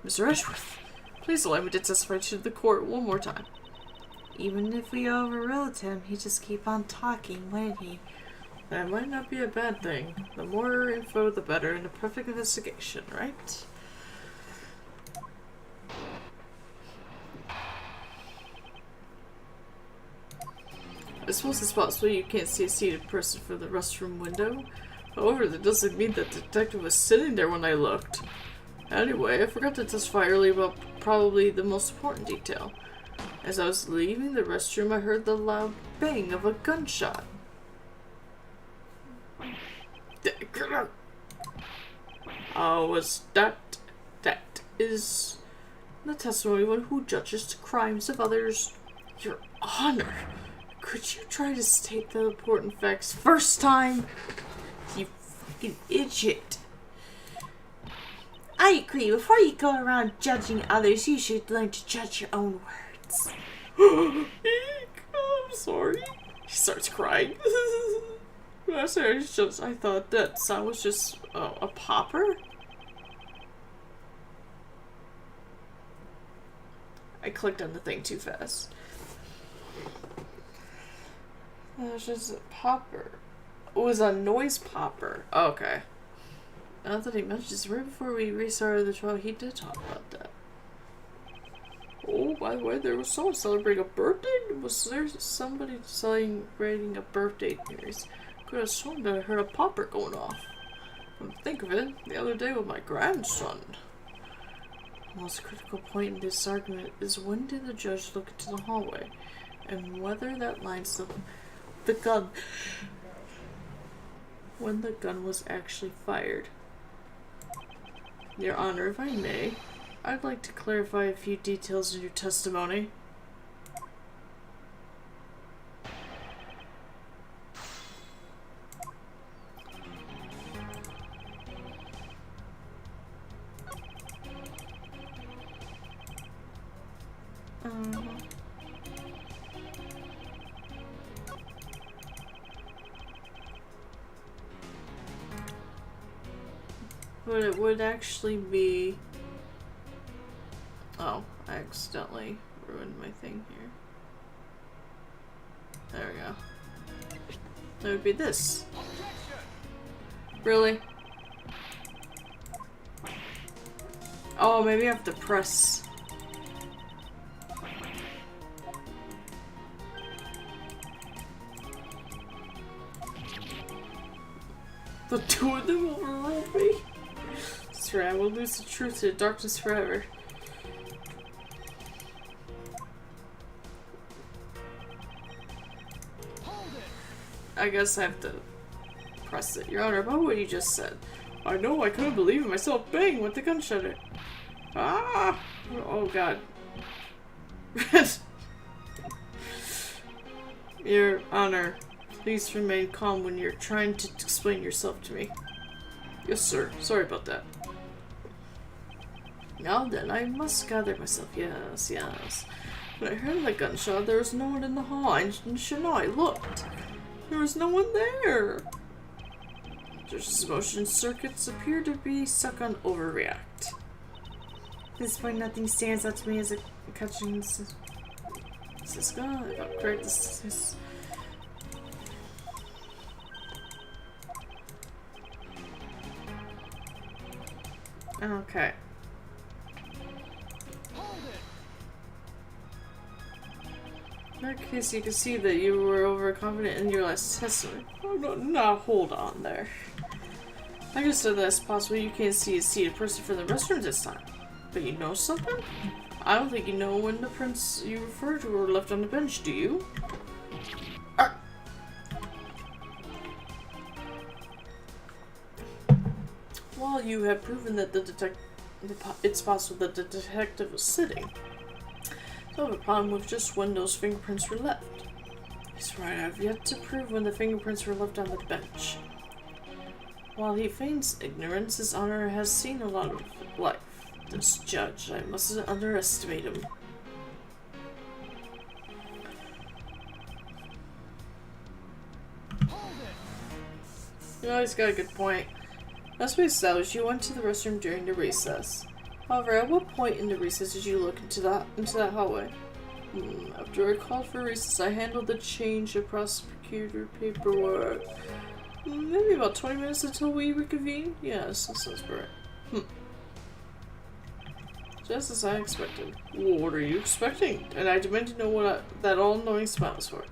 Mr. Edgeworth, please allow me to testify to the court one more time.
Even if we overruled him, he'd just keep on talking, wouldn't he?
That might not be a bad thing. The more info, the better in a perfect investigation, right? I suppose it's possible you can't see a seated person from the restroom window. However, that doesn't mean that the detective was sitting there when I looked. Anyway, I forgot to testify earlier about probably the most important detail. As I was leaving the restroom, I heard the loud bang of a gunshot. Was that is the testimony of one who judges the crimes of others. Your Honor, could you try to state the important facts first time? You fucking idiot.
I agree. Before you go around judging others, you should learn to judge your own words.
I'm sorry. She starts crying. I thought that sound was just a popper. I clicked on the thing too fast. It was just a popper. It was a noise popper. Okay. Now that he mentions, right before we restarted the trial, he did talk about that. Oh, by the way, there was someone celebrating a birthday? Was there somebody celebrating a birthday here? Could have sworn that I heard a popper going off. Come to think of it, the other day with my grandson. The most critical point in this argument is when did the judge look into the hallway, and whether that lines up the gun when the gun was actually fired. Your Honor, if I may, I'd like to clarify a few details in your testimony. But it would actually be... Oh, I accidentally ruined my thing here. There we go. That would be this. Really? Oh, maybe I have to press. The two of them overruled me? That's right, I will lose the truth to the darkness forever. I guess I have to press it. Your Honor, about what you just said. I know, I couldn't believe it myself. Bang! Went the gun shutter. Ah! Oh god. Your Honor, please remain calm when you're trying to explain yourself to me. Yes, sir. Sorry about that. Now then, I must gather myself. Yes, yes. When I heard the gunshot, there was no one in the hall. And sure enough, I looked. There was no one there. Judge's motion circuits appear to be stuck on overreact. At this point, nothing stands out to me as a catching. Siska, if I'm correct, this is. Okay. In that case, you can see that you were overconfident in your last testimony. Oh, no, hold on there. I just said that it's possible you can't see a seated person from the restroom this time. But you know something? I don't think you know when the prints you referred to were left on the bench, do you? Well, you have proven that it's possible that the detective was sitting. So I have a problem with just when those fingerprints were left. He's right, I've yet to prove when the fingerprints were left on the bench. While he feigns ignorance, his Honor has seen a lot of life. This judge, I mustn't underestimate him. You know, he's got a good point. As we established, you went to the restroom during the recess. However, at what point in the recess did you look into that hallway? After I called for recess, I handled the change of prosecutor paperwork. Maybe about 20 minutes until we reconvene? Yes, that sounds right. Just as I expected. What are you expecting? And I demand to know what that all-knowing smile is for.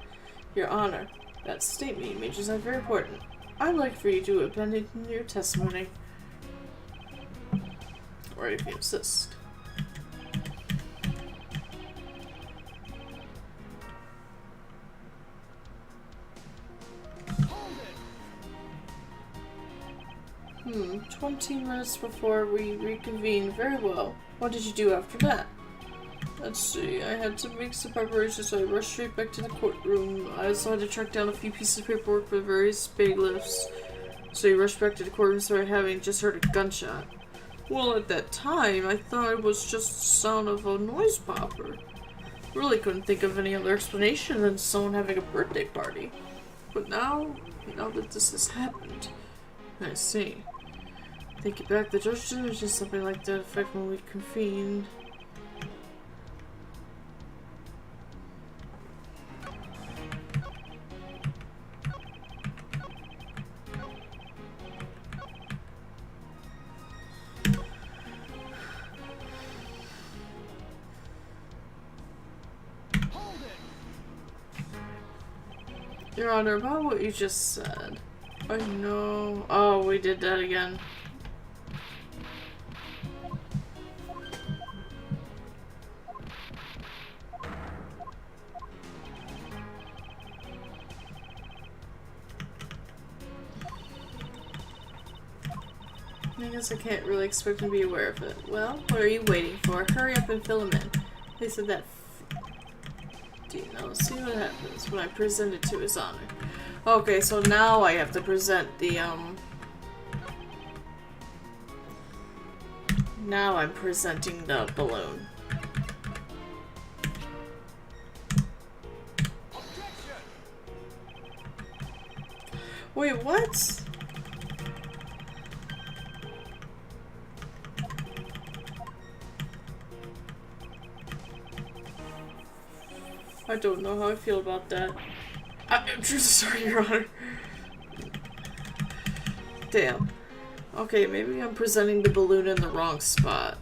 Your Honor, that statement you made is not very important. I'd like for you to abandon your testimony. Or if you insist. Hmm, 20 minutes before we reconvene. Very well. What did you do after that? Let's see, I had to make some preparations, so I rushed straight back to the courtroom. I also had to track down a few pieces of paperwork for various bailiffs. So I rushed back to the courtroom, so having just heard a gunshot. Well, at that time, I thought it was just the sound of a noise popper. Really couldn't think of any other explanation than someone having a birthday party. But now that this has happened, I see. Take it back, the judge did mention something like that effect when we convened.
Your Honor, about what you just said. I know. Oh, we did that again. I guess I can't really expect him to be aware of it. Well, what are you waiting for? Hurry up and fill him in. They said that. Do you know? See what happens when I present it to His Honor. Okay, so now I have to present the, Now I'm presenting the balloon. Wait, what? I don't know how I feel about that. I'm truly sorry, Your Honor. Damn. Okay, maybe I'm presenting the balloon in the wrong spot.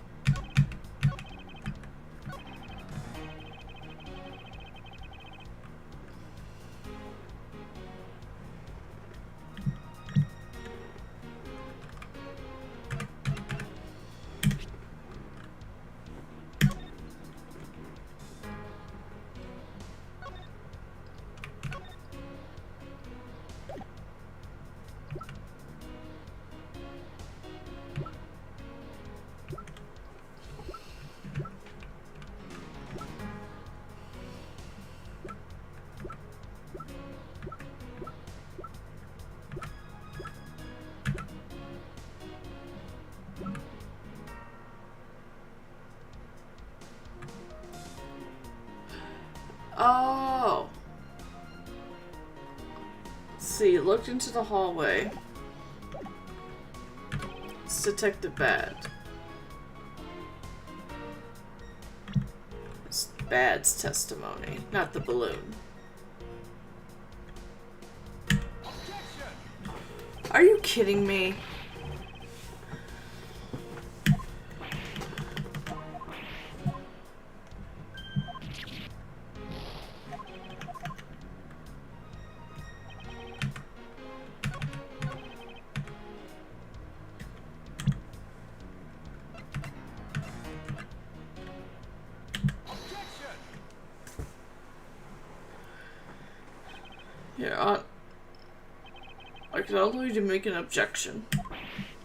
Oh. Let's see, looked into the hallway. It's Detective Bad. It's Bad's testimony, not the balloon. Are you kidding me? Yeah, I can allow you to make an objection.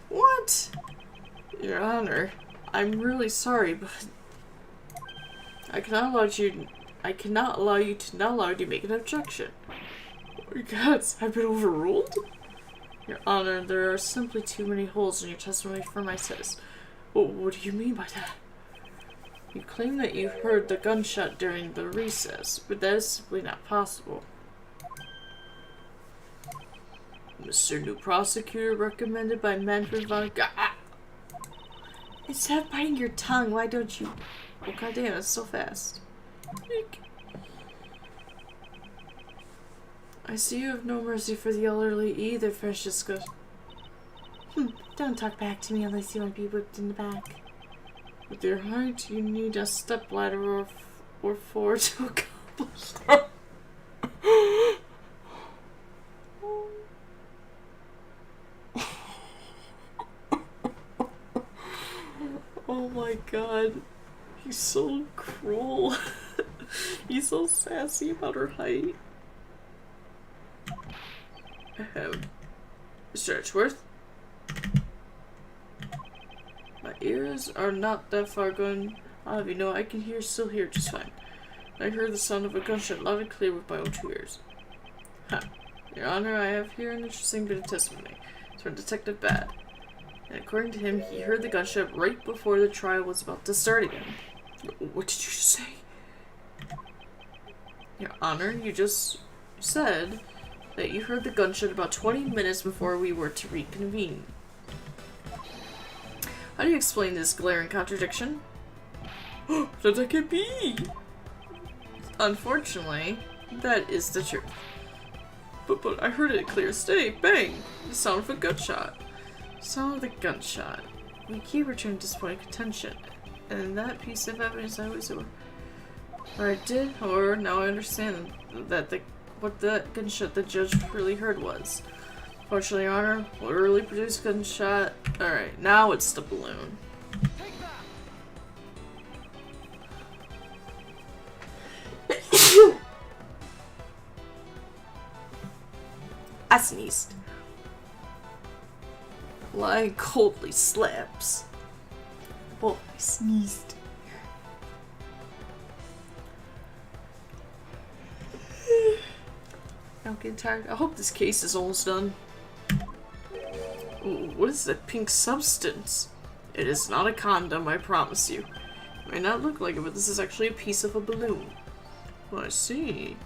What? Your Honor, I'm really sorry, but I cannot allow you to make an objection. Oh my God, I've been overruled? Your Honor, there are simply too many holes in your testimony for my says. What do you mean by that? You claim that you heard the gunshot during the recess, but that is simply not possible. Mr. New Prosecutor, recommended by Manfred von Instead of biting your tongue, why don't you... Oh, goddamn, it's so fast. I see you have no mercy for the elderly either, Francesca. Don't talk back to me unless you want to be whipped in the back. With your height, you need a stepladder or four to accomplish that. Oh my God, he's so cruel. He's so sassy about her height. Mr. Edgeworth? My ears are not that far gone. I'll have you know I can still hear just fine. I heard the sound of a gunshot loud and clear with my own 2 ears. Your Honor, I have here an interesting bit of testimony. It's from Detective Bad. And according to him, he heard the gunshot right before the trial was about to start again. What did you say? Your Honor, you just said that you heard the gunshot about 20 minutes before we were to reconvene. How do you explain this glaring contradiction? That that can be! Unfortunately, that is the truth. But I heard it clear as day. Bang! The sound of a gunshot. Sound of the gunshot. We keep returning disappointing contention. And that piece of evidence I was or I did, or now I understand that the
what the gunshot the judge really heard was. Fortunately, Your Honor, what really produced gunshot... Alright, now it's the balloon.
I sneezed.
Lying coldly slaps.
Boy, I sneezed.
I'm getting tired. I hope this case is almost done. Ooh, what is that pink substance? It is not a condom, I promise you. It may not look like it, but this is actually a piece of a balloon. Oh, I see.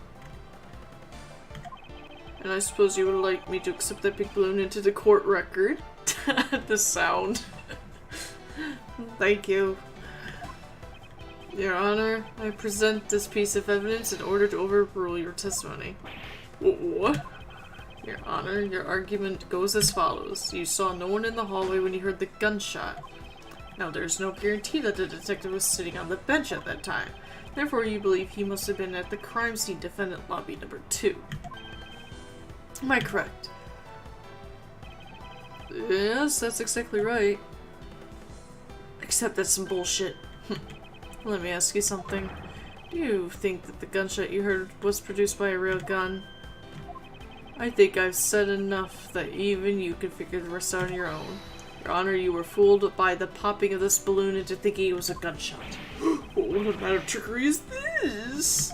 And I suppose you would like me to accept that pink balloon into the court record? The sound. Thank you. Your Honor, I present this piece of evidence in order to overrule your testimony. What? Your Honor, your argument goes as follows. You saw no one in the hallway when you heard the gunshot. Now, there's no guarantee that the detective was sitting on the bench at that time. Therefore, you believe he must have been at the crime scene defendant lobby number 2. Am I correct? Yes, that's exactly right. Except that's some bullshit. Let me ask you something. Do you think that the gunshot you heard was produced by a real gun? I think I've said enough that even you can figure the rest out on your own. Your Honor, you were fooled by the popping of this balloon into thinking it was a gunshot. What amount of trickery is this?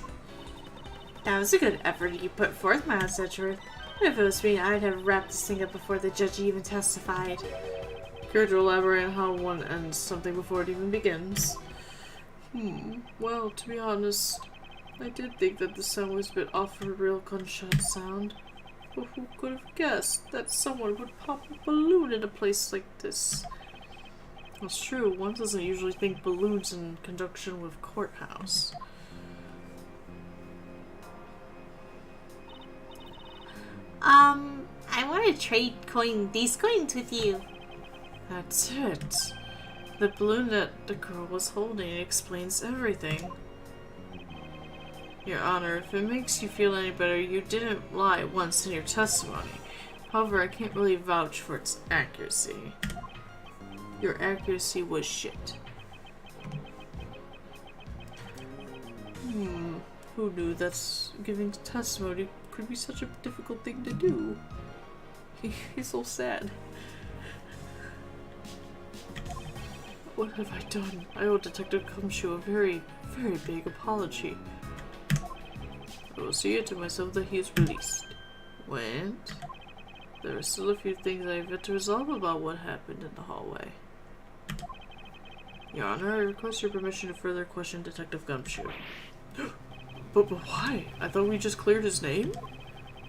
That was a good effort you put forth, Miles Edgeworth. If it was me, I'd have wrapped this thing up before the judge even testified.
Care to elaborate on how one ends something before it even begins? Well, to be honest, I did think that the sound was a bit off from a real gunshot sound. But who could have guessed that someone would pop a balloon in a place like this? That's true, one doesn't usually think balloons in conjunction with courthouse.
I want to trade these coins with you.
That's it. The balloon that the girl was holding explains everything. Your Honor, if it makes you feel any better, you didn't lie once in your testimony. However, I can't really vouch for its accuracy. Your accuracy was shit. Who knew that giving testimony could be such a difficult thing to do? He's so sad. What have I done? I owe Detective Gumshoe a very, very big apology. I will see it to myself that he is released. Wait. There are still a few things I have yet to resolve about what happened in the hallway. Your Honor, I request your permission to further question Detective Gumshoe. But why? I thought we just cleared his name?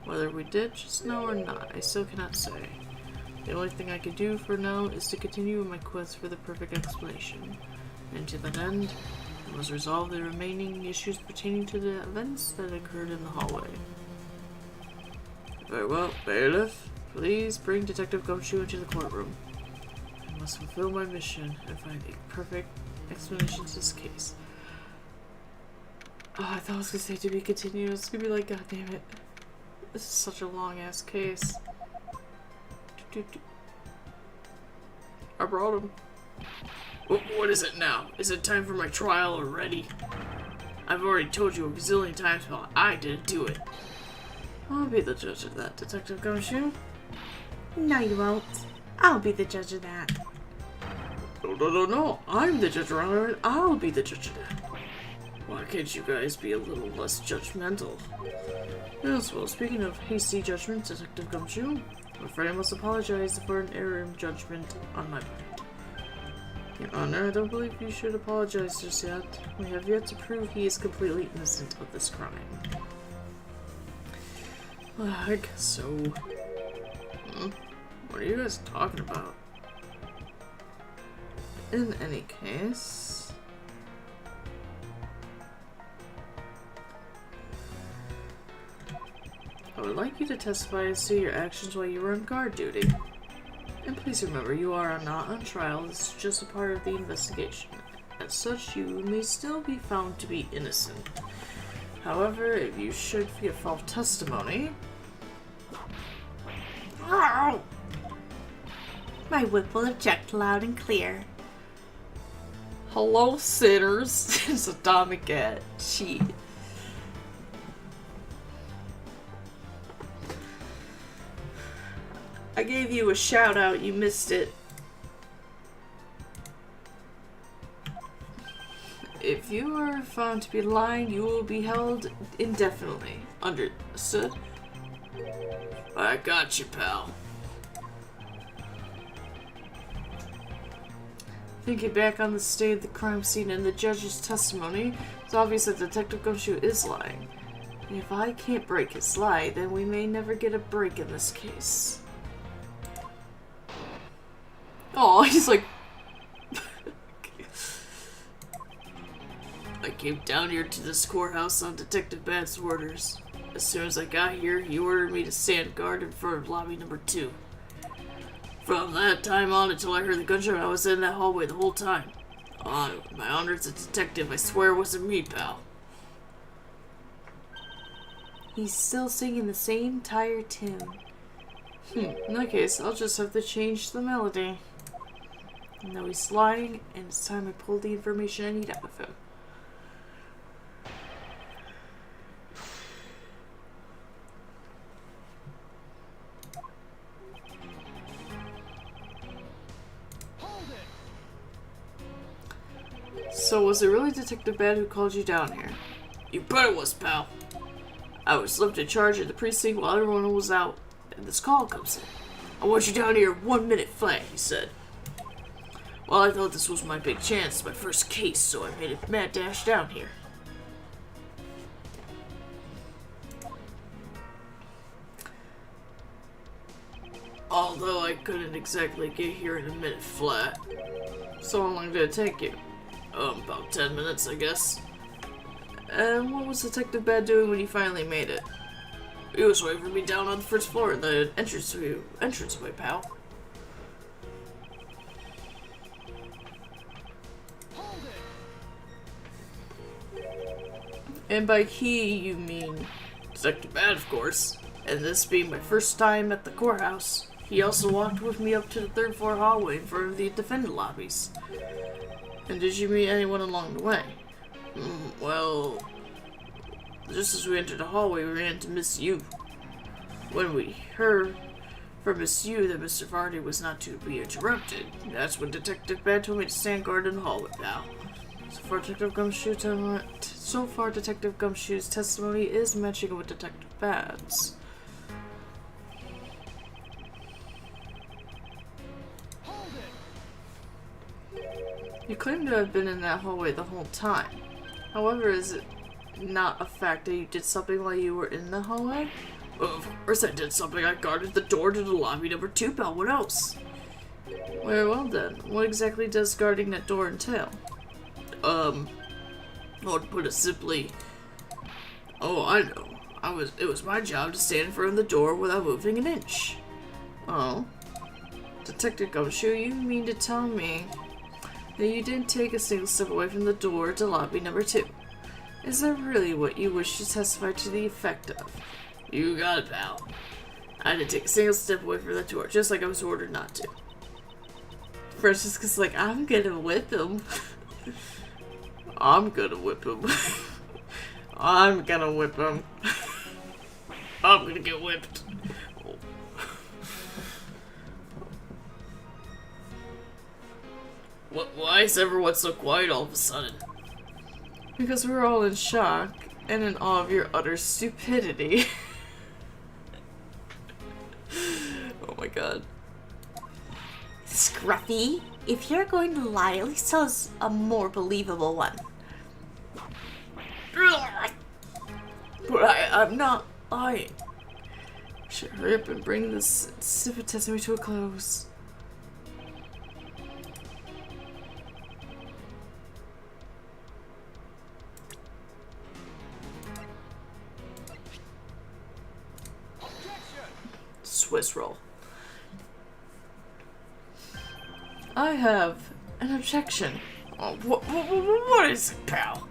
Whether we did just now or not, I still cannot say. The only thing I can do for now is to continue my quest for the perfect explanation. And to that end, I must resolve the remaining issues pertaining to the events that occurred in the hallway. Very well, bailiff. Please bring Detective Gumshoe into the courtroom. I must fulfill my mission and find a perfect explanation to this case. Oh, I thought I was gonna say to be continued. It's gonna be like, god damn it. This is such a long ass case. I brought him. What is it now? Is it time for my trial already? I've already told you a gazillion times how I didn't do it. I'll be the judge of that, Detective Gumshoe.
No, you won't. I'll be the judge of that.
No. I'm the judge, Your Honor, and I'll be the judge of that. Why can't you guys be a little less judgmental? Yes, well, speaking of hasty judgment, Detective Gumshoe, I'm afraid I must apologize for an error in judgment on my part. Your Honor, I don't believe you should apologize just yet. We have yet to prove he is completely innocent of this crime. I guess so. What are you guys talking about? In any case... I would like you to testify as to your actions while you were on guard duty. And please remember, you are not on trial, this is just a part of the investigation. As such, you may still be found to be innocent. However, if you should give false testimony...
My whip will object loud and clear.
Hello, sinners. It's a Tommy cat. Shit. I gave you a shout out, you missed it. If you are found to be lying, you will be held indefinitely. Understood? I got you, pal. Thinking back on the state of the crime scene and the judge's testimony, it's obvious that Detective Gumshoe is lying. And if I can't break his lie, then we may never get a break in this case. Oh, he's like... I came down here to this courthouse on Detective Bad's orders. As soon as I got here, he ordered me to stand guard in front of lobby number 2. From that time on until I heard the gunshot, I was in that hallway the whole time. On my honor as a detective, I swear it wasn't me, pal.
He's still singing the same tired tune.
In that case, I'll just have to change the melody. Now he's lying, and it's time I pull the information I need out of him. So was it really Detective Bad who called you down here? You bet it was, pal. I was left in charge of the precinct while everyone was out, and this call comes in. I want you down here 1 minute flat, he said. Well, I thought this was my big chance, my first case, so I made a mad dash down here. Although I couldn't exactly get here in a minute flat. So how long did it take you? About 10 minutes, I guess. And what was Detective Bad doing when you finally made it? He was waiting for me down on the first floor in the entranceway, pal. And by he, you mean Detective Bad, of course. And this being my first time at the courthouse, he also walked with me up to the 3rd floor hallway in front of the defendant lobbies. And did you meet anyone along the way? Well, just as we entered the hallway, we ran into Miss Yu. When we heard from Miss Yu that Mr. Vardy was not to be interrupted, that's when Detective Bad told me to stand guard in the hallway, pal. So far, Detective Gumshoe's testimony is matching with Detective Bad's. You claim to have been in that hallway the whole time. However, is it not a fact that you did something while you were in the hallway? Well, of course I did something. I guarded the door to the lobby number 2, pal. What else? Well then, what exactly does guarding that door entail? I would put it simply... Oh, I know. It was my job to stand in front of the door without moving an inch. Oh. Detective Gumshoe, you mean to tell me that you didn't take a single step away from the door to lobby number 2? Is that really what you wish to testify to the effect of? You got it, pal. I didn't take a single step away from the door, just like I was ordered not to. Francesca's like, I'm gonna whip him. I'm gonna whip him. I'm gonna whip him. I'm gonna get whipped. Why is everyone so quiet all of a sudden? Because we're all in shock and in awe of your utter stupidity. Oh my god.
Scruffy, if you're going to lie, at least tell us a more believable one.
But I'm not lying. I should hurry up and bring this civic testimony to a close. Swiss roll. I have an objection. Oh, what is it, pal?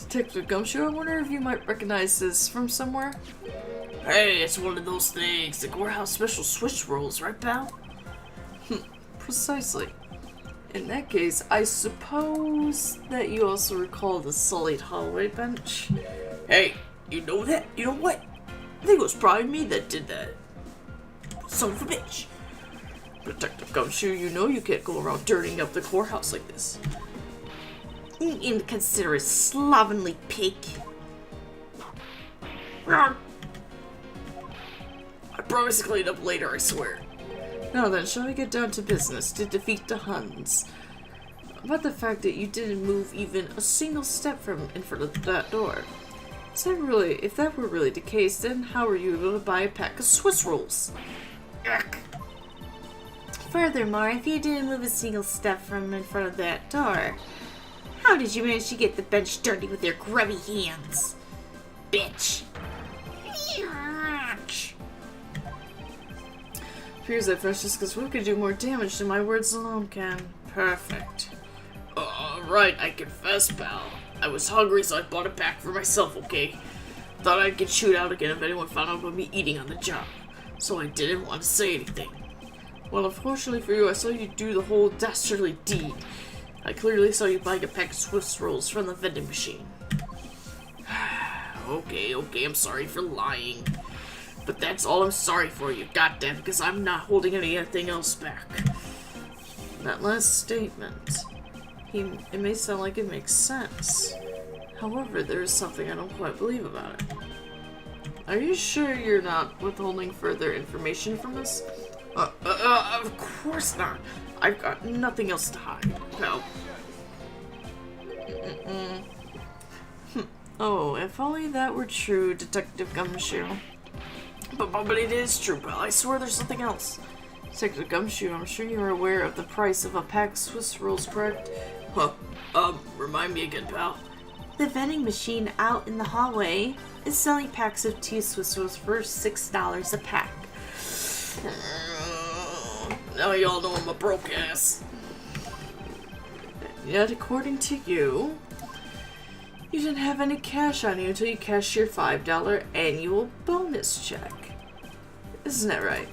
Detective Gumshoe, I wonder if you might recognize this from somewhere?
Hey, it's one of those things. The courthouse special switch rolls, right, pal?
Precisely. In that case, I suppose that you also recall the sullied hallway bench?
Hey, you know that? You know what? I think it was probably me that did that. Son of a bitch.
Detective Gumshoe, you know you can't go around dirtying up the courthouse like this.
Inconsiderate, slovenly pig. I promise to clean up later, I swear.
Now then, shall we get down to business to defeat the Huns? About the fact that you didn't move even a single step from in front of that door. Is that really, if that were really the case, then how were you able to buy a pack of Swiss rolls?
Ugh.
Furthermore, if you didn't move a single step from in front of that door, how did you manage to get the bench dirty with your grubby hands? Bitch. Yuck.
Appears that Francesca's word could do more damage than my words alone can.
Perfect. Right, I confess, pal. I was hungry, so I bought a pack for myself, okay? Thought I'd get chewed out again if anyone found out about me eating on the job. So I didn't want to say anything.
Well, unfortunately for you, I saw you do the whole dastardly deed. I clearly saw you buying a pack of Swiss rolls from the vending machine.
Okay, I'm sorry for lying. But that's all I'm sorry for, you goddamn, because I'm not holding anything else back.
That last statement, it may sound like it makes sense. However, there is something I don't quite believe about it. Are you sure you're not withholding further information from us?
Of course not. I've got nothing else to hide, pal.
Oh, if only that were true, Detective Gumshoe.
But it is true, pal. I swear there's something else.
Detective Gumshoe, I'm sure you are aware of the price of a pack of Swiss rolls, correct?
Remind me again, pal.
The vending machine out in the hallway is selling packs of 2 Swiss rolls for $6 a pack.
Now y'all know I'm a broke ass.
Yet, according to you, you didn't have any cash on you until you cashed your $5 annual bonus check. Isn't that right?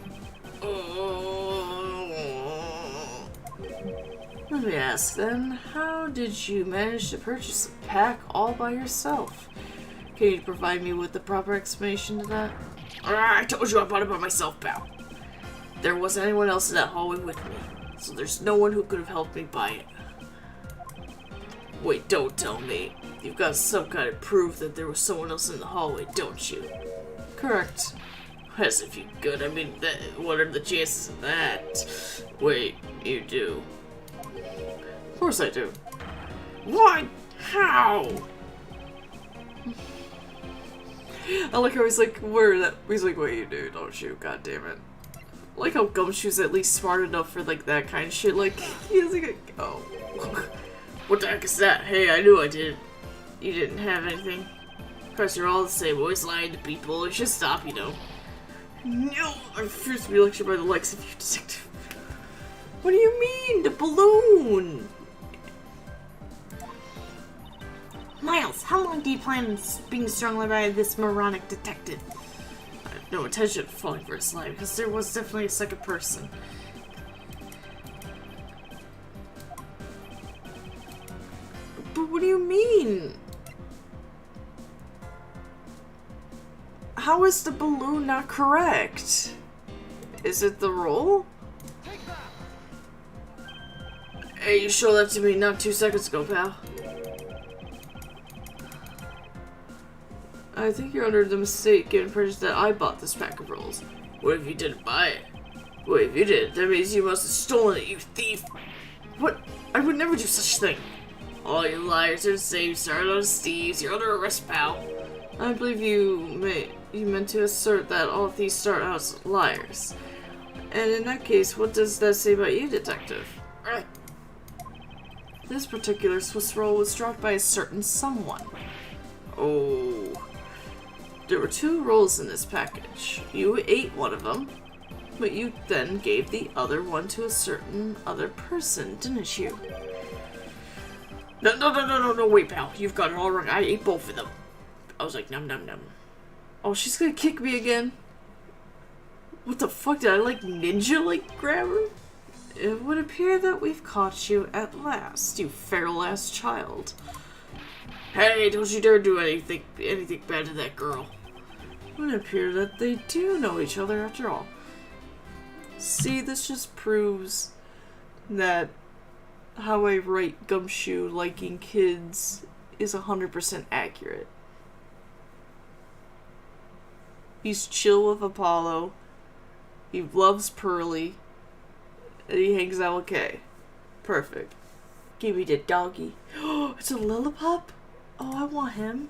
Let me ask then, how did you manage to purchase a pack all by yourself? Can you provide me with the proper explanation to that?
I told you I bought it by myself, pal. There wasn't anyone else in that hallway with me, so there's no one who could have helped me buy it. Wait, don't tell me. You've got some kind of proof that there was someone else in the hallway, don't you?
Correct.
As if you could. I mean, what are the chances of that? Wait, you do?
Of course I do.
What? How?
I like how he's like, where that? He's like, wait, you do, don't you? God damn it. I like how Gumshoe's at least smart enough for like that kind of shit. Like, he has like a, oh.
What the heck is that? Hey, I knew I did. You didn't have anything. Of course, you're all the same, always lying to people. You should stop, you know.
No, I refuse to be lectured by the likes of you, detective. What do you mean? The balloon!
Miles, how long do you plan on being strung by this moronic detective?
I have no intention of falling for his lie, because there was definitely a second person. But what do you mean? How is the balloon not correct? Is it the roll? Hey, you showed that to me not 2 seconds ago, pal. I think you're under the mistake given purchase that I bought this pack of rolls.
What if you didn't buy it? Wait, if you did, that means you must have stolen it, you thief!
What? I would never do such a thing.
All you liars are the same. You started on thieves. You're under arrest, pal.
I believe you meant to assert that all thieves start out as liars. And in that case, what does that say about you, detective? This particular Swiss roll was dropped by a certain someone.
Oh.
There were 2 rolls in this package. You ate one of them, but you then gave the other one to a certain other person, didn't you?
No, wait, pal. You've got it all wrong. I ate both of them. I was like, num.
Oh, she's gonna kick me again.
What the fuck? Did I, like, ninja, grab her? It would appear that we've caught you at last, you feral-ass child. Hey, don't you dare do anything bad to that girl. It would appear that they do know each other after all. See, this just proves that how I write Gumshoe liking kids is 100% accurate. He's chill with Apollo. He loves Pearly. And he hangs out with Kay. Perfect. Give me the doggy. Oh, it's a Lillipop? Oh, I want him.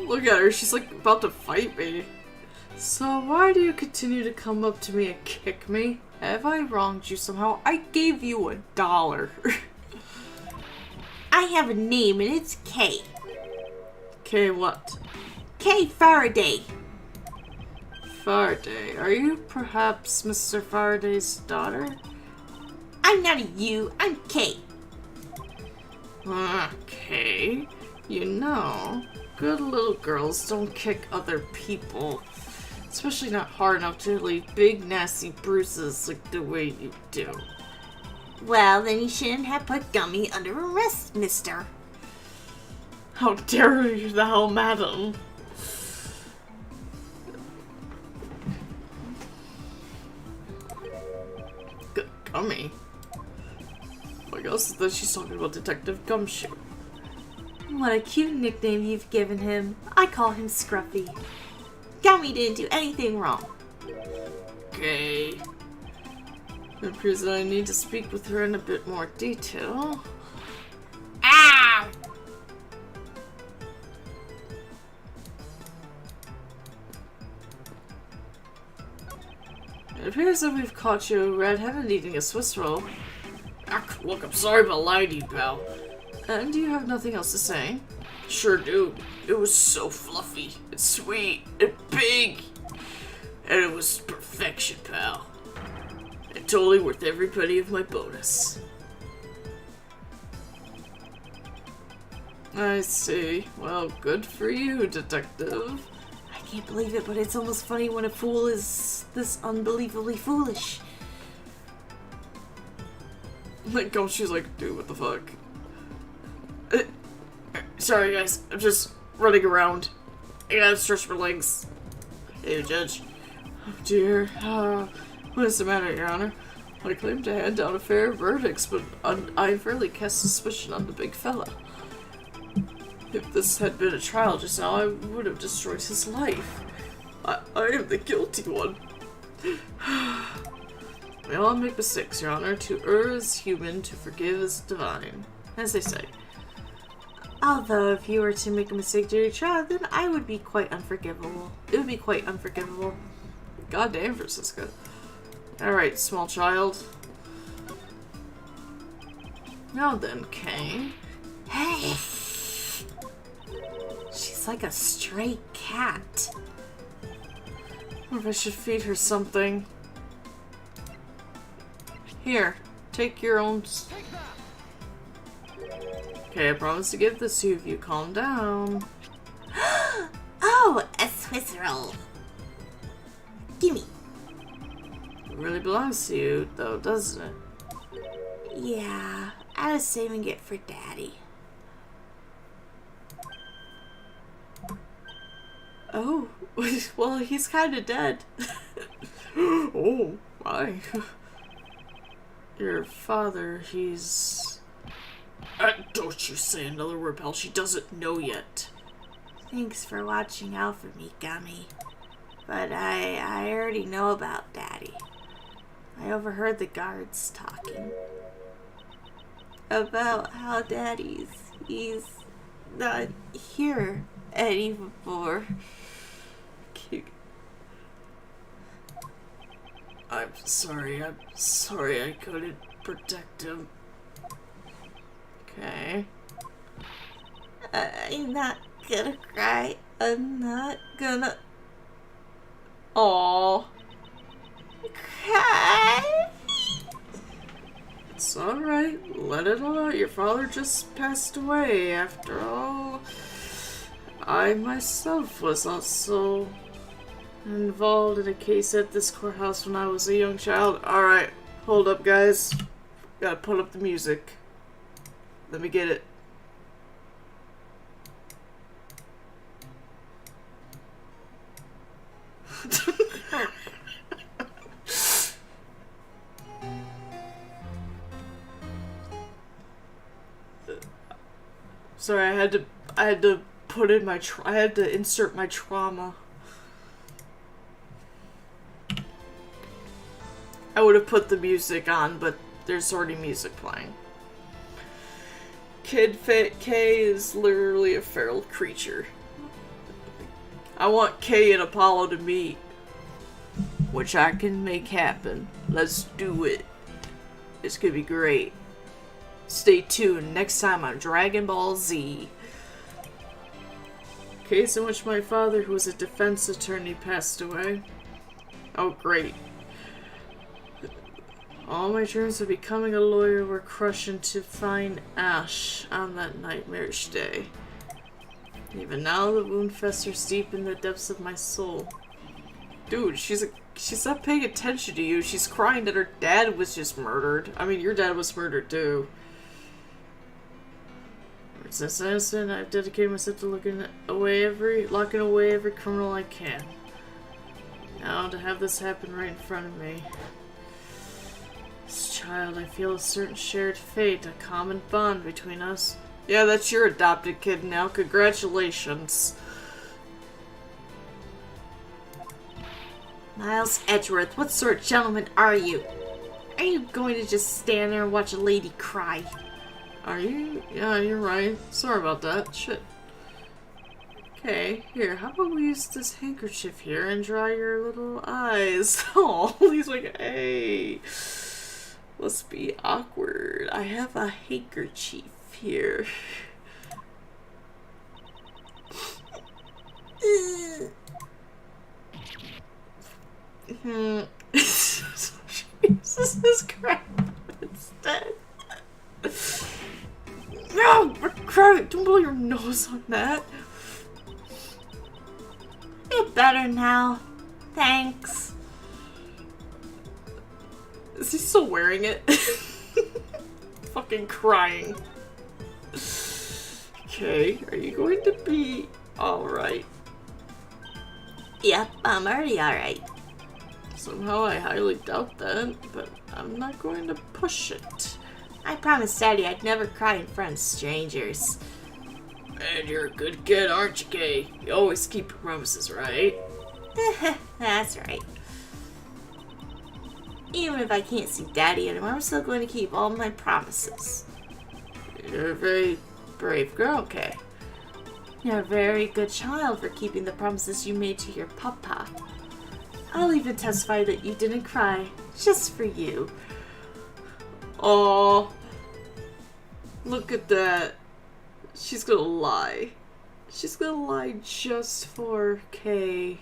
Look at her, she's like about to fight me. So why do you continue to come up to me and kick me? Have I wronged you somehow? I gave you $1.
I have a name and it's Kay.
Kay what?
Kay Faraday.
Faraday. Are you perhaps Mr. Faraday's daughter?
I'm not a you, I'm Kay.
Okay. You know, good little girls don't kick other people. Especially not hard enough to leave big nasty bruises like the way you do.
Well, then you shouldn't have put Gummy under arrest, mister.
How dare you thou, madam? Gummy? I guess that she's talking about Detective Gumshoe.
What a cute nickname you've given him. I call him Scruffy. Gummy didn't do anything wrong.
Okay. It appears that I need to speak with her in a bit more detail.
Ow!
It appears that we've caught you red-handed eating a Swiss roll. Look, I'm sorry about lying to you, pal. And do you have nothing else to say? Sure do. It was so fluffy, and sweet, and big. And it was perfection, pal. And totally worth every penny of my bonus. I see. Well, good for you, detective.
I can't believe it, but it's almost funny when a fool is this unbelievably foolish.
Like, she's like, dude, what the fuck? Sorry, guys. I'm just running around. I gotta stretch my legs. Hey, Judge. Oh, dear. What is the matter, Your Honor? I claim to hand down a fair verdict, but I unfairly cast suspicion on the big fella. If this had been a trial just now, I would have destroyed his life. I am the guilty one. We all make mistakes, Your Honor. To err is human, to forgive is divine. As they say.
Although, if you were to make a mistake during trial, then I would be quite unforgivable. It would be quite unforgivable.
Goddamn, Francisca. Alright, small child. Now then, Kay.
Hey! She's like a stray cat.
Or if I should feed her something. Here, take your own. Okay, I promise to give this to you if you calm down.
Oh, a Swiss roll. Gimme.
It really belongs to you, though, doesn't it?
Yeah, I was saving it for Daddy.
Oh, well, he's kinda dead. Oh, my. Your father, he's... don't you say another word, pal. She doesn't know yet.
Thanks for watching out for me, Gummy. But I already know about Daddy. I overheard the guards talking. About how he's not here anymore.
I'm sorry I couldn't protect him.
Okay.
I'm not gonna cry. I'm not gonna
Aww.
cry.
It's alright. Let it all out. Your father just passed away. After all, I myself was also involved in a case at this courthouse when I was a young child. Alright. Hold up, guys. Gotta put up the music. Let me get it. Sorry, I had to put in my I had to insert my trauma. I would have put the music on, but there's already music playing. Kid K is literally a feral creature. I want Kay and Apollo to meet, which I can make happen. Let's do it. It's gonna be great. Stay tuned next time on Dragon Ball Z. Case in which my father, who was a defense attorney, passed away. Oh, great. All my dreams of becoming a lawyer were crushed into fine ash on that nightmarish day. Even now, the wound festers deep in the depths of my soul. Dude, she's not paying attention to you. She's crying that her dad was just murdered. I mean, your dad was murdered too. Since that incident, I've dedicated myself to locking away every criminal I can. Now, to have this happen right in front of me. This child, I feel a certain shared fate, a common bond between us. Yeah, that's your adopted kid now. Congratulations.
Miles Edgeworth, what sort of gentleman are you? Are you going to just stand there and watch a lady cry?
Are you? Yeah, you're right. Sorry about that. Shit. Okay, here, how about we use this handkerchief here and dry your little eyes? Oh, he's like, hey. Must be awkward. I have a handkerchief here. Jesus Christ. It's dead. No! Don't blow your nose on that.
Feel better now. Thanks.
Is he still wearing it? Fucking crying. Okay, are you going to be alright?
Yep, I'm already alright.
Somehow I highly doubt that, but I'm not going to push it.
I promised Daddy I'd never cry in front of strangers.
And you're a good kid, aren't you, Kay? You always keep your promises, right?
That's right. Even if I can't see Daddy anymore, I'm still going to keep all my promises.
You're a very brave girl, Kay.
You're a very good child for keeping the promises you made to your papa. I'll even testify that you didn't cry, just for you.
Aww. Look at that. She's gonna lie. She's gonna lie just for Kay.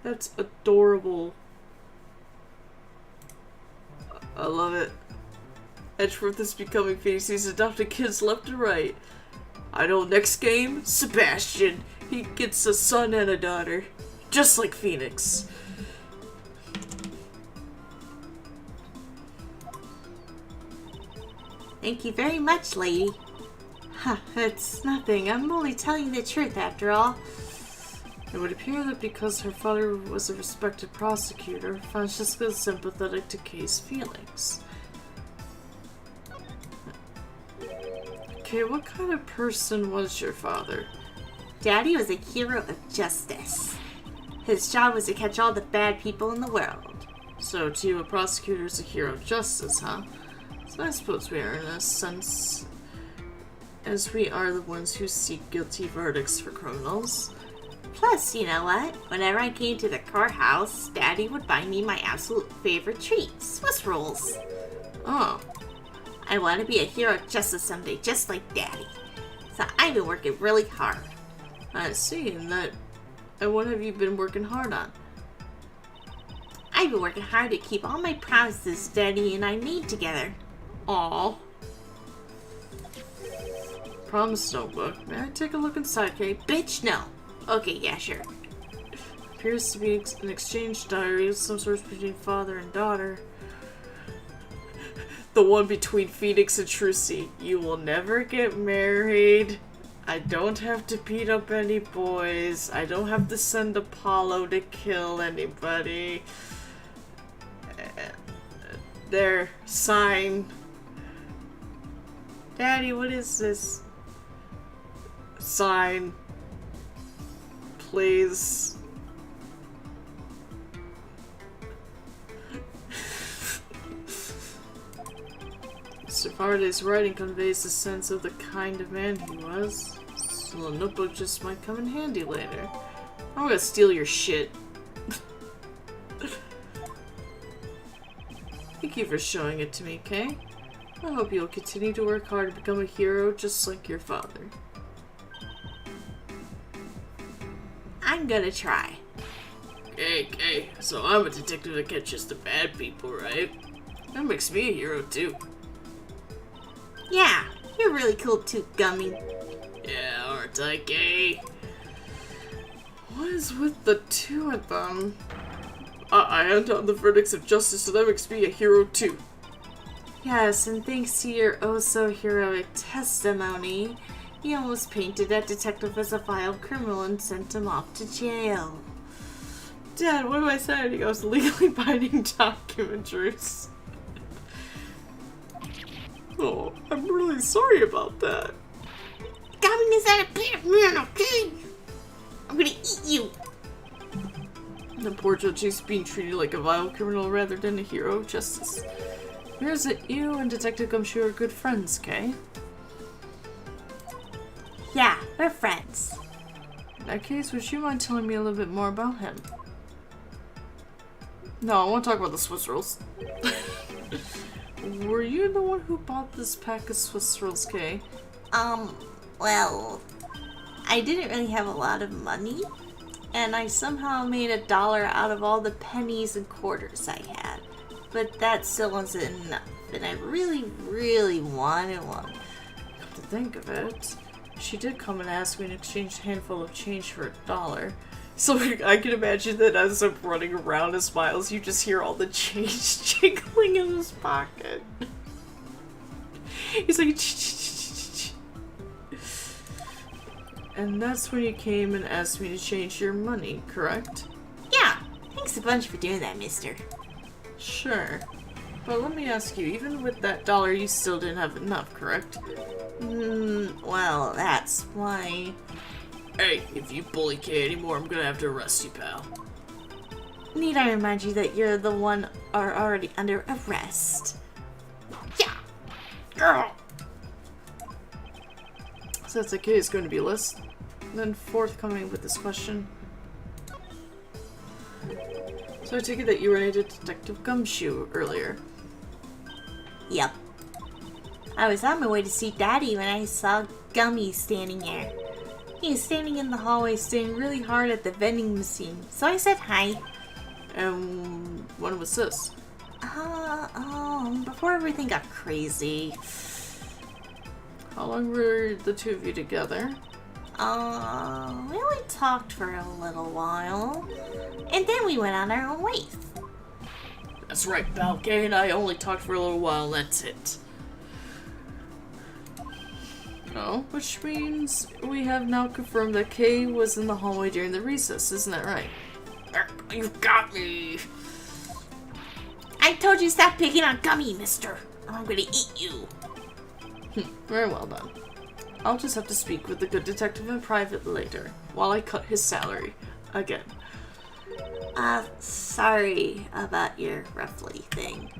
That's adorable. I love it. Edgeworth is becoming famous. He's adopted kids left and right. I know next game, Sebastian. He gets a son and a daughter. Just like Phoenix.
Thank you very much, lady. Huh, it's nothing. I'm only telling the truth after all.
It would appear that because her father was a respected prosecutor, Francesca is sympathetic to Kay's feelings. Okay, what kind of person was your father?
Daddy was a hero of justice. His job was to catch all the bad people in the world.
So, to you, a prosecutor is a hero of justice, huh? So I suppose we are in a sense, as we are the ones who seek guilty verdicts for criminals.
Plus, you know what? Whenever I came to the courthouse, Daddy would buy me my absolute favorite treat, Swiss rolls.
Oh.
I want to be a hero of justice someday, just like Daddy. So I've been working really hard.
I see, and what have you been working hard on?
I've been working hard to keep all my promises Daddy and I made together.
Aw. Promise notebook. May I take a look inside, Kate?
Bitch, no. Okay, yeah, sure.
Appears to be an exchange diary of some sort between father and daughter. The one between Phoenix and Trucy. You will never get married. I don't have to beat up any boys. I don't have to send Apollo to kill anybody. There. Sign. Daddy, what is this? Sign. Please. Mr. Faraday's writing conveys a sense of the kind of man he was. So the notebook just might come in handy later. I'm gonna steal your shit. Thank you for showing it to me, Kay. I hope you'll continue to work hard to become a hero just like your father.
I'm gonna try.
Kay, so I'm a detective that catches the bad people, right? That makes me a hero too.
Yeah, you're really cool too, Gummy.
Yeah, aren't I, Kay? What is with the two of them? I hand down the verdicts of justice, so that makes me a hero too.
Yes, and thanks to your oh-so-heroic testimony, you almost painted that detective as a vile criminal and sent him off to jail.
Dad, what do I say? He goes, legally binding documentaries. Oh, I'm really sorry about that.
Gummy is not a bad man, okay? I'm gonna eat you.
The poor judge is being treated like a vile criminal rather than a hero of justice. Here's it, you and Detective Gumshoe are good friends, Kay.
Yeah, we're friends.
In that case, would you mind telling me a little bit more about him? No, I want to talk about the Swiss rolls. Were you the one who bought this pack of Swiss rolls, Kay?
Well, I didn't really have a lot of money, and I somehow made $1 out of all the pennies and quarters I had. But that still wasn't enough, and I really, really wanted one.
To think of it, she did come and ask me to exchange a handful of change for $1. So I can imagine that as I'm running around as Miles, you just hear all the change jiggling in his pocket. He's like, and that's when you came and asked me to change your money, correct?
Yeah, thanks a bunch for doing that, mister.
Sure. But let me ask you, even with that $1, you still didn't have enough, correct?
Well, that's why...
Hey, if you bully Kay anymore, I'm gonna have to arrest you, pal.
Need I remind you that you're the one are already under arrest? Yeah! Girl!
So that's okay, it's going to be less than forthcoming with this question. So I take it that you ran into Detective Gumshoe earlier.
Yep. I was on my way to see Daddy when I saw Gummy standing there. He was standing in the hallway staring really hard at the vending machine, so I said hi.
And when was this?
Before everything got crazy.
How long were the two of you together?
We only talked for a little while, and then we went on our own ways.
That's right, pal. Kay and I only talked for a little while, that's it. No, which means we have now confirmed that Kay was in the hallway during the recess, isn't that right? You got me!
I told you stop picking on Gummy, mister, or I'm gonna eat you.
Very well done. I'll just have to speak with the good detective in private later, while I cut his salary. Again.
Sorry about your roughly thing.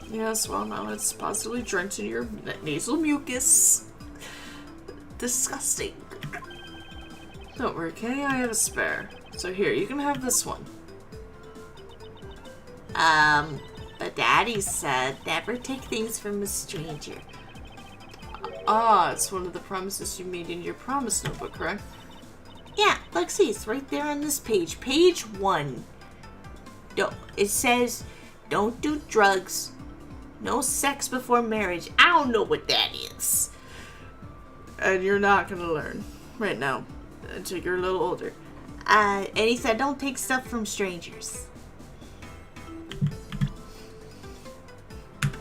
Yes, well now it's possibly drenched in your nasal mucus. Disgusting. Don't worry, Kay, I have a spare. So here, you can have this one.
But Daddy said never take things from a stranger.
Ah, it's one of the promises you made in your promise notebook, correct?
Yeah, look, see, it's right there on this page. Page 1. It says, don't do drugs. No sex before marriage. I don't know what that is.
And you're not gonna learn right now until you're a little older.
And he said, don't take stuff from strangers.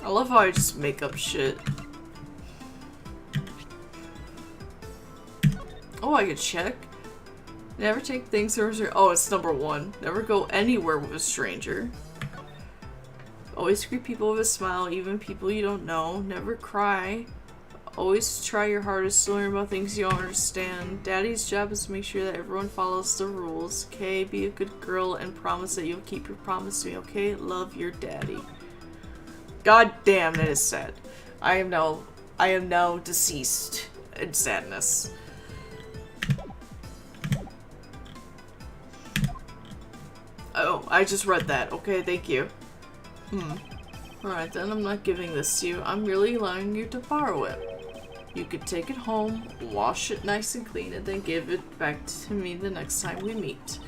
I love how I just make up shit. Oh, I could check. Never take things from a stranger. Oh, it's number 1. Never go anywhere with a stranger. Always greet people with a smile, even people you don't know. Never cry. Always try your hardest to learn about things you don't understand. Daddy's job is to make sure that everyone follows the rules. Okay, be a good girl and promise that you'll keep your promise to me. Okay, love your daddy. God damn, that is sad. I am now deceased in sadness. Oh, I just read that. Okay, thank you. Alright then, I'm not giving this to you. I'm really allowing you to borrow it. You could take it home, wash it nice and clean, and then give it back to me the next time we meet.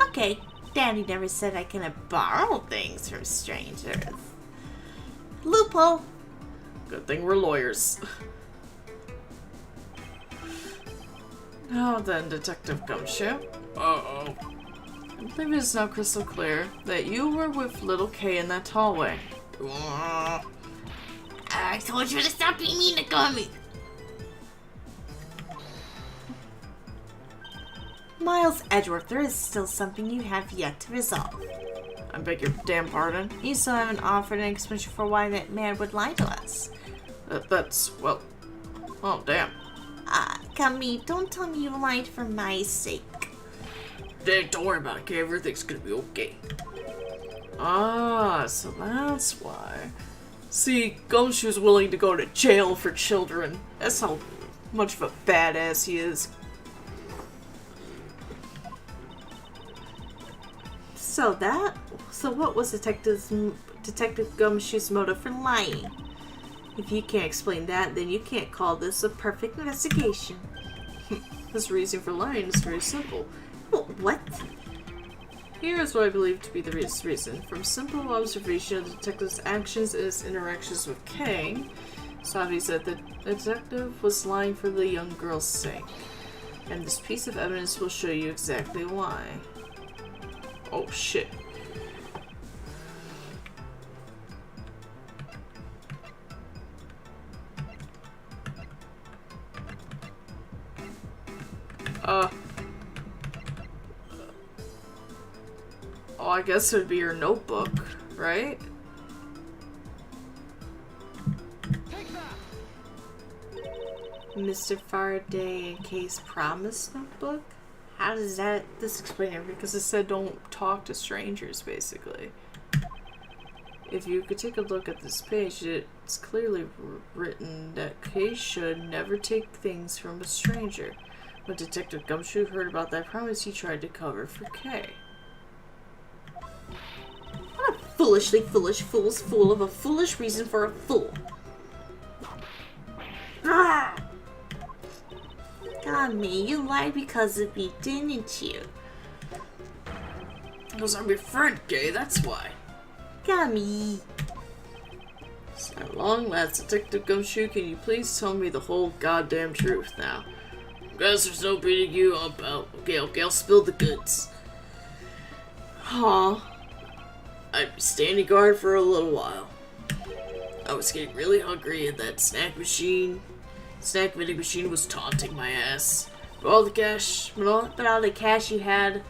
Okay, Daddy never said I can borrow things from strangers. Loophole.
Good thing we're lawyers. Now then, Detective Gumshoe. Uh-oh. I believe it is now crystal clear that you were with little K in that hallway.
I told you to stop being mean to Gummy. Miles Edgeworth, there is still something you have yet to resolve.
I beg your damn pardon.
You still haven't offered an explanation for why that man would lie to us.
Well, oh damn.
Gummy, don't tell me you lied for my sake.
Dang, don't worry about it, okay? Everything's gonna be okay. Ah, so that's why. See, Gumshoe's willing to go to jail for children. That's how much of a badass he is.
So what was Detective Gumshoe's motive for lying? If you can't explain that, then you can't call this a perfect investigation.
His reason for lying is very simple.
What?
Here is what I believe to be the reason. From simple observation of the detective's actions and his interactions with Kang, it's obvious that the detective was lying for the young girl's sake. And this piece of evidence will show you exactly why. Oh shit. Oh, I guess it would be your notebook, right?
Mr. Faraday and Kay's promise notebook? How does this explain everything?
Because it said don't talk to strangers, basically. If you could take a look at this page, it's clearly written that Kay should never take things from a stranger. When Detective Gumshoe heard about that promise, he tried to cover for Kay.
What a foolishly foolish fool's fool of a foolish reason for a fool. Ah! God, me, you lied because of me, didn't you?
Because I'm your friend, Kay, that's why.
God, me.
So long last, Detective Gumshoe, can you please tell me the whole goddamn truth now? Guess there's no beating you up out. Okay, I'll spill the goods. I'd be standing guard for a little while. I was getting really hungry and that snack vending machine was taunting my ass. But all the cash you had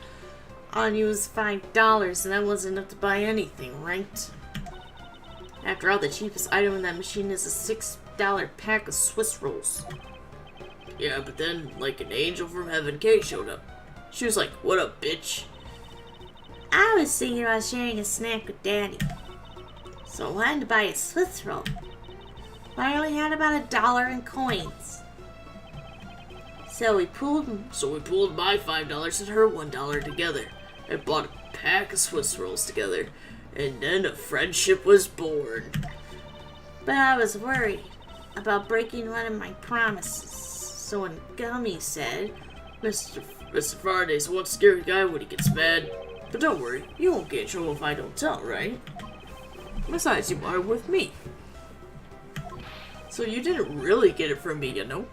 on you was $5 and that wasn't enough to buy anything, right? After all, the cheapest item in that machine is a $6 pack of Swiss rolls. Yeah, but then, like an angel from heaven, Kate showed up. She was like, "What up, bitch?"
I was thinking about sharing a snack with Daddy. So I wanted to buy a Swiss roll. But I only had about $1 in coins. So we pooled my $5 and her $1 together. And bought a pack of Swiss rolls together.
And then a friendship was born.
But I was worried about breaking one of my promises. So when Gummy said,
Mr. Faraday's one scary guy when he gets mad. But don't worry, you won't get in trouble if I don't tell, right? Besides, you are with me. So you didn't really get it from me, you know?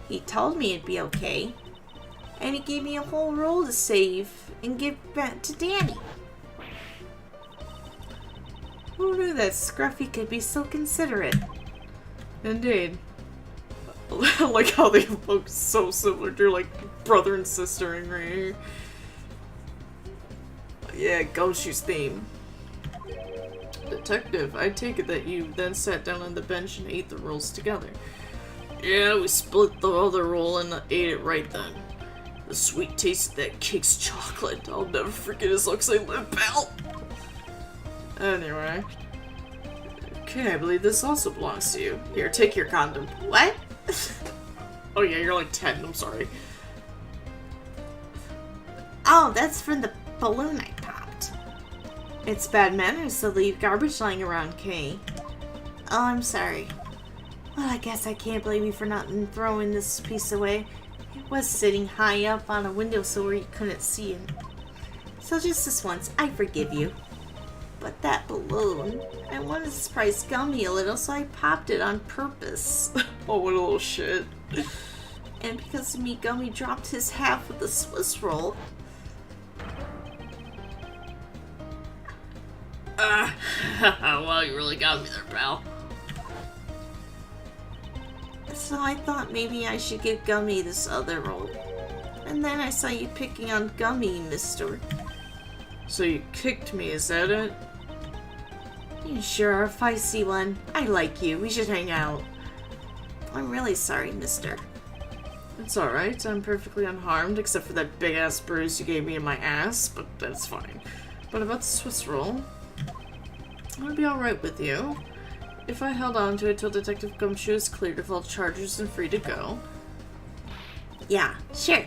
he told me it'd be okay. And he gave me a whole roll to save and give back to Danny. Who knew that Scruffy could be so considerate?
Indeed. I like how they look so similar. They're like brother and sister in right. Yeah, Gumshoe's theme. Detective, I take it that you then sat down on the bench and ate the rolls together. Yeah, we split the other roll and ate it right then. The sweet taste of that cake's chocolate. I'll never forget as long as I live, pal. Anyway. Okay, I believe this also belongs to you. Here, take your condom.
What?
Oh yeah, you're like 10, I'm sorry.
Oh, that's from the balloon I popped. It's bad manners to leave garbage lying around, Kay. Oh, I'm sorry. Well, I guess I can't blame you for not throwing this piece away. It was sitting high up on a windowsill where you couldn't see it. So just this once, I forgive you. But that balloon, I wanted to surprise Gummy a little, so I popped it on purpose.
Oh, what a little shit.
And because of me, Gummy dropped his half of the Swiss roll.
Well, you really got me there, pal.
So I thought maybe I should give Gummy this other roll. And then I saw you picking on Gummy, mister.
So you kicked me, is that it?
You sure are a feisty one. I like you. We should hang out. I'm really sorry, mister.
It's alright, I'm perfectly unharmed, except for that big-ass bruise you gave me in my ass, but that's fine. But about the Swiss roll, it would be alright with you if I held on to it till Detective Gumshoe is cleared of all charges and free to go.
Yeah, sure.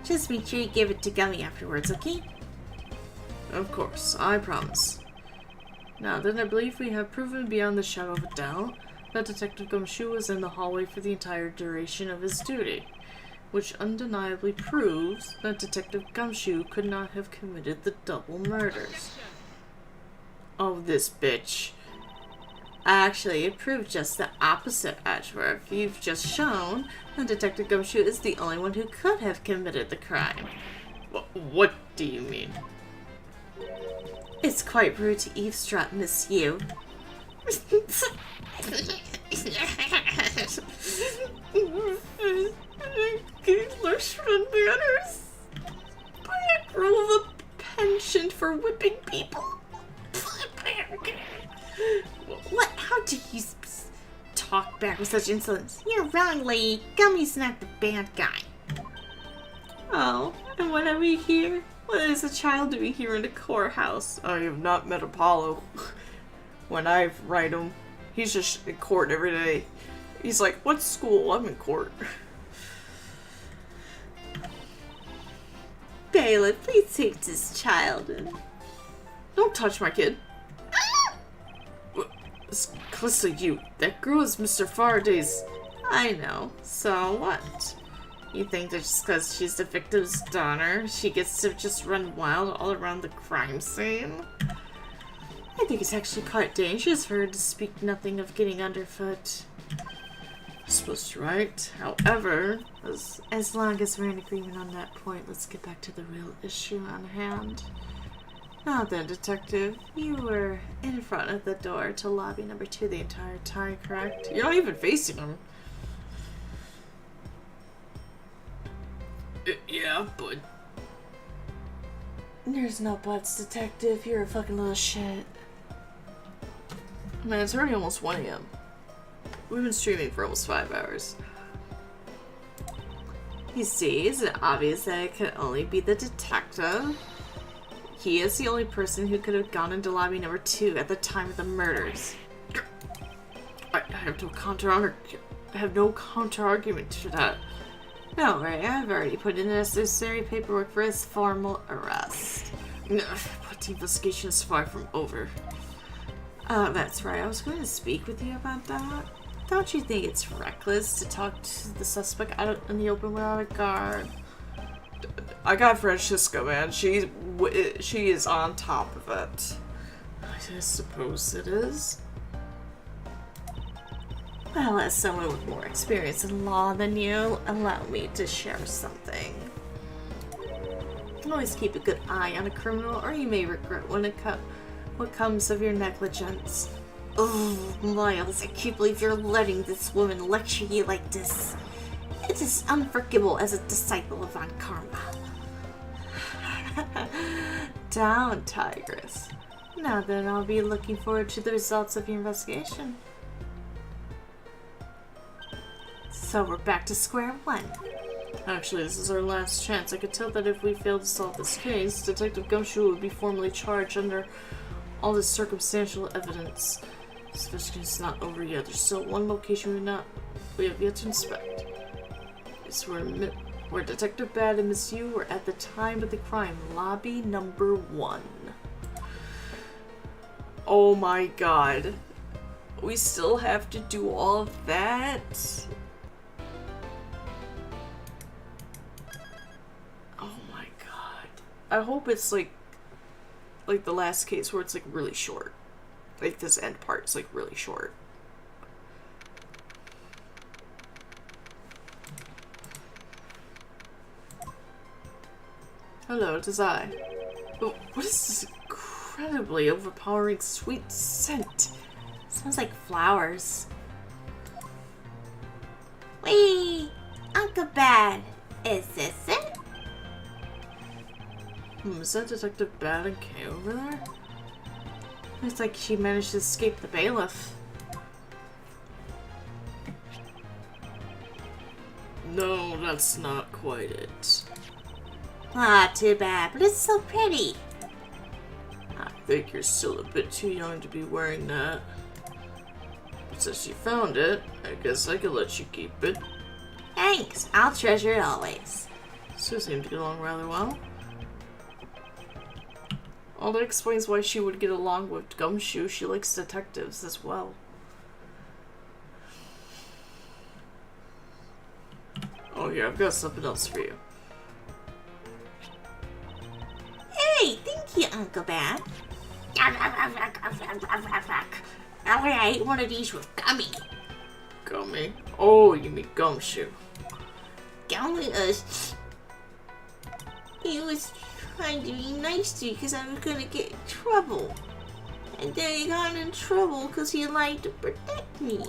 Just make sure you give it to Gummy afterwards, okay?
Of course, I promise. Now then, I believe we have proven beyond the shadow of a doubt that Detective Gumshoe was in the hallway for the entire duration of his duty, which undeniably proves that Detective Gumshoe could not have committed the double murders. Oh, this bitch.
Actually, it proved just the opposite, Edgeworth. You've just shown that Detective Gumshoe is the only one who could have committed the crime.
What do you mean?
It's quite rude to eavesdrop, Miss Yu. Englishman manners by a girl of a penchant for whipping people. What? How do you talk back with such insolence? You're wrong, lady. Gummy's not the bad guy. Oh, and what have we here? What is a child doing here in the courthouse?
I have not met Apollo. When I write him, he's just in court every day. He's like, "What school? I'm in court."
Bailiff, please take this child and...
Don't touch my kid. Calista, you. That girl is Mr. Faraday's.
I know. So what? You think that just because she's the victim's daughter, she gets to just run wild all around the crime scene? I think it's actually quite dangerous for her to speak nothing of getting underfoot.
I suppose you're right. However,
as long as we're in agreement on that point, let's get back to the real issue on hand. Now then, Detective, you were in front of the door to lobby number 2 the entire time, correct?
you're not even facing him. Yeah, but...
There's no buts, Detective. You're a fucking little shit.
Man, it's already almost 1 a.m. We've been streaming for almost 5 hours.
You see, is it obvious that it could only be the detective? He is the only person who could have gone into lobby number 2 at the time of the murders.
I have no counter argument to that.
Don't worry, I've already put in the necessary paperwork for his formal arrest.
But the investigation is far from over.
Oh, that's right. I was going to speak with you about that. Don't you think it's reckless to talk to the suspect out in the open without a guard?
I got Francesca, man. She is on top of it.
I suppose it is.
Well, as someone with more experience in law than you, allow me to share something. Always keep a good eye on a criminal, or you may regret what comes of your negligence. Oh, Miles, I can't believe you're letting this woman lecture you like this. It is unforgivable as a disciple of Von Karma. Down, Tigress. Now then, I'll be looking forward to the results of your investigation. So we're back to square one.
Actually, this is our last chance. I could tell that if we failed to solve this case, Detective Gumshoe would be formally charged under all this circumstantial evidence. This investigation is not over yet. There's still one location we have yet to inspect. It's where Detective Bad and Miss Yu were at the time of the crime. Lobby number 1.
Oh my god. We still have to do all of that? Oh my god. I hope it's like the last case where it's like really short. Like this end part is like really short.
Hello, it is I. Oh, what is this incredibly overpowering sweet scent?
Smells like flowers. Whee! Uncle Bad, is this it?
Is that Detective Bad and Kay over there? Looks like she managed to escape the bailiff.
No, that's not quite it.
Ah, too bad, but it's so pretty.
I think you're still a bit too young to be wearing that. But since you found it, I guess I could let you keep it.
Thanks, I'll treasure it always.
So seem to get along rather well. All that explains why she would get along with Gumshoe. She likes detectives as well.
Oh yeah, I've got something else for you.
Hey, thank you, Uncle Bad. I ate one of these with Gummy.
Gummy? Oh, you mean Gumshoe.
Gummy he was trying to be nice to me because I was gonna get in trouble. And then he got in trouble because he liked to protect me.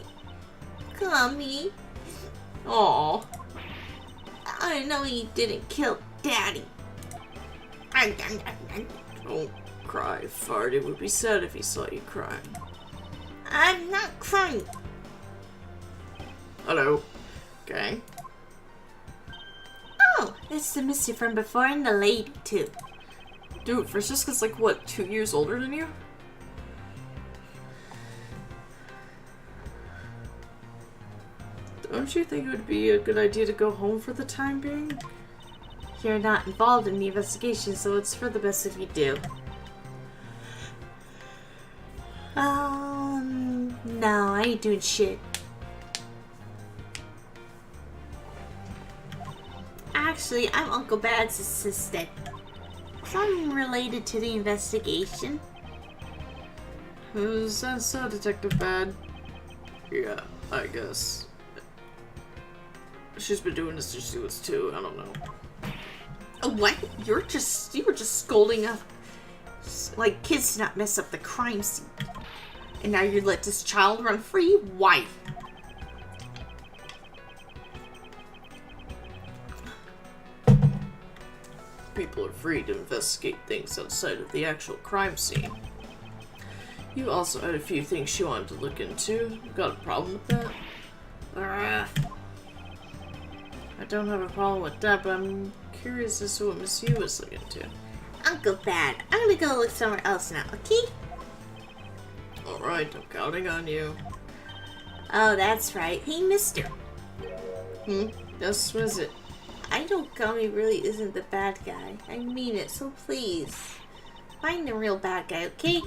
Gummy.
Aw.
I know he didn't kill Daddy.
Don't cry, Farty would be sad if he saw you crying.
I'm not crying.
Hello. Okay.
Oh, it's the Misty from before and the lady too.
Dude, Francesca's like, what, 2 years older than you?
Don't you think it would be a good idea to go home for the time being?
You're not involved in the investigation, so it's for the best if you do. No, I ain't doing shit. Actually, I'm Uncle Bad's assistant. So I'm related to the investigation.
Who's that so, Detective Bad?
Yeah, I guess. She's been doing this to students too, I don't know.
What? You were just scolding us like kids to not mess up the crime scene. And now you let this child run free? Why?
People are free to investigate things outside of the actual crime scene. You also had a few things she wanted to look into. Got a problem with that?
I don't have a problem with that, but I'm curious as to what Miss Yu was looking into.
Uncle Bad, I'm gonna go look somewhere else now, okay?
Alright, I'm counting on you.
Oh, that's right. Hey, mister.
Yes, what is it?
I know Gummy really isn't the bad guy. I mean it, so please. find the real bad guy, okay?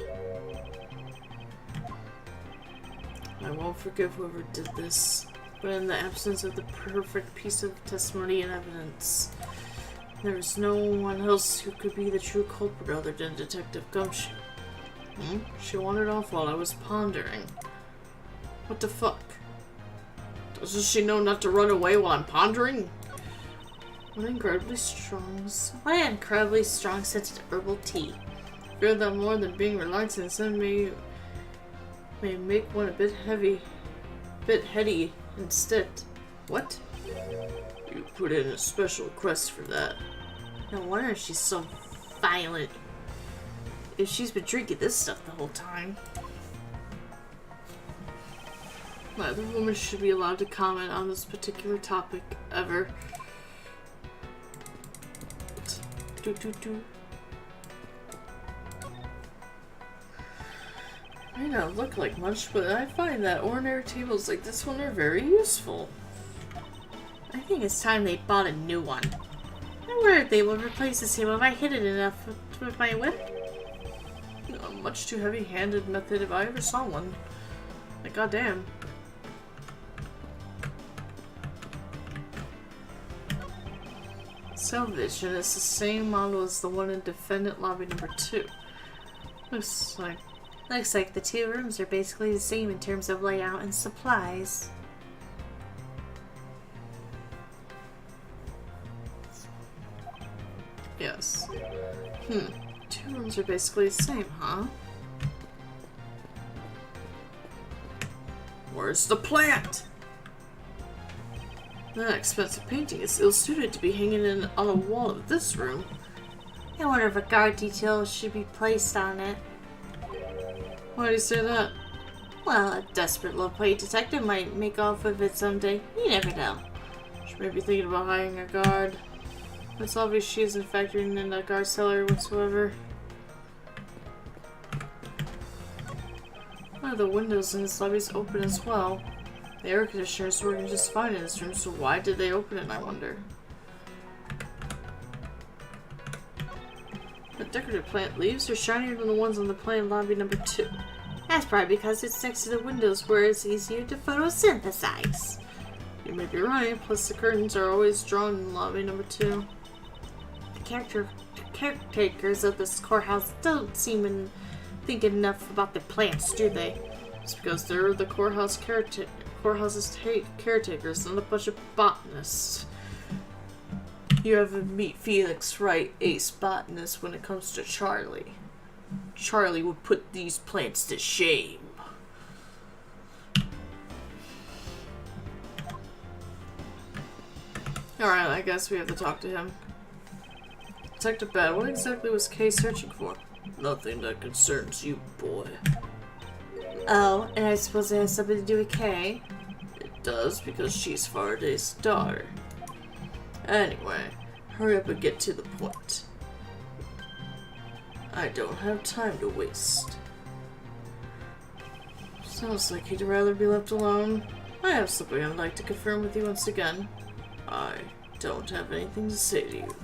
I won't forgive whoever did this, but in the absence of the perfect piece of testimony and evidence, there is no one else who could be the true culprit other than Detective Gumshoe. She wandered off while I was pondering. What the fuck? Doesn't she know not to run away while I'm pondering? What an incredibly strong
scented herbal tea.
fear that more than being relaxed and sun may make one a bit heady instead. What? You put in a special request for that.
No wonder she's so violent.
If she's been drinking this stuff the whole time. Neither woman should be allowed to comment on this particular topic ever. May not look like much, but I find that ordinary tables like this one are very useful.
I think it's time they bought a new one. I wonder if they will replace this table if I hit it enough with my whip.
A much too heavy-handed method if I ever saw one. Like, goddamn. Salvage, and it's the same model as the one in defendant lobby number 2. Looks like
the two rooms are basically the same in terms of layout and supplies.
yes. Two rooms are basically the same, huh? Where's the plant? That expensive painting is ill-suited to be hanging on a wall of this room.
I wonder if a guard detail should be placed on it.
Why do you say that?
Well, a desperate low-paid detective might make off with it someday. You never know.
She may be thinking about hiring a guard. It's obvious she isn't factoring in a guard salary whatsoever. One of the windows in this lobby is open as well. The air conditioner is working just fine in this room, so why did they open it, I wonder? The decorative plant leaves are shinier than the ones on the plant lobby number 2.
That's probably because it's next to the windows where it's easier to photosynthesize.
You may be right, plus the curtains are always drawn in lobby number 2.
The caretakers of this courthouse don't seem to think enough about the plants, do they?
It's because they're the courthouse's caretakers and a bunch of botanists. You have to meet Felix Wright, ace botanist, when it comes to Charlie. Charlie would put these plants to shame. Alright, I guess we have to talk to him. Detective Bad, what exactly was Kay searching for? Nothing that concerns you, boy.
Oh, and I suppose it has something to do with Kay?
It does, because she's Faraday's daughter. Anyway, hurry up and get to the point. I don't have time to waste. Sounds like he'd rather be left alone. I have something I'd like to confirm with you once again. I don't have anything to say to you.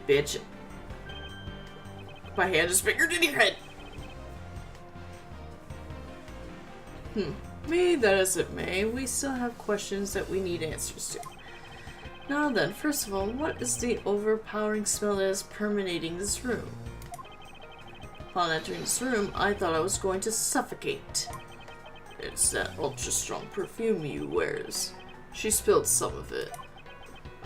Bitch. My hand is fingered in your head. Be that as it may, we still have questions that we need answers to. Now then, first of all, what is the overpowering smell that is permeating this room? Upon entering this room, I thought I was going to suffocate. It's that ultra-strong perfume you wears. She spilled some of it.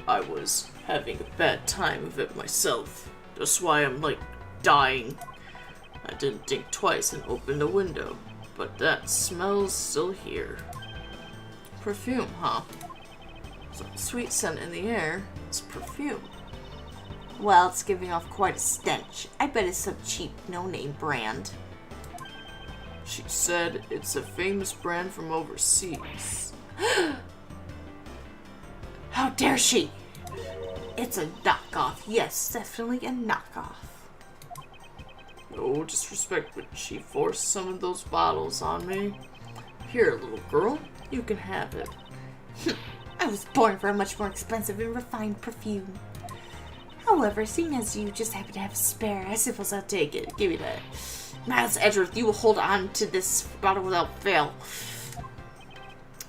I was having a bad time of it myself. That's why I'm, dying. I didn't think twice and opened the window, but that smell's still here. Perfume, huh? Some sweet scent in the air. It's perfume.
Well, it's giving off quite a stench. I bet it's some cheap, no-name brand.
She said it's a famous brand from overseas.
How dare she! It's a knockoff. Yes, definitely a knockoff.
No disrespect, but she forced some of those bottles on me. Here, little girl, you can have it.
I was born for a much more expensive and refined perfume. How However, seeing as you just happen to have a spare, I suppose I'll take it. Give me that. Miles Edgeworth, you will hold on to this bottle without fail.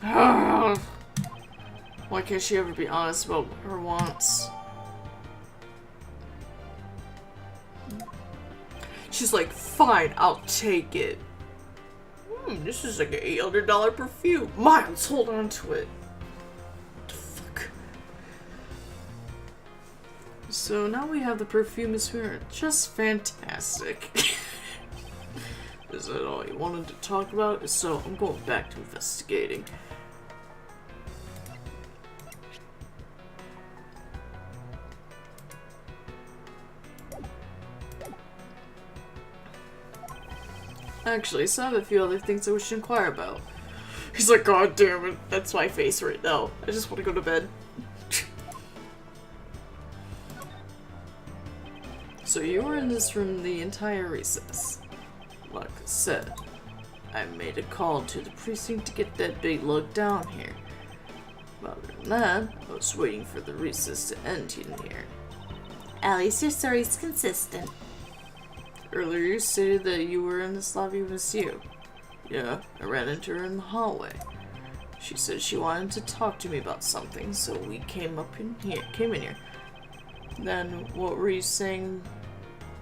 Why can't she ever be honest about her wants? She's like, fine, I'll take it. This is like an $800 perfume. Miles, hold on to it. What the fuck? So now we have the perfume is here. Just fantastic. Is that all you wanted to talk about? So I'm going back to investigating. Actually, so I have a few other things I wish to inquire about. He's like, God damn it, that's my face right now. I just want to go to bed. So you were in this room the entire recess. Like I said, I made a call to the precinct to get that big lug down here. But other than that, I was waiting for the recess to end in here.
At least your story's consistent.
Earlier you stated that you were in this lobby with Miss Yu. Yeah, I ran into her in the hallway. She said she wanted to talk to me about something, so we came in here. Then what were you saying?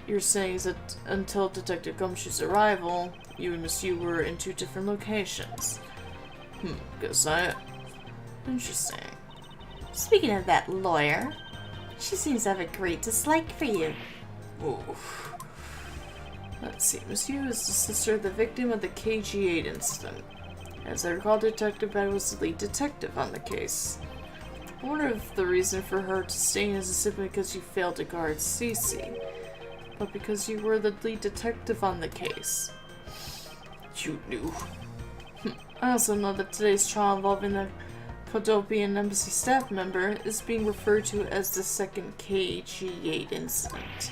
You're saying is that until Detective Gumshoe's arrival, you and Miss Yu were in two different locations. Guess I... Interesting.
Speaking of that lawyer, she seems to have a great dislike for you.
Oof. Let's see, Miss Yu is the sister of the victim of the KG8 incident. As I recall, Detective Bed was the lead detective on the case. I wonder if the reason for her to stay is simply because you failed to guard Cece, but because you were the lead detective on the case. You knew. I also know that today's trial involving the Kodopian embassy staff member is being referred to as the second KG8 incident.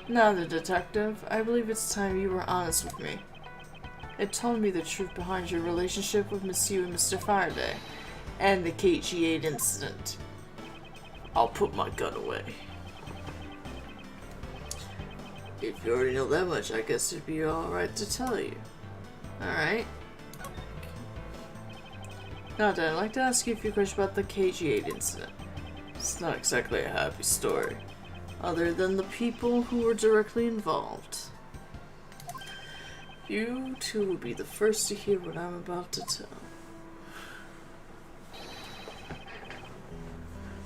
Now, the detective, I believe it's time you were honest with me. It told me the truth behind your relationship with Miss Yu and Mr. Faraday, and the KG8 incident. I'll put my gun away. If you already know that much, I guess it'd be alright to tell you. Alright. Now then, I'd like to ask you a few questions about the KG8 incident. It's not exactly a happy story, other than the people who were directly involved. You two will be the first to hear what I'm about to tell.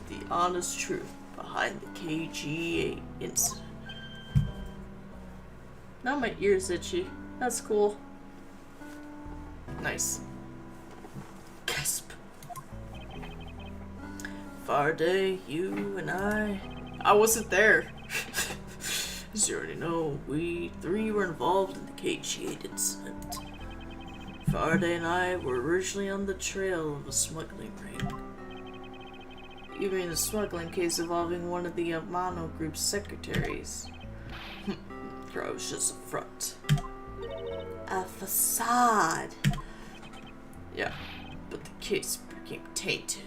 The honest truth behind the KG8 incident. Now my ear's itchy. That's cool. Nice. Gasp. Faraday, you and I wasn't there. As you already know, we three were involved in the KG8 incident. Faraday and I were originally on the trail of a smuggling ring. You mean a smuggling case involving one of the Amano Group's secretaries? That was just a front.
A facade.
Yeah, but the case became tainted.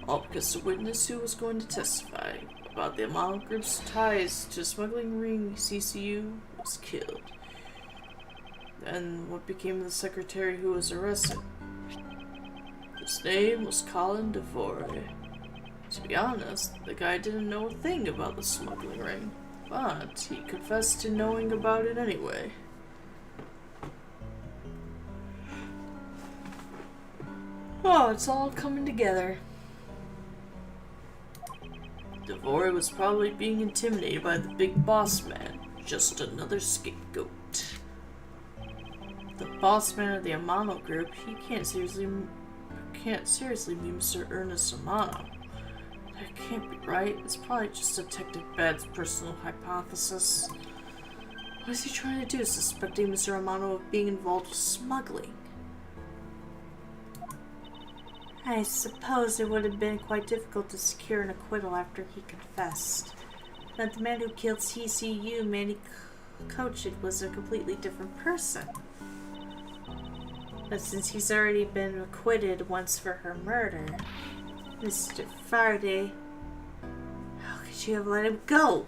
All because the witness who was going to testify about the Amano Group's ties to smuggling ring CCU was killed. And what became of the secretary who was arrested? His name was Colin DeVore. To be honest, the guy didn't know a thing about the smuggling ring, but he confessed to knowing about it anyway. Oh, it's all coming together. DeVore was probably being intimidated by the big boss man, just another scapegoat. The boss man of the Amano Group, he can't seriously be Mr. Ernest Amano. That can't be right. It's probably just Detective Bad's personal hypothesis. What is he trying to do? Suspecting Mr. Amano of being involved with smuggling?
I suppose it would have been quite difficult to secure an acquittal after he confessed. That the man who killed CCU, Manny Kochid, was a completely different person. But since he's already been acquitted once for her murder, Mr. Faraday. How could you have let him go?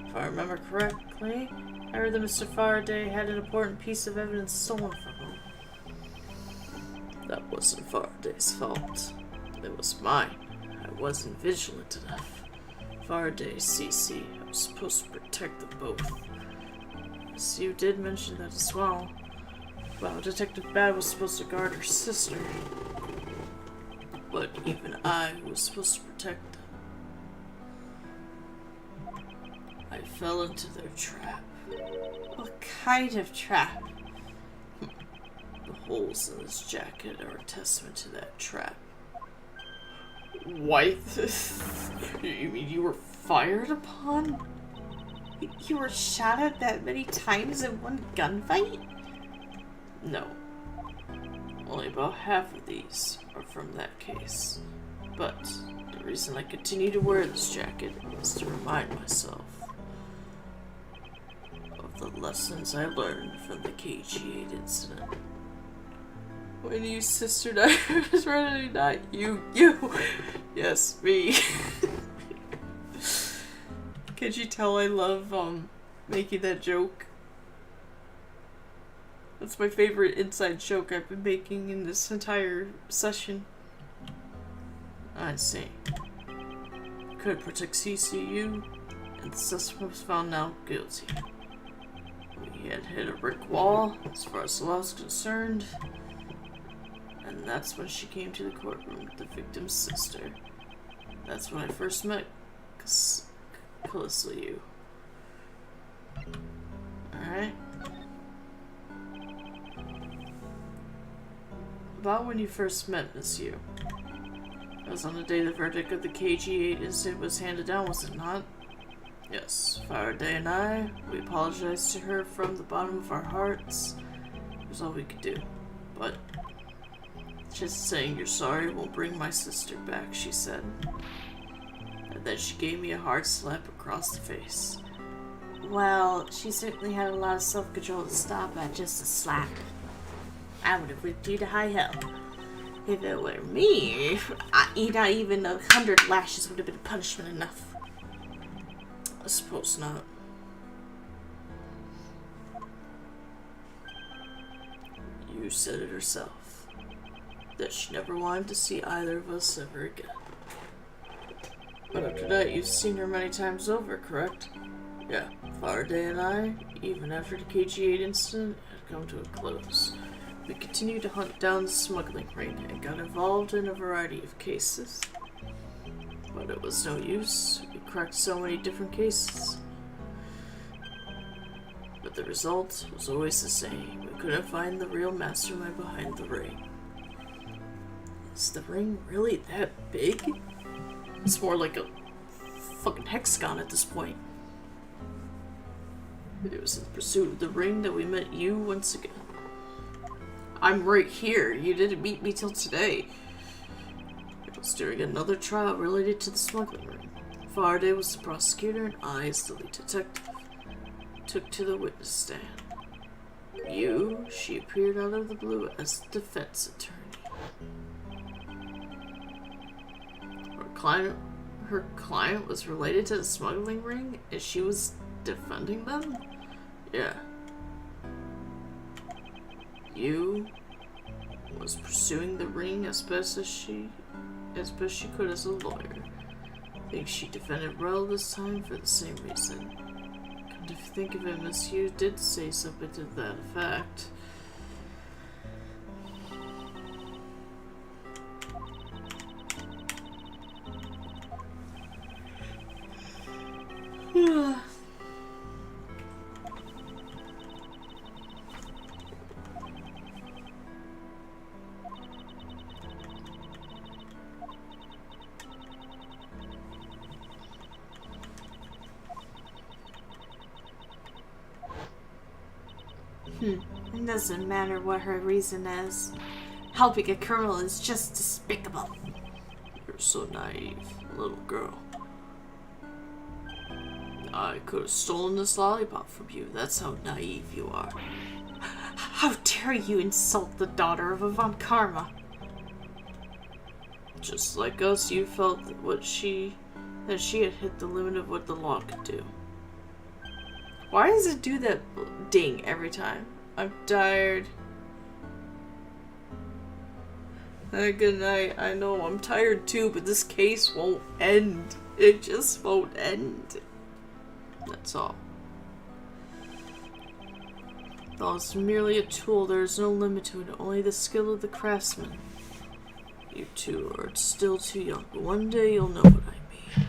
If I remember correctly, I heard that Mr. Faraday had an important piece of evidence stolen from him. That wasn't Faraday's fault. It was mine. I wasn't vigilant enough. Faraday, Cece, I was supposed to protect them both. So you did mention that as well. Well, Detective Bad was supposed to guard her sister. But even I was supposed to protect them. I fell into their trap.
What kind of trap?
The holes in this jacket are a testament to that trap. What? You mean you were fired upon?
You were shot at that many times in one gunfight?
No. Only about half of these are from that case. But the reason I continue to wear this jacket is to remind myself of the lessons I learned from the KG8 incident. When you sister died, it was ready to die. You. Yes, me. Can't you tell I love, making that joke? That's my favorite inside joke I've been making in this entire session. I see. Could protect CCU, and the suspect was found now guilty. We had hit a brick wall, as far as the law was concerned. And that's when she came to the courtroom with the victim's sister. That's when I first met Calissa Yu. Alright. About when you first met Miss Yu. That was on the day the verdict of the KG8 incident was handed down, was it not? Yes, Faraday and I, we apologized to her from the bottom of our hearts. It was all we could do. But just saying you're sorry won't bring my sister back, she said. And then she gave me a hard slap across the face.
Well, she certainly had a lot of self-control to stop at just a slap. I would have whipped you to high hell. If it were me, not even 100 lashes would have been punishment enough.
I suppose not. You said it herself. That she never wanted to see either of us ever again. But after that, you've seen her many times over, correct? Yeah, Faraday and I, even after the KG8 incident had come to a close, we continued to hunt down the smuggling ring and got involved in a variety of cases. But it was no use. We cracked so many different cases. But the result was always the same. We couldn't find the real mastermind behind the ring. Is the ring really that big? It's more like a fucking hexagon at this point. It was in pursuit of the ring that we met you once again. I'm right here. You didn't meet me till today. It was during another trial related to the smuggling ring. Faraday was the prosecutor and I, as the lead detective, took to the witness stand. You, she appeared out of the blue as the defense attorney. Her client was related to the smuggling ring, and she was defending them? Yeah. You was pursuing the ring as best she could as a lawyer. I think she defended Rel this time for the same reason. Come to think of it, Miss Yu did say something to that effect.
It doesn't matter what her reason is. Helping a criminal is just despicable.
You're so naive, little girl. I could have stolen this lollipop from you. That's how naive you are.
How dare you insult the daughter of Avant Karma?
Just like us, you felt that she had hit the limit of what the law could do. Why does it do that ding every time? I'm tired. Good night. I know I'm tired too, but this case won't end. It just won't end. That's all. Though it's merely a tool, there is no limit to it, only the skill of the craftsman. You two are still too young, but one day you'll know what I mean.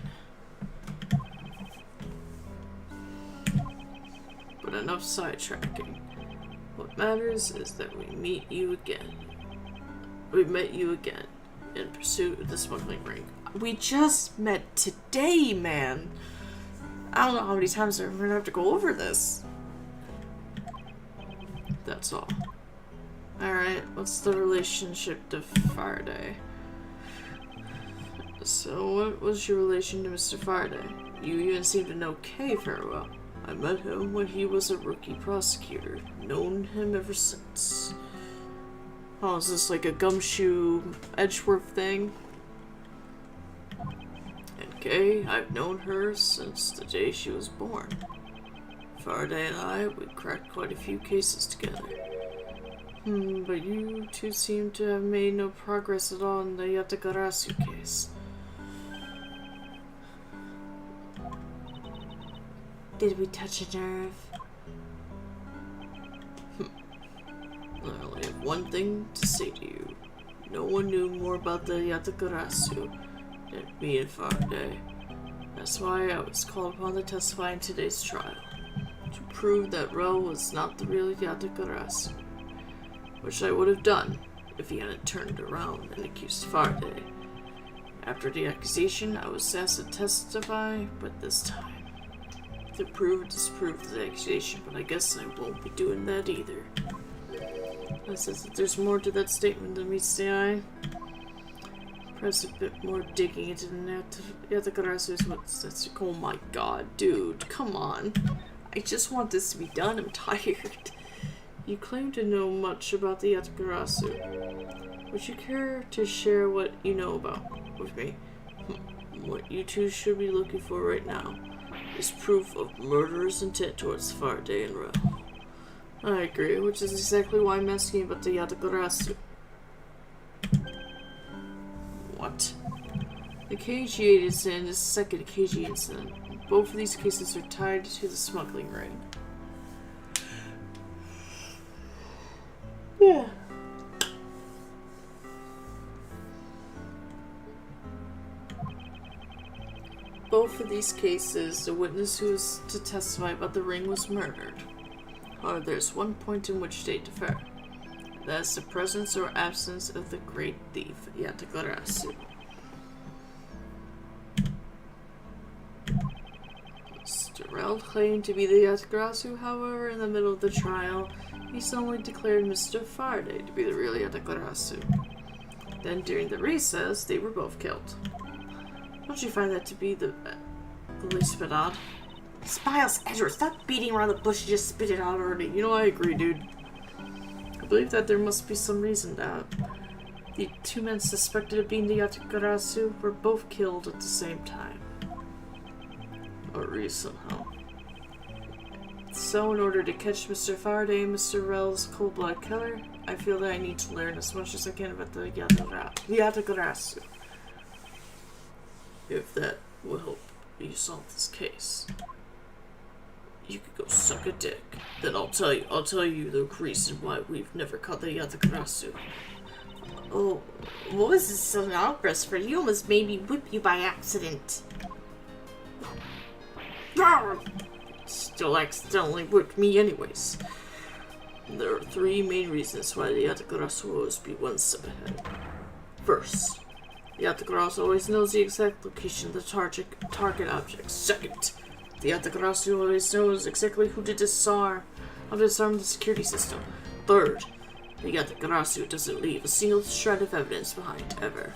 But enough sidetracking. What matters is that we met you again in pursuit of the smuggling ring. We just met today, man. I don't know how many times we're gonna have to go over this. That's all. Alright, what's the relationship to Faraday? So, what was your relation to Mr. Faraday? You even seem to know Kay very well. I met him when he was a rookie prosecutor. Known him ever since. Oh, is this like a gumshoe Edgeworth thing? And Kay, I've known her since the day she was born. Faraday and I, we cracked quite a few cases together. But you two seem to have made no progress at all in the Yatagarasu case.
Did we touch a nerve?
I only have one thing to say to you. No one knew more about the Yatagarasu than me and Faraday. That's why I was called upon to testify in today's trial. To prove that Ro was not the real Yatagarasu. Which I would have done if he hadn't turned around and accused Faraday. After the accusation, I was asked to testify, but this time to prove or disprove the accusation, but I guess I won't be doing that either. I says that there's more to that statement than meets the eye. Perhaps a bit more digging into the Yatagarasu's what's that's. Oh my god, dude, come on. I just want this to be done, I'm tired. You claim to know much about the Yatagarasu. Would you care to share what you know about with me? What you two should be looking for right now is proof of murderer's intent towards Faraday and Ro. I agree, which is exactly why I'm asking about the Yatagarasu. What? The KG8 incident and the second KG incident. Both of these cases are tied to the smuggling ring. Yeah. Both of these cases, the witness who was to testify about the ring was murdered. However, there's one point in which they differ. That is the presence or absence of the great thief, Yatagarasu. Mr. claimed to be the Yatagarasu, however, in the middle of the trial, he suddenly declared Mr. Faraday to be the real Yatagarasu. Then, during the recess, they were both killed. Don't you find that to be the least bit odd?
Spiles, Edgeworth, stop beating around the bush, you just spit it out already.
You know, I agree, dude. I believe that there must be some reason that the two men suspected of being the Yatagarasu were both killed at the same time. Or reason, huh? So, in order to catch Mr. Faraday and Mr. Rel's cold-blooded killer, I feel that I need to learn as much as I can about the Yatagarasu. If that will help you solve this case. You could go suck a dick. Then I'll tell you the reason why we've never caught the Yatagarasu.
Oh, what was this an outburst for? You almost made me whip you by accident.
Still accidentally whipped me anyways. There are three main reasons why the Yatagarasu will always be one step ahead. First, the Yatagarasu always knows the exact location of the target object. Second, the Yatagarasu always knows exactly who to disarm the security system. Third, the Yatagarasu doesn't leave a single shred of evidence behind, ever.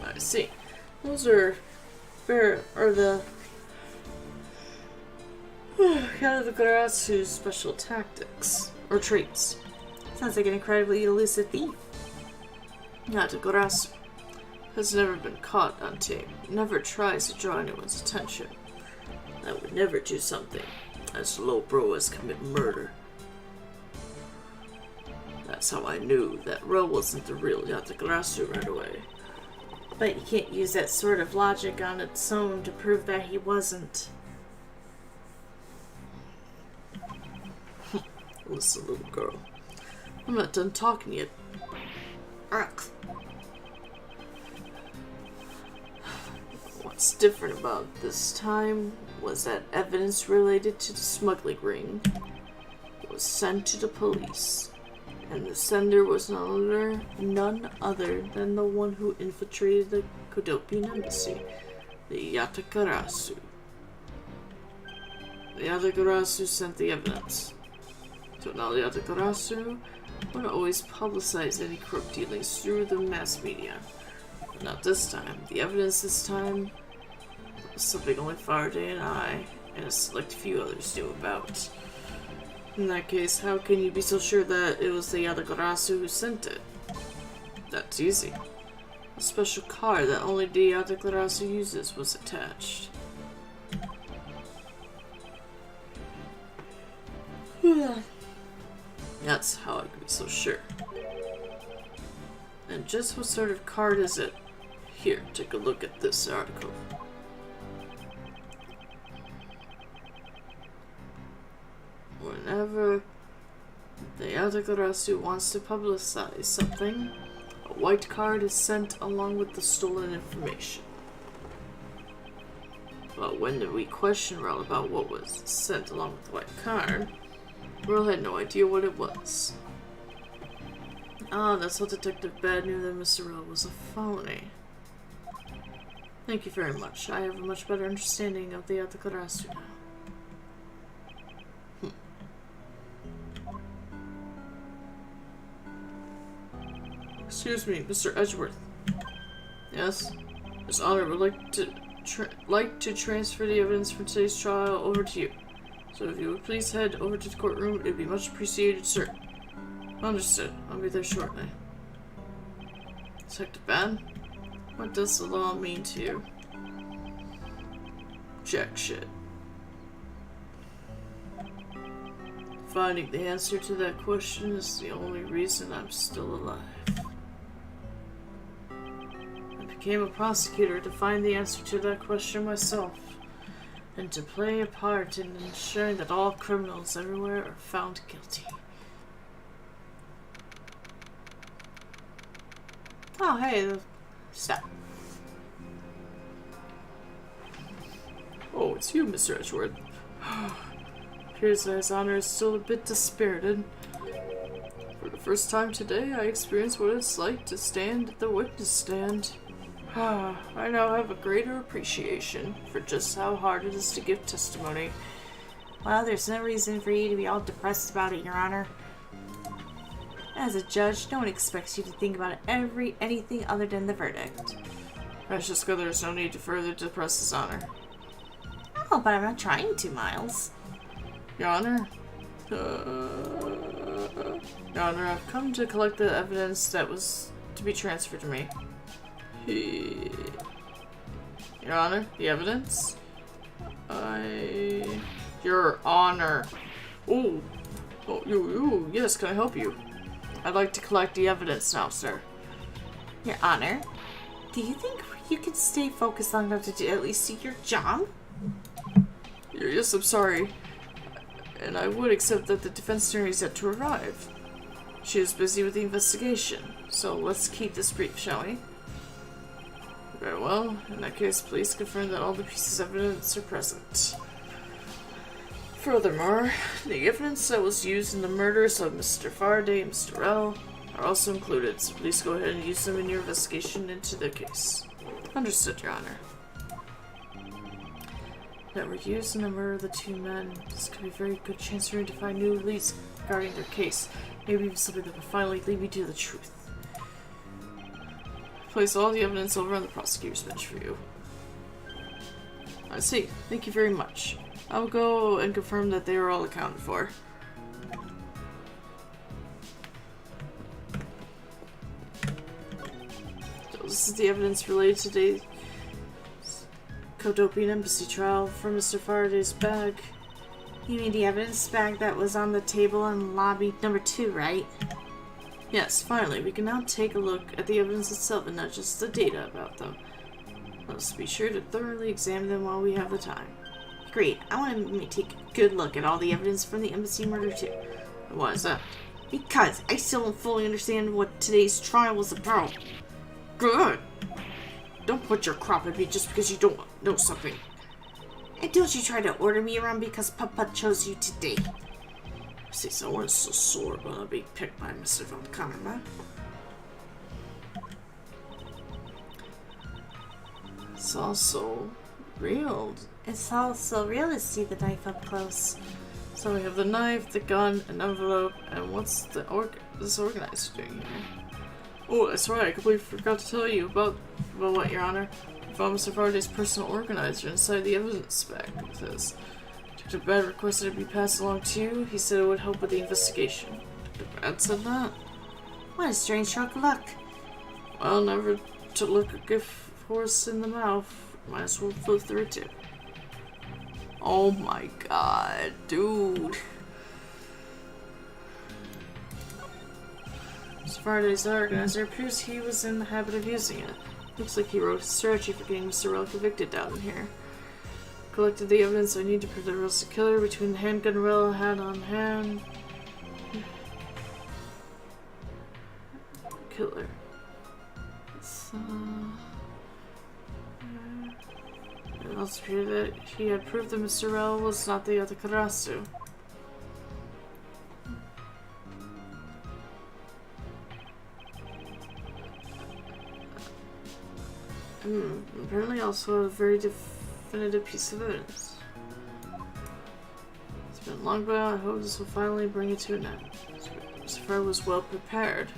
I see. Those are the Yatagarasu's special tactics, or traits.
Sounds like an incredibly elusive thief.
Yatagarasu. has never been caught on tape, never tries to draw anyone's attention. I would never do something as low bro as commit murder. That's how I knew that Ro wasn't the real Yatagarasu right away.
But you can't use that sort of logic on its own to prove that he wasn't.
Listen, little girl. I'm not done talking yet.
Ugh.
What's different about this time was that evidence related to the smuggling ring was sent to the police, and the sender was none other than the one who infiltrated the Kodopian embassy, the Yatagarasu. The Yatagarasu sent the evidence. So now the Yatagarasu would always publicize any corrupt dealings through the mass media. But not this time. The evidence this time was something only Faraday and I, and a select few others knew about. In that case, how can you be so sure that it was the Yatagarasu who sent it? That's easy. A special card that only the Yatagarasu uses was attached. That's how I could be so sure. And just what sort of card is it? Here, take a look at this article. Whenever the Yatagarasu wants to publicize something, a white card is sent along with the stolen information. But when we questioned Rel about what was sent along with the white card, Rel had no idea what it was. Ah, that's how Detective Bad knew that Mr. Rel was a phony. Thank you very much. I have a much better understanding of the Yatagarasu now. Excuse me, Mr. Edgeworth. Yes? His Honor would like to transfer the evidence from today's trial over to you. So if you would please head over to the courtroom, it would be much appreciated, sir. Understood. I'll be there shortly. Detective Ban, what does the law mean to you? Jack shit. Finding the answer to that question is the only reason I'm still alive. I became a prosecutor to find the answer to that question myself, and to play a part in ensuring that all criminals everywhere are found guilty. Oh, hey, stop. Oh, it's you, Mr. Edgeworth. Appears that His Honor is still a bit dispirited. For the first time today, I experienced what it's like to stand at the witness stand. I now have a greater appreciation for just how hard it is to give testimony.
Well, there's no reason for you to be all depressed about it, Your Honor. As a judge, no one expects you to think about anything other than the verdict.
Francesca, there's no need to further depress His Honor.
Oh, but I'm not trying to, Miles.
Your Honor? Your Honor, I've come to collect the evidence that was to be transferred to me. Your Honor, the evidence? Your Honor. Oh, yes, can I help you? I'd like to collect the evidence now, sir.
Your Honor, do you think you can stay focused long enough to at least see your job?
Yes, I'm sorry. And I would accept that the defense attorney is yet to arrive. She is busy with the investigation, so let's keep this brief, shall we? Very well. In that case, please confirm that all the pieces of evidence are present. Furthermore, the evidence that was used in the murders of Mr. Faraday and Mr. Rel are also included, so please go ahead and use them in your investigation into the case. Understood, Your Honor. That were used in the murder of the two men. This could be a very good chance for you to find new leads regarding their case. Maybe even something that will finally lead me to the truth. Place all the evidence over on the prosecutor's bench for you. I see. Thank you very much. I'll go and confirm that they are all accounted for. This is the evidence related to today's Codopian embassy trial from Mr. Faraday's bag.
You mean the evidence bag that was on the table in lobby number 2, right?
Yes, finally, we can now take a look at the evidence itself and not just the data about them. Let's be sure to thoroughly examine them while we have the time.
Great. I want to take a good look at all the evidence from the embassy murder too.
Why is that?
Because I still don't fully understand what today's trial was about.
Good! Don't put your crop at me just because you don't know something.
And don't you try to order me around because Papa chose you today.
See, someone is so sore about being picked by Mr. Von Kahneman. It's all so real.
It's all so real to see the knife up close.
So we have the knife, the gun, an envelope, and what's this organizer doing here? Oh, that's right, I completely forgot to tell you about what, Your Honor. We found Mr. Faraday's personal organizer inside the evidence bag with his. Dr. Bed requested it be passed along to you. He said it would help with the investigation. Dr. Bed said that?
What a strange stroke of luck.
Well, never to look a gift horse in the mouth. Might as well flip through it too. Oh my god, dude. Mr. Faraday's organizer appears he was in the habit of using it. Looks like he wrote a strategy for getting Mr. Rell convicted down in here. Collected the evidence I need to prove that Rell's the killer between the handgun Rell had on hand. Killer. It also appeared that he had proved that Mr. Rell was not the other Karasu. Apparently also a very definitive piece of evidence. It's been long, but I hope this will finally bring it to an end. Mr. Farr was well prepared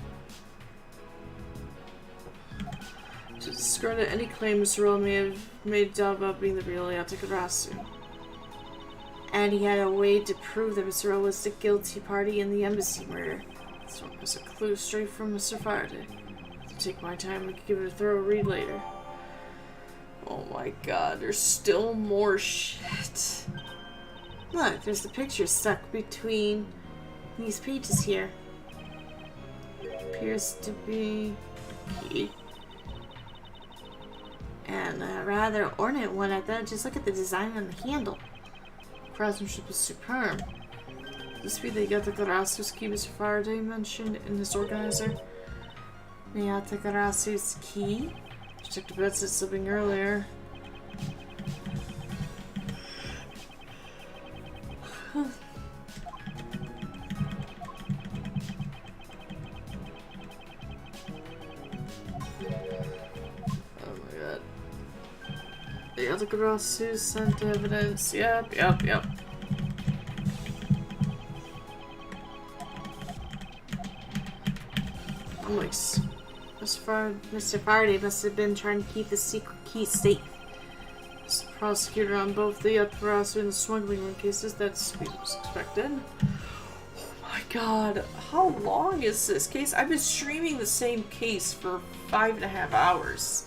to discredit any claim Mr. Rell may have made about being the real Yatakarasu.
And he had a way to prove that Mr. Rell was the guilty party in the embassy murder.
This one was a clue straight from Mr. Faraday. To take my time, we could give it a thorough read later. Oh my god, there's still more shit.
Look, there's the picture stuck between these pages here.
Appears to be a key.
And a rather ornate one at that. Just look at the design on the handle.
Craftsmanship is superb. This be the Yatakarasu's key Mr. Faraday mentioned in his organizer.
The Yatakarasu's key?
Detective Bed said something earlier. The other Karasu sent evidence. Yep. I'm like,
Mr. Faraday must have been trying to keep the secret key safe.
as the prosecutor on both the Karasu and the smuggling ring cases, that's what was expected. Oh my god, how long is this case? I've been streaming the same case for 5.5 hours.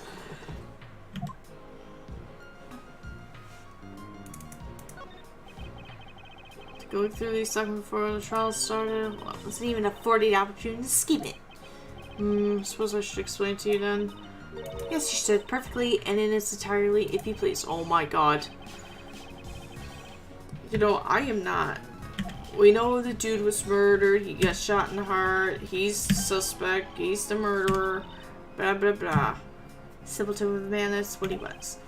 Going through these documents before the trial started.
Well, it wasn't even afforded the opportunity to skim it.
Suppose I should explain to you then.
Yes, you should. Perfectly and in its entirety, if you please.
Oh my god. You know, I am not. We know the dude was murdered. He got shot in the heart. He's the suspect. He's the murderer. Blah, blah, blah.
Simpleton of a man, that's what he was.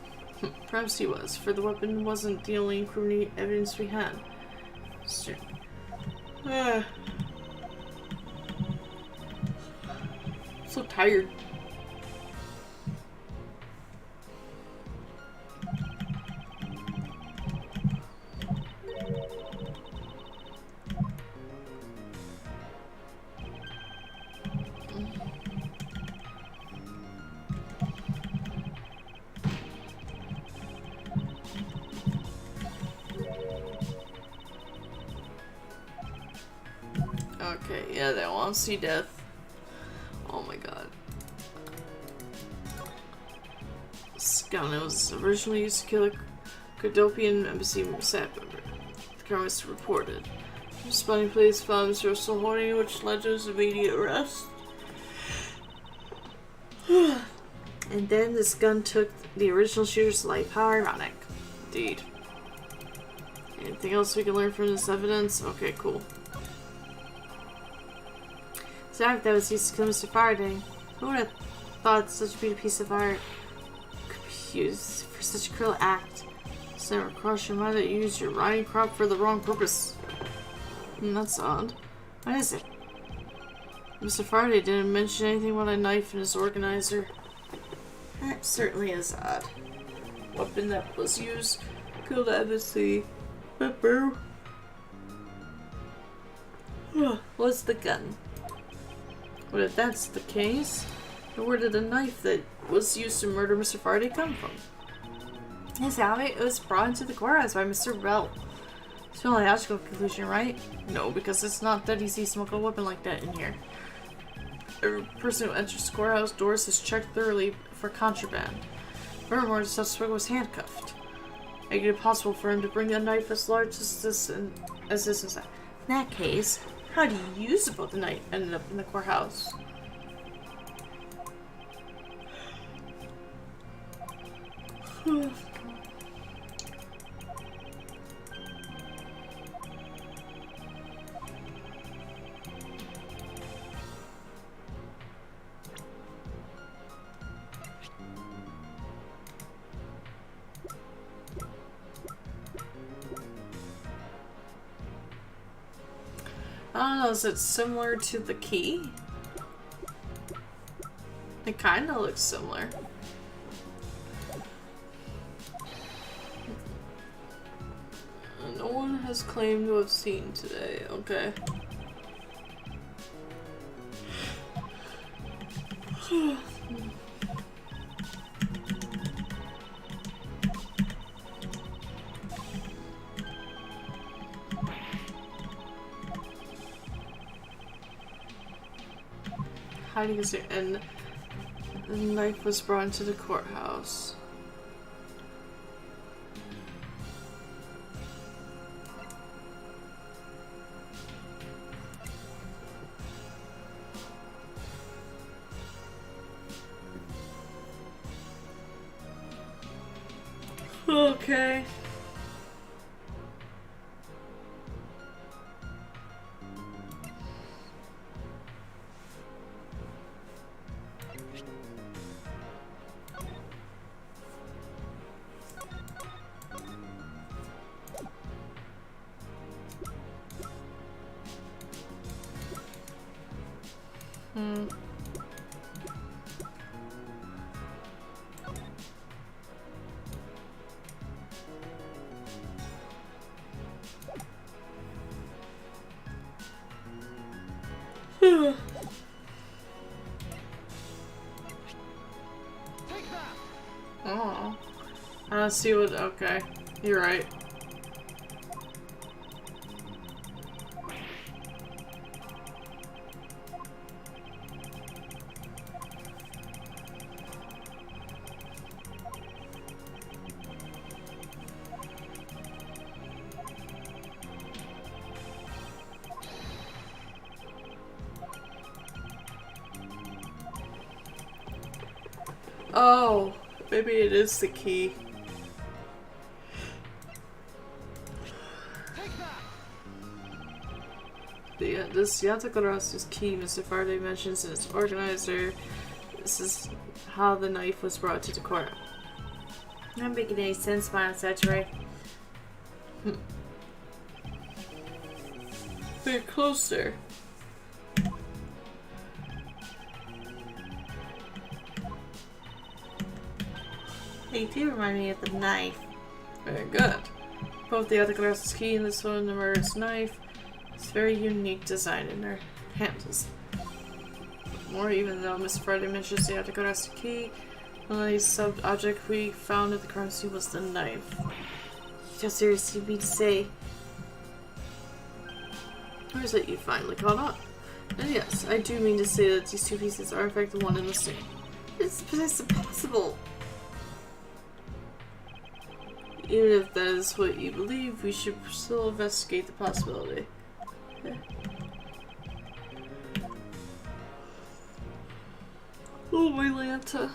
Perhaps he was, for the weapon wasn't the only incriminating evidence we had. So tired. Okay, yeah, they want to see death. Oh my god. gun. It was originally used to kill a Cordopian embassy staff member. The crime was reported. Responding police found Mr. Russell holding it, which led to his immediate arrest. And then this gun took the original shooter's life. How ironic. Indeed. Anything else we can learn from this evidence? Okay, cool. The act that was used to kill Mr. Faraday. Who would have thought such a beautiful piece of art could be used for such a cruel act? Does it never cross your mind that you used your rotting crop for the wrong purpose? That's odd. What is it? Mr. Faraday didn't mention anything about a knife in his organizer. That certainly is odd. Weapon that was used killed the embassy. What's the gun? What if that's the case? Then where did the knife that was used to murder Mr. Faraday come from? Exactly, it was brought into the courthouse by Mr. Bell. It's the only logical conclusion, right? No, because it's not that easy to smuggle a weapon like that in here. Every person who enters the courthouse doors is checked thoroughly for contraband. Furthermore, the suspect was handcuffed, making it possible for him to bring a knife as large as this inside. In that case, how do you use about the knife ended up in the courthouse? I don't know, is it similar to the key? It kinda looks similar. No one has claimed to have seen today, okay. Hiding is there, and the knife was brought into the courthouse. Okay. Oh. I don't see what. Okay. You're right. Oh, maybe it is the key. This Yatakarasu's key, Mr. Faraday mentions in its organizer. This is how the knife was brought to the court. Not making any sense, my Saturday. We're closer.
They do remind me of the knife.
Very good. Both the Yatakarasu's key and this one, the murderous knife. It's very unique design in their handles. More, even though Mr. Faraday mentions the Yatakarasu's key, the only sub-object we found at the crime scene was the knife.
You don't seriously mean to say?
Or is it you finally caught up? And yes, I do mean to say that these two pieces are in fact the one and the same.
It's impossible.
Even if that is what you believe, we should still investigate the possibility. Okay. Oh, my Lanta.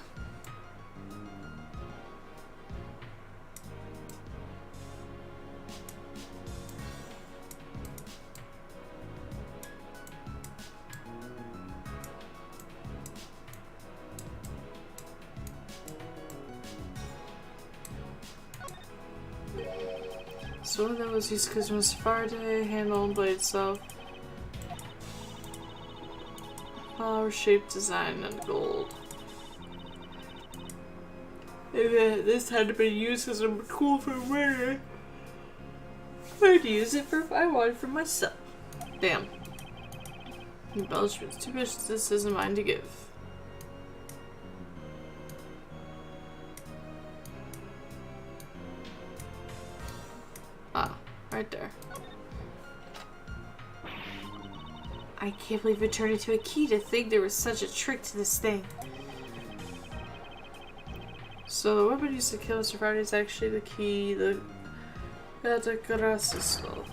So that was used because Mr. Faraday handled by itself. Flower-shaped design and gold. Maybe this had been used as a tool for murder. I'd use it for I wanted for myself. Damn. Embellishments. Too much this isn't mine to give. Ah, right there. I can't believe it turned into a key. To think there was such a trick to this thing. So the weapon used to kill Mr. Friday is actually the key. The Atakarasa skull.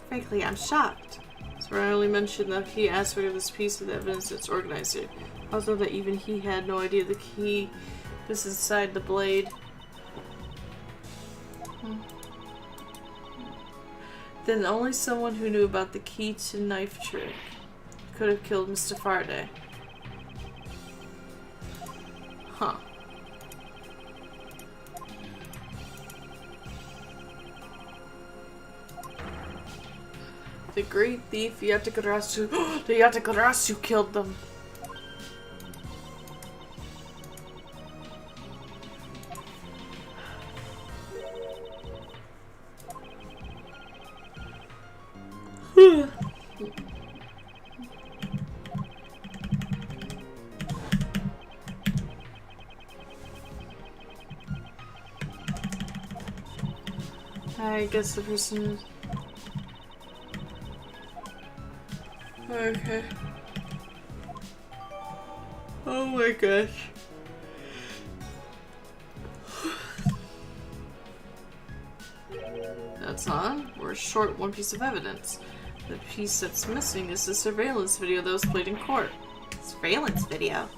Frankly, I'm shocked. So I only mentioned that he asked for this piece of evidence that's organized here. Also, that even he had no idea the key was inside the blade. Then only someone who knew about the key to knife trick could have killed Mr. Faraday. Huh. The great thief Yatakarasu. The Yatakarasu killed them. I guess the person. Okay. Oh my gosh. That's on. We're short one piece of evidence. The piece that's missing is the surveillance video that was played in court.
Surveillance video?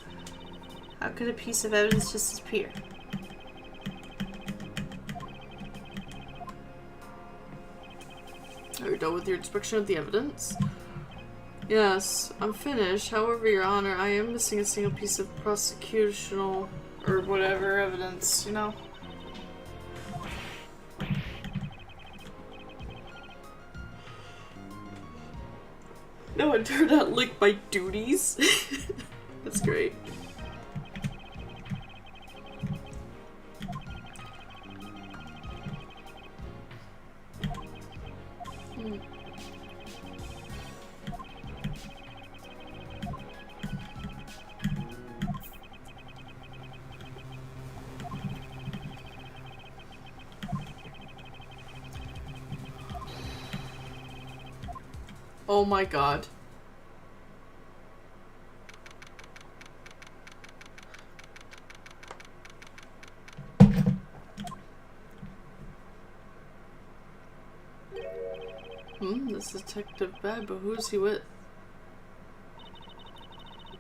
How could a piece of evidence just disappear? Are you done with your inspection of the evidence? Yes, I'm finished. However, Your Honor, I am missing a single piece of prosecutional or whatever evidence, you know? No, I dare not lick my duties. That's great. Oh my god. This Detective Bad, but who's he with?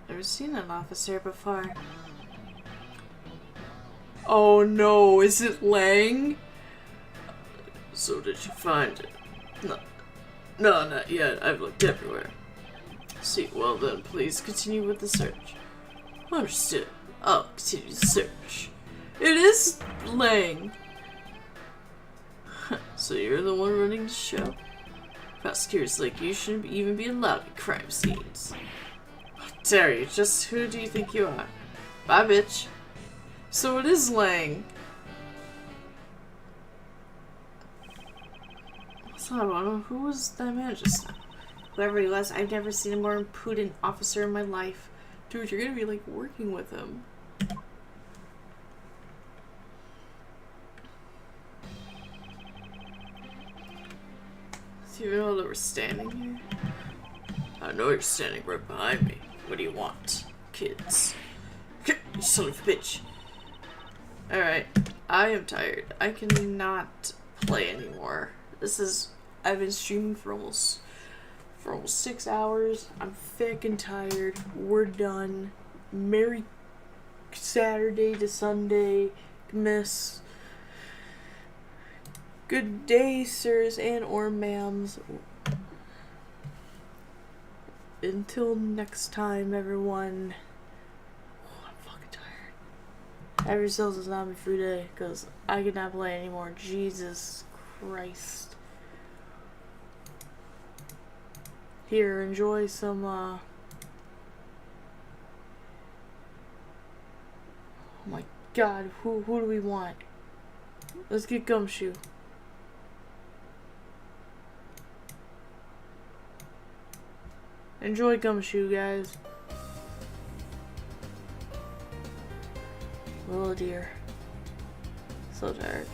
Never seen an officer before. Oh no, is it Lang? So did you find it? No, not yet. I've looked everywhere. See, well then, please continue with the search. Understood. I'll continue the search. It is Lang! So you're the one running the show? Prosecutors like you shouldn't even be allowed at crime scenes. How dare you? Just who do you think you are? Bye, bitch. So it is Lang. So I don't know, who was that man just now?
Whoever he was, I've never seen a more impudent officer in my life.
Dude, you're gonna be like working with him. Do you know that we're standing here? I know you're standing right behind me. What do you want? Kids. You son of a bitch. Alright, I am tired. I cannot play anymore. I've been streaming for almost 6 hours. I'm fucking tired. We're done. Merry Saturday to Sunday, miss. Good day, sirs and or ma'ams. Until next time, everyone. Oh, I'm fucking tired. Have yourselves a zombie-free day, because I cannot play anymore. Jesus Christ. Here, enjoy some, oh my god, who do we want? Let's get Gumshoe. Enjoy Gumshoe, guys. Oh dear. So tired.